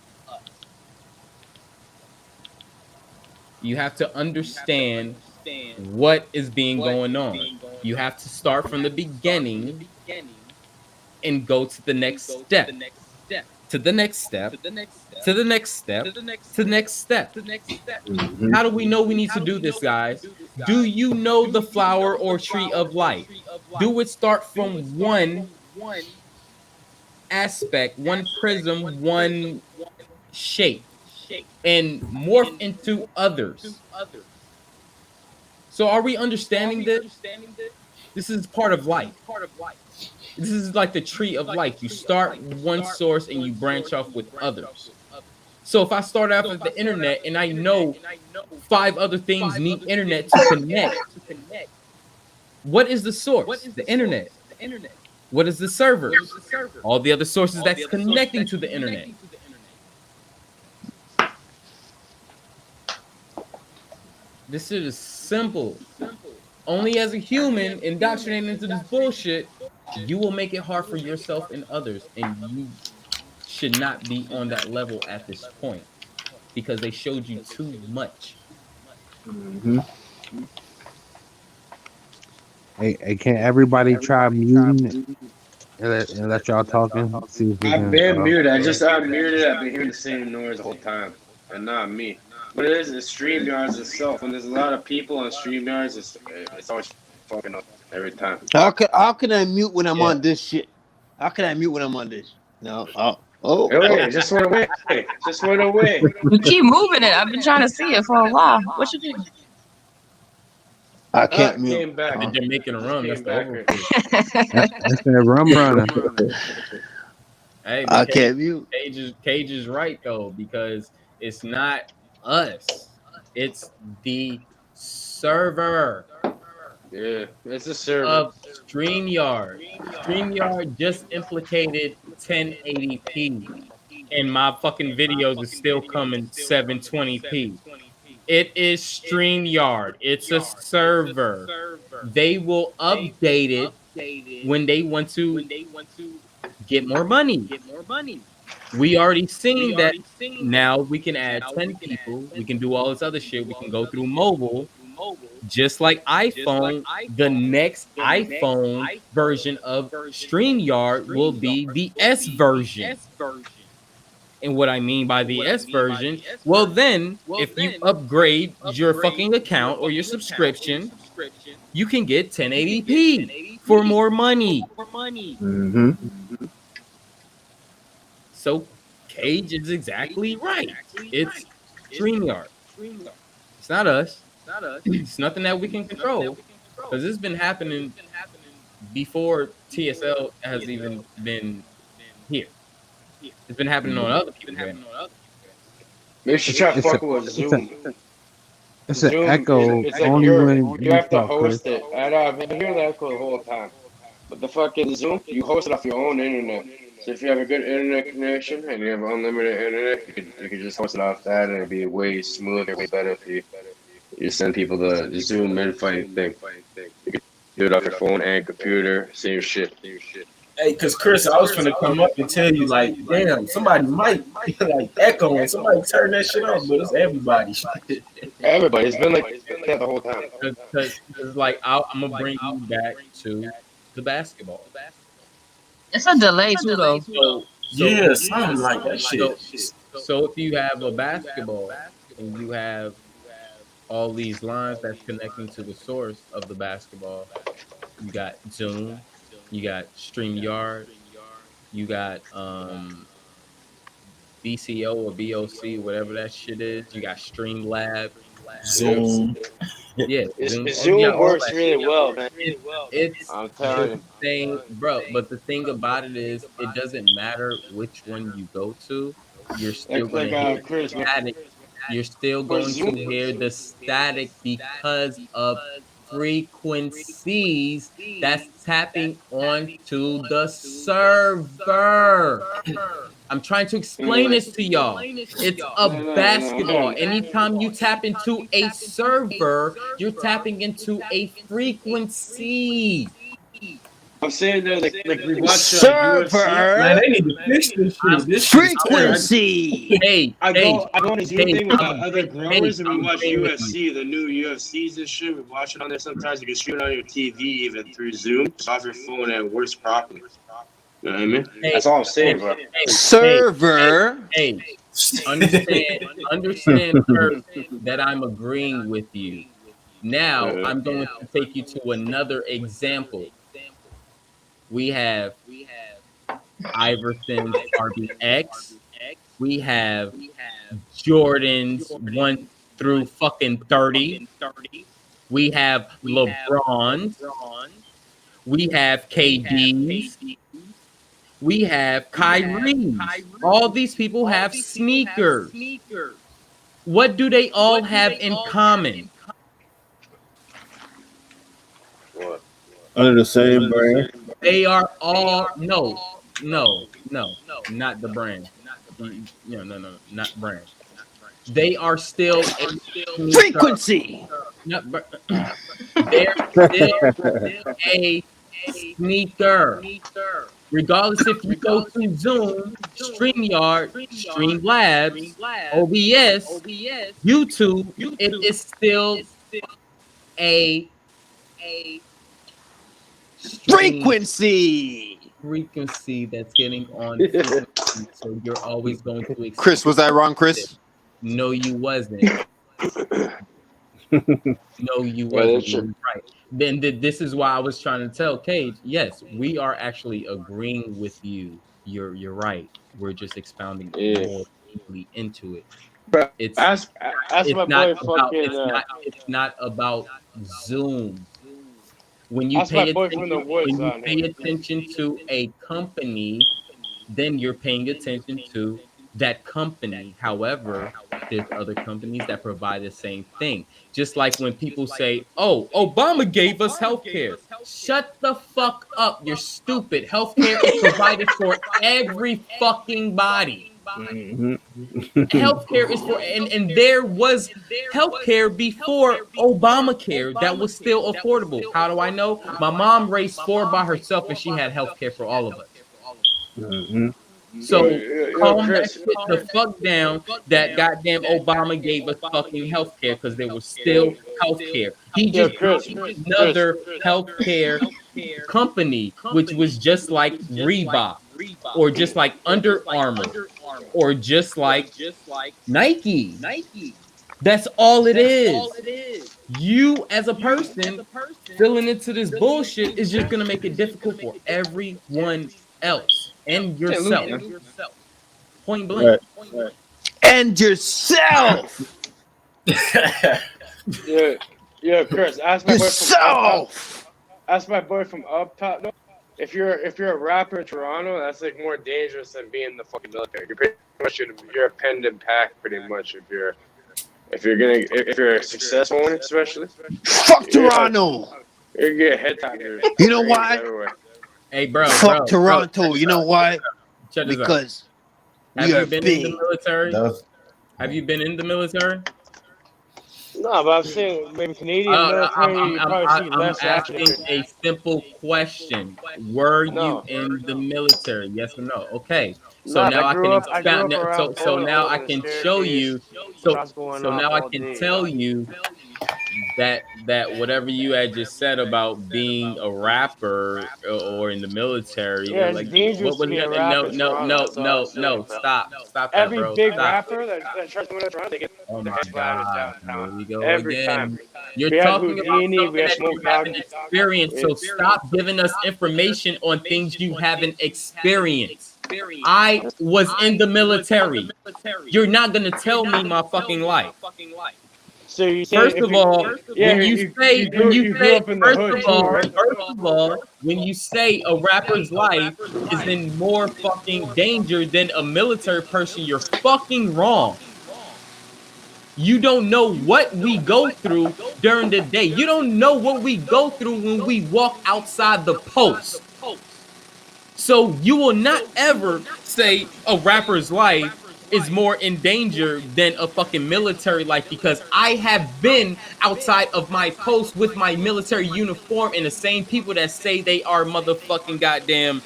You have to understand what is being going on. You have to start from the beginning and go to the next step, to the next step, to the next step, to the next step. How do we know we need to do this, guys? Do you know the flower or tree of life? Do it start from one aspect, one prism, one shape, and morph into others? So are we understanding this? This is part of life. This is like the tree of life. You start one source and you branch off with others. So if I start off with the internet and I know 5 other things need internet to connect, what is the source? The internet. What is the server? All the other sources that's connecting to the internet. This shit is simple. Only as a human indoctrinated into this bullshit, you will make it hard for yourself and others, and you should not be on that level at this point because they showed you too much. Hey, can everybody try muting and let y'all talking? See if we I've can. been muted. I just unmuted. I've been hearing the same noise the whole time, and not me. What it is StreamYards itself. When there's a lot of people on StreamYards, it's always fucking up every time. How can I mute when I'm on this shit? How can I mute when I'm on this? No. Wait, just went away. Just went away. You keep moving it. I've been trying to see it for a while. What you doing? I can't mute. Came back. The Jamaican rum. That's the over. That's that rum runner. Hey, I can't mute. Cage is right though, because it's not us. It's the server. Yeah, it's a server of StreamYard. StreamYard just implicated 1080p, and my fucking videos is still coming 720p. It is StreamYard. It's a server. They will update it when they want to get more money. We already seen that. Now we can add 10 people. We can do all this other shit. We can go through mobile. Just like iPhone, the next iPhone version of StreamYard will be the S version. And what I mean by the S version, well then, if you upgrade your fucking account or your subscription, you can get 1080p for more money. So Cage is exactly right. It's StreamYard. It's not us. It's nothing that we can control, because it's been happening before TSL has even been here. It's been happening on other people. Maybe you should try fucking with Zoom. It's an echo. It's like only when you have to talk, host Chris. it. I've been hearing the echo the whole time. But the fucking Zoom, you host it off your own internet. So if you have a good internet connection and you have unlimited internet, you could just host it off that, and it'd be way smoother, way better if you send people the Zoom invite thing. You could do it off your phone and computer, same shit. Hey, cause Chris, I was finna come up and tell you, like, damn, somebody might like echoing. Somebody turn that shit off, but it's everybody. Everybody. It's been like that the whole time. Because like I'm gonna bring you back to the basketball. It's a delay too, though. So Yeah, something like that shit. So if you have a basketball and you have all these lines that's connecting to the source of the basketball, you got Zoom, you got StreamYard, you got BCO or BOC, whatever that shit is. You got Streamlab, Zoom. Yeah, Zoom works really well, man. It's I'm telling you. same, bro. But the thing about it is, it doesn't matter which one you go to. You're still Like gonna hear Chris, man. static. You're still For going to Zoom, hear the static because of frequencies that's tapping onto the server. I'm trying to explain this to y'all. It's a basketball. Anytime you tap into a server, you're tapping into a frequency. I'm saying that like we watch Man, UFC. they need to fix this shit. This Frequency. Hey, I go on a Zoom thing with I'm other growers and we watch agreeing with UFC, the new UFCs and shit. We watch it on there sometimes. You can stream it on your TV even through Zoom. Just off your phone and it works properly. You know what I mean? That's all I'm saying, bro. Server. Hey, understand first that I'm agreeing with you. Now I'm going to take you to another example. We have Iverson's RBX. We have Jordan's 1 through fucking 30. We have LeBron's. We have KD's. We have Kyrie's. All these people have sneakers. What do they all have in common? What? Under the same brand. They are all no, not the brand. No, not brand. They are still a Frequency. They're still a sneaker. Regardless if you go to Zoom, StreamYard, Streamlabs, OBS, YouTube, it is still a frequency that's getting on frequency. So you're always going to Chris, was I wrong, Chris? No, you wasn't. No, you wasn't. You were right. Then this is why I was trying to tell Cage, yes, we are actually agreeing with you. You're right. We're just expounding more deeply into it. It's not about Zoom. When you pay attention to a company, then you're paying attention to that company. However, there's other companies that provide the same thing. Just like when people say, "Oh, Obama gave us healthcare." Shut the fuck up. You're stupid. Healthcare is provided for every fucking body. Healthcare is for and there was healthcare before Obamacare that was still affordable. How do I know? My mom raised 4 by herself and she had healthcare for all of us. So calm that shit the fuck down that goddamn Obama gave us fucking healthcare because there was still healthcare. He just another healthcare company, which was just like Reebok or just like Under Armour or just like Nike. That's all it is. You as a person filling into this bullshit is just gonna make it difficult for everyone else and yourself. Point blank. Right. And yourself. Yeah, Chris. Ask my boy from up top. No, if you're a rapper in Toronto, that's like more dangerous than being in the fucking military. You're pretty much you're a pen and pack pretty much if you're a successful one, especially. Fuck Toronto. You get head tappers. You know why? Everywhere. Hey, bro. Fuck Toronto. You know why? Because we are big. In the military? Have you been in the military? No, but I'm saying maybe Canadian military. I'm asking a simple question. Were you in the military? Yes or no? Okay. So now I can expound. So now I can show you. So now I can tell you that whatever you had just said about being a rapper or in the military, like no, stop that, every bro. Big Stop. rapper that tries to Toronto, they get Here we go every again. time. You're talking about something that you haven't experienced, so stop giving us information on things you haven't experienced. I was in the military. You're not gonna tell me my fucking life. So you say First of all, when you say, when you say a rapper's life is in more fucking danger than a military person, you're fucking wrong. You don't know what we go through during the day. You don't know what we go through when we walk outside the post. So you will not ever say a rapper's life is more in danger than a fucking military life, because I have been outside of my post with my military uniform, and the same people that say they are motherfucking goddamn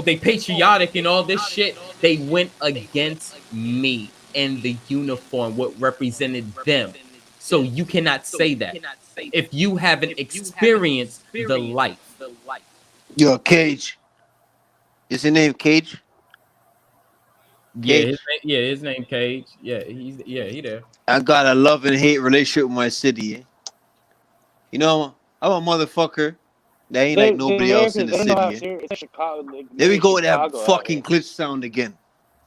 they patriotic and all this shit, they went against me and the uniform, what represented them. So you cannot say that if you haven't experienced the life. Yo, Cage. Is your name Cage? Yeah, his name Cage. Yeah, he there. I got a love and hate relationship with my city. Eh? You know, I'm a motherfucker that ain't like nobody else in the city. Eh? There we go with that fucking glitch sound again.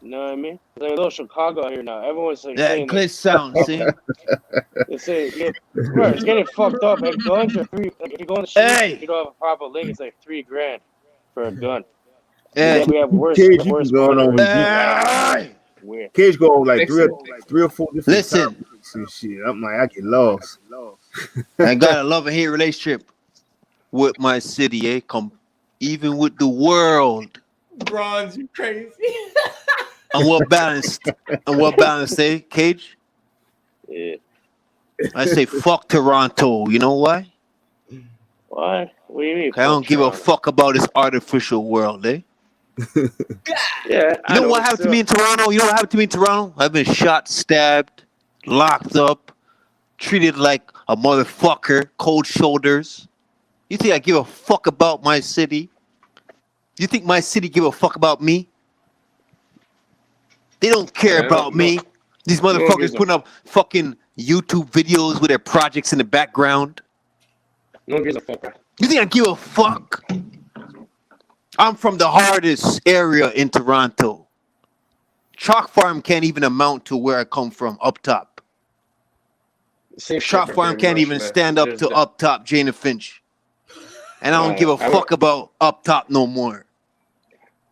You know what I mean? There's like a little Chicago here now. Everyone's like that glitch sound. See? They say, bro, it's getting fucked up. Like guns are free. Like if you go on the street, if you don't have a proper link, it's like $3,000 for a gun. Hey, we have worse going on with Cage go on like three or four different topics and shit. I'm like, I get lost. I got a love and hate relationship with my city, eh? Even with the world. Bronze, you crazy. I'm well balanced. Eh, Cage? Yeah. I say fuck Toronto. You know why? Why? What do you mean? I don't give a fuck about this artificial world, eh? Yeah. You know what happened to me in Toronto? I've been shot, stabbed, locked up, treated like a motherfucker, cold shoulders. You think I give a fuck about my city? You think my city give a fuck about me? They don't care about me. These motherfuckers putting up fucking YouTube videos with their projects in the background. No one gives a fuck. You think I give a fuck? I'm from the hardest area in Toronto. Chalk Farm can't even amount to where I come from, up top. Chalk Farm can't even stand up to up top Jana Finch. And I don't give a fuck about up top no more.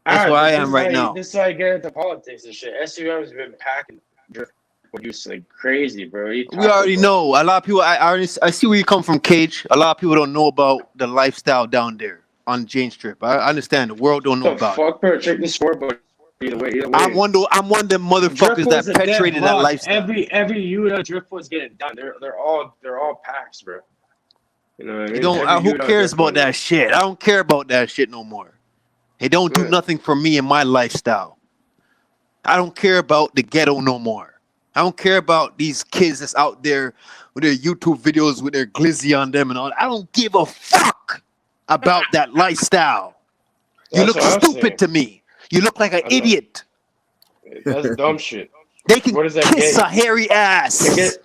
That's where I am right now. This is how I get into politics and shit. SUM has been packing drift producing like crazy, bro. We already know. A lot of people, I see where you come from, Cage. A lot of people don't know about the lifestyle down there on Jane Strip. I understand. The world don't know about it. Bro, check the scoreboard. Either way. I'm one of them motherfuckers that penetrated that lifestyle. Every unit of Driftwood's getting done. They're all packs, bro. You know what I mean? Who cares about that shit? I don't care about that shit no more. It don't do nothing for me and my lifestyle. I don't care about the ghetto no more. I don't care about these kids that's out there with their YouTube videos with their glizzy on them and all. I don't give a fuck about that lifestyle. You look stupid to me. You look like an idiot. That's dumb shit. They can kiss a hairy ass. Hey,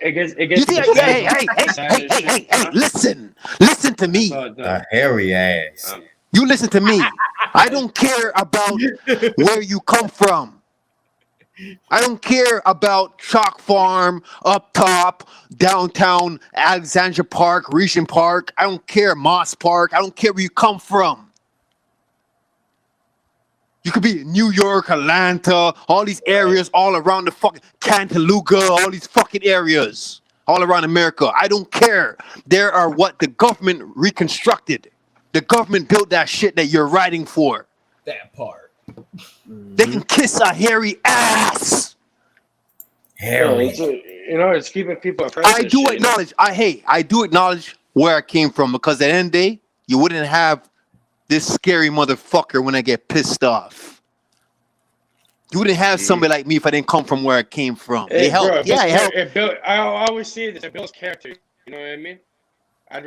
listen to me. A hairy ass. You listen to me. I don't care about where you come from. I don't care about Chalk Farm, up top, downtown, Alexandria Park, Regent Park. I don't care, Moss Park. I don't care where you come from. You could be in New York, Atlanta, all these areas all around the fucking Cantalouga, all these fucking areas all around America. I don't care. There are what the government reconstructed. The government built that shit that you're writing for. That part. They can kiss a hairy ass. Hairy. It's keeping people afraid. I do acknowledge where I came from, because at the end of the day, you wouldn't have this scary motherfucker when I get pissed off. You wouldn't have somebody like me if I didn't come from where I came from. Hey, it helped. Bro, it helped. I always see this. It builds character. You know what I mean?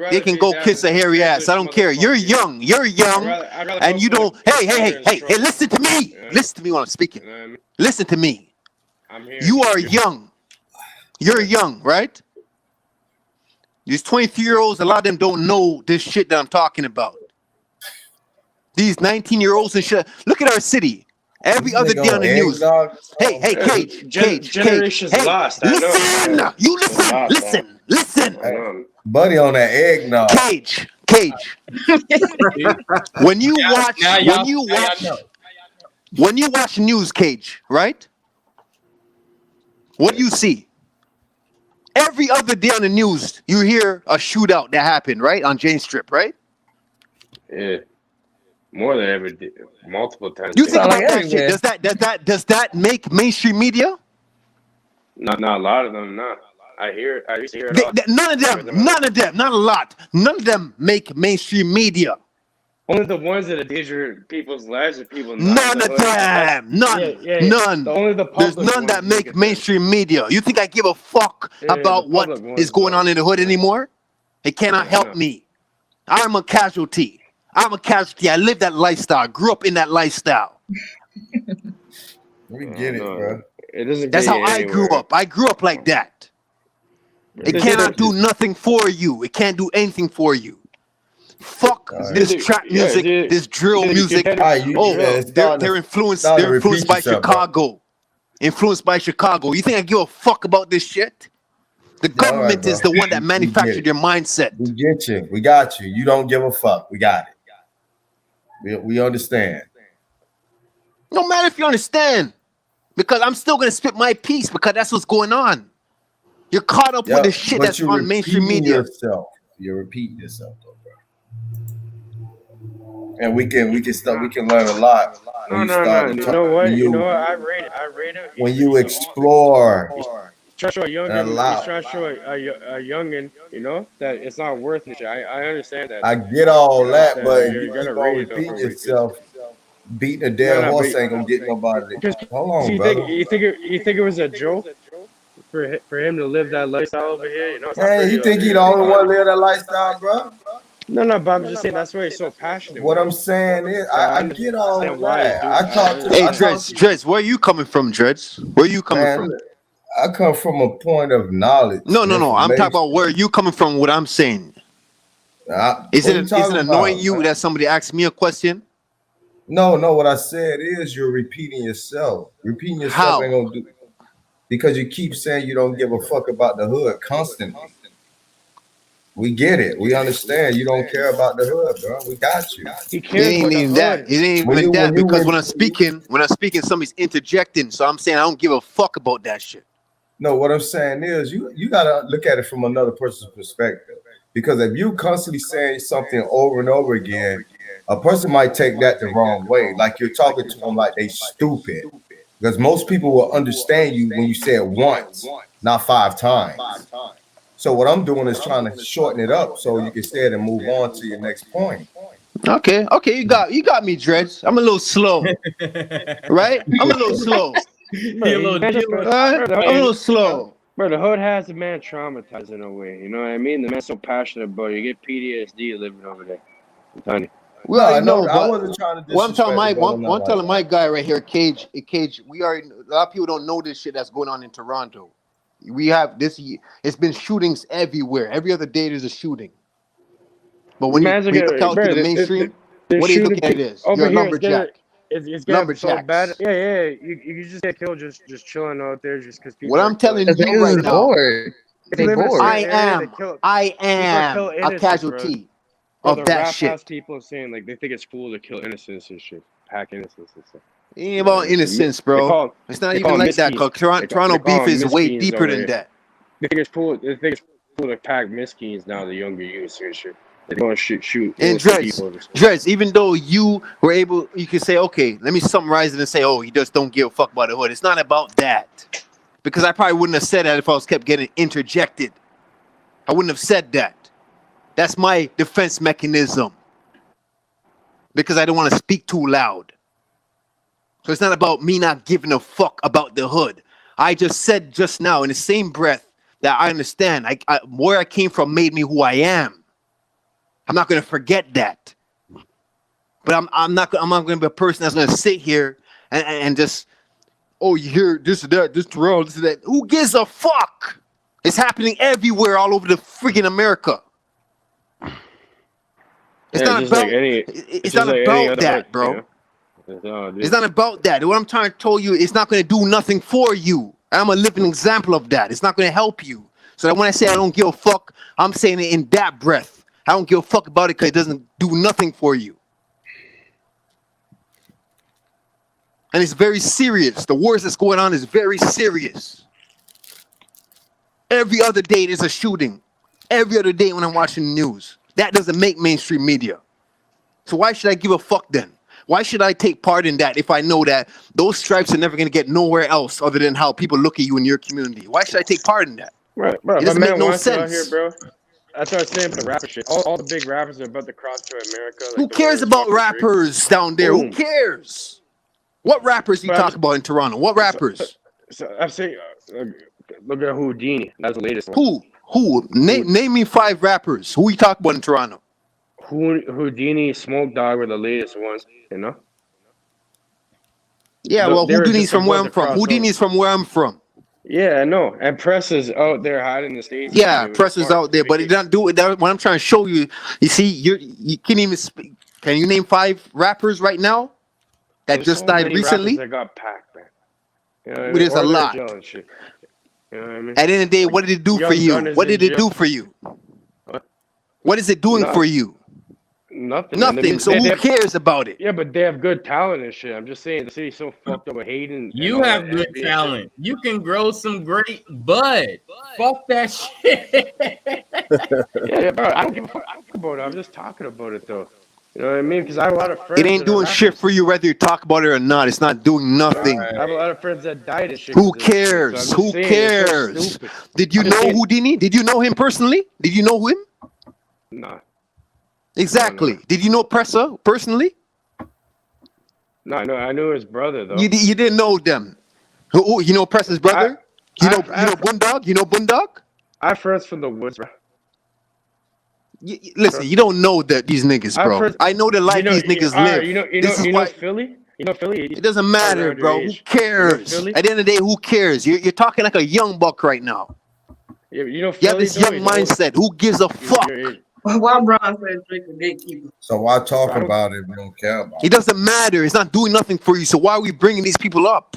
They can go kiss a hairy ass. I don't care. You're young. And you don't. Hey, listen to me. Yeah. Listen to me while I'm speaking. You know what I mean? Listen to me. I'm here. You are young. You're young, right? These 23-year-olds, a lot of them don't know this shit that I'm talking about. These 19-year-olds and shit. Look at our city. Every other day on the news. Hey, Cage. Generation's Hey, lost. listen. You listen. Buddy on that eggnog. Cage. When you watch news, Cage, right? What do you see? Every other day on the news, you hear a shootout that happened, right? On Jane Strip, right? Yeah. More than ever, multiple times. You think about that shit. Does that make mainstream media? Not a lot of them, no. I used to hear it. None of them, not a lot. None of them make mainstream media. Only the ones that endanger people's lives and people. None of them. None. There's none that make mainstream media. You think I give a fuck about what is going on in the hood anymore? It cannot help me. I'm a casualty. I live that lifestyle. Grew up in that lifestyle. We get it, bro. That's how I grew up. I grew up like that. It cannot do nothing for you. It can't do anything for you. Fuck this trap music, this drill music. They're influenced by Chicago. Influenced by Chicago. You think I give a fuck about this shit? The government is the one that manufactured your mindset. We get you. We got you. You don't give a fuck. We got it. We understand. No matter if you understand. Because I'm still going to spit my piece because that's what's going on. You're caught up with the shit that's on mainstream media. You're repeating yourself, though, bro. And we can learn a lot. No. You know what? I rate it. When you explore. Try to show a youngin, that it's not worth it. I understand that. I get all that, but you're gonna repeat yourself. Beating a dead horse ain't gonna get nobody. Hold on, brother. You think it was a joke for him to live that lifestyle over here? Hey, you think he the only one live that lifestyle, bro? No, but I'm just saying that's why he's so passionate. What I'm saying is, I get all that. I talk to. Hey, Dredz, where are you coming from, Dredz? Where are you coming from? I come from a point of knowledge. No. I'm talking about where you coming from. What I'm saying. Is it annoying you that somebody asked me a question? No. What I said is you're repeating yourself. Repeating yourself ain't gonna do it because you keep saying you don't give a fuck about the hood constantly. We get it. We understand. You don't care about the hood, bro. We got you. It ain't even that. It ain't even that because when I'm speaking, somebody's interjecting. So I'm saying I don't give a fuck about that shit. No, what I'm saying is you gotta look at it from another person's perspective. Because if you constantly saying something over and over again, a person might take that the wrong way. Like you're talking to them like they stupid. Because most people will understand you when you say it once, not 5 times. So what I'm doing is trying to shorten it up so you can say it and move on to your next point. Okay, you got me, Dredz. I'm a little slow, right? I'm a little slow. I'm a little slow. Bro, the hood has the man traumatized in a way. You know what I mean? The man's so passionate about it. You get PTSD living over there. I'm telling you. Well, I know. I wasn't trying to. I'm telling my guy right here, Cage. We are. A lot of people don't know this shit that's going on in Toronto. We have this. It's been shootings everywhere. Every other day there's a shooting. But when you look out to the mainstream, what do you look at it is? You're a lumberjack. It's getting so bad. Yeah. You just get killed just chilling out there just because people. What I'm telling you right now, I am a casualty of that shit. People saying like they think it's cool to kill innocents and shit, pack innocents and stuff. It ain't about innocence, bro. It's not even like that. Toronto beef is way deeper than that. They think it's cool. They think it's cool to pack miskeens now. The younger youth and shit. They're going to shoot. And Dredz, even though you were able, you can say, okay, let me summarize it and say, oh, he just don't give a fuck about the hood. It's not about that. Because I probably wouldn't have said that if I was kept getting interjected. I wouldn't have said that. That's my defense mechanism. Because I don't want to speak too loud. So it's not about me not giving a fuck about the hood. I just said just now in the same breath that I understand. Where I came from made me who I am. I'm not going to forget that. But I'm not going to be a person that's going to sit here and just, oh, you hear this or that, this Terrell, this or that. Who gives a fuck? It's happening everywhere all over the freaking America. It's not about that, bro. It's not about that. What I'm trying to tell you, it's not going to do nothing for you. I'm a living example of that. It's not going to help you. So that when I say I don't give a fuck, I'm saying it in that breath. I don't give a fuck about it because it doesn't do nothing for you. And it's very serious. The wars that's going on is very serious. Every other day there's a shooting. Every other day when I'm watching the news. That doesn't make mainstream media. So why should I give a fuck then? Why should I take part in that if I know that those stripes are never going to get nowhere else other than how people look at you in your community? Why should I take part in that? Right, bro. It doesn't make no sense. Out here, bro. That's what I was saying for the rapper shit. All the big rappers are about to cross to America. Like Who cares about rappers down there? Boom. Who cares? What rappers you talk about in Toronto? What rappers? So I'm saying, look at Houdini. That's the latest one. Who? Name me 5 rappers. Who you talk about in Toronto? Houdini, Smoke Dogg were the latest ones, you know? Yeah, well, Houdini's from where I'm from. Houdini's from where I'm from. Yeah, I know. And Press is out there hiding in the States. Yeah, Press is out there, but it doesn't do it. What I'm trying to show you, you see, you can't even speak. Can you name 5 rappers right now that just died recently? That got packed, man. You know what I mean? There's a lot. You know what I mean? At the end of the day, what did it do for you? What did it do for you? What is it doing for you? Nothing. Nothing. So who cares about it? Yeah, but they have good talent and shit. I'm just saying the city's so fucked up with hating. You have good talent. You can grow some great bud. Fuck that shit. Yeah, bro. I don't give a fuck about it. I'm just talking about it though. You know what I mean? Because I have a lot of friends. It ain't doing shit for you whether you talk about it or not. It's not doing nothing. I have a lot of friends that died and shit. Who cares? Who cares? Did you know Houdini? Did you know him personally? Did you know him? Nah. Exactly. Did you know Pressa personally? No, I knew his brother though. You didn't know them. Who, you know Pressa's brother? You know Boondog? You know Boondog? I have friends from the woods, bro. Listen, you don't know that these niggas, bro. I know the life these niggas live. You know Philly? You know Philly? It doesn't matter, bro. Who cares? At the end of the day, who cares? You're talking like a young buck right now. Yeah, you know Philly, you have this young mindset. Who gives a fuck? Why Brown said Drake a gatekeeper? So why talk about it? We don't care about it. It doesn't matter. It's not doing nothing for you. So why are we bringing these people up?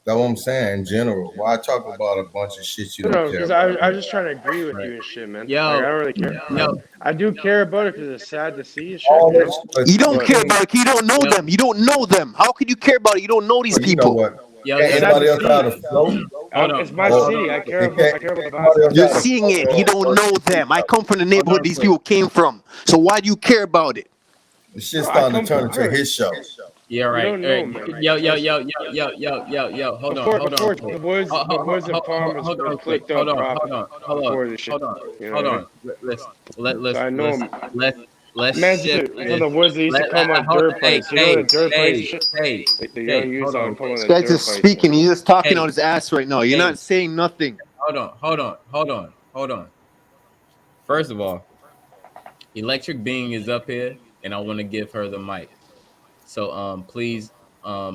That's what I'm saying in general. Why talk about a bunch of shit you don't care about? I was just trying to agree with you and shit, man. Yo, like, I don't really care. Yo. I do care about it because it's sad to see and shit. You don't care about it. You don't know them. You don't know them. How could you care about it? You don't know these people. You know what? Anybody else out of flow? It's my city. I care about the vibe. You're seeing it. You don't know them. I come from the neighborhood these people came from. So why do you care about it? The shit's starting to turn into his show. Yeah, right. Yo. Hold on. The woods and farmers were clicked up. Hold on. Let's shift. The woods they used to come on dirt place. You know the dirt place. This guy's just speaking. He's just talking on his ass right now. You're not saying nothing. Hold on. First of all, Electric Being is up here, and I want to give her the mic. So please I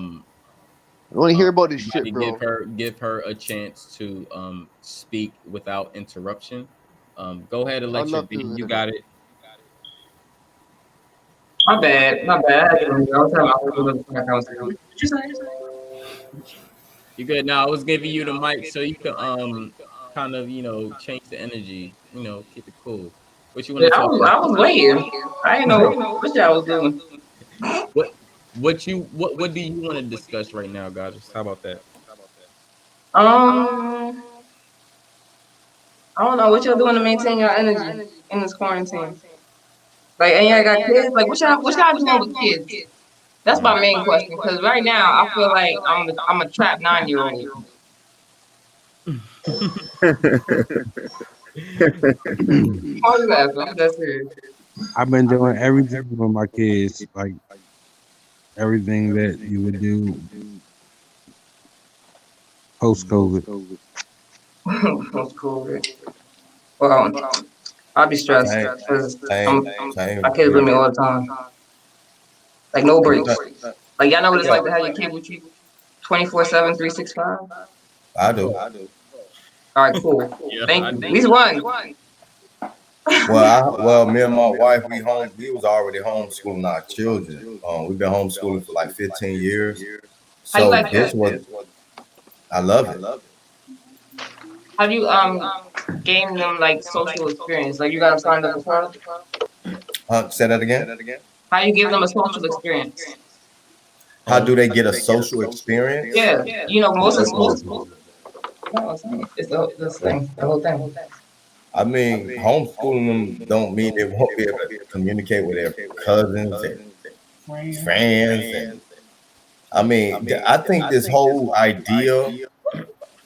want to hear about this shit, bro. Give her a chance to speak without interruption. Go ahead, Electric Being. You got it. My bad. You good? Now I was giving you the mic so you can kind of change the energy. Keep it cool. What you want to talk about? I was waiting. I didn't know what y'all was doing. What do you want to discuss right now, guys? How about that? I don't know what y'all doing to maintain your energy in this quarantine. Like, and y'all got kids. Like, what y'all doing with kids? That's my main question. Because right now, I feel like I'm a trapped 9-year-old. I've been doing everything with my kids, like everything that you would do post-COVID. Post-COVID. Well, I'll be stressed because my kids with me all the time. Like no breaks. Like y'all know what it's like to have your kid with you 24/7, 365? I do. All right, cool. Thank you. At least one. Well, me and my wife, we was already homeschooling our children. We've been homeschooling for like 15 years. How you So like this that? was, I love it. How do you gain them like social experience? Like you got them signed up before? Say that again. How you give them a social experience? How do they get a social experience? Yeah, most of the schools. No, it's the thing, the whole thing. I mean, homeschooling them don't mean they won't be able to communicate with their cousins and friends. And I mean, I think this whole idea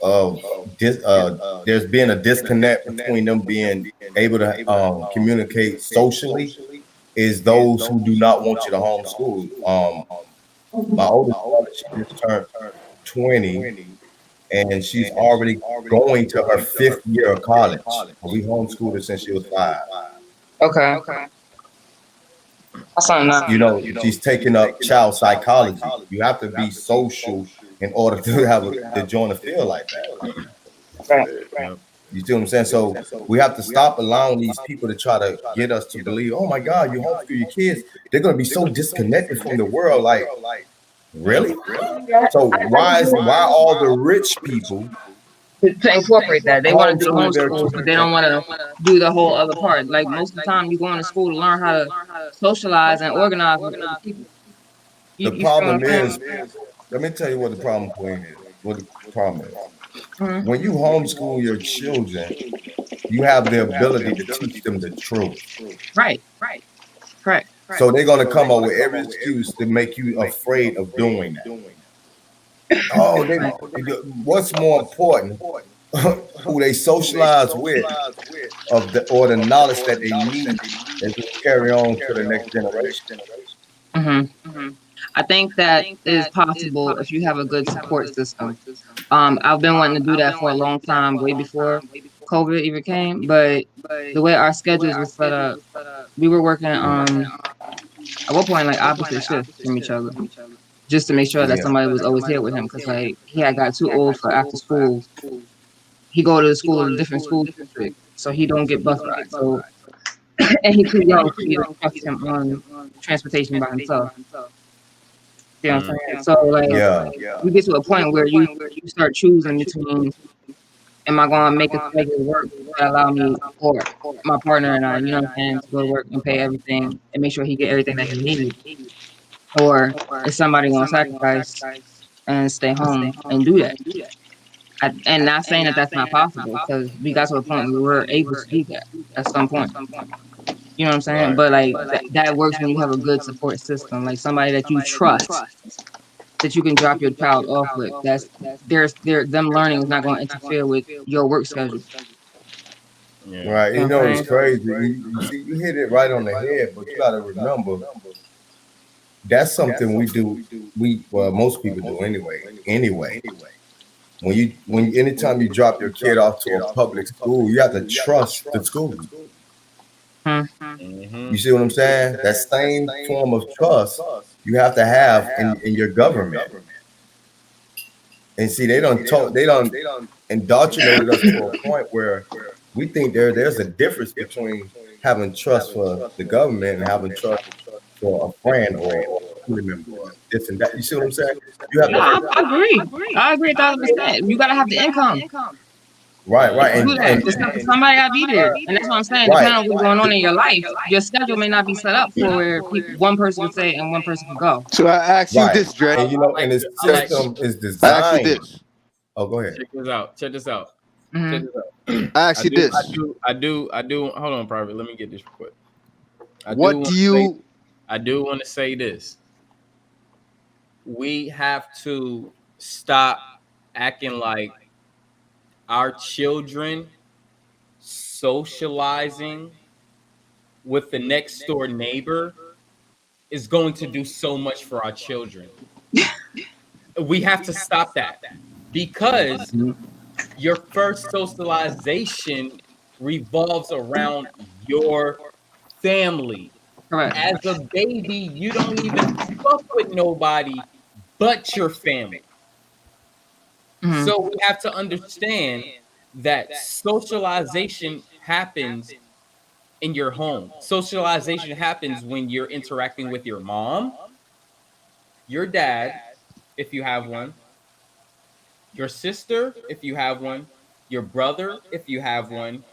of there's been a disconnect between them being able to communicate socially is those who do not want you to homeschool. My oldest daughter, she just turned 20, and she's already going to her 5th year of college. We homeschooled her since she was 5. Okay. That's not nice. She's taking up child psychology. You have to be social in order to join a field like that. Right. You see what I'm saying? So we have to stop allowing these people to try to get us to believe, oh my God, you homeschool your kids. They're going to be so disconnected from the world. Like, really? So why all the rich people to incorporate that? They want to do homeschool, but they don't want to do the whole other part. Like most of the time, you go into school to learn how to socialize and organize with other people. The problem is, let me tell you what the problem is. What the problem is. Mm-hmm. When you homeschool your children, you have the ability to teach them the truth. Right. Correct. So they're going to come up with every excuse to make you afraid of doing that. Oh, what's more important? Who they socialize with, or the knowledge that they need as they carry on to the next generation. Mm-hmm. I think that is possible if you have a good support system. I've been wanting to do that for a long time, way before COVID even came. But the way our schedules were set up, we were working at one point like opposite shifts from each other, just to make sure that somebody was always here with him, because like he had got too old for after school. He go to the school in a different school district, so he don't get bus rides. So and he's too young for you to trust him on transportation by himself. You know what I'm saying? So like, you get to a point where you start choosing between, am I going to make a regular work that allow me or my partner and I, you know what I'm saying, to go to work and pay everything and make sure he get everything that he needs, or is somebody going to sacrifice and stay home and do that? And not saying that that's not possible, because we got to a point where we were able to do that at some point. You know what I'm saying? Right. But like that works when you have a good support system, like somebody that you trust, that you can drop your child off with. Them learning is not going to interfere with your work schedule. Yeah. Right. You know, it's crazy. You hit it right on the head, but you got to remember that's something we do. Most people do anyway. Anytime you drop your kid off to a public school, you have to trust the school. Mm-hmm. You see what I'm saying? That same form of trust you have to have in your government. And see, they don't indoctrinated us to a point where we think there's a difference between having trust for the government and having trust for a friend or a family member, this and that. You see what I'm saying? I agree 1,000%. You gotta have the income. Right. And somebody gotta be there, and that's what I'm saying. Depending on what's going on in your life, your schedule may not be set up for where one person can stay and one person can go. So I ask you this, Dre. And and this system is designed. I ask you this. Oh, go ahead. Check this out. Mm-hmm. I ask you this. I do. Hold on, private. Let me get this real quick. I do want to say this. We have to stop acting like our children socializing with the next door neighbor is going to do so much for our children. We have to stop that, because your first socialization revolves around your family. Correct. As a baby, you don't even fuck with nobody but your family. Mm-hmm. So we have to understand that socialization happens in your home. Socialization happens when you're interacting with your mom, your dad, if you have one, your sister, if you have one, your brother, if you have one,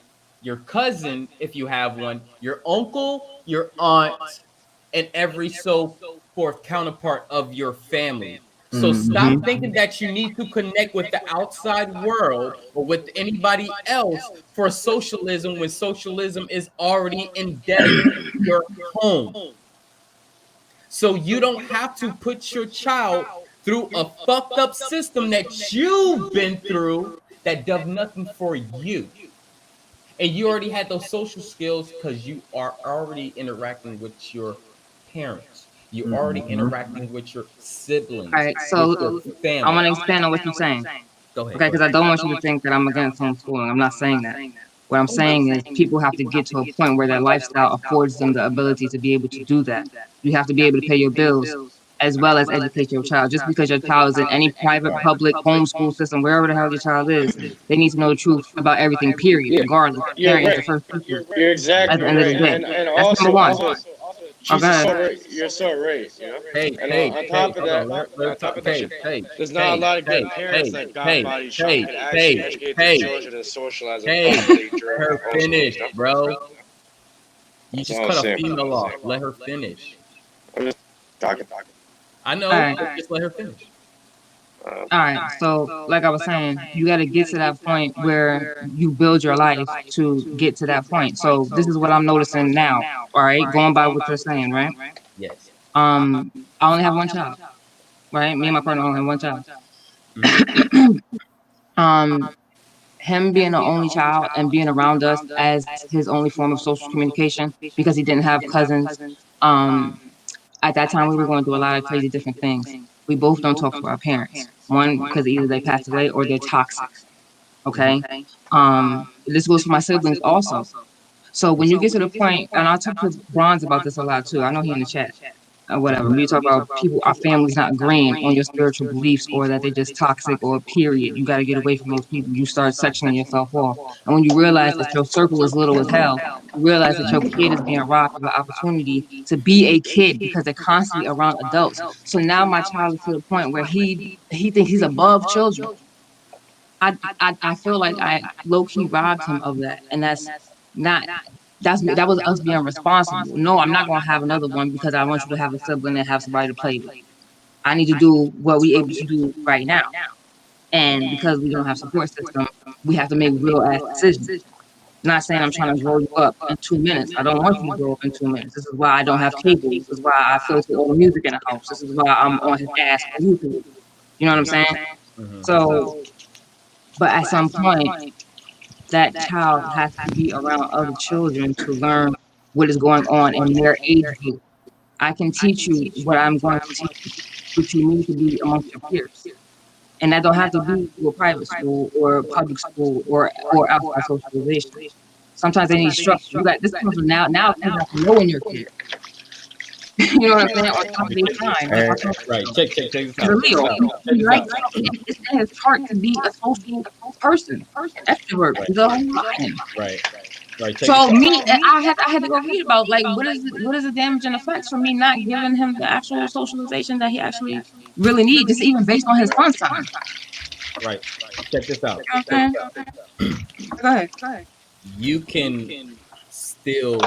your cousin, if you have one, your uncle, your aunt, and every so forth counterpart of your family. So stop thinking that you need to connect with the outside world or with anybody else for socialism when socialism is already embedded in your home. So you don't have to put your child through a fucked up system that you've been through that does nothing for you. And you already had those social skills because you are already interacting with your parents. You're already interacting with your siblings. All right, so I want to expand on what you're saying. Go ahead. Okay, because I don't want you to think that I'm against homeschooling. I'm not saying that. What I'm saying is people have to get to a point where their lifestyle affords them the ability to be able to do that. You have to be able to pay your bills as well as educate your child. Just because your child is in any private, public, homeschool system, wherever the hell your child is, they need to know the truth about everything, period, regardless. Parent is the first teacher You're exactly at the end of the right. day. And That's number one. You're so right. You know? Hey, on top of that, there's not a lot of good parents that got body shot and actually educate their children and socialize them properly during her finish, bro. You just cut a saying. female off. Let her finish. I'm just talking. I know. All right. Just let her finish. All right, so like I was saying, you got to get to that point where you build your life to get to that point. So this is what I'm noticing now. All right, going by what you're saying, right? Yes. I only have one child, right? Me and my partner only have one child. Him being the only child and being around us as his only form of social communication because he didn't have cousins. At that time, we were going through a lot of crazy different things. We both don't talk to our parents. One, because either they passed away or they're toxic. Okay. This goes for my siblings also. So when you get to the point, and I'll talk to Bronze about this a lot too. I know he in the chat or whatever. We talk about people, our families not agreeing on your spiritual beliefs or that they're just toxic or period. You got to get away from those people. You start sectioning yourself off. And when you realize that your circle is little as hell, you realize that your kid is being robbed of the opportunity to be a kid because they're constantly around adults. So now my child is to the point where he thinks he's above children. I feel like I low-key robbed him of that. And that was us being responsible. No, I'm not gonna have another one because I want you to have a sibling and have somebody to play with. I need to do what we able to do right now. And because we don't have support system, we have to make real ass decisions. Not saying I'm trying to grow you up in 2 minutes. I don't want you to grow up in 2 minutes. This is why I don't have cable. This is why I filter all the music in the house. This is why I'm on his ass for YouTube. You know what I'm saying? So, but at some point, that child has to be around other children to learn what is going on in their age group. I can teach you what I'm going to teach you, but you need to be amongst your peers. And that don't have to be through a private school or public school or outside socialization. Sometimes they need structure. You got this comes from now you have to know in your kid. You know what I'm saying? On top of their time. Right. Check this out. It's in his heart to be a social person, extrovert. Right. So me, I had to go read about like what is the damaging effects for me not giving him the actual socialization that he actually really needs, just even based on his fun time. Right. Check this out. Go ahead. You can still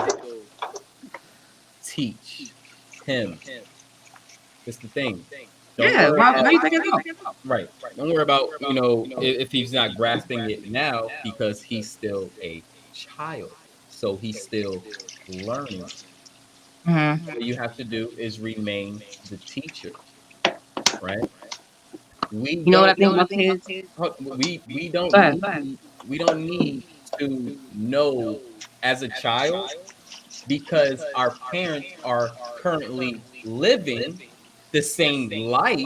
teach him. That's the thing. Why you think it's up? Right. Don't worry about, if he's not grasping it now because he's still a child. So he's still learning. What you have to do is remain the teacher. Right? We what I think about kids? We don't need to know as a child because our parents are currently living the same life,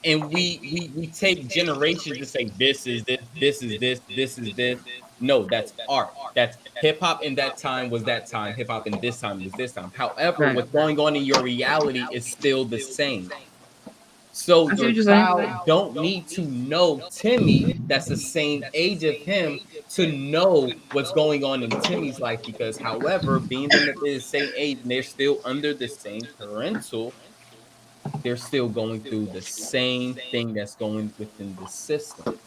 and we take generations to say this is this. No, that's art. That's hip hop in that time was that time. Hip hop in this time was this time. However, what's going on in your reality is still the same. So I see your what you're saying. child don't need to know Timmy that's the same age of him to know what's going on in Timmy's life, because however, being that they're the same age and they're still under the same parental, they're still going through the same thing that's going within the system.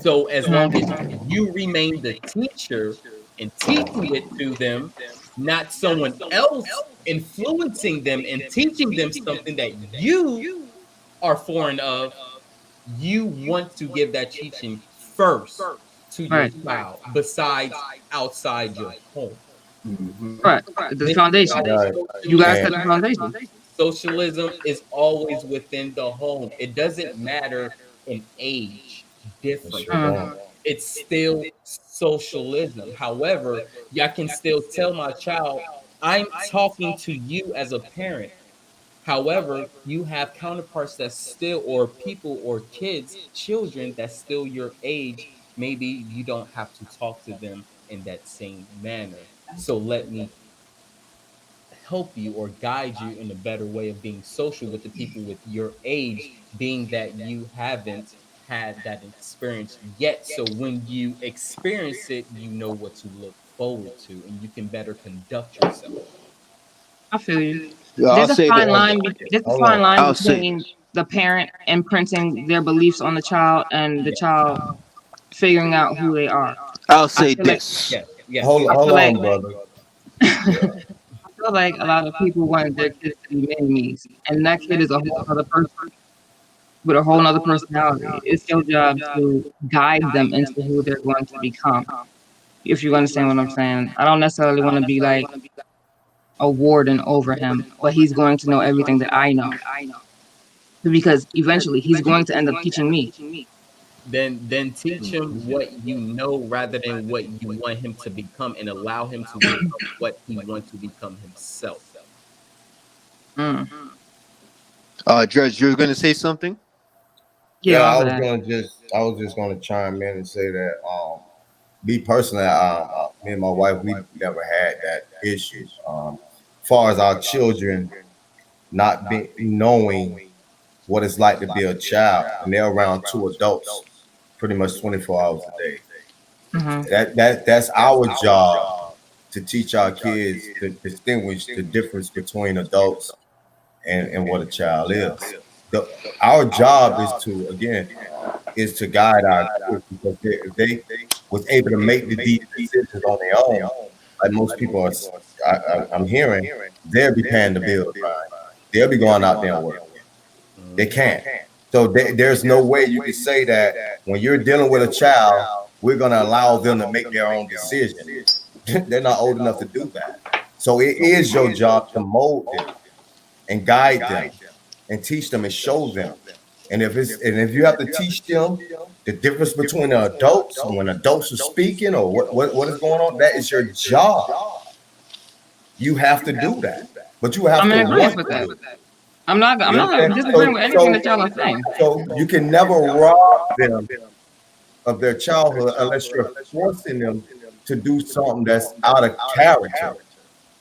So as long as you remain the teacher and teaching it to them, not someone else influencing them and teaching them something that you are foreign of, you want to give that teaching first to your Right. child besides outside your home. Right. The foundation. You gotta set the foundation. Socialism is always within the home. It doesn't matter in age difference. It's still socialism. However, I can still tell my child, I'm talking to you as a parent. However, you have counterparts that still, or people or kids, children that's still your age. Maybe you don't have to talk to them in that same manner. So let me help you or guide you in a better way of being social with the people with your age, being that you haven't had that experience yet. So when you experience it, you know what to look forward to and you can better conduct yourself. I feel you. I'll There's a say fine that. line. There's a fine line I'll say. between the parent imprinting their beliefs on the child and the child figuring out who they are. I'll say feel like- this. Hold I feel on, like- brother. I feel like a lot of people want their kids to be mini-me's, and that kid is a whole other person with a whole other personality. It's your job to guide them into who they're going to become. If you understand what I'm saying, I don't necessarily want to be like a warden over him, but he's going to know everything that I know, because eventually he's going to end up teaching me. Then teach him what you know rather than what you want him to become, and allow him to become what he wants to become himself. Judge, you're going to say something? Yeah, I was just gonna chime in and say that me personally, me and my wife, we never had that issue. As far as our children not knowing what it's like to be a child, and they're around two adults pretty much 24 hours a day. That's our job, to teach our kids to distinguish the difference between adults and what a child is. Our job is to guide our kids, because if they was able to make these decisions on their own, like most people I'm hearing, they'll be paying the bills. They'll be going out there and working. They can't. So there's no way you can say that when you're dealing with a child, we're going to allow them to make their own decisions. They're not old enough to do that. So it is your job to mold them and guide them and teach them and show them. And if you have to teach them the difference between the adults and when adults are speaking or what is going on, that is your job. You have to do that, but you have to want with to. that. I'm not disagreeing with anything that y'all are saying. So you can never rob them of their childhood unless you're forcing them to do something that's out of character.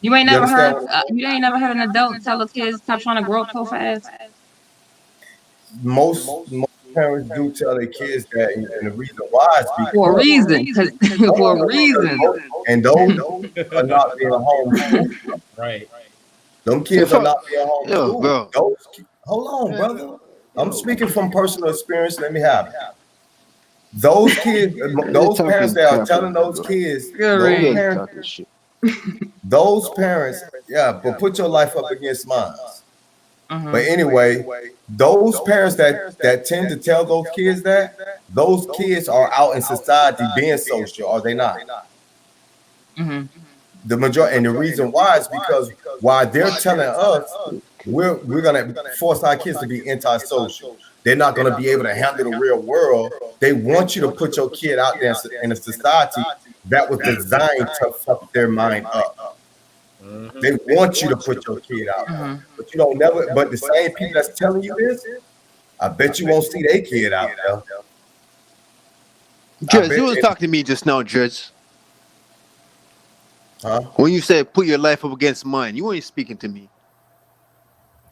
You ain't never heard an adult tell a kid stop trying to grow up so fast. Most parents do tell their kids that, and the reason why is because for a reason. For a reason. And those are not being home. Right. Them kids are not being home. Yo, bro. Hold on, brother. I'm speaking from personal experience. Let me have it. Those kids, those parents that are telling those kids, those parents, yeah, but put your life up against mine. But anyway, those parents that tend to tell those kids that, those kids are out in society being social, are they not? The majority, and the reason why is because while they're telling us we're gonna force our kids to be antisocial, they're not gonna be able to handle the real world. They want you to put your kid out there in a society that was designed to fuck their mind up. They want you to put your kid out, but you don't never. But the same people that's telling you this, I bet you won't see their kid out there. Judge, you was talking to me just now, Judge. Huh? When you said put your life up against mine, you ain't speaking to me.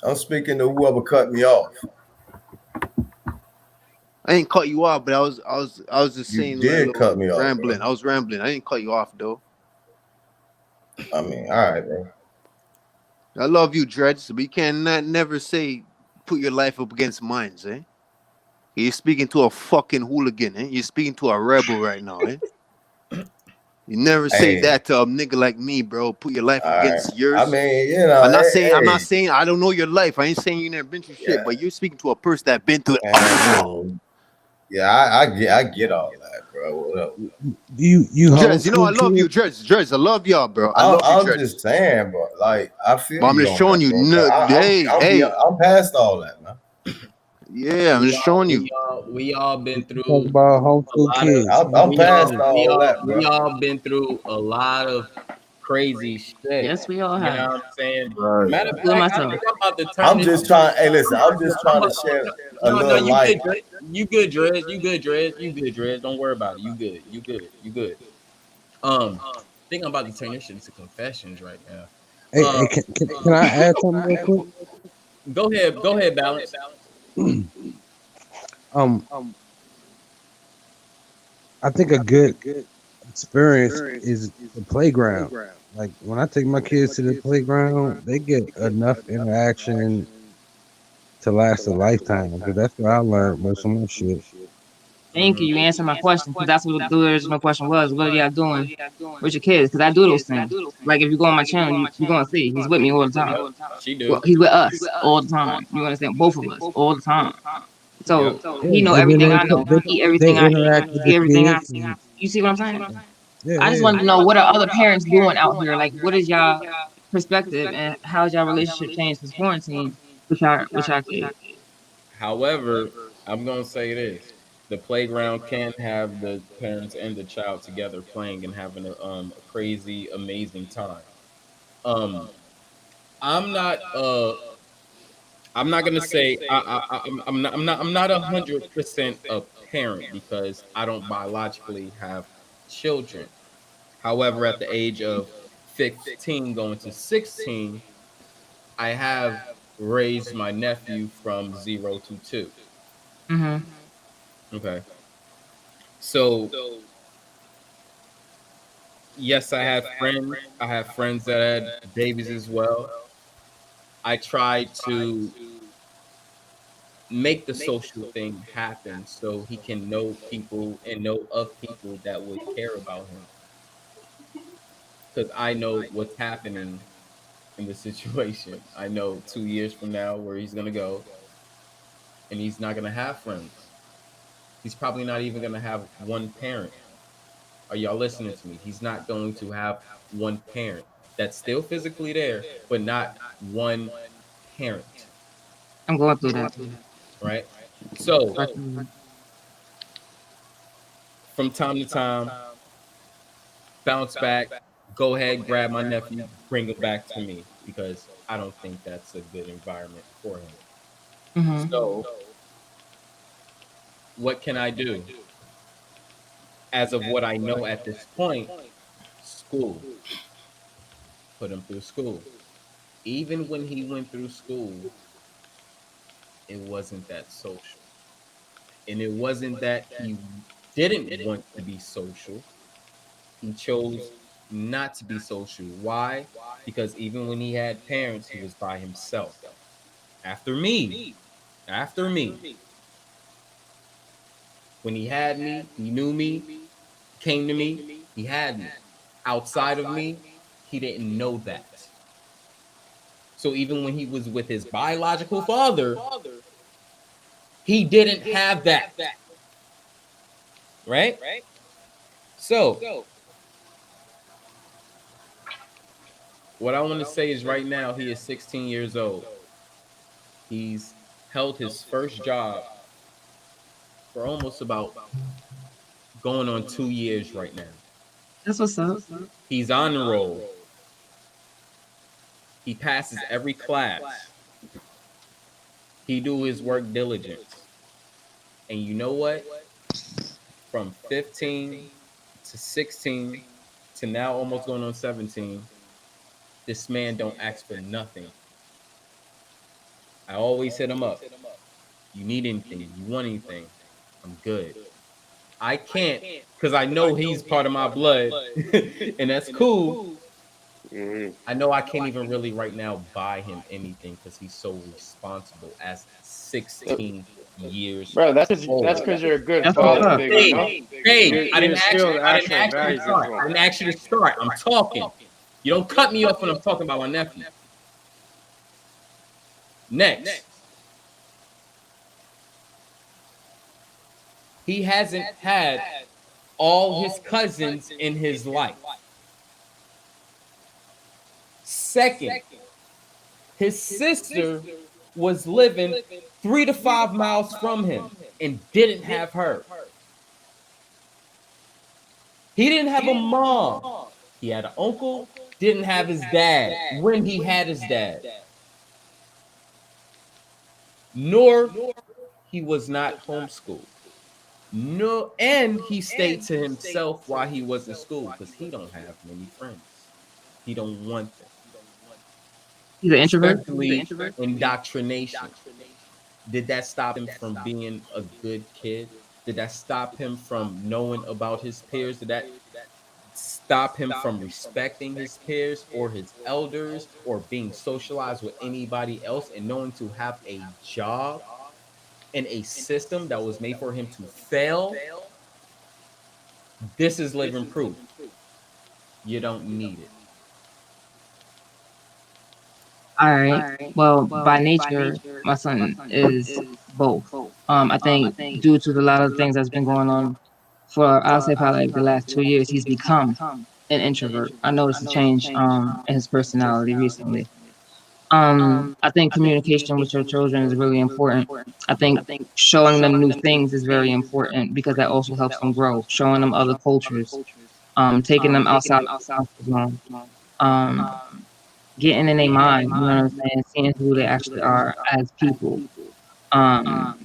I'm speaking to whoever cut me off. I didn't cut you off, but I was just You saying a did cut little me off, rambling. bro. I was rambling. I didn't cut you off though. I mean, all right, bro. I love you, Dredge, but you cannot never say put your life up against mine, eh? You're speaking to a fucking hooligan, eh? You're speaking to a rebel right now, eh? You never say Hey, that to a nigga like me, bro. Put your life all right. against I yours. mean, you know, I'm not hey, saying I don't know your life. I ain't saying you never been through shit, yeah, but you're speaking to a person that been through it man, all. yeah, I get all that, bro. Whatever. You Drez, you know I homeschool love you, kids? Drez. I love y'all, bro. I love you, I'm Drez. just saying, bro. Like, I feel But I'm you just on showing that, you, bro. But hey, I'm past all that, man. yeah, I'm just showing you. We all been You talk through about a homeschool lot of kids. I'm past all that, we bro. all been through a lot of crazy shit. Yes, we all You know have. what I'm saying? Right. Matter of Including fact, I myself. think I'm about to turn I'm this. just trying. Hey, listen, I'm just I'm trying to about, shed a no, little you good, light. Dre. You good, Dre. You good, Dre. You good, Dre. Don't worry about it. You good. You good. You good. I think I'm about to turn this shit into confessions right now. Hey, can I add something real quick? Go ahead, Balance. Um, I think a good experience is the playground. Like when I take my kids to the playground, they get enough interaction to last a lifetime. Because that's where I learned most of my shit. Thank you. You answered my question because that's what the original question was. What are y'all doing with your kids? Because I do those things. Like if you go on my channel, you're gonna see he's with me all the time. She Well, do. he's with us all the time. You understand? Both of us all the time. Yep. So Yeah, he know and then everything I know. He eat they everything I eat. interact He with see the everything I kids. see. You see what I'm saying? Yeah, I just yeah. wanted to know what are other parents doing out here? Like what is y'all perspective and how's y'all relationship changed since quarantine with y'all kids? However, I'm gonna say this: the playground can have the parents and the child together playing and having a crazy, amazing time. Um, I'm not I'm not gonna say I'm not 100% a parent because I don't biologically have children. However, at the age of 15 going to 16, I have raised my nephew from 0 to 2. Mm-hmm. Okay. So yes, I have friends. I have friends that had babies as well. I try to make the social thing happen so he can know people and know of people that would care about him. Because I know what's happening in the situation. I know 2 years from now where he's gonna go, and he's not gonna have friends. He's probably not even gonna have one parent. Are y'all listening to me? He's not going to have one parent that's still physically there, but not one parent, I'm going through that. right? So Trust me. from time to time, bounce back, go ahead, grab my nephew, bring him back to me because I don't think that's a good environment for him. Mm-hmm. So, what can I do? As of what I know at this point, school, put him through school. Even when he went through school, it wasn't that social. And it wasn't that he didn't want to be social. He chose not to be social. Why? Because even when he had parents, he was by himself. After me, after me, when he had me, he knew me, came to me, he had me. Outside of me, he didn't know that. So even when he was with his biological father, he didn't have that. Right? So, what I want to say is right now, he is 16 years old. He's held his first job for almost about going on 2 years right now. That's what's up. He's on the roll. He passes every class. He do his work diligence. And you know what? From 15 to 16 to now almost going on 17, this man don't ask for nothing. I always hit him up. You need anything? You want anything? I'm good. I can't because I know he's part of my blood, and that's cool. Mm-hmm. I know I can't even really right now buy him anything because he's so responsible as 16 years Bro, that's old. because you're a good That's what's father up. figure, no? Hey, I didn't ask instill you. the I didn't actual ask you to values start. into I him. didn't ask you to start. I'm talking. You don't cut me off when I'm talking about my nephew. Next, he hasn't had all his cousins in his life. Second, his sister was living 3 to 5 miles from him and didn't have her. He didn't have a mom. He had an uncle, didn't have his dad when he had his dad. Nor he was not homeschooled. No, and he stayed to himself while he was in school because he don't have many friends. He don't want them. He's an introvert. Especially indoctrination. Did that stop him from being a good kid? Did that stop him from knowing about his peers? Did that stop him from respecting his peers or his elders or being socialized with anybody else and knowing to have a job in a system that was made for him to fail? This is living proof. You don't need it. All right. Well, by nature, my son is both. I think due to a lot of things that's been going on for I'll say probably like the last 2 years, he's become an introvert. I noticed a change in his personality recently. I think communication with your children is really important. I think showing them new things is very important because that also helps them grow. Showing them other cultures, taking them outside of the comfort zone, getting in their mind, you know what I'm saying, seeing who they actually are as people. Um,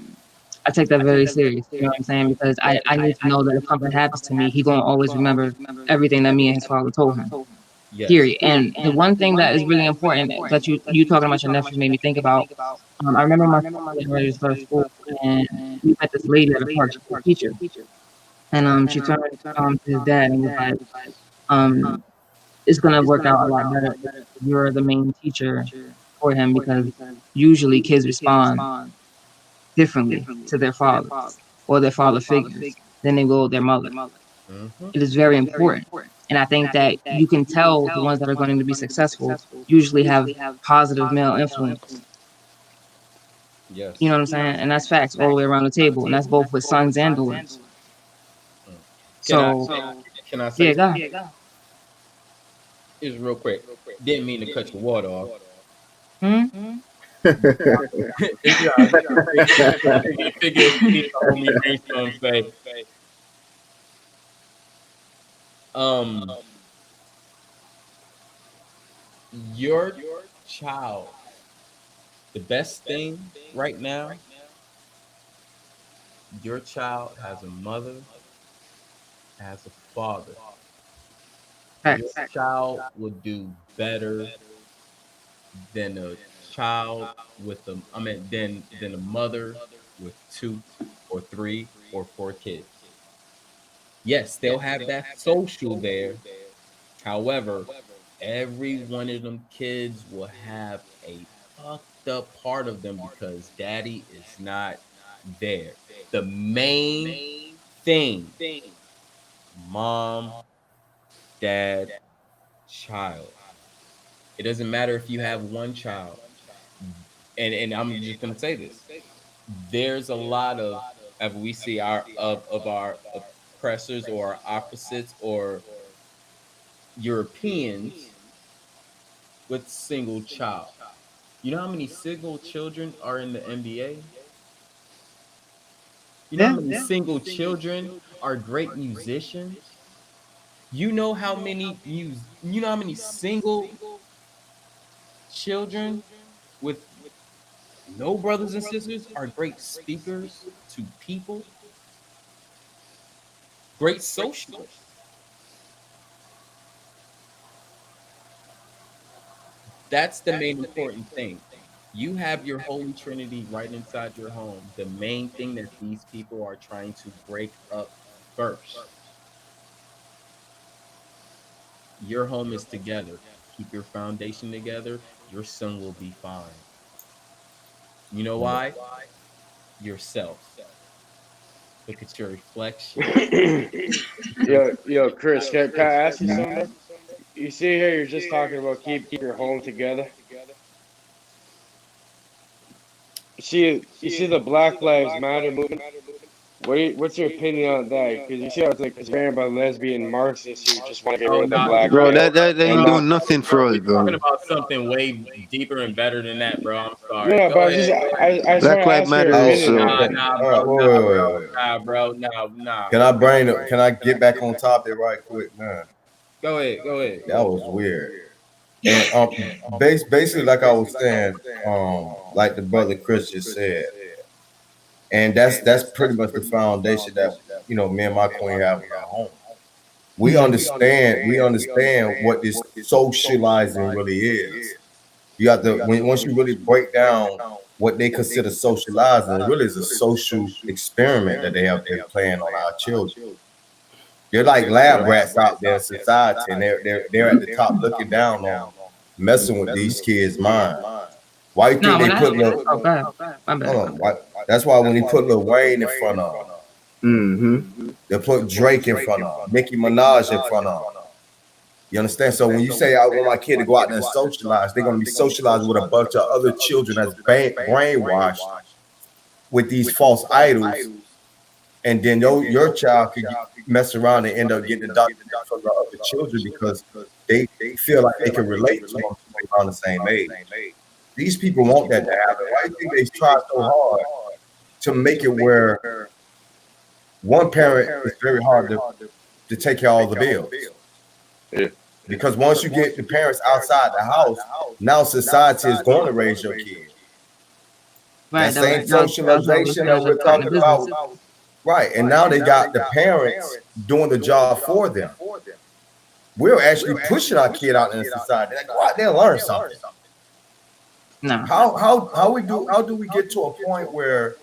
I take that very serious, you know what I'm saying, because I need to know that if something happens to me, he gonna always remember everything that me and his father told him. Yes. Period. And the one thing that is really important that you talking about your nephew made me think about. I remember my son getting ready to start school, and we met this lady at a park. She's a teacher, and she turned to his dad and was like, um, "It's gonna work out a lot better if you're the main teacher for him because usually kids respond differently to their fathers or their father figures than they will their mother. Mhm. It is very important. And I think that you can tell the ones that are going to be successful usually have positive male influence. Yes. You know what I'm saying? And that's facts all the way around the table. And that's both with sons and daughters. So, Can I say yeah, go something? ahead. Just real quick. Didn't mean to cut your water off. Hmm? It's y'all. Figure homie brainstorm say. Your child, the best thing right now, your child has a mother, has a father. Your Facts. child would do better than a child with than a mother with 2 or 3 or 4 kids. Yes, they'll have that social there. However, every one of them kids will have a fucked up part of them because daddy is not there. The main thing, mom, dad, child. It doesn't matter if you have one child. And I'm just gonna say this. There's a lot of we see our oppressors or opposites or Europeans with single child. You know how many single children are in the NBA? You know how Yeah. many single children are great musicians? You know how many you know how many single children with no brothers and sisters are great speakers to people, great socialists. That's the main important thing. You have your Holy Trinity right inside your home. The main thing that these people are trying to break up first. Your home is together. Keep your foundation together. Your son will be fine. You know why? Yourself. Look at your reflection. Yo, Chris, can I ask you something? You see here, you're just talking about keep your home together. You see the Black Lives Matter movement? What's your opinion on that? Because you see how it's ran by lesbian Marxists who just want to get rid of the black Bro, man. that ain't doing nothing for us, We're talking bro. about something way deeper and better than that, bro. I'm sorry. No, Go but ahead. I just want Black to Lives ask your Matter is opinion. Nah, bro. Nah. Can I get back on topic right quick, man? Go ahead. That was weird. And basically, like I was saying, like the brother Chris just said, and that's pretty much the foundation that me and my queen have in our home. We understand what this socializing really is. You have to once you really break down what they consider socializing, it really is a social experiment that they have been playing on our children. They're like lab rats out there in society, and they're at the top looking down on messing with these kids' minds. Why you think they put that's why when they put Lil Wayne in front of them, they put Drake in front of them, Nicki Minaj in front of them. You understand? So when you say I want my kid to go out there and socialize, they're going to be socializing with a bunch of other children that's brainwashed with these false idols, and then your child could mess around and end up getting adopted from the other children because they feel like they can relate to them around the same age. These people want that to happen. Why do you think they try so hard to make it where one parent is very hard to take care of all the bills? Yeah. Because once you get the parents outside the house, now society is going to raise your kid. Right, that same socialization that we're talking about. Right. And now they got the parents doing the job for them. We're actually pushing our kid out in society. Like, go out there and learn something. No. How do we get to a point where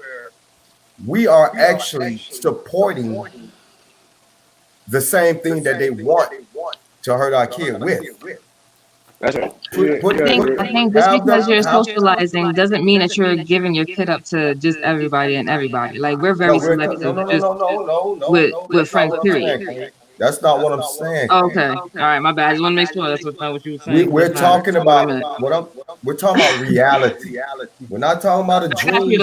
we are actually supporting the same thing that they want to hurt our kid with? That's right. I think just because you're socializing doesn't mean that you're giving your kid up to just everybody and everybody. Like we're very selective with friends, period. That's not what I'm saying. Okay. All right, my bad. I just want to make sure that's not what you were saying. We're talking about we're talking about reality. We're not talking about a dream. The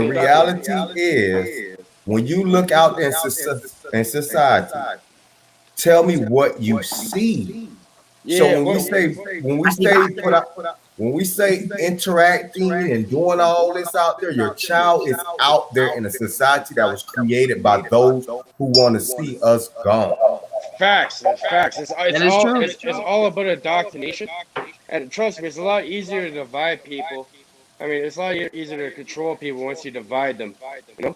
reality is when you look out in society, tell me what you see. So when we say interacting and doing all this out there, your child is out there in a society that was created by those who want to see us gone. Facts. It's all about indoctrination. And trust me, it's a lot easier to divide people. I mean, it's a lot easier to control people once you divide them. You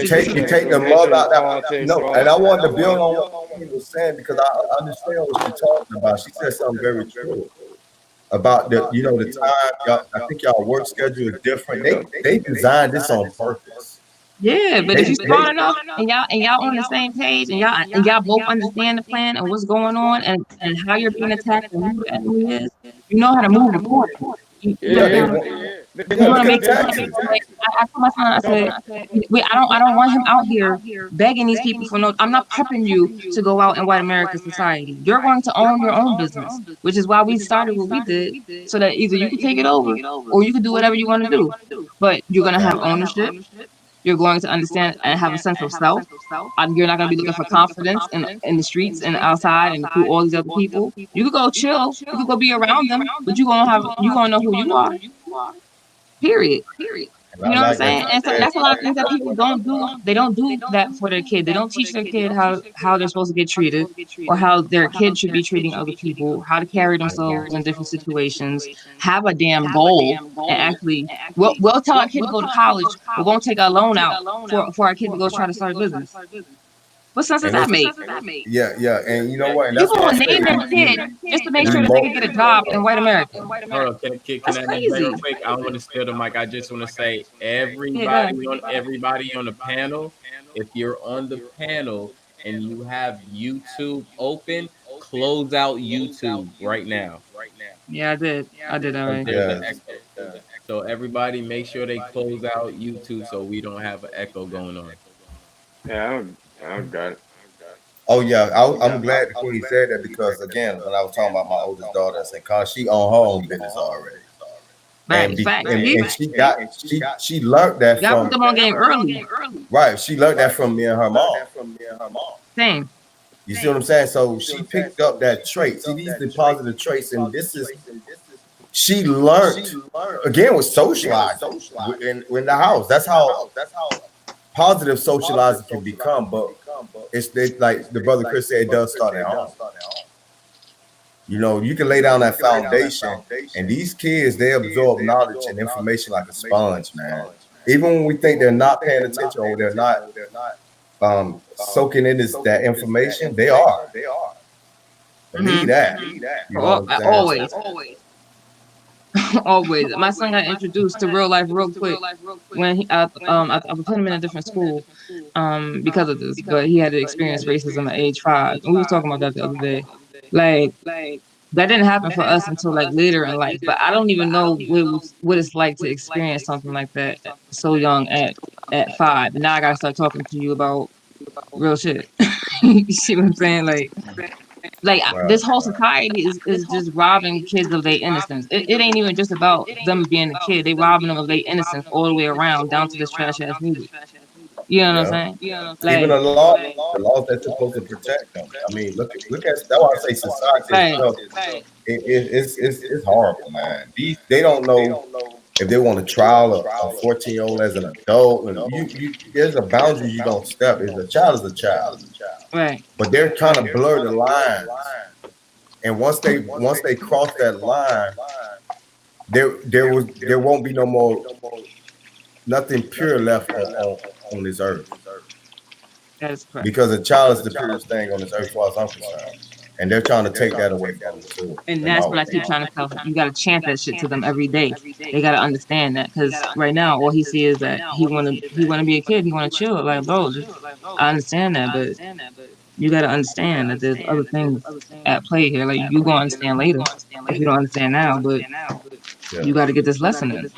take the mother out that. No, and I wanted to build on what you were saying because I understand what you're talking about. She said something very true about the time. I think y'all work schedule is different. They designed this on purpose. Yeah, but if you're smart enough and y'all on the same page and y'all both understand the plan and what's going on and how you're being attacked and who the enemy is, you know how to move accordingly. I told my son, I said, I don't want him out here begging these people for no. I'm not prepping you to go out in white American society. You're going to own your own business, which is why we started what we did, so that either you can take it over or you can do whatever you want to do. But you're gonna have ownership. You're going to understand and have a sense of self. You're not going to be looking for confidence in the streets and outside and through all these other people. You could go chill. You could go be around them, but you're gonna know who you are. Period. You know what I'm saying? And so that's a lot of things that people don't do. They don't do that for their kid. They don't teach their kid how they're supposed to get treated or how their kid should be treating other people, how to carry themselves in different situations, have a damn goal, and actually, we'll tell our kid to go to college, but won't take our loan out for our kid to go try to start a business. What sense does And that make? yeah, and you know what? And You that's why I gonna say name their kid just to make sure that they can get a job in white America. Hold on, can That's I interject real crazy. quick? I don't want to steal the mic. I just want to say Yeah, go ahead. everybody on the panel, if you're on the panel and you have YouTube open, close out YouTube right now. Yeah, I did. I did already. There's an echo. So everybody make sure they close out YouTube so we don't have an echo going on. Yeah, I got it. Oh yeah, I'm glad the Queen said that because again, when I was talking about my oldest daughter, I said, "Cause she on her own business already." And she learned that Y'all from put them on game early. right. She learned that from me and her mom. Same. You see what I'm saying? So she picked up that trait. See, these the positive traits, and this is she learned again with socializing in the house. That's how positive socializing can become. But it's like the brother Chris said, it does start at home. You know, you can lay down that foundation, and these kids, they absorb knowledge and information like a sponge, man. Even when we think they're not paying attention or they're not soaking in that information, they are. Believe that. You know what I'm saying? Always. My son got introduced to real life real quick when I put him in a different school because of this, but he had to experience racism at age 5, and we were talking about that the other day. Like that didn't happen for us until like later in life, but I don't even know what it's like to experience something like that so young at 5. And now I gotta start talking to you about real shit. You see what I'm saying? Like this whole society is just robbing kids of their innocence. It ain't even just about them being a kid. They robbing them of their innocence all the way around down to this trash ass music. You know what I'm saying? Even the laws that's supposed to protect them. I mean, look at that's why I say society itself. It's horrible, man. They don't know if they want to trial a 14-year-old as an adult. And there's a boundary you don't step. A child is a child. Right. But they're trying to blur the lines. And once they cross that line, there won't be no more nothing pure left on this earth. That's correct. Because a child is the purest thing on this earth, as far as I'm concerned. And they're trying to take that away from them too. And that's what I keep trying to tell them. You got to chant that shit to them every day. They got to understand that, because right now all he sees is that he want to be a kid. He want to chill. Like, bro, I understand that, but you got to understand that there's other things at play here. Like, you gonna understand later if you don't understand now. But you got to get this lesson in.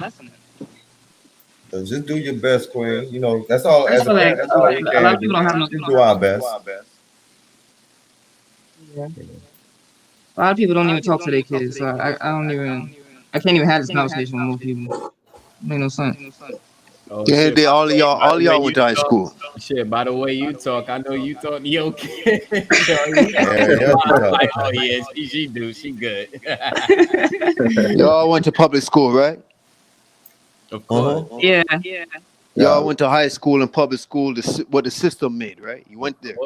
So just do your best, Queen. You know, that's all. That's all we can. A lot of people don't have no. Do our best. Yeah. A lot of people don't even talk to their kids, so I can't even have this conversation with most people. Make no sense. Oh, yeah, all of y'all went to high school. Shit, by the way you talk, I know you talk to your kid. Like, oh yeah, she do, she good. Y'all went to public school, right? Of course. Yeah. Y'all went to high school and public school, what the system made, right? You went there.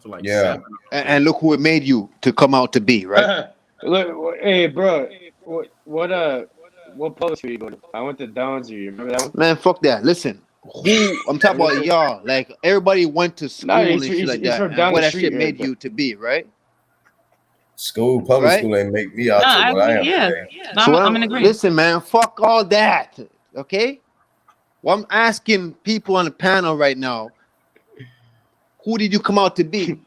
Like yeah. And look who it made you to come out to be, right? Look, hey, bro, what public school you going to? I went to Downsview. You remember that one? Man, fuck that. Listen, I'm talking about y'all. Like, everybody went to school and shit like that. And what that shit made you to be, right? Public school ain't make me out to what I am. Yeah. So I'm in agreement. Listen, man, fuck all that. Okay? Well, I'm asking people on the panel right now, who did you come out to be?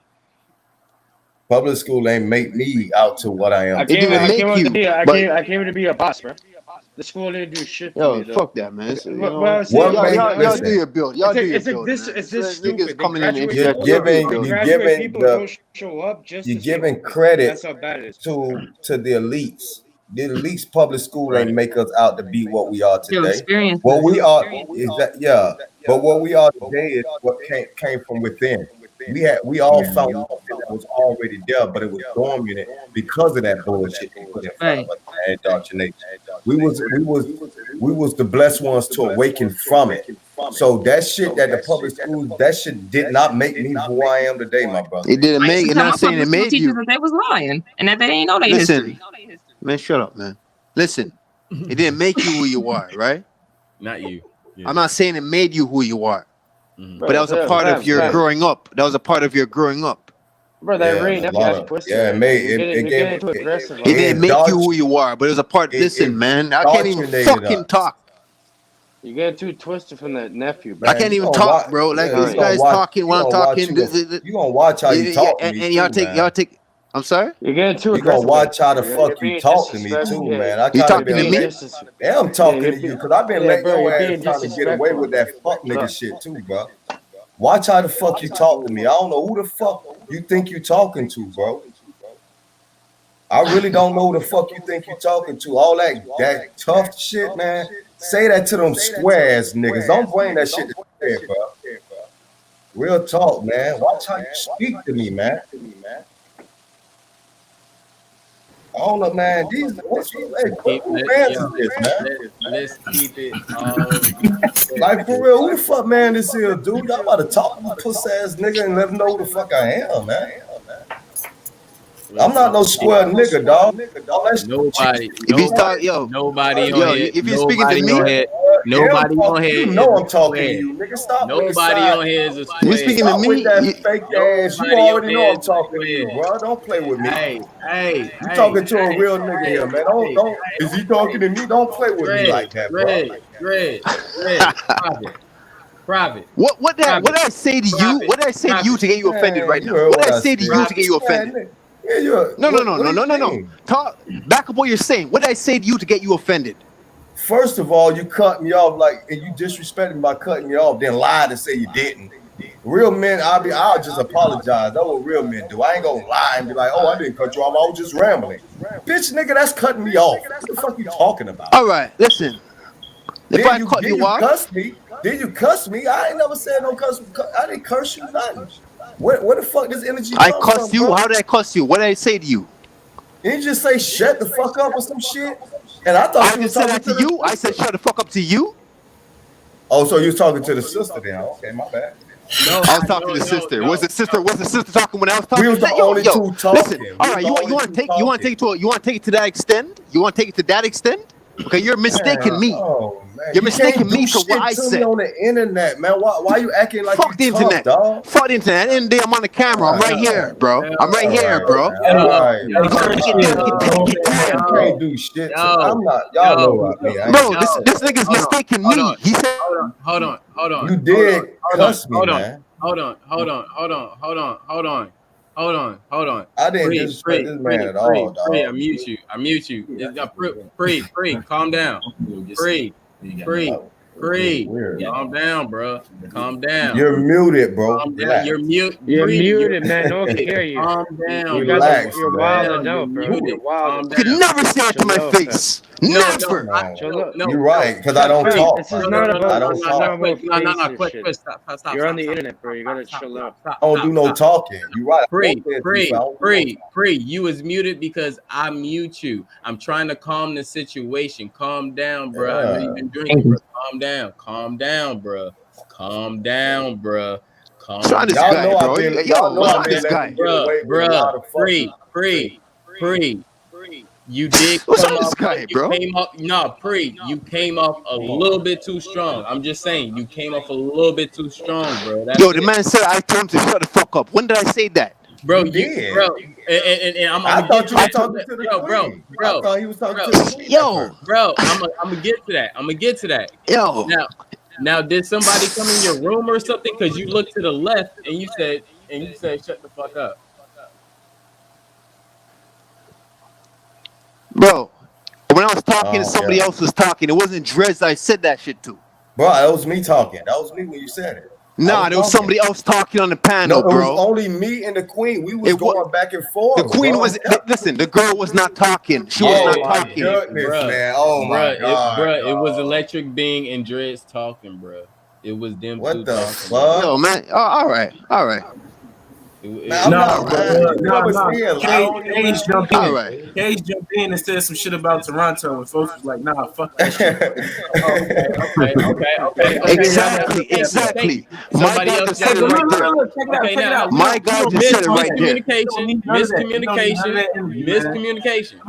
Public school ain't make me out to what I am. I came to be a boss, bro. The school didn't do shit for me, though. Fuck that, man. Y'all do your build. Y'all do your build. It's this stupid. Coming in and you're giving credit That's how bad it is. to the elites. The elites public school ain't make us out to be what we are today. What we are is that but what we are today is what came from within. We all found something that was already there, but it was dormant because of that bullshit. Indoctrination. We was the blessed ones to awaken from it. So that shit that the public schools, that shit did not make me who I am today, my brother. It didn't make. I'm not saying it made you. That they was lying and that they didn't know their history. Man, shut up, man. Listen, it didn't make you who you are, right? Not you. Yeah. I'm not saying it made you who you are. But that was a part of your growing up. That was a part of your growing up. Bro, that rain definitely twisted. Yeah, it made it get too aggressive. It didn't make you who you are, but it was a part. Listen, man, I can't even fucking talk. You get too twisted from that nephew, man. I can't even talk, bro. Like these guys talking while I'm talking. You gonna watch how you talk to me, and y'all take. I'm sorry. You're getting too aggressive. You gonna watch how the fuck you talk to me too, man. You talking to me? Yeah, I'm talking to you because I've been letting your ass trying to get away with that fuck nigga shit too, bro. Watch how the fuck you talk to me. I don't know who the fuck you think you talking to, bro. I really don't know who the fuck you think you talking to. All that tough shit, man. Say that to them square ass niggas. Don't bring that shit to there, bro. Real talk, man. Watch how you speak to me, man. I don't know, man. Who man is this, man? Let's keep it like for real, who the fuck man this here, dude? Y'all about to talk to my pussy ass nigga and let him know who the fuck I am, man. I'm not no square nigga, dog. Nobody. If he's talking, nobody on here. If you're speaking to me, nobody on here. You know I'm talking to you, nigga. Stop. Nobody on here is a square. You speaking to me? With that fake ass. You already know I'm talking to you, bro. Don't play with me. Hey, you talking to a real nigga here, man. Don't. Is he talking to me? Don't play with me like that, bro. Greg, private. What did I say to you? What did I say to you to get you offended right now? What did I say to you to get you offended? No. Talk back up what you're saying. What did I say to you to get you offended? First of all, you cut me off and you disrespected me by cutting me off, then lied and say you didn't. Real men, I'll just apologize. That's what real men do. I ain't gonna lie and be like, oh, I didn't cut you off. I was just rambling. Bitch, nigga, that's cutting me off. What the fuck you talking about? All right, listen. If I cut you off, did you cuss me? I ain't never said no cuss. I didn't curse you, nothing. Where the fuck does energy I cussed you? Bro? How did I cuss you? What did I say to you? Didn't you just say shut the fuck up or some shit? And I thought I just said that to you. I said shut the fuck up to you. Oh, so you was talking to the sister then? Okay, my bad. No, I was talking to the sister. Was the sister talking when I was talking? We was the only two talking. Listen, all right. You want to take it to that extent? You want to take it to that extent? Okay, you're mistaking me. Oh, man. You're mistaking me for what I said. On the internet, man. Why you acting like fuck the internet? Dog? Fuck the internet. And I'm on the camera. I'm right here, bro. I'm right here, bro. You can't do shit. I'm not. Y'all know what I mean. Bro, this nigga's mistaking me. He said, "Hold on. You did cuss me, man. Hold on. I didn't disrespect this man at all, dog. I mute you. Free. Calm down. Free. Calm down, bro. Calm down. You're muted, bro. You're muted. You're muted, man. No one can hear you. Calm down. Relax. You're wild out, bro. You're wild. You could never say it to my face. Never. No, you're right, because I don't talk. This is not about. I don't talk. No. Quick. Stop. You're on the internet, bro. You gotta chill out. I don't do no talking. You're right. Free. You was muted because I mute you. I'm trying to calm the situation. Calm down, bro. I know you've been drinking, bro. Calm down, bro. Try this guy, bro. Yo, this guy, bro. Free. You did. What's on this guy, bro? You came off a little bit too strong. I'm just saying, you came off a little bit too strong, bro. The man said I told him to shut the fuck up. When did I say that? Bro, and I thought you were talking to the queen. I thought he was talking to the queen. Bro, I'm gonna get to that. Yo. Now, did somebody come in your room or something? Because you looked to the left and you said shut the fuck up. Bro, when I was talking and somebody else was talking, it wasn't Drez I said that shit to. Bro, that was me talking. That was me when you said it. Nah, there was somebody else talking on the panel, bro. It was only me and the queen. We was going back and forth. The queen was listen. The girl was not talking. She was not talking. Goodness, man. Oh my god, bro. It was Electric Being and Drez talking, bro. It was them. What the fuck? Yo, man. Oh, all right. Cage jumped in. Cage jumped in and said some shit about Toronto, and folks was like, "Nah, fuck that shit." Okay. Exactly. Somebody else said it right there. My guy just said it right there. Miscommunication.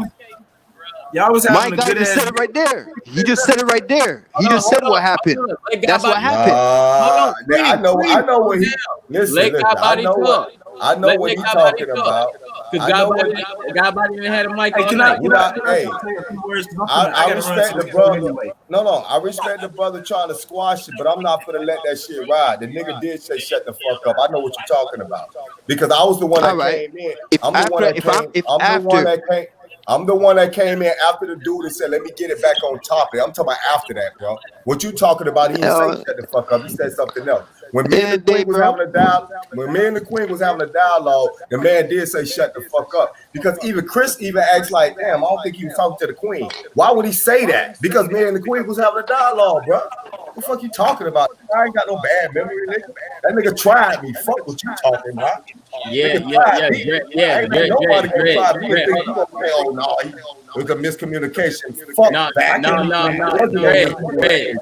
Y'all was having My a guy good just ass. said it right there. He just said it right there. He just said what happened. That's what happened. I know what he. Listen. I know what he's talking about. Because God body didn't have a mic Hey, all can night. I respect the brother. No, I respect the brother trying to squash it, but I'm not gonna let that shit ride. The nigga did say shut the fuck up. I know what you're talking about because I was the one that came in. I'm the one that came in after the dude and said, "Let me get it back on topic." I'm talking about after that, bro. What you talking about? He didn't say shut the fuck up. He said something else. When me and the Queen was having a dialogue, the man did say shut the fuck up. Because even Chris even asked like, damn, I don't think he was talking to the Queen. Why would he say that? Because me and the Queen was having a dialogue, bro. What the fuck you talking about? I ain't got no bad memory, nigga. That nigga tried me. Fuck what you talking about. Yeah. Nobody can try me and think you gonna say, oh no, it was a miscommunication. Fuck that. No,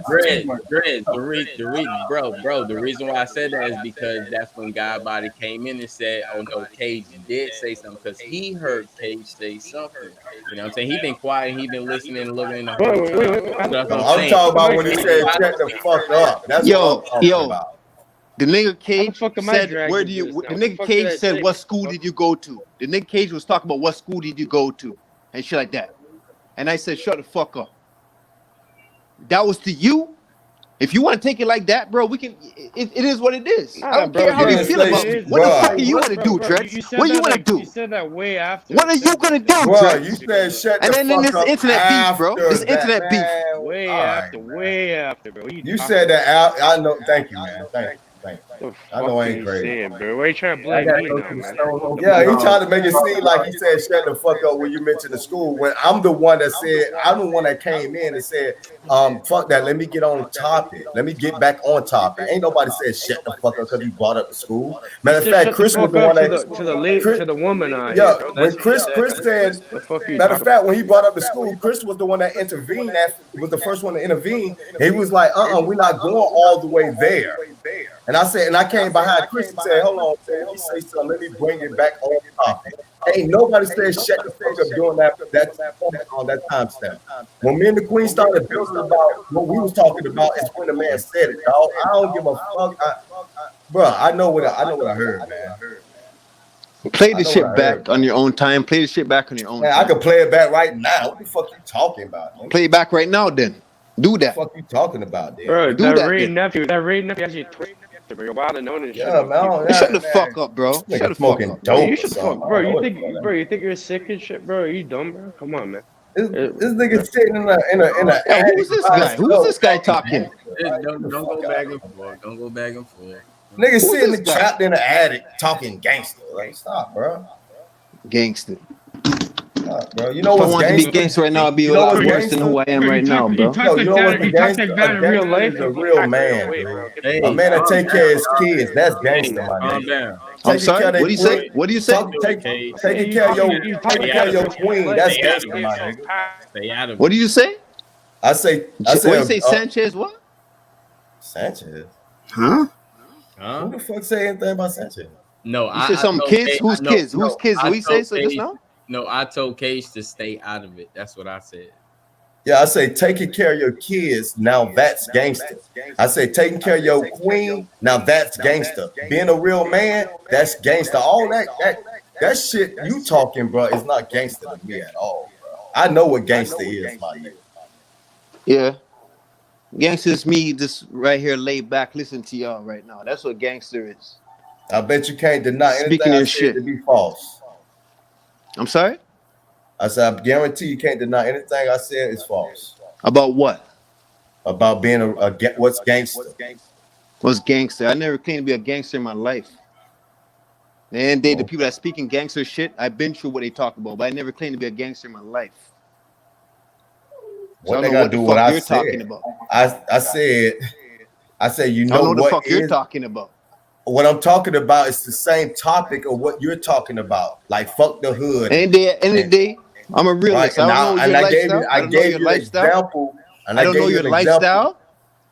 Dread. The reason why I said that is because that's when God Body came in and said, oh no, Cage did say something because he heard Cage say something. You know what I'm saying? He been quiet and he been listening and looking in the whole time. I'm talking about when he said shut the fuck up. That's what I'm talking about. The nigga Cage said, "Where do you?" The nigga Cage said, "What school did you go to?" The nigga Cage was talking about what school did you go to and shit like that. And I said, "Shut the fuck up." That was to you. If you want to take it like that, bro, we can. It is what it is. I don't care how you feel about it. What the fuck do you want to do, Drex? What do you want to do? You said that way after. What are you gonna do, Drex? You said shut the fuck up. And then this internet beef, bro. This internet beef. Way after, bro. You said that out. I know. Thank you, man. Thank you. I know I ain't crazy. Saying, bro. Why you trying to blame me now, man? Yeah, he tried to make it seem like he said shut the fuck up when you mentioned the school. When I'm the one that came in and said, fuck that, let me get on topic. Let me get back on topic. Ain't nobody said shut the fuck up because you brought up the school. Matter of fact, Chris was the one that to the woman on yeah, when Chris said, matter of fact, when he brought up the school, Chris was the one that intervened. Was the first one to intervene. He was like, we're not going all the way there. And I said, and I came behind Chris and said, hold on, let me say something. Let me bring it back on topic. Ain't nobody said shut the fuck up during that on that timestamp. When me and the Queen started building about what we was talking about, is when the man said it, dog. I don't give a fuck, bro. I know what I heard, man. Play the shit back on your own time. Play the shit back on your own time. I can play it back right now. What the fuck you talking about, man? Play it back right now, then. Do that. What the fuck you talking about, then? Bro, do that Ray nephew actually twisted, bro. You're wild and known and shit. Yeah, man. Shut the fuck up, bro. Shut the fuck up. Dope you should fuck, bro. You think you're sick and shit, bro? Are you dumb, bro? Come on, man. This nigga sitting in a who's this guy? Who's this guy talking? Don't go back and forth. Don't go back and forth. Nigga sitting trapped in the attic talking gangster. Like, stop, bro. Gangster. Bro, you know what's if I want to be gangster right now, I'd be a lot worse than who I am right now, bro. You know what's the gangster? A gangster is a real man, bro. A man that take care of his kids. That's gangster, my nigga. I'm sorry. What do you say? What do you say? Taking care of your queen. That's gangster, my nigga. What do you say? I say. What do you say? Sanchez? What? Sanchez? Huh? Who the fuck say anything about Sanchez? No, you said some kids. Who's kids? Who's kids? What you say? So just now? No, I told Cage to stay out of it. That's what I said. Yeah, I say taking care of your kids. Now that's gangster. I say taking care of your queen. Now that's gangster. Being a real man, that's gangster. All that shit you talking, bro, is not gangster to me at all, bro. I know what gangster is, my nigga. Yeah, gangster is me just right here, laid back, listening to y'all right now. That's what gangster is. I bet you can't deny anything I said to be false. I'm sorry? I said, I guarantee you can't deny anything I said is false. About what? About being what's gangster. What's gangster? I never claimed to be a gangster in my life. And the people that speaking gangster shit, I've been through what they talk about, but I never claimed to be a gangster in my life. So what they gotta do what I said? Talking about. I said, you know what the fuck you're talking about. What I'm talking about is the same topic of what you're talking about, like fuck the hood. End of the day, I'm a realist. Right? I don't know your lifestyle. I don't know your lifestyle.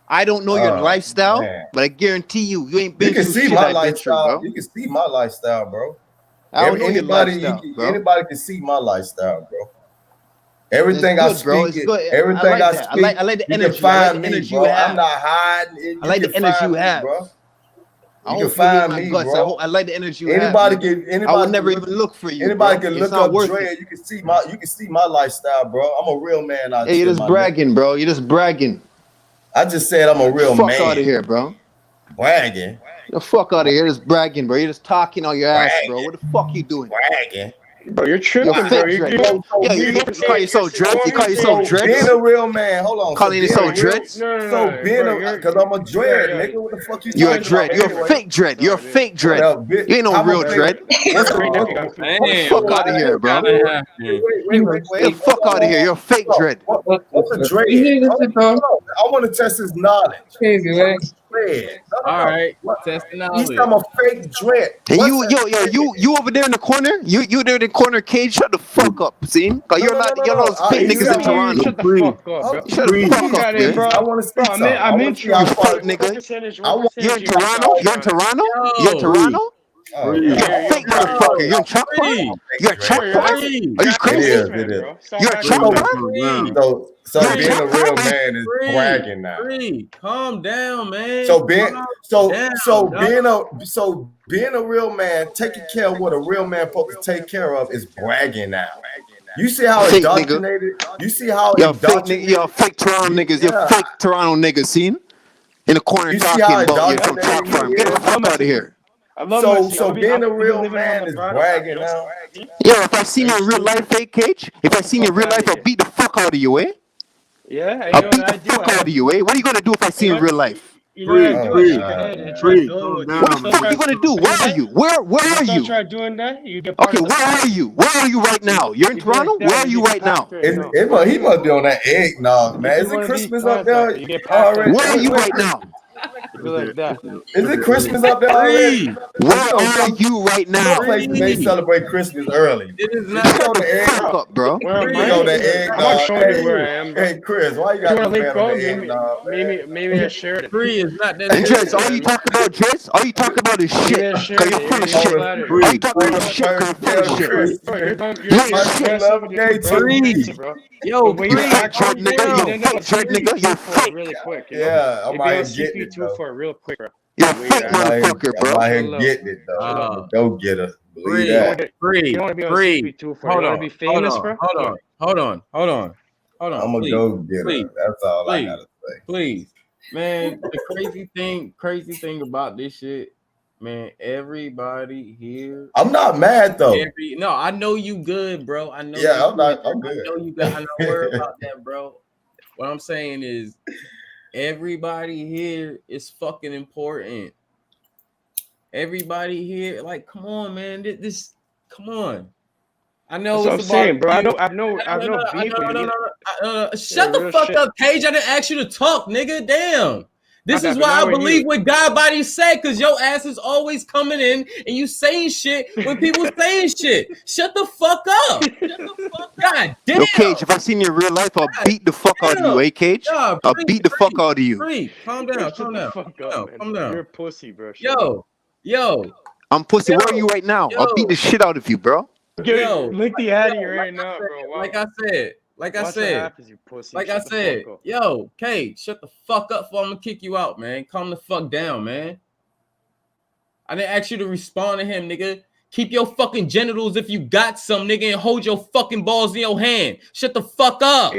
I don't know your lifestyle, but I guarantee you ain't been through shit I've been through, bro. You can see my lifestyle, bro. I don't know your lifestyle, bro. Anybody can see my lifestyle, bro. Everything I speak, everything I speak, I like the you energy. can find the me, energy bro. you have. I'm not hiding. I like the energy you have, bro. I You hope can you hate find my me, guts. bro. I like the energy you Anybody have. can. Anybody I would can never look, even look for you. Anybody bro. can It's look not up worth Dre. it. You can see my. You can see my lifestyle, bro. I'm a real man out Hey, you're here, just my bragging, nigga. bro. You're just bragging. I just said I'm a real Fuck man. out of here, bro. Bragging. The fuck out of here. You're just bragging, bro. You're just talking on your ass, bro. What the fuck you doing? Bragging. Bro, you're tripping, You're bro. fake dread. So Yeah, you call yourself dread. You call yourself dread. being a real man. Hold on. Calling yourself dreads. So being a, because I'm a dread, nigga. What the fuck you You're a talking about? dread. You're a fake dread. You're a fake dread. You ain't no real dread. What's the fuck out of here, bro? Get the fuck out of here. You're a fake dread. What's a dread? I want to test his knowledge. All right, testing knowledge. He's I'm a fake dread. Hey, you over there in the corner? You there in the corner, Cage? Shut the fuck up, see? Cause you're not those fake niggas in Toronto. Shut the fuck up, bro. Shut the fuck up, man. bro. I want to see something. I'm in Toronto. Fake nigga. You're in Toronto? You're in Toronto? You're in Toronto? You're a fake motherfucker. You're in Chalk Park? You're a Chalk Park? Are you crazy? It is. You're a Chalk Park? So being a real man is bragging now. Calm down, man. So being a real man, taking care of what a real man supposed to take care of is bragging now. You see how fake indoctrinated? Nigga. You see how you're fake Toronto niggas. You're fake Toronto niggas. Seen in the corner talking about you from Chalk Farm. Get the fuck out of here. So being a real man is bragging now. Yeah, if I seen you in real life, fake Cage. If I seen you in real life, I'll beat the fuck out of you, eh? Yeah, I'll beat the fuck out of you, eh? What are you gonna do if I see you in real life? What the fuck are you gonna do? Where are you? Where are you? Try doing that. You get okay, where are you? Where are you right now? You're in Toronto? Where are you right now? He must be on that eggnog, man. Is it Christmas up there already? Where are you right now? Like that. Is it Christmas up there already? Where are you right now? They celebrate Christmas early. It is not the fuck up, bro. Hey, Chris, why you got the eggnog? Maybe I shared it. Free is not that. And Jess, all you talk about, Jess, all you talk about is shit. Cause you're full of shit. All you talk about is shit. Cause you're full of shit. Yo, fake dread nigga. You're fake. Really quick. Yeah, I'm out here getting it though. For real quick, bro. You're a fake motherfucker, bro. I'm out here getting it though. Go get her. Believe that. You want to be on CP2 for? You want to be famous, bro? Hold on. I'm gonna go get her. That's all I gotta say. Please, man. The crazy thing about this shit, man. Everybody here. I'm not mad though. No, I know you good, bro. I know. Yeah, I'm good. I know you good. I'm not worried about that, bro. What I'm saying is, everybody here is fucking important. Everybody here, like, come on, man. This come on. I know what I'm saying, bro. I know beef. Shut the fuck up, Cage. I didn't ask you to talk, nigga. Damn. This is why I believe what God Body said, because your ass is always coming in and you saying shit when people saying shit. Shut the fuck up. God damn. Yo, Cage, if I seen you in real life, I'll beat the fuck out of you, eh, Cage? I'll beat the fuck out of you. Calm down. You're a pussy, bro. Yo. I'm pussy. Where are you right now? I'll beat the shit out of you, bro. Lick the out of you right now, bro. Wow. Like I said, yo, Kate, shut the fuck up before I'm gonna kick you out, man. Calm the fuck down, man. I didn't ask you to respond to him, nigga. Keep your fucking genitals if you got some, nigga, and hold your fucking balls in your hand. Shut the fuck up.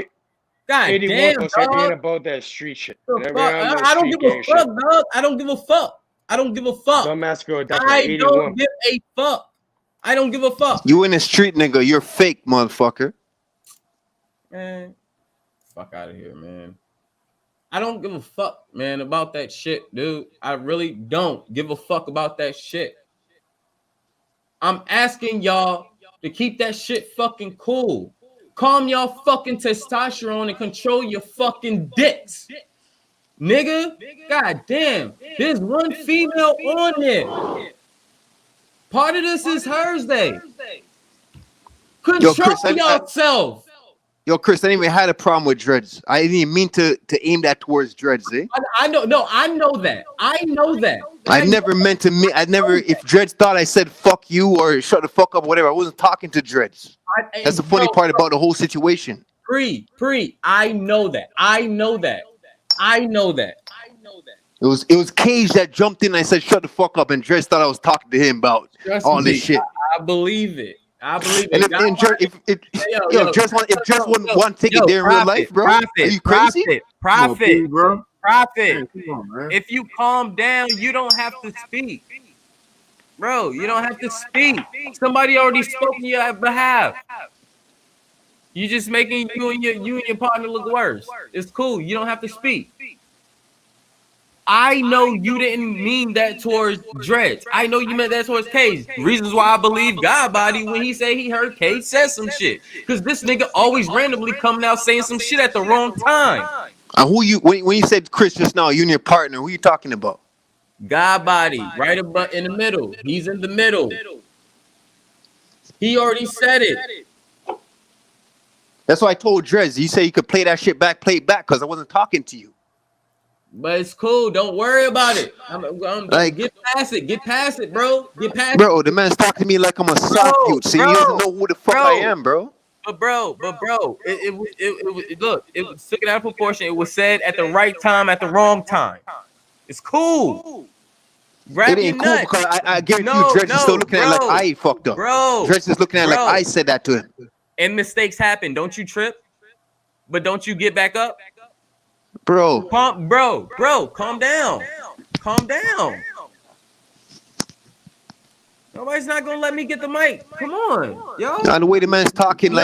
God damn, dog. About that street shit. I don't give a fuck, dog. I don't give a fuck. Dumbass girl, I don't give a fuck. I don't give a fuck. You in the street, nigga. You're fake, motherfucker. Man, fuck out of here, man. I don't give a fuck, man, about that shit, dude. I really don't give a fuck about that shit. I'm asking y'all to keep that shit fucking cool. Calm y'all fucking testosterone and control your fucking dicks. Nigga, god damn. There's one female on there. Part of this is hers day. Control yourself. Yo, Chris, I didn't even had a problem with dreads. I didn't even mean to aim that towards dreads, eh? I know that. I never meant to if dreads thought I said fuck you or shut the fuck up, whatever. I wasn't talking to dreads. That's the funny part about the whole situation. Pre. I know that. It was Cage that jumped in and I said, "Shut the fuck up," and Dres thought I was talking to him about all this shit. I believe it. And if Dres wouldn't want to take it there in real life, bro, are you crazy? Profit. Man, come on, man. If you calm down, you don't have to speak, bro. You don't have to speak. Somebody already spoke on your behalf. You just making you and your partner look worse. It's cool. You don't have to speak. I know you didn't mean that towards Dredge. I know you meant that towards Cage. Reasons why I believe God Body when he said he heard Cage said some shit. Because this nigga always randomly coming out saying some shit at the wrong time. When you said Chris just now, you and your partner, who you talking about? God Body, right about in the middle. He's in the middle. He already said it. That's why I told Dredge. You say you could play that shit back, play it back, because I wasn't talking to you. But it's cool. Don't worry about it. Get past it. Get past it, bro. Get past it. Bro, the man's talking to me like I'm a soft youth. See, he doesn't know who the fuck I am, bro. But bro, it was took it out of proportion. It was said at the right time, at the wrong time. It's cool. It ain't cool because I guarantee you, Dredge is still looking at it like I fucked up. Bro, Dredge is looking at it like I said that to him. And mistakes happen. Don't you trip? But don't you get back up? Bro, calm down. Calm down. Nobody's not gonna let me get the mic. Come on, yo. Nah, the way the man's talking, the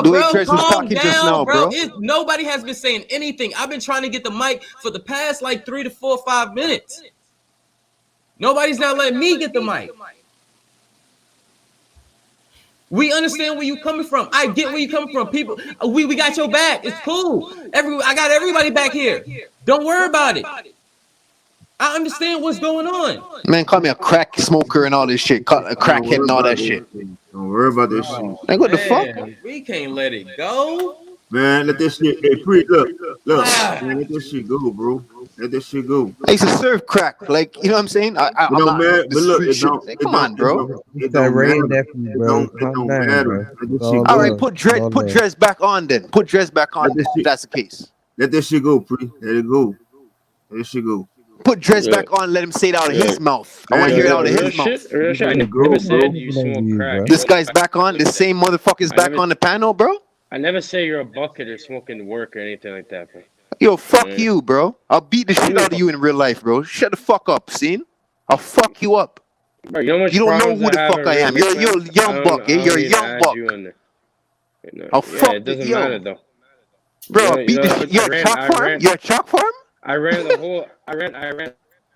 way Dredge was talking just now, bro. Nobody has been saying anything. I've been trying to get the mic for the past 3 to 4 or 5 minutes. Nobody's not letting me get the mic. We understand where you coming from. I get where you coming from. People, we got your back. It's cool. I got everybody back here. Don't worry about it. I understand what's going on. Man, call me a crack smoker and all this shit. A crackhead and all that shit. Don't worry about this shit. Like, what the fuck? We can't let it go. Man, let this shit. Hey, look. Man, let this shit go, bro. Let this shit go. I used to serve crack. Like, you know what I'm saying? I'm not man, but look, come on, bro. It don't matter. All right, put Dres back on then. Put Dres back on if that's the case. Let this shit go, Pre. Let it go. Let this shit go. Put Dres back on, let him say it out of his mouth. I want to hear it out of his mouth. I never said you smoke crack. This guy's back on. The same motherfucker's back on the panel, bro. I never say you're a bucket or smoking work or anything like that, bro. Yo, fuck you, bro. I'll beat the shit out of you in real life, bro. Shut the fuck up, see? I'll fuck you up. Bro, you don't know who the fuck I am. You're a young buck, eh? You're a young buck. I'll fuck it doesn't you. matter though. Bro, I'll beat the shit. You're a chalk farm? You're a chalk farm? I ran the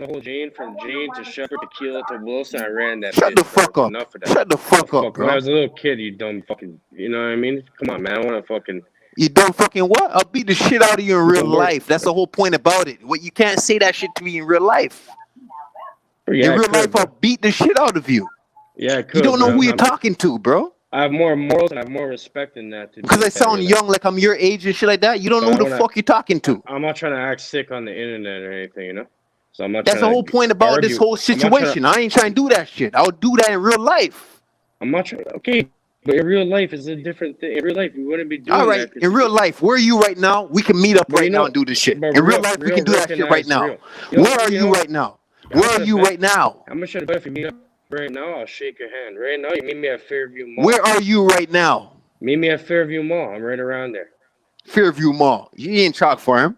whole chain from Jane to Shepherd to Keeler to Wilson. I ran that. Shut the fuck up. Shut the fuck up, bro. When I was a little kid, you dumb fucking. You know what I mean? Come on, man. I want to fucking. You dumb fucking what? I'll beat the shit out of you in real life. That's the whole point about it. What you can't say that shit to me in real life. Yeah, in real life, I'll beat the shit out of you. Yeah, I could. You don't know who you're talking to, bro. I have more morals and I have more respect than that. Because I sound young, like I'm your age and shit like that. You don't know who the fuck you're talking to. I'm not trying to act sick on the internet or anything, you know. So I'm not. That's the whole point about this whole situation. I ain't trying to do that shit. I'll do that in real life. I'm not trying. Okay, but in real life is a different thing. In real life, we wouldn't be doing. All right, in real life, where are you right now? We can meet up right now and do this shit. In real life, we can do that shit right now. Where are you right now? Where are you right now? I'm gonna show you. If you meet up right now, I'll shake your hand. Right now, you meet me at Fairview Mall. Where are you right now? Meet me at Fairview Mall. I'm right around there. Fairview Mall. You ain't Chalk Farm.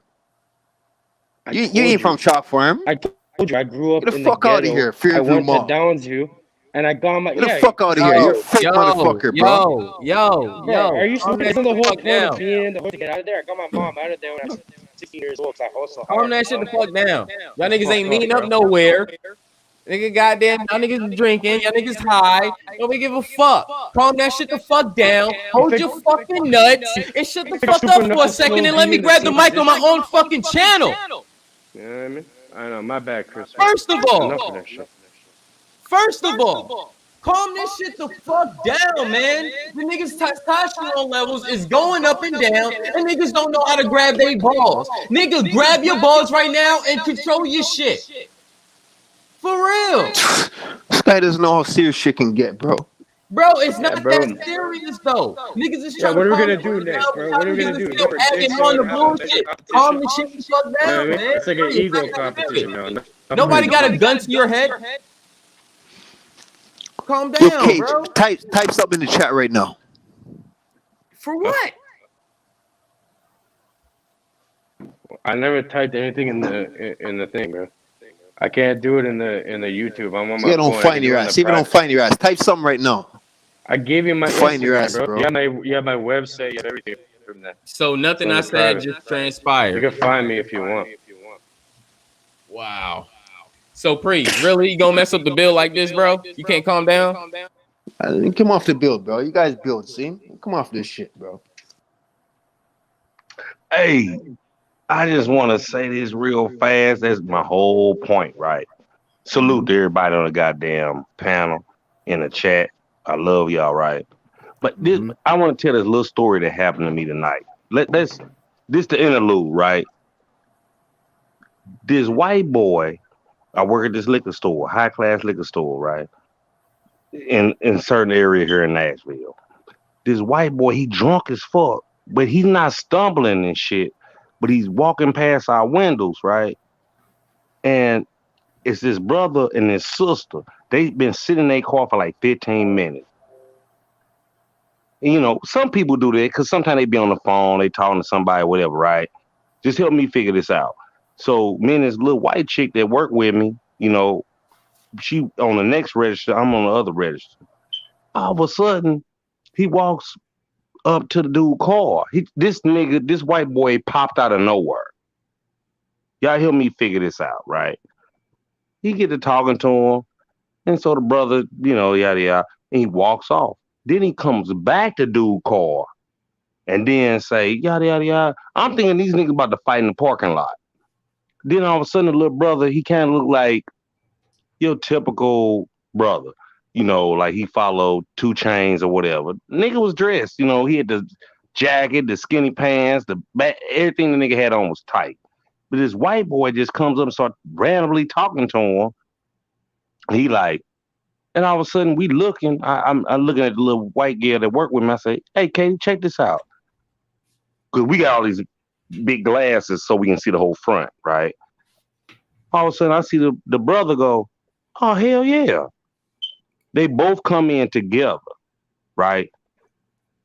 You ain't from Chalk Farm. I told you I grew up Get the fuck out of here, Fairview Mall. I went to Downsview, and I got my. Get the fuck out of here. You're a fake motherfucker, bro. Yo. Are you stupid? The whole point of being the to get out of there. I got my mom out of there when I was 16 years old. I hustled. Calm that shit the fuck down. Y'all niggas ain't meeting up nowhere. Nigga, goddamn, y'all niggas drinking, y'all niggas high. Nobody give a fuck. Calm that shit the fuck down. Hold your fucking nuts and shut the fuck up for a second and let me grab the mic on my own fucking channel. You know what I mean? I know, my bad, Chris. First of all, calm this shit the fuck down, man. The niggas' testosterone levels is going up and down, and niggas don't know how to grab their balls. Nigga, grab your balls right now and control your shit. For real. This guy doesn't know how serious shit can get, bro. Bro, it's not bro. that serious though. Niggas is Yeah, trying what to are we calm gonna the do fuck next, down, bro? but What are we y'all gonna niggas do? still Different adding dicks on on, the have a mental bullshit. competition? Calm the shit the fuck You know what I down, mean? man. It's like an It's ego not that competition serious. now. Nobody got a gun to your head. Calm Yo, down, Cage, bro. type something in the chat right now. For what? I never typed anything in the thing, bro. I can't do it in the YouTube. I'm on See, my I don't phone. I can find do your it in ass. the See if I don't private. find your ass. Type something right now. I gave you my Find your Instagram, ass, bro. bro. You have my website. You have everything from there. So nothing I It's said private. just You transpired. can find me if you want. Wow. So Pre, really you gonna mess up the bill like this, bro? You can't calm down? Come off the build, bro. You guys build, see? Come off this shit, bro. Hey, I just want to say this real fast. That's my whole point, right? Salute to everybody on the goddamn panel in the chat. I love y'all, right? But this, I want to tell this little story that happened to me tonight. This the interlude, right? This white boy, I work at this liquor store, high class liquor store, right? In certain area here in Nashville. This white boy, he drunk as fuck, but he's not stumbling and shit. But he's walking past our windows, right? And it's this brother and his sister. They've been sitting in their car for like 15 minutes. And, you know, some people do that because sometimes they be on the phone, they talking to somebody, whatever, right? Just help me figure this out. So me and this little white chick that worked with me, you know, she on the next register, I'm on the other register. All of a sudden, he walks up to the dude's car. This white boy popped out of nowhere. Y'all help me figure this out, right? He get to talking to him, and so the brother, you know, yada yada, and he walks off. Then he comes back to dude's car, and then say yada yada yada. I'm thinking these niggas about to fight in the parking lot. Then all of a sudden, the little brother, he kind of look like your typical brother. You know, like he followed 2 Chainz or whatever. Nigga was dressed, you know, he had the jacket, the skinny pants, the back, everything the nigga had on was tight. But this white boy just comes up and starts randomly talking to him. He like, and all of a sudden we looking, I'm looking at the little white girl that worked with me. I say, hey, Katie, check this out. Because we got all these big glasses so we can see the whole front, right? All of a sudden I see the brother go, oh, hell yeah. They both come in together, right?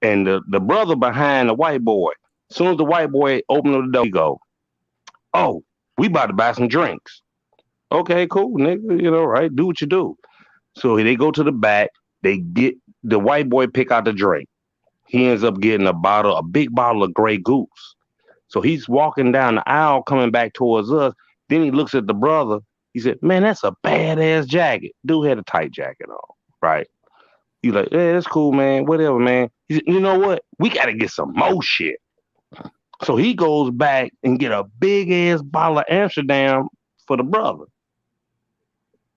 And the brother behind the white boy, as soon as the white boy opened the door, he go, oh, we about to buy some drinks. Okay, cool, nigga, you know, right? Do what you do. So they go to the back, they get the white boy pick out the drink. He ends up getting a big bottle of Grey Goose. So he's walking down the aisle coming back towards us. Then he looks at the brother. He said, man, that's a badass jacket. Dude had a tight jacket on, right? He's like, yeah, that's cool, man. Whatever, man. He said, you know what? We got to get some more shit. So he goes back and get a big ass bottle of Amsterdam for the brother.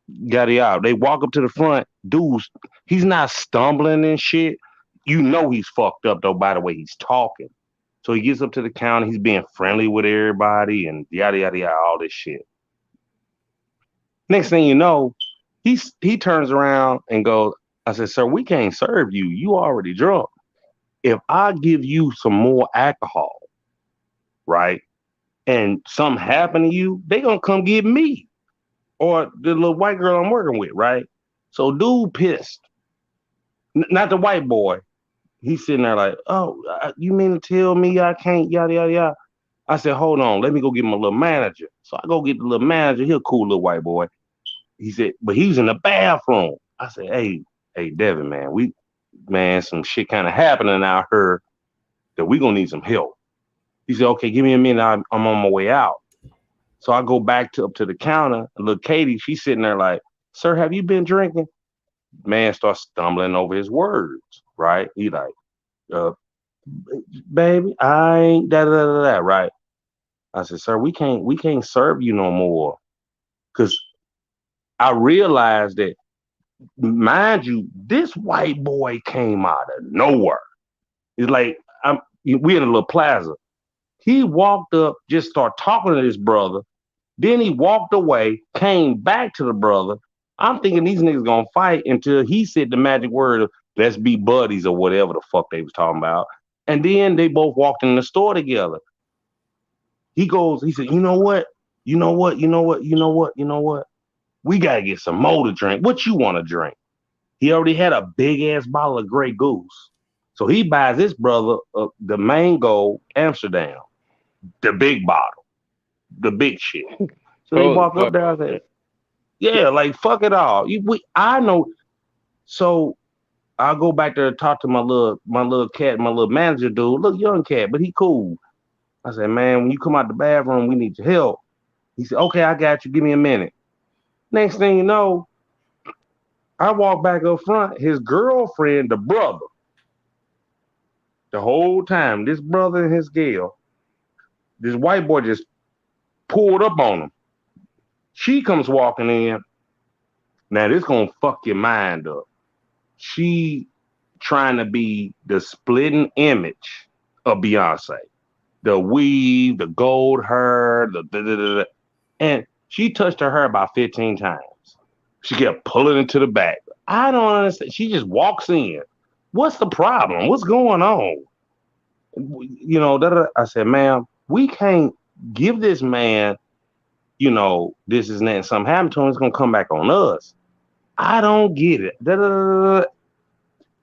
Yada yada. They walk up to the front. Dude's, he's not stumbling and shit. You know he's fucked up though by the way he's talking. So he gets up to the counter. He's being friendly with everybody and yada yada yada. All this shit. Next thing you know, he turns around and goes, I said, sir, we can't serve you. You already drunk. If I give you some more alcohol, right, and something happened to you, they gonna come get me or the little white girl I'm working with, right? So dude pissed. Not the white boy. He's sitting there like, oh, you mean to tell me I can't, yada, yada, yada. I said, hold on, let me go get my little manager. So I go get the little manager. He a cool little white boy. He said, but he's in the bathroom. I said, hey, Devin, man, some shit kind of happening out here that we gonna need some help. He said, okay, give me a minute. I'm on my way out. So I go back up to the counter. And look, Katie, she's sitting there like, sir, have you been drinking? Man starts stumbling over his words, right? He like, baby, I ain't da, right? I said, sir, we can't serve you no more. Cause I realized that, mind you, this white boy came out of nowhere. It's like we in a little plaza. He walked up, just started talking to this brother. Then he walked away, came back to the brother. I'm thinking these niggas gonna fight until he said the magic word of Let's be buddies or whatever the fuck they was talking about. And then they both walked in the store together. He said, you know what? We got to get some more to drink. What you want to drink? He already had a big ass bottle of Grey Goose. So he buys his brother the Mango Amsterdam, the big bottle, the big shit. So they walk up there and say, yeah, like fuck it all. I know. So I'll go back there and talk to my little cat, my little manager dude. Look, young cat, but he cool. I said, man, when you come out the bathroom, we need your help. He said, okay, I got you. Give me a minute. Next thing you know, I walk back up front. His girlfriend, the brother, the whole time, this brother and his girl, this white boy just pulled up on him. She comes walking in. Now, this going to fuck your mind up. She trying to be the splitting image of Beyonce. The weave, the gold hair, and she touched her hair about 15 times. She kept pulling it to the back. I don't understand. She just walks in. What's the problem? What's going on? You know, I said, ma'am, we can't give this man, you know, this is that. Something happened to him. It's going to come back on us. I don't get it.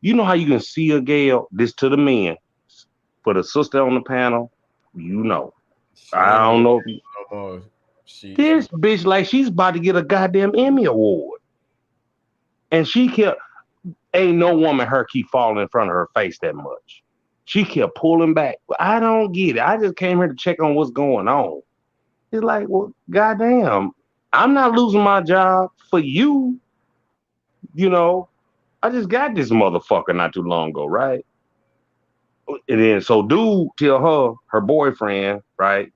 You know how you can see a girl, this to the men, for the sister on the panel, you know. I don't know if you. This bitch, like, she's about to get a goddamn Emmy Award. And she kept, ain't no woman her keep falling in front of her face that much. She kept pulling back. I don't get it. I just came here to check on what's going on. It's like, well, goddamn, I'm not losing my job for you. You know, I just got this motherfucker not too long ago, right? And then so dude tell her boyfriend, right?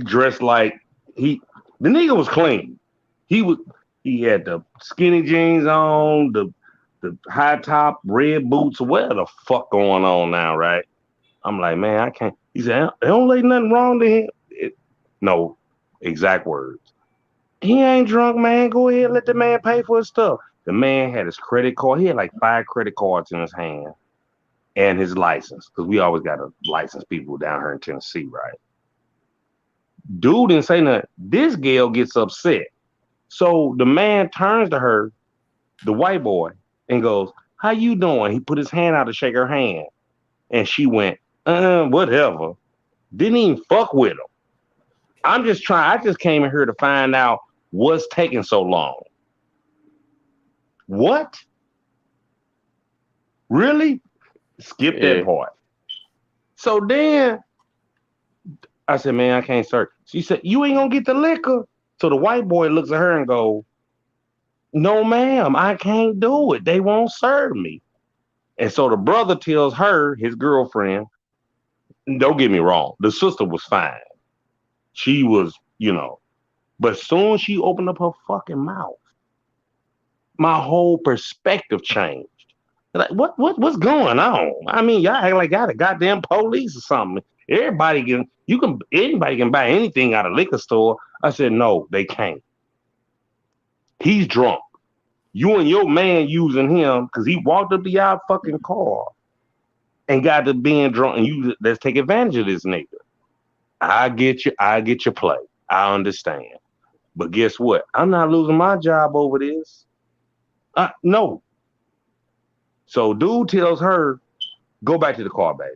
Dressed like the nigga was clean. He had the skinny jeans on, the high top red boots, whatever the fuck going on now, right? I'm like, man, I can't. He said, there don't lay nothing wrong to him. No, exact words. He ain't drunk, man. Go ahead, let the man pay for his stuff. The man had his credit card. He had like 5 credit cards in his hand and his license, because we always got to license people down here in Tennessee, right? Dude didn't say nothing. This girl gets upset. So the man turns to her, the white boy, and goes, how you doing? He put his hand out to shake her hand. And she went, whatever. Didn't even fuck with him. I just came in here to find out what's taking so long. What? Really? Skip that part. So then I said, man, I can't search. She said, you ain't gonna get the liquor. So the white boy looks at her and goes, no, ma'am, I can't do it. They won't serve me. And so the brother tells her, his girlfriend, don't get me wrong, the sister was fine. She was, you know, but soon as she opened up her fucking mouth, my whole perspective changed. Like, what's going on? I mean, y'all act like y'all the goddamn police or something. Anybody can buy anything out of liquor store. I said, no, they can't. He's drunk. You and your man using him because he walked up to y'all fucking car and got to being drunk, and let's take advantage of this nigga. I get your play. I understand. But guess what? I'm not losing my job over this. No. So dude tells her, go back to the car, baby.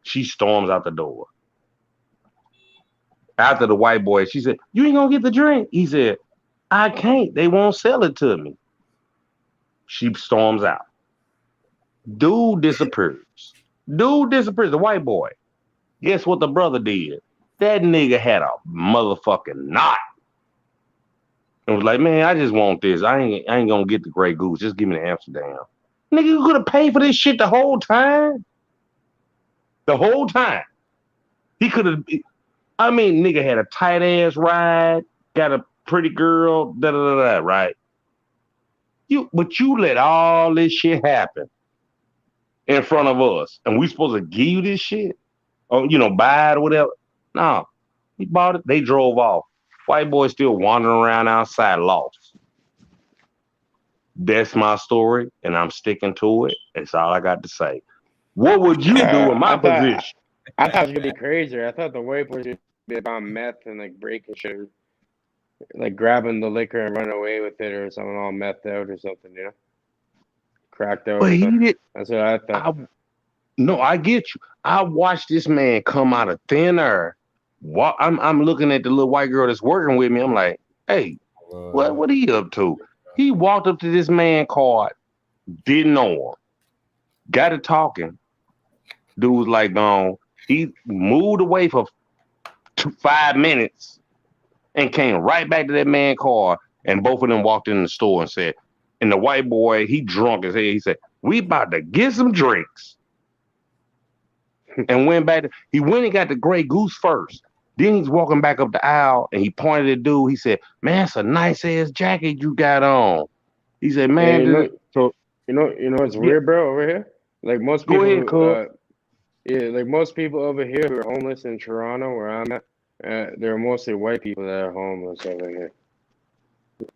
She storms out the door. After the white boy, she said, you ain't gonna get the drink. He said, I can't. They won't sell it to me. She storms out. Dude disappears. The white boy. Guess what the brother did? That nigga had a motherfucking knot. And was like, man, I just want this. I ain't gonna get the Grey Goose. Just give me the Amsterdam. Nigga, you could have paid for this shit the whole time. The whole time. He could have. I mean, nigga had a tight ass ride, got a pretty girl, right? But you let all this shit happen in front of us, and we supposed to give you this shit, or buy it or whatever. No, he bought it. They drove off. White boy still wandering around outside, lost. That's my story, and I'm sticking to it. That's all I got to say. What would you do in my position? I thought it was gonna be crazier. I thought the white boys would be about meth and like breaking shit, like grabbing the liquor and running away with it or something, all methed out or something, you know, cracked out. But he did. That's what I thought. No, I get you. I watched this man come out of thin air. I'm looking at the little white girl that's working with me. I'm like, hey, what he up to? He walked up to this man car, didn't know him, got it talking. Dude was like gone. He moved away for 5 minutes and came right back to that man car. And both of them walked in the store and said, and the white boy, he drunk as hell. He said, we about to get some drinks. And went back. He went and got the Grey Goose first. Then he's walking back up the aisle and he pointed at the dude. He said, man, that's a nice ass jacket you got on. He said, man, you know what's weird, bro, over here? Like most people, like most people over here who are homeless in Toronto, where I'm at, they're mostly white people that are homeless over here.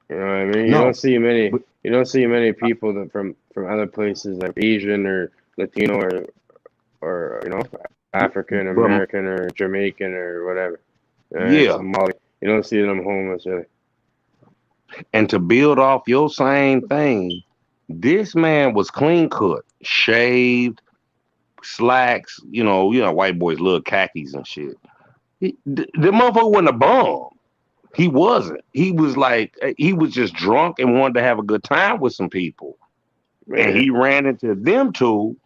You know what I mean? You don't see many people that from other places like Asian or Latino or you know, African American or Jamaican or whatever. Somali. You don't see them homeless really. And to build off your same thing, this man was clean cut, shaved, slacks. You know, white boys love khakis and shit. The motherfucker wasn't a bum. He wasn't. He was just drunk and wanted to have a good time with some people. Man. And he ran into them two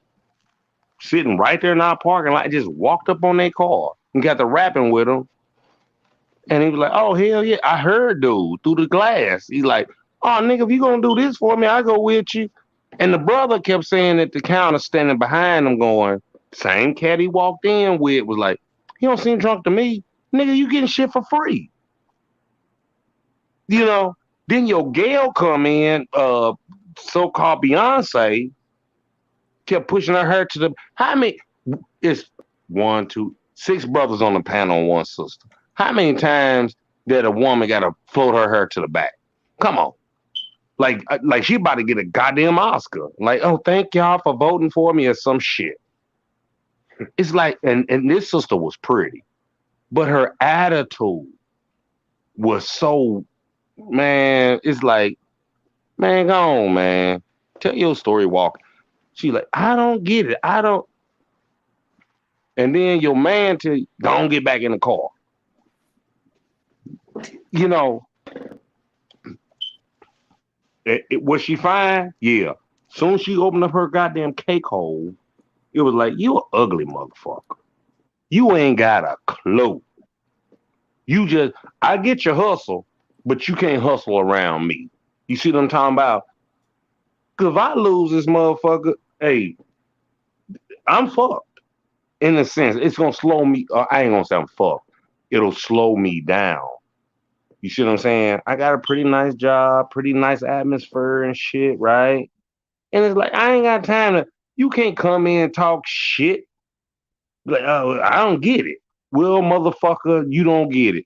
sitting right there in our parking lot, just walked up on their car and got to rapping with them. And he was like, oh, hell yeah. I heard dude through the glass. He's like, oh, nigga, if you going to do this for me, I'll go with you. And the brother kept saying at the counter standing behind him going, same cat he walked in with was like, he don't seem drunk to me. Nigga, you getting shit for free. You know, then your gal come in, so-called Beyonce, kept pushing her to the, how many, it's 1, 2, 6 brothers on the panel and 1 sister. How many times did a woman got to float her hair to the back? Come on. Like she about to get a goddamn Oscar. Like, oh, thank y'all for voting for me or some shit. It's like, and this sister was pretty, but her attitude was so, man, it's like, man, go on, man. Tell your story, walk. She like, I don't get it. I don't. And then your man tell you, don't get back in the car. You know, was she fine? Yeah. Soon as she opened up her goddamn cake hole, it was like, you an ugly motherfucker. You ain't got a clue. You just, I get your hustle, but you can't hustle around me. You see what I'm talking about? Because if I lose this motherfucker, hey, I'm fucked. In a sense, it's going to slow me. I ain't going to say I'm fucked. It'll slow me down. You see what I'm saying? I got a pretty nice job, pretty nice atmosphere and shit, right? And it's like, I ain't got time to, you can't come in and talk shit. Like, oh, I don't get it. Well, motherfucker, you don't get it.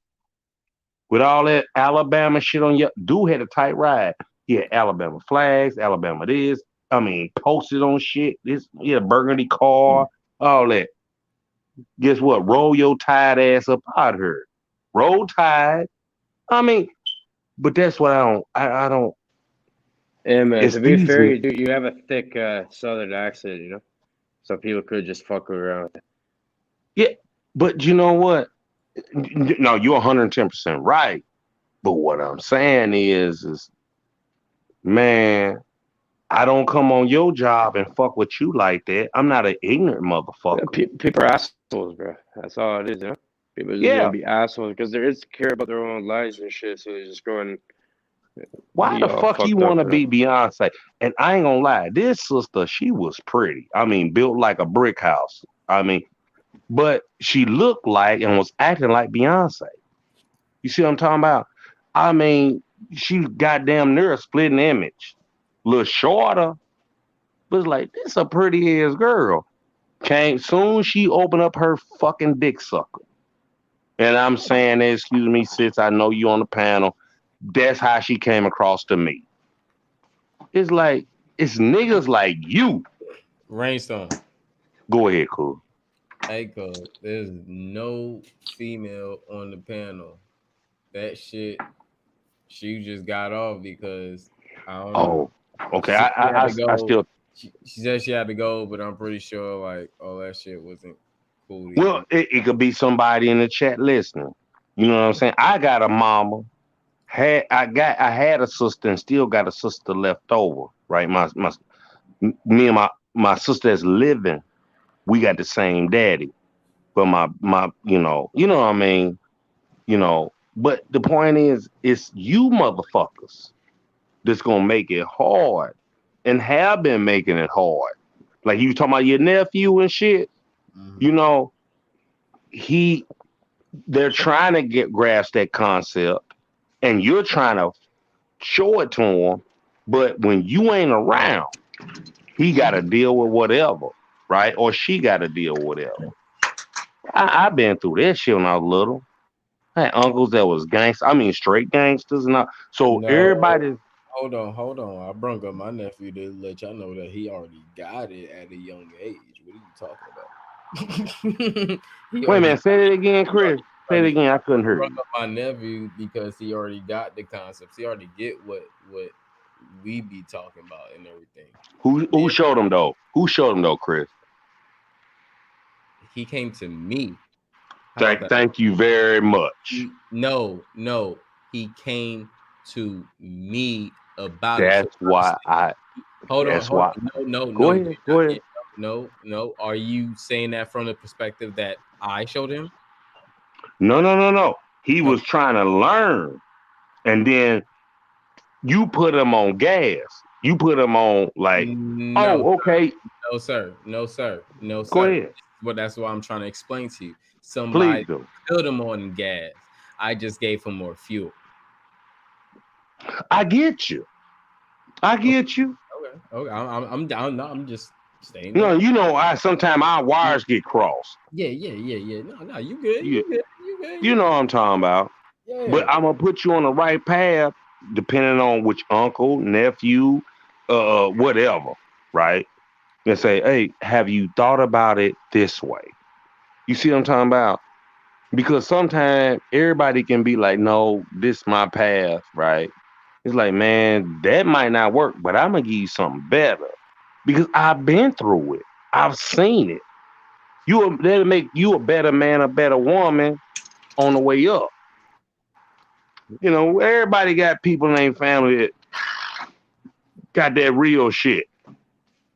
With all that Alabama shit on your, dude had a tight ride. He had Alabama flags, Alabama this. I mean, posted on shit. This, yeah, burgundy car, all that. Guess what? Roll your tired ass up out here. Roll tide. I mean, but that's what I don't. Yeah, man. To be fair, you have a thick southern accent, you know, so people could just fuck around with it. Yeah, but you know what? No, you're 110% right. But what I'm saying is, man, I don't come on your job and fuck with you like that. I'm not an ignorant motherfucker. Yeah, people are assholes, bro. That's all it is, you know? People are just gonna be assholes because there is care about their own lives and shit, so they're just going. Why the fuck you want to be Beyonce? And I ain't gonna lie, this sister, she was pretty. I mean, built like a brick house. I mean, but she looked like and was acting like Beyonce. You see what I'm talking about? I mean, she goddamn near a splitting image. A little shorter, but it's like, this a pretty ass girl. Soon she opened up her fucking dick sucker. And I'm saying, excuse me, sis, I know you on the panel. That's how she came across to me. It's like it's niggas like you. Rainstorm. Go ahead, cool. Hey, Cole, there's no female on the panel. That shit, she just got off because I don't know. Okay. I still. She said she had to go, but I'm pretty sure like all that shit wasn't cool. Well, it could be somebody in the chat listening. You know what I'm saying? I got a mama. I had a sister and still got a sister left over. Right, me and my sister that's living, we got the same daddy. But my you know what I mean. But the point is, it's you motherfuckers that's gonna make it hard and have been making it hard. Like you talking about your nephew and shit. Mm-hmm. They're trying to grasp that concept, and you're trying to show it to him. But when you ain't around, he got to deal with whatever, right? Or she got to deal with whatever. I've been through that shit when I was little. I had uncles that was gangsters. I mean, straight gangsters. Everybody. Hold on. I brung up my nephew to let y'all know that he already got it at a young age. What are you talking about? Wait a minute. Say it again, Chris. Say it again. I couldn't hear you. My nephew because he already got the concepts. He already get what we be talking about and everything. Who showed him though? Who showed him though, Chris? He came to me. Thank you very much. No. He came to me about. That's why I. Hold on. No. Go ahead. No. Are you saying that from the perspective that I showed him? No. He was trying to learn, and then you put him on gas. You put him on like, okay. No, sir. Go ahead. But that's what I'm trying to explain to you. Somebody put him on gas. I just gave him more fuel. I get you. Okay. I'm down. No, I'm just staying. No, sometimes our wires get crossed. Yeah. No, you good. You good. You know what I'm talking about. Yeah. But I'm gonna put you on the right path, depending on which uncle, nephew, whatever, right? And say, hey, have you thought about it this way? You see what I'm talking about? Because sometimes everybody can be like, no, this is my path, right? It's like, man, that might not work, but I'm gonna give you something better because I've been through it. I've seen it. That'll make you a better man, a better woman on the way up. Everybody got people in their family that got that real shit.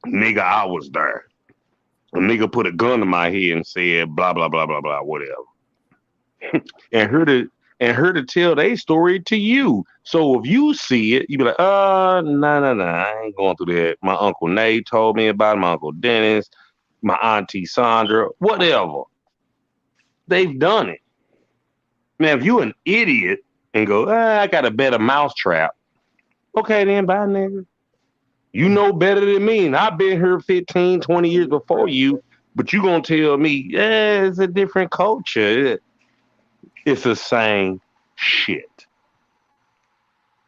Nigga, I was there. A nigga put a gun to my head and said, blah, blah, blah, blah, blah, whatever. and her to tell their story to you. So if you see it, you be like, no, I ain't going through that. My Uncle Nate told me about it, my Uncle Dennis, my Auntie Sandra, whatever. They've done it. Man, if you an idiot and go, I got a better mousetrap. Okay, then bye, nigga. You know better than me, and I've been here 15, 20 years before you, but you gonna tell me, it's a different culture. It's the same shit.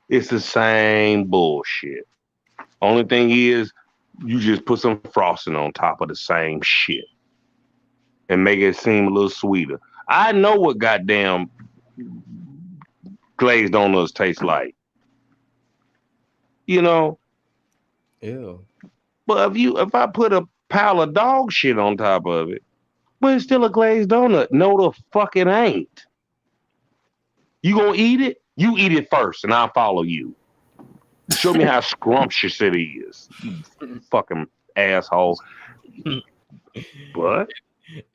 It's the same bullshit. Only thing is, you just put some frosting on top of the same shit and make it seem a little sweeter. I know what goddamn glazed donuts taste like. Ew. But if I put a pile of dog shit on top of it, but it's still a glazed donut. No, the fuck it ain't. You gonna eat it? You eat it first, and I'll follow you. Show me how scrumptious it is, you fucking asshole. But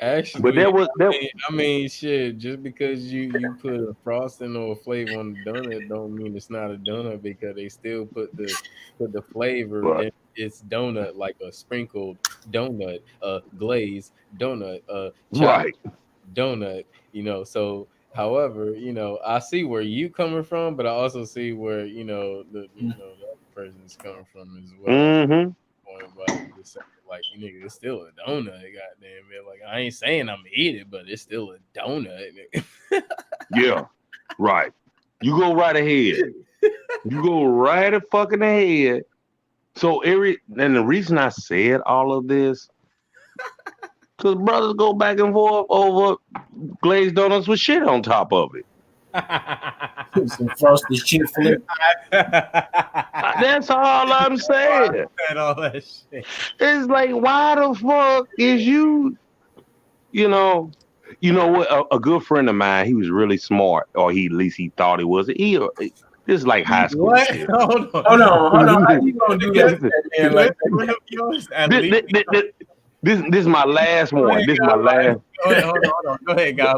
actually, but I mean, shit. Just because you put a frosting or a flavor on the donut, don't mean it's not a donut because they still put the flavor. But it's donut, like a sprinkled donut, a glazed donut, a right donut. So. However, I see where you coming from, but I also see where the other person is coming from as well. Mm-hmm. Like, nigga, it's still a donut, goddamn man. Like, I ain't saying I'm gonna eat it, but it's still a donut. Yeah, right. You go right ahead. You go right the fucking ahead So and the reason I said all of this, because brothers go back and forth over glazed donuts with shit on top of it. Some frosted shit flip. That's all I'm saying. All that shit. It's like, why the fuck is you know what? A good friend of mine, he was really smart, or at least he thought he was. This is like high school What? shit. Hold on. How you gonna do that, man? Like that? This is my last one. This is my last. Hold on. Go ahead, guys.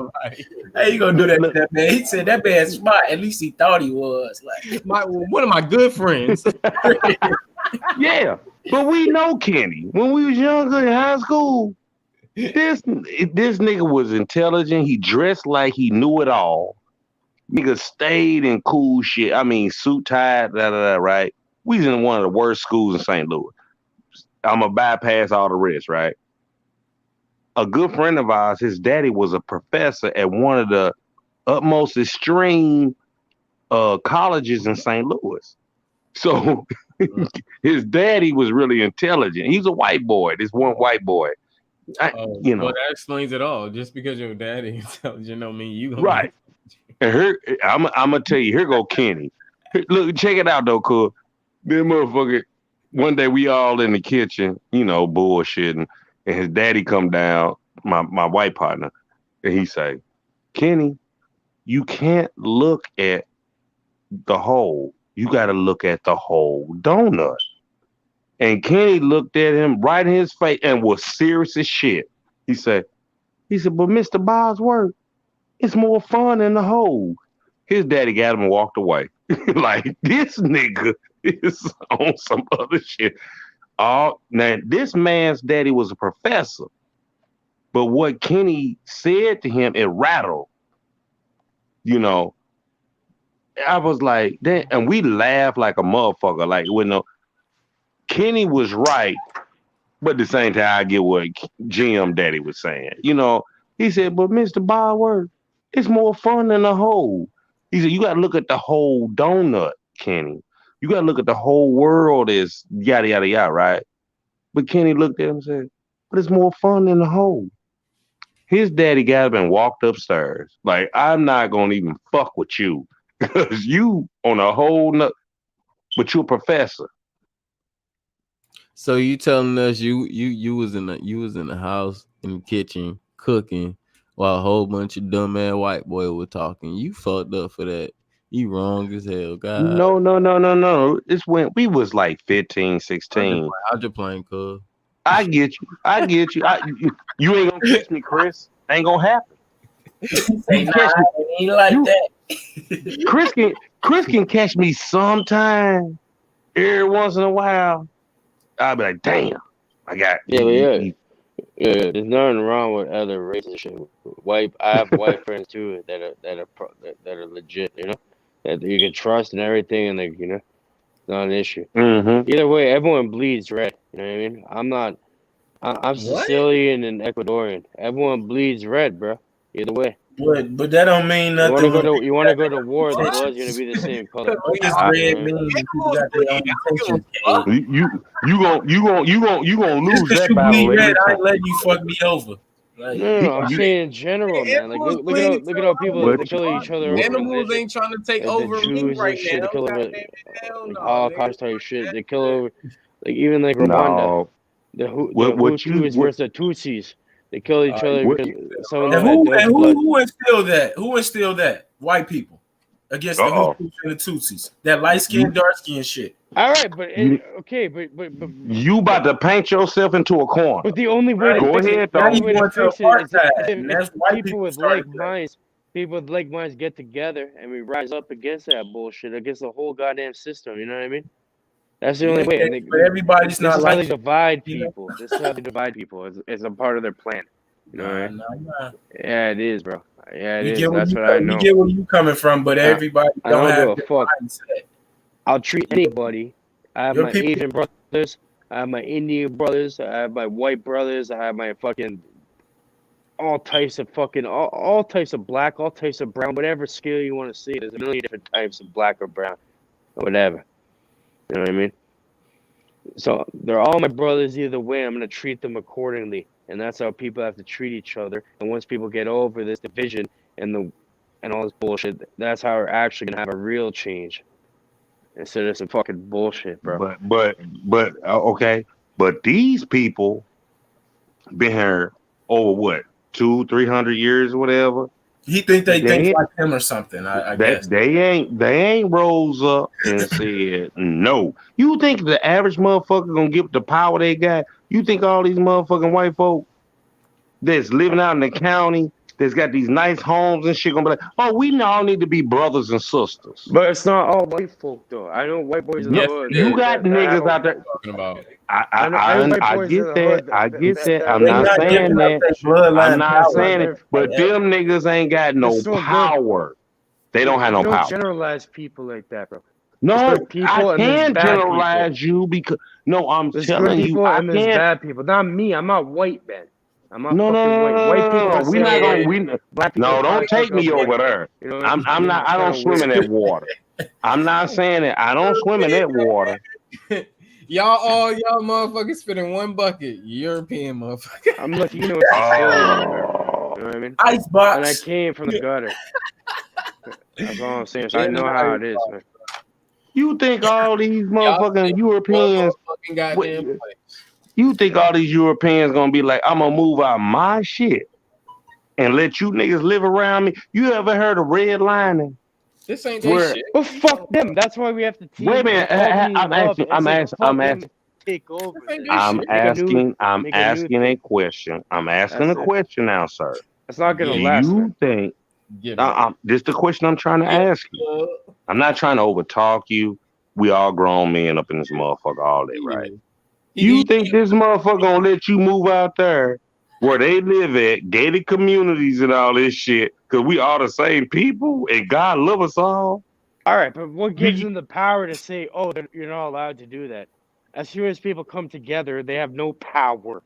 How you gonna do that to that man? He said that man's smart. At least he thought he was. Like One of my good friends. Yeah, but we know Kenny. When we was younger in high school, this nigga was intelligent. He dressed like he knew it all. Nigga stayed in cool shit. I mean, suit tied, right? We was in one of the worst schools in St. Louis. I'm gonna bypass all the rest, right? A good friend of ours, his daddy was a professor at one of the utmost extreme colleges in St. Louis. So his daddy was really intelligent. He's a white boy. This one white boy. Well, that explains it all. Just because your daddy is intelligent don't mean you gonna right. And I'm gonna tell you, here go Kenny. Look, check it out though, cuz this motherfucker. One day we all in the kitchen, bullshitting, and his daddy come down, my white partner, and he say, Kenny, you can't look at the whole. You got to look at the whole donut. And Kenny looked at him right in his face and was serious as shit. He said, but Mr. Bosworth, it's more fun in the whole. His daddy got him and walked away. Like, this nigga is on some other shit. Now, this man's daddy was a professor. But what Kenny said to him, it rattled. I was like, and we laughed like a motherfucker. Like, Kenny was right, but at the same time, I get what Jim daddy was saying. He said, but Mr. Bosworth, it's more fun than the whole. He said, you got to look at the whole donut, Kenny. You got to look at the whole world as yada, yada, yada, right? But Kenny looked at him and said, but it's more fun than the whole. His daddy got up and walked upstairs. Like, I'm not going to even fuck with you because you on a whole nother, but you're a professor. So you telling us you was in the house in the kitchen cooking while a whole bunch of dumb ass white boy were talking. You fucked up for that. You wrong as hell, God. No. It's when we was like 15, 16. I'm just playing, cuz. I get you. You ain't gonna catch me, Chris. Ain't gonna happen. Ain't like that. Chris can catch me sometime. Every once in a while. I'll be like, damn, I got Yeah. There's nothing wrong with other races. Shit. I have white friends too that are legit. That you can trust and everything, and it's not an issue. Mm-hmm. Either way, everyone bleeds red. You know what I mean? I'm Sicilian and Ecuadorian. Everyone bleeds red, bro. Either way. But that don't mean nothing. You want to go to war? The blood's gonna be the same color. You gonna lose that battle. Red, I ain't letting you fuck me over. No, I'm saying in general, man. Like, look at how people kill each other. Animals ain't trying to take over me right now. They kill over all kinds of shit. They kill over, like even like Rwanda. The Hutus versus the Tutsis. They kill each other because some of them who instilled that? Who instilled that? White people against the Hutus and the Tutsis. That light skin, dark skin shit. All right, but you about to paint yourself into a corner. But the only way to fix it is if people with like minds, get together and we rise up against that bullshit, against the whole goddamn system. You know what I mean? That's the only way. But everybody's not like how they divide people. This is how they divide people. It's a part of their plan. You know what I mean? Yeah, it is, bro. Yeah, it is. That's what I know. You get where you coming from, but everybody don't have the mindset. I'll treat anybody. I have my Asian brothers. I have my Indian brothers. I have my white brothers. I have my fucking all types of black, all types of brown, whatever scale you want to see. There's a million different types of black or brown or whatever. You know what I mean? So they're all my brothers either way. I'm gonna treat them accordingly, and that's how people have to treat each other. And once people get over this division and all this bullshit, that's how we're actually gonna have a real change instead of some fucking bullshit, bro. But okay. But these people been here over what 200-300 years or whatever. He think they think like him or something. I guess they ain't rose up and said no. You think the average motherfucker gonna give the power they got? You think all these motherfucking white folk that's living out in the county that's got these nice homes and shit gonna be like, oh, we all need to be brothers and sisters? But it's not all white folk though. I know white boys in the hood. You got niggas out there talking about. I get that. I get that. I'm not saying that. I'm not saying it. But them niggas ain't got no power. They don't have no power. Don't generalize people like that, bro. No, I can generalize you because I'm telling you, I can't. Bad people, not me. I'm not white, man. I'm not no, white people. We're not gonna. Black people don't take me over there. You know, I'm not. I don't swim in that water. I'm not saying it. I don't swim in that water. Y'all motherfuckers spit in one bucket. European motherfucker. I'm lucky, you know what I mean? Icebox. And I came from the gutter. That's all I'm saying. So I know how it is, man. You think all these motherfucking Europeans? You think all these Europeans gonna be like, I'm gonna move out my shit and let you niggas live around me? You ever heard of redlining? This ain't their shit. Well, fuck them. That's why we have to team. Wait a minute. I'm asking. Take over. I'm asking a question. I'm asking a question now, sir. It's not gonna last. Do you think? This is the question I'm trying to ask you. I'm not trying to overtalk you. We all grown men up in this motherfucker all day, right? You think this motherfucker gonna let you move out there where they live at, gated communities and all this shit, because we all the same people and God love us all? All right, but what gives them the power to say, oh, you're not allowed to do that? As soon as people come together, they have no power.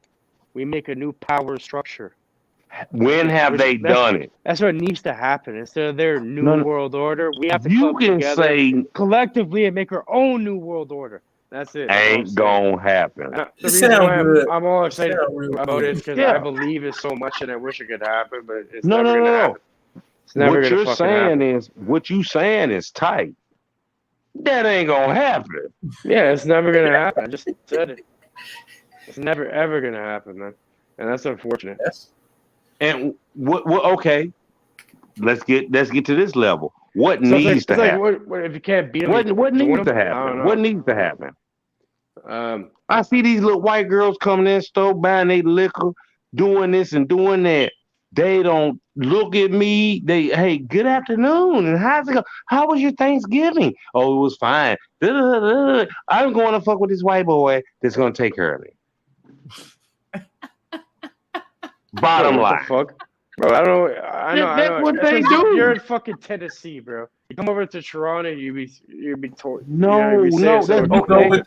We make a new power structure. When have they done it? That's what needs to happen. Instead of their new world order, we have to come together collectively and make our own new world order. That's it. Ain't gonna happen. The reason why I'm all excited about it is because I believe it so much and I wish it could happen, but it's never gonna happen. It's never what gonna you're saying is tight. That ain't gonna happen. Yeah, it's never gonna happen. I just said it. It's never ever gonna happen, man. And that's unfortunate. Yes. And what? Okay, let's get to this level. What needs to happen? What if you can't beat them? What needs to happen? What needs to happen? I see these little white girls coming in the store buying their liquor, doing this and doing that. They don't look at me. Hey, good afternoon. And how's it go? How was your Thanksgiving? Oh, it was fine. I'm going to fuck with this white boy that's gonna take care of me. Bottom line. Fuck? Bro, I know. That's what they do. You're in fucking Tennessee, bro. You come over to Toronto, you'd be told. No, that's okay.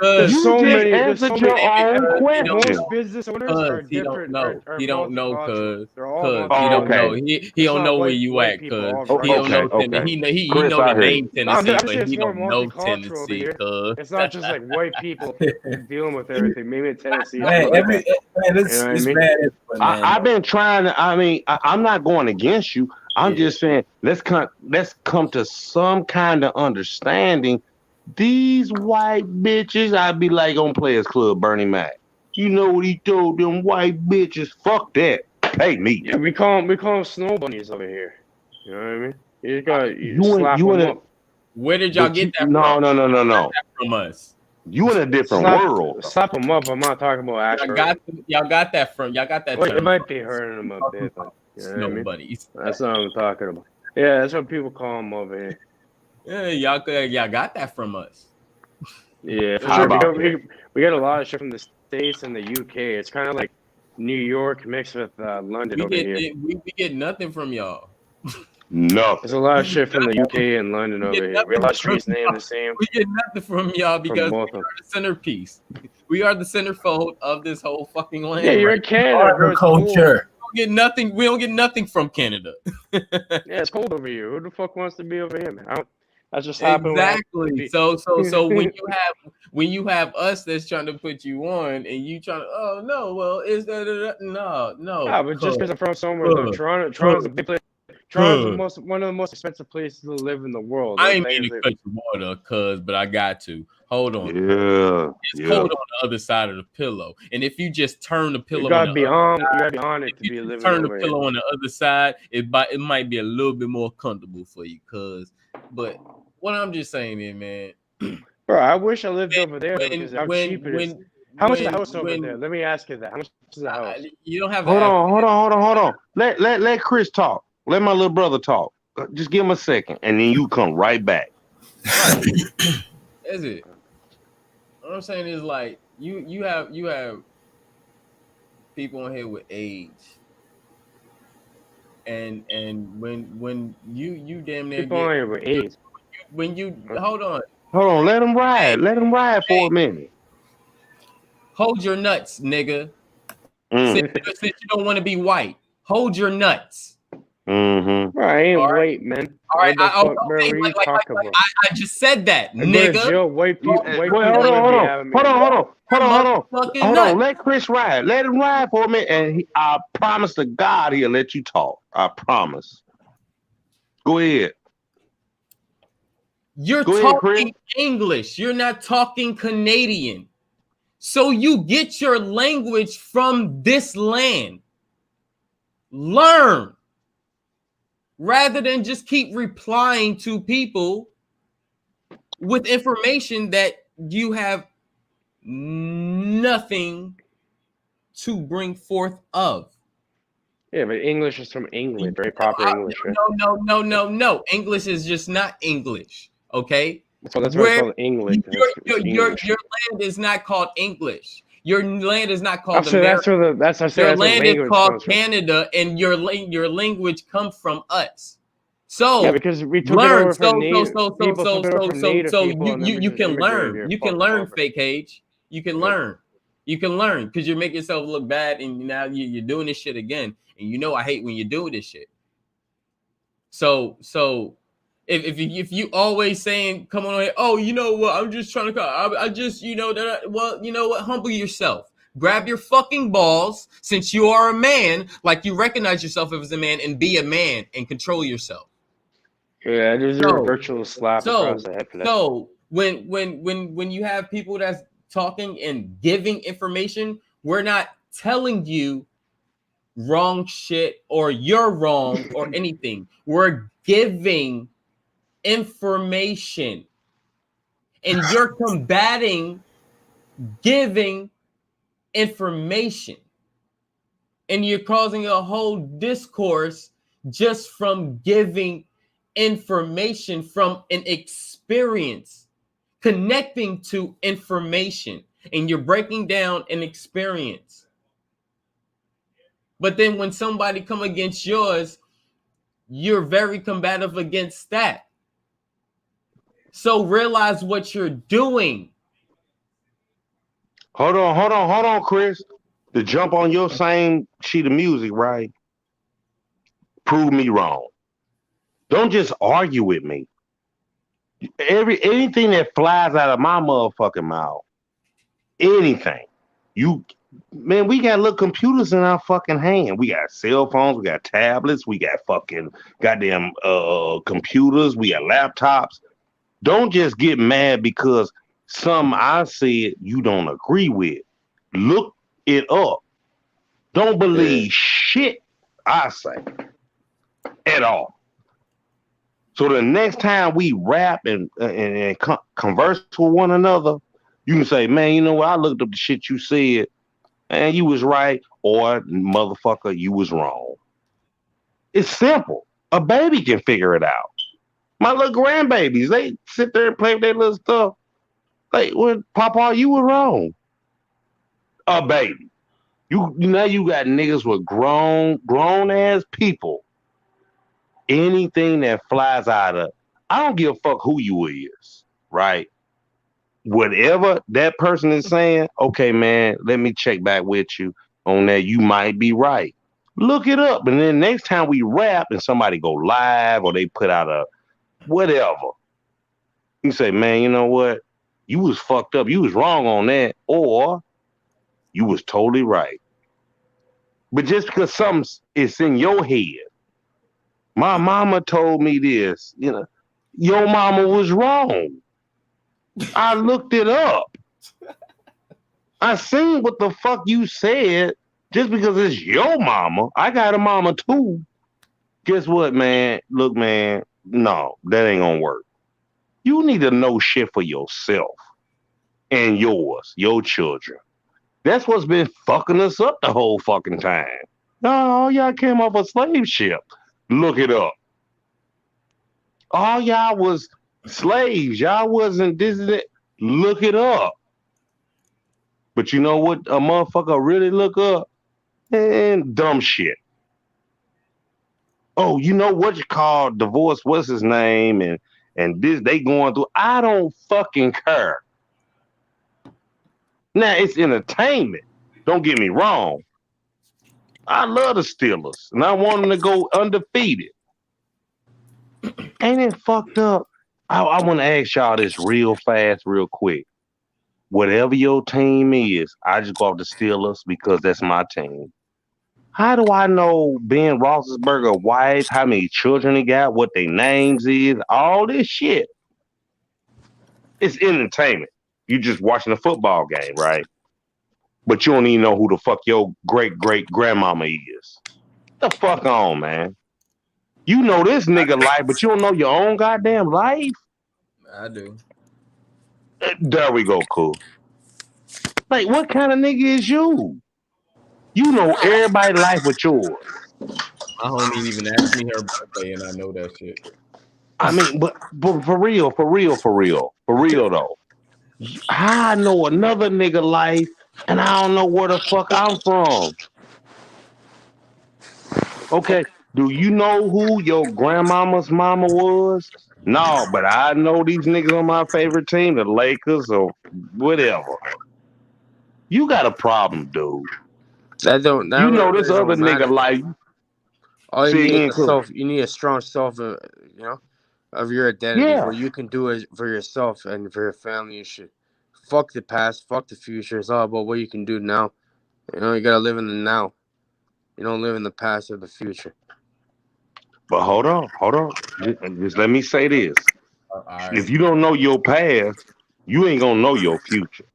There's so many answered your own question. Most business owners are different. He don't know, cuz. He don't know. He don't know where you at, cuz. He don't know Tennessee. He know the name Tennessee, but he don't know Tennessee, cuz. It's not just like white people dealing with everything. Maybe in Tennessee. It's bad. I've been trying to. I mean, I'm not going against you. I'm just saying let's come to some kind of understanding. These white bitches, I'd be like on Players Club, Bernie Mac. You know what he told them white bitches? Fuck that. Pay me. Yeah, we call them snow bunnies over here. You know what I mean? You just gotta slap them up. Where did y'all get that from? No. From us. You in a different world. Slap them up. I'm not talking about actual. Y'all got that from. Y'all got that. It might be hurting them a bit, but snow bunnies. That's what I'm talking about. Yeah, that's what people call them over here. Yeah, y'all got that from us. Yeah, for sure. We get a lot of shit from the States and the UK. It's kind of like New York mixed with London over here. We get nothing from y'all. No. There's a lot of shit from the UK and London over here. We have a lot of streets named the same. We get nothing from y'all because we are the centerpiece. We are the centerfold of this whole fucking land. Yeah, you're in Canada. Culture. We don't get nothing from Canada. Yeah, it's cold over here. Who the fuck wants to be over here, man? That's just happened. Exactly. So when you have us that's trying to put you on, and you trying to, oh no, well, is that no. Yeah, but just because I'm from somewhere, though, Toronto's a big place. Toronto's one of the most expensive places to live in the world. I ain't mean to cut your water, but I got to. Hold on. It's cold on the other side of the pillow. And if you just turn the pillow, you gotta be on it to be living. Turn the pillow on the other side, it might be a little bit more comfortable for you, but what I'm just saying is, man. Bro, I wish I lived over there because how cheap it is. How much is the house over there? Let me ask you that. How much is the house? You don't have. Hold on. Let Chris talk. Let my little brother talk. Just give him a second, and then you come right back. Is it? What I'm saying is, like, you have people on here with age, and when you damn near people on here with age. When you hold on, let him ride for a minute. Hold your nuts, nigga. Since you don't want to be white, hold your nuts. Mm-hmm. Bro, I ain't white, man. All right, I just said that, nigga. Joe, white people. Hold on. Let Chris ride. Let him ride for a minute, and I promise to God he'll let you talk. I promise. Go ahead. You're talking English. You're not talking Canadian. So you get your language from this land. Learn. Rather than just keep replying to people with information that you have nothing to bring forth of. Yeah, but English is from England, very proper English. Right? No. English is just not English, okay? So that's why it's called English. Your land is not called English. Your land is not called America. Your land is called Canada, and your language comes from us. So yeah, because we took learn. It over So you can learn. You can learn, fake age. You can learn. You can learn because you make yourself look bad, and now you're doing this shit again. And you know I hate when you do this shit. So if you always saying come on here, oh, you know what? I'm just trying to I just well, you know what? Humble yourself. Grab your fucking balls, since you are a man, like you recognize yourself as a man, and be a man and control yourself. Yeah, there's a virtual slap across the head for that. So when you have people that's talking and giving information, we're not telling you wrong shit or you're wrong or anything. We're giving information, and you're combating giving information, and you're causing a whole discourse just from giving information from an experience, connecting to information, and you're breaking down an experience. But then when somebody come against yours, you're very combative against that. So realize what you're doing. Hold on, Chris. To jump on your same sheet of music, right? Prove me wrong. Don't just argue with me. Anything that flies out of my motherfucking mouth, anything, we got little computers in our fucking hand. We got cell phones, we got tablets, we got fucking goddamn computers, we got laptops. Don't just get mad because some I said you don't agree with. Look it up. Don't believe shit I say at all. So the next time we rap and converse with one another, you can say, man, you know what? I looked up the shit you said, and you was right, or motherfucker, you was wrong. It's simple. A baby can figure it out. My little grandbabies, they sit there and play with their little stuff. Like, well, Papa, you were wrong. A baby. You got niggas with grown ass people. Anything that flies out of, I don't give a fuck who you is, right? Whatever that person is saying, okay, man, let me check back with you on that. You might be right. Look it up. And then next time we rap and somebody go live or they put out a whatever, You say, man, you know what? You was fucked up. You was wrong on that, or you was totally right. But just because something is in your head, my mama told me this, your mama was wrong. I looked it up. I seen what the fuck you said. Just because it's your mama, I got a mama too. Guess what, man? Look, man, no, that ain't gonna work. You need to know shit for yourself and your children. That's what's been fucking us up the whole fucking time. Oh, y'all came off a slave ship. Look it up. All y'all was slaves. Y'all wasn't this and that. Look it up. But you know what a motherfucker really look up? And dumb shit. Oh, you know what you call divorce? What's his name? And this they going through. I don't fucking care. Now it's entertainment. Don't get me wrong. I love the Steelers, and I want them to go undefeated. Ain't it fucked up? I want to ask y'all this real fast, real quick. Whatever your team is, I just go off the Steelers because that's my team. How do I know Ben Roethlisberger wife, how many children he got, what their names is, all this shit? It's entertainment. You just watching a football game, right? But you don't even know who the fuck your great-great-grandmama is. Get the fuck on, man. You know this nigga life, but you don't know your own goddamn life? I do. There we go, cool. Like, what kind of nigga is you? You know everybody's life but yours. My homie even asked me her birthday, and I know that shit. I mean, but for real though. How I know another nigga life, and I don't know where the fuck I'm from. Okay, do you know who your grandmama's mama was? No, but I know these niggas on my favorite team, the Lakers or whatever. You got a problem, dude. You know this really other don't matter. nigga like. All you need is you need a strong self, of your identity where you can do it for yourself and for your family and shit. Fuck the past, fuck the future. It's all about what you can do now. You gotta live in the now. You don't live in the past or the future. But hold on. Just let me say this. Right. If you don't know your past, you ain't gonna know your future.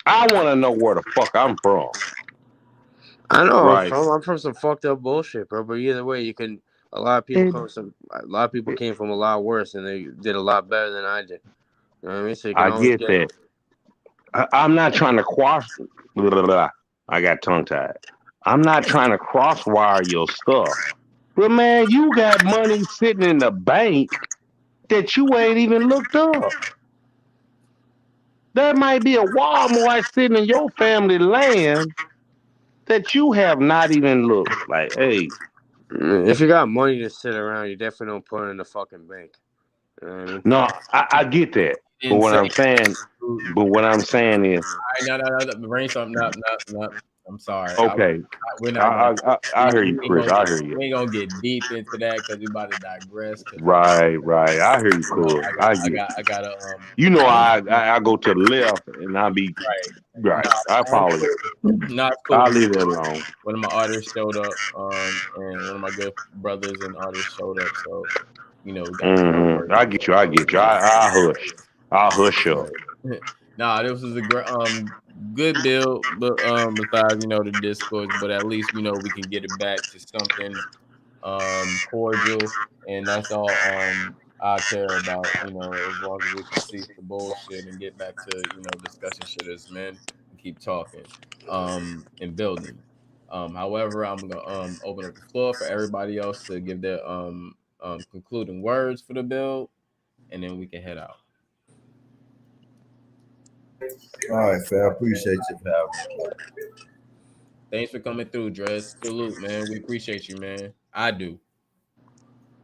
I want to know where the fuck I'm from. I know right. I'm from some fucked up bullshit, bro. But either way, you can. A lot of people came from a lot worse, and they did a lot better than I did. You know what I mean? So you can I always get that. I'm not trying to cross. I got tongue tied. I'm not trying to crosswire your stuff. But man, you got money sitting in the bank that you ain't even looked up. There might be a Walmart sitting in your family land that you have not even looked. Like, hey. If you got money to sit around, you definitely don't put it in the fucking bank. You know what I mean? No, I get that. But what I'm saying is. No. Brainstorm. No. I'm sorry. Okay. We're not. I hear you, Chris. I hear you. We ain't gonna get deep into that because we about to digress. Right. I hear you, cool. I gotta. You know, I go to the left and I be right. I follow you. Not cool. I'll leave it alone. One of my artists showed up, and one of my good brothers and artists showed up. So, I get you. I'll hush up. Nah, this was a great, good build, but besides the discourse, but at least we can get it back to something cordial, and that's all I care about. As long as we can cease the bullshit and get back to discussing shit as men and keep talking and building. However, I'm gonna open up the floor for everybody else to give their concluding words for the build, and then we can head out. All right, fam. I appreciate you, fam. Thanks for coming through, Dress. Salute, man. We appreciate you, man. I do.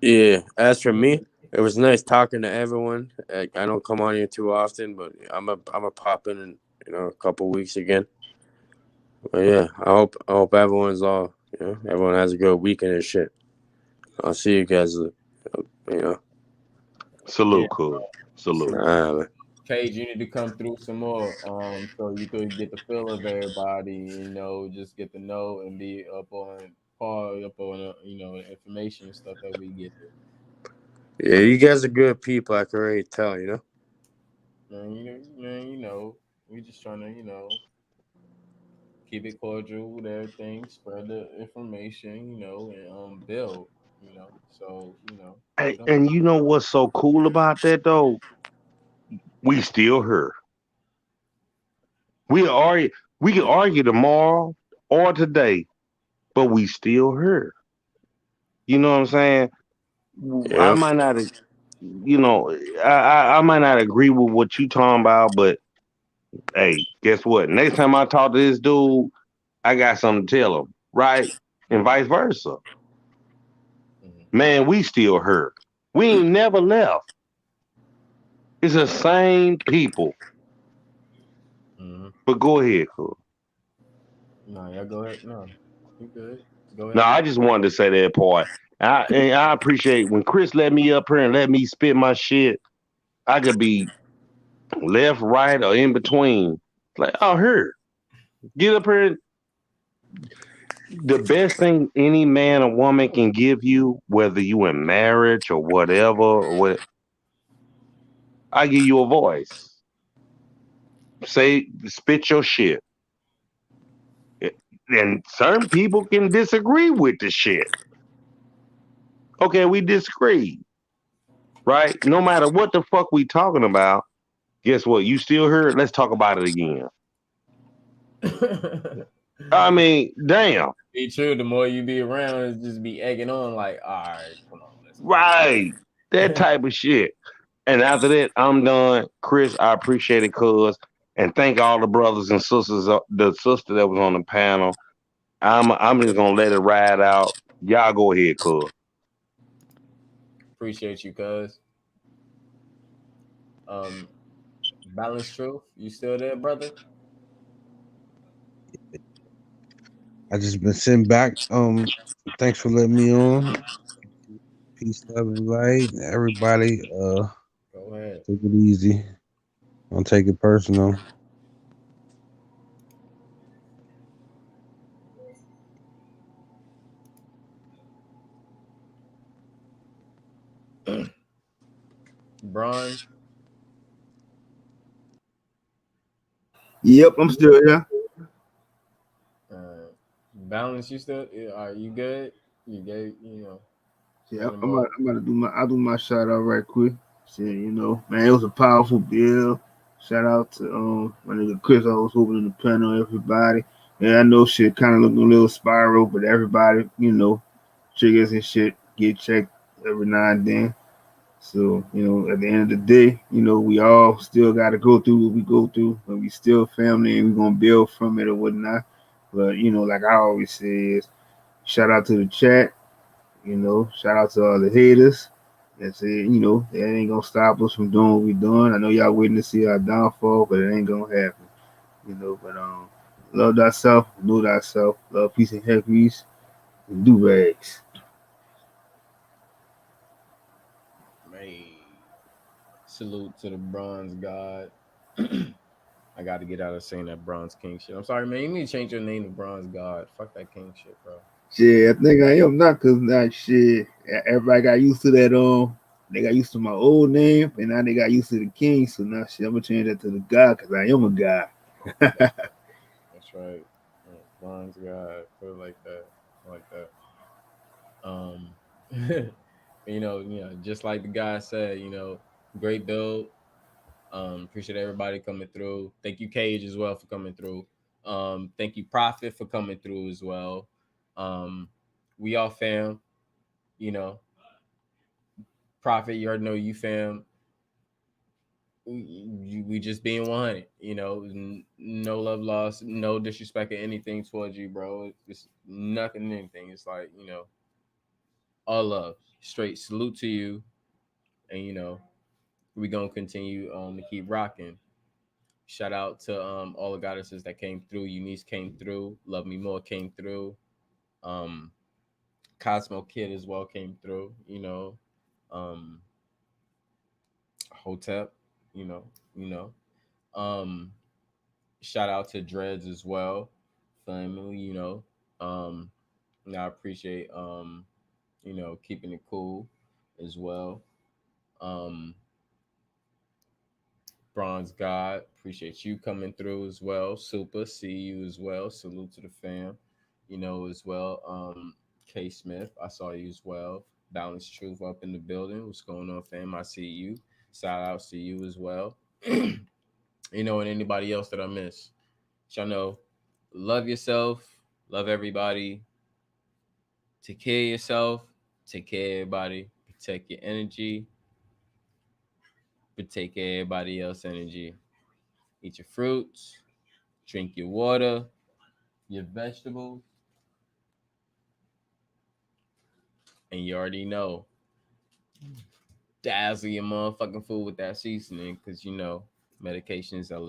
Yeah. As for me, it was nice talking to everyone. I don't come on here too often, but I'm a pop in a couple weeks again. But yeah, I hope everyone's everyone has a good weekend and shit. I'll see you guys. Salute, cool. Salute. Cage, you need to come through some more, so you could get the feel of everybody. You know, just get to know and be up on par, up on information and stuff that we get. Yeah, you guys are good people. I can already tell. Man, we just trying to keep it cordial with everything, spread the information, and build. So we don't. And you know what's so cool about that though? We still here. We argue. We can argue tomorrow or today, but we still here. You know what I'm saying? I Yeah. might not, I might not agree with what you talking about, but hey, guess what? Next time I talk to this dude, I got something to tell him, right? And vice versa. Man, we still here. We ain't never left. It's the same people. But go ahead, cool. No, yeah, go ahead. No, you good. Go No, ahead. I just wanted to say that part. I appreciate when Chris let me up here and let me spit my shit. I could be left, right, or in between. Like, oh, here, get up here. The best thing any man or woman can give you, whether you in marriage or whatever, I give you a voice. Say, spit your shit. And certain people can disagree with the shit. Okay, we disagree, right? No matter what the fuck we talking about, guess what? You still here? Let's talk about it again. I mean, damn. Be true. The more you be around, it's just be egging on. Like, all right, come on, let's go. Right. That type of shit. And after that, I'm done. Chris, I appreciate it, cuz. And thank all the brothers and sisters, the sister that was on the panel. I'm just gonna let it ride out. Y'all go ahead, cuz. Appreciate you, cuz. Balance Truth, you still there, brother? I just been sitting back. Thanks for letting me on. Peace, love, and light. Everybody, Go ahead. take it easy. Don't take it personal. Bron. Yep, I'm still here. Balance, you still? Are you good? You gave, Yeah, I'm about to I'll do my shout out right quick. Shit, man, it was a powerful bill. Shout out to my nigga Chris. I was hoping in the panel, everybody. Yeah, I know shit kind of looking a little spiral, but everybody, triggers and shit get checked every now and then. So, at the end of the day, we all still got to go through what we go through, but we still family and we're going to build from it or whatnot. But, like I always say, is shout out to the chat, shout out to all the haters. That's it, that ain't going to stop us from doing what we doing. I know y'all waiting to see our downfall, but it ain't going to happen, But, love thyself, know thyself, love, peace, and happiness, and do rags. Salute to the Bronze God. I got to get out of saying that Bronze King shit. I'm sorry, man. You need to change your name to Bronze God. Fuck that King shit, bro. Shit, I think I am not, cause now shit, everybody got used to that. They got used to my old name, and now they got used to the King. So now shit, I'm gonna change that to the God, cause I am a God. That's right. Bronze God. Put it like that. I like that. Just like the guy said, great build. Appreciate everybody coming through. Thank you, Cage, as well, for coming through. Thank you, Prophet, for coming through as well. We all fam, Prophet, you already know you fam. We just being 100, no love lost, no disrespect or anything towards you, bro. It's nothing, anything. It's like, all love, straight salute to you, and we gonna continue to keep rocking. Shout out to all the goddesses that came through. Eunice came through. Love Me More came through. Cosmo Kid as well came through. Hotep, you know. Shout out to Dreads as well, family, you know. And I appreciate keeping it cool as well. Bronze God, appreciate you coming through as well. Super, see you as well. Salute to the fam, as well. K Smith, I saw you as well. Balanced Truth up in the building. What's going on, fam? I see you. Shout out to you as well. And anybody else that I miss. Y'all know, love yourself, love everybody. Take care of yourself, take care of everybody, protect your energy, but take care of everybody else's energy. Eat your fruits, drink your water, your vegetables, and you already know, dazzle your motherfucking food with that seasoning, because medications are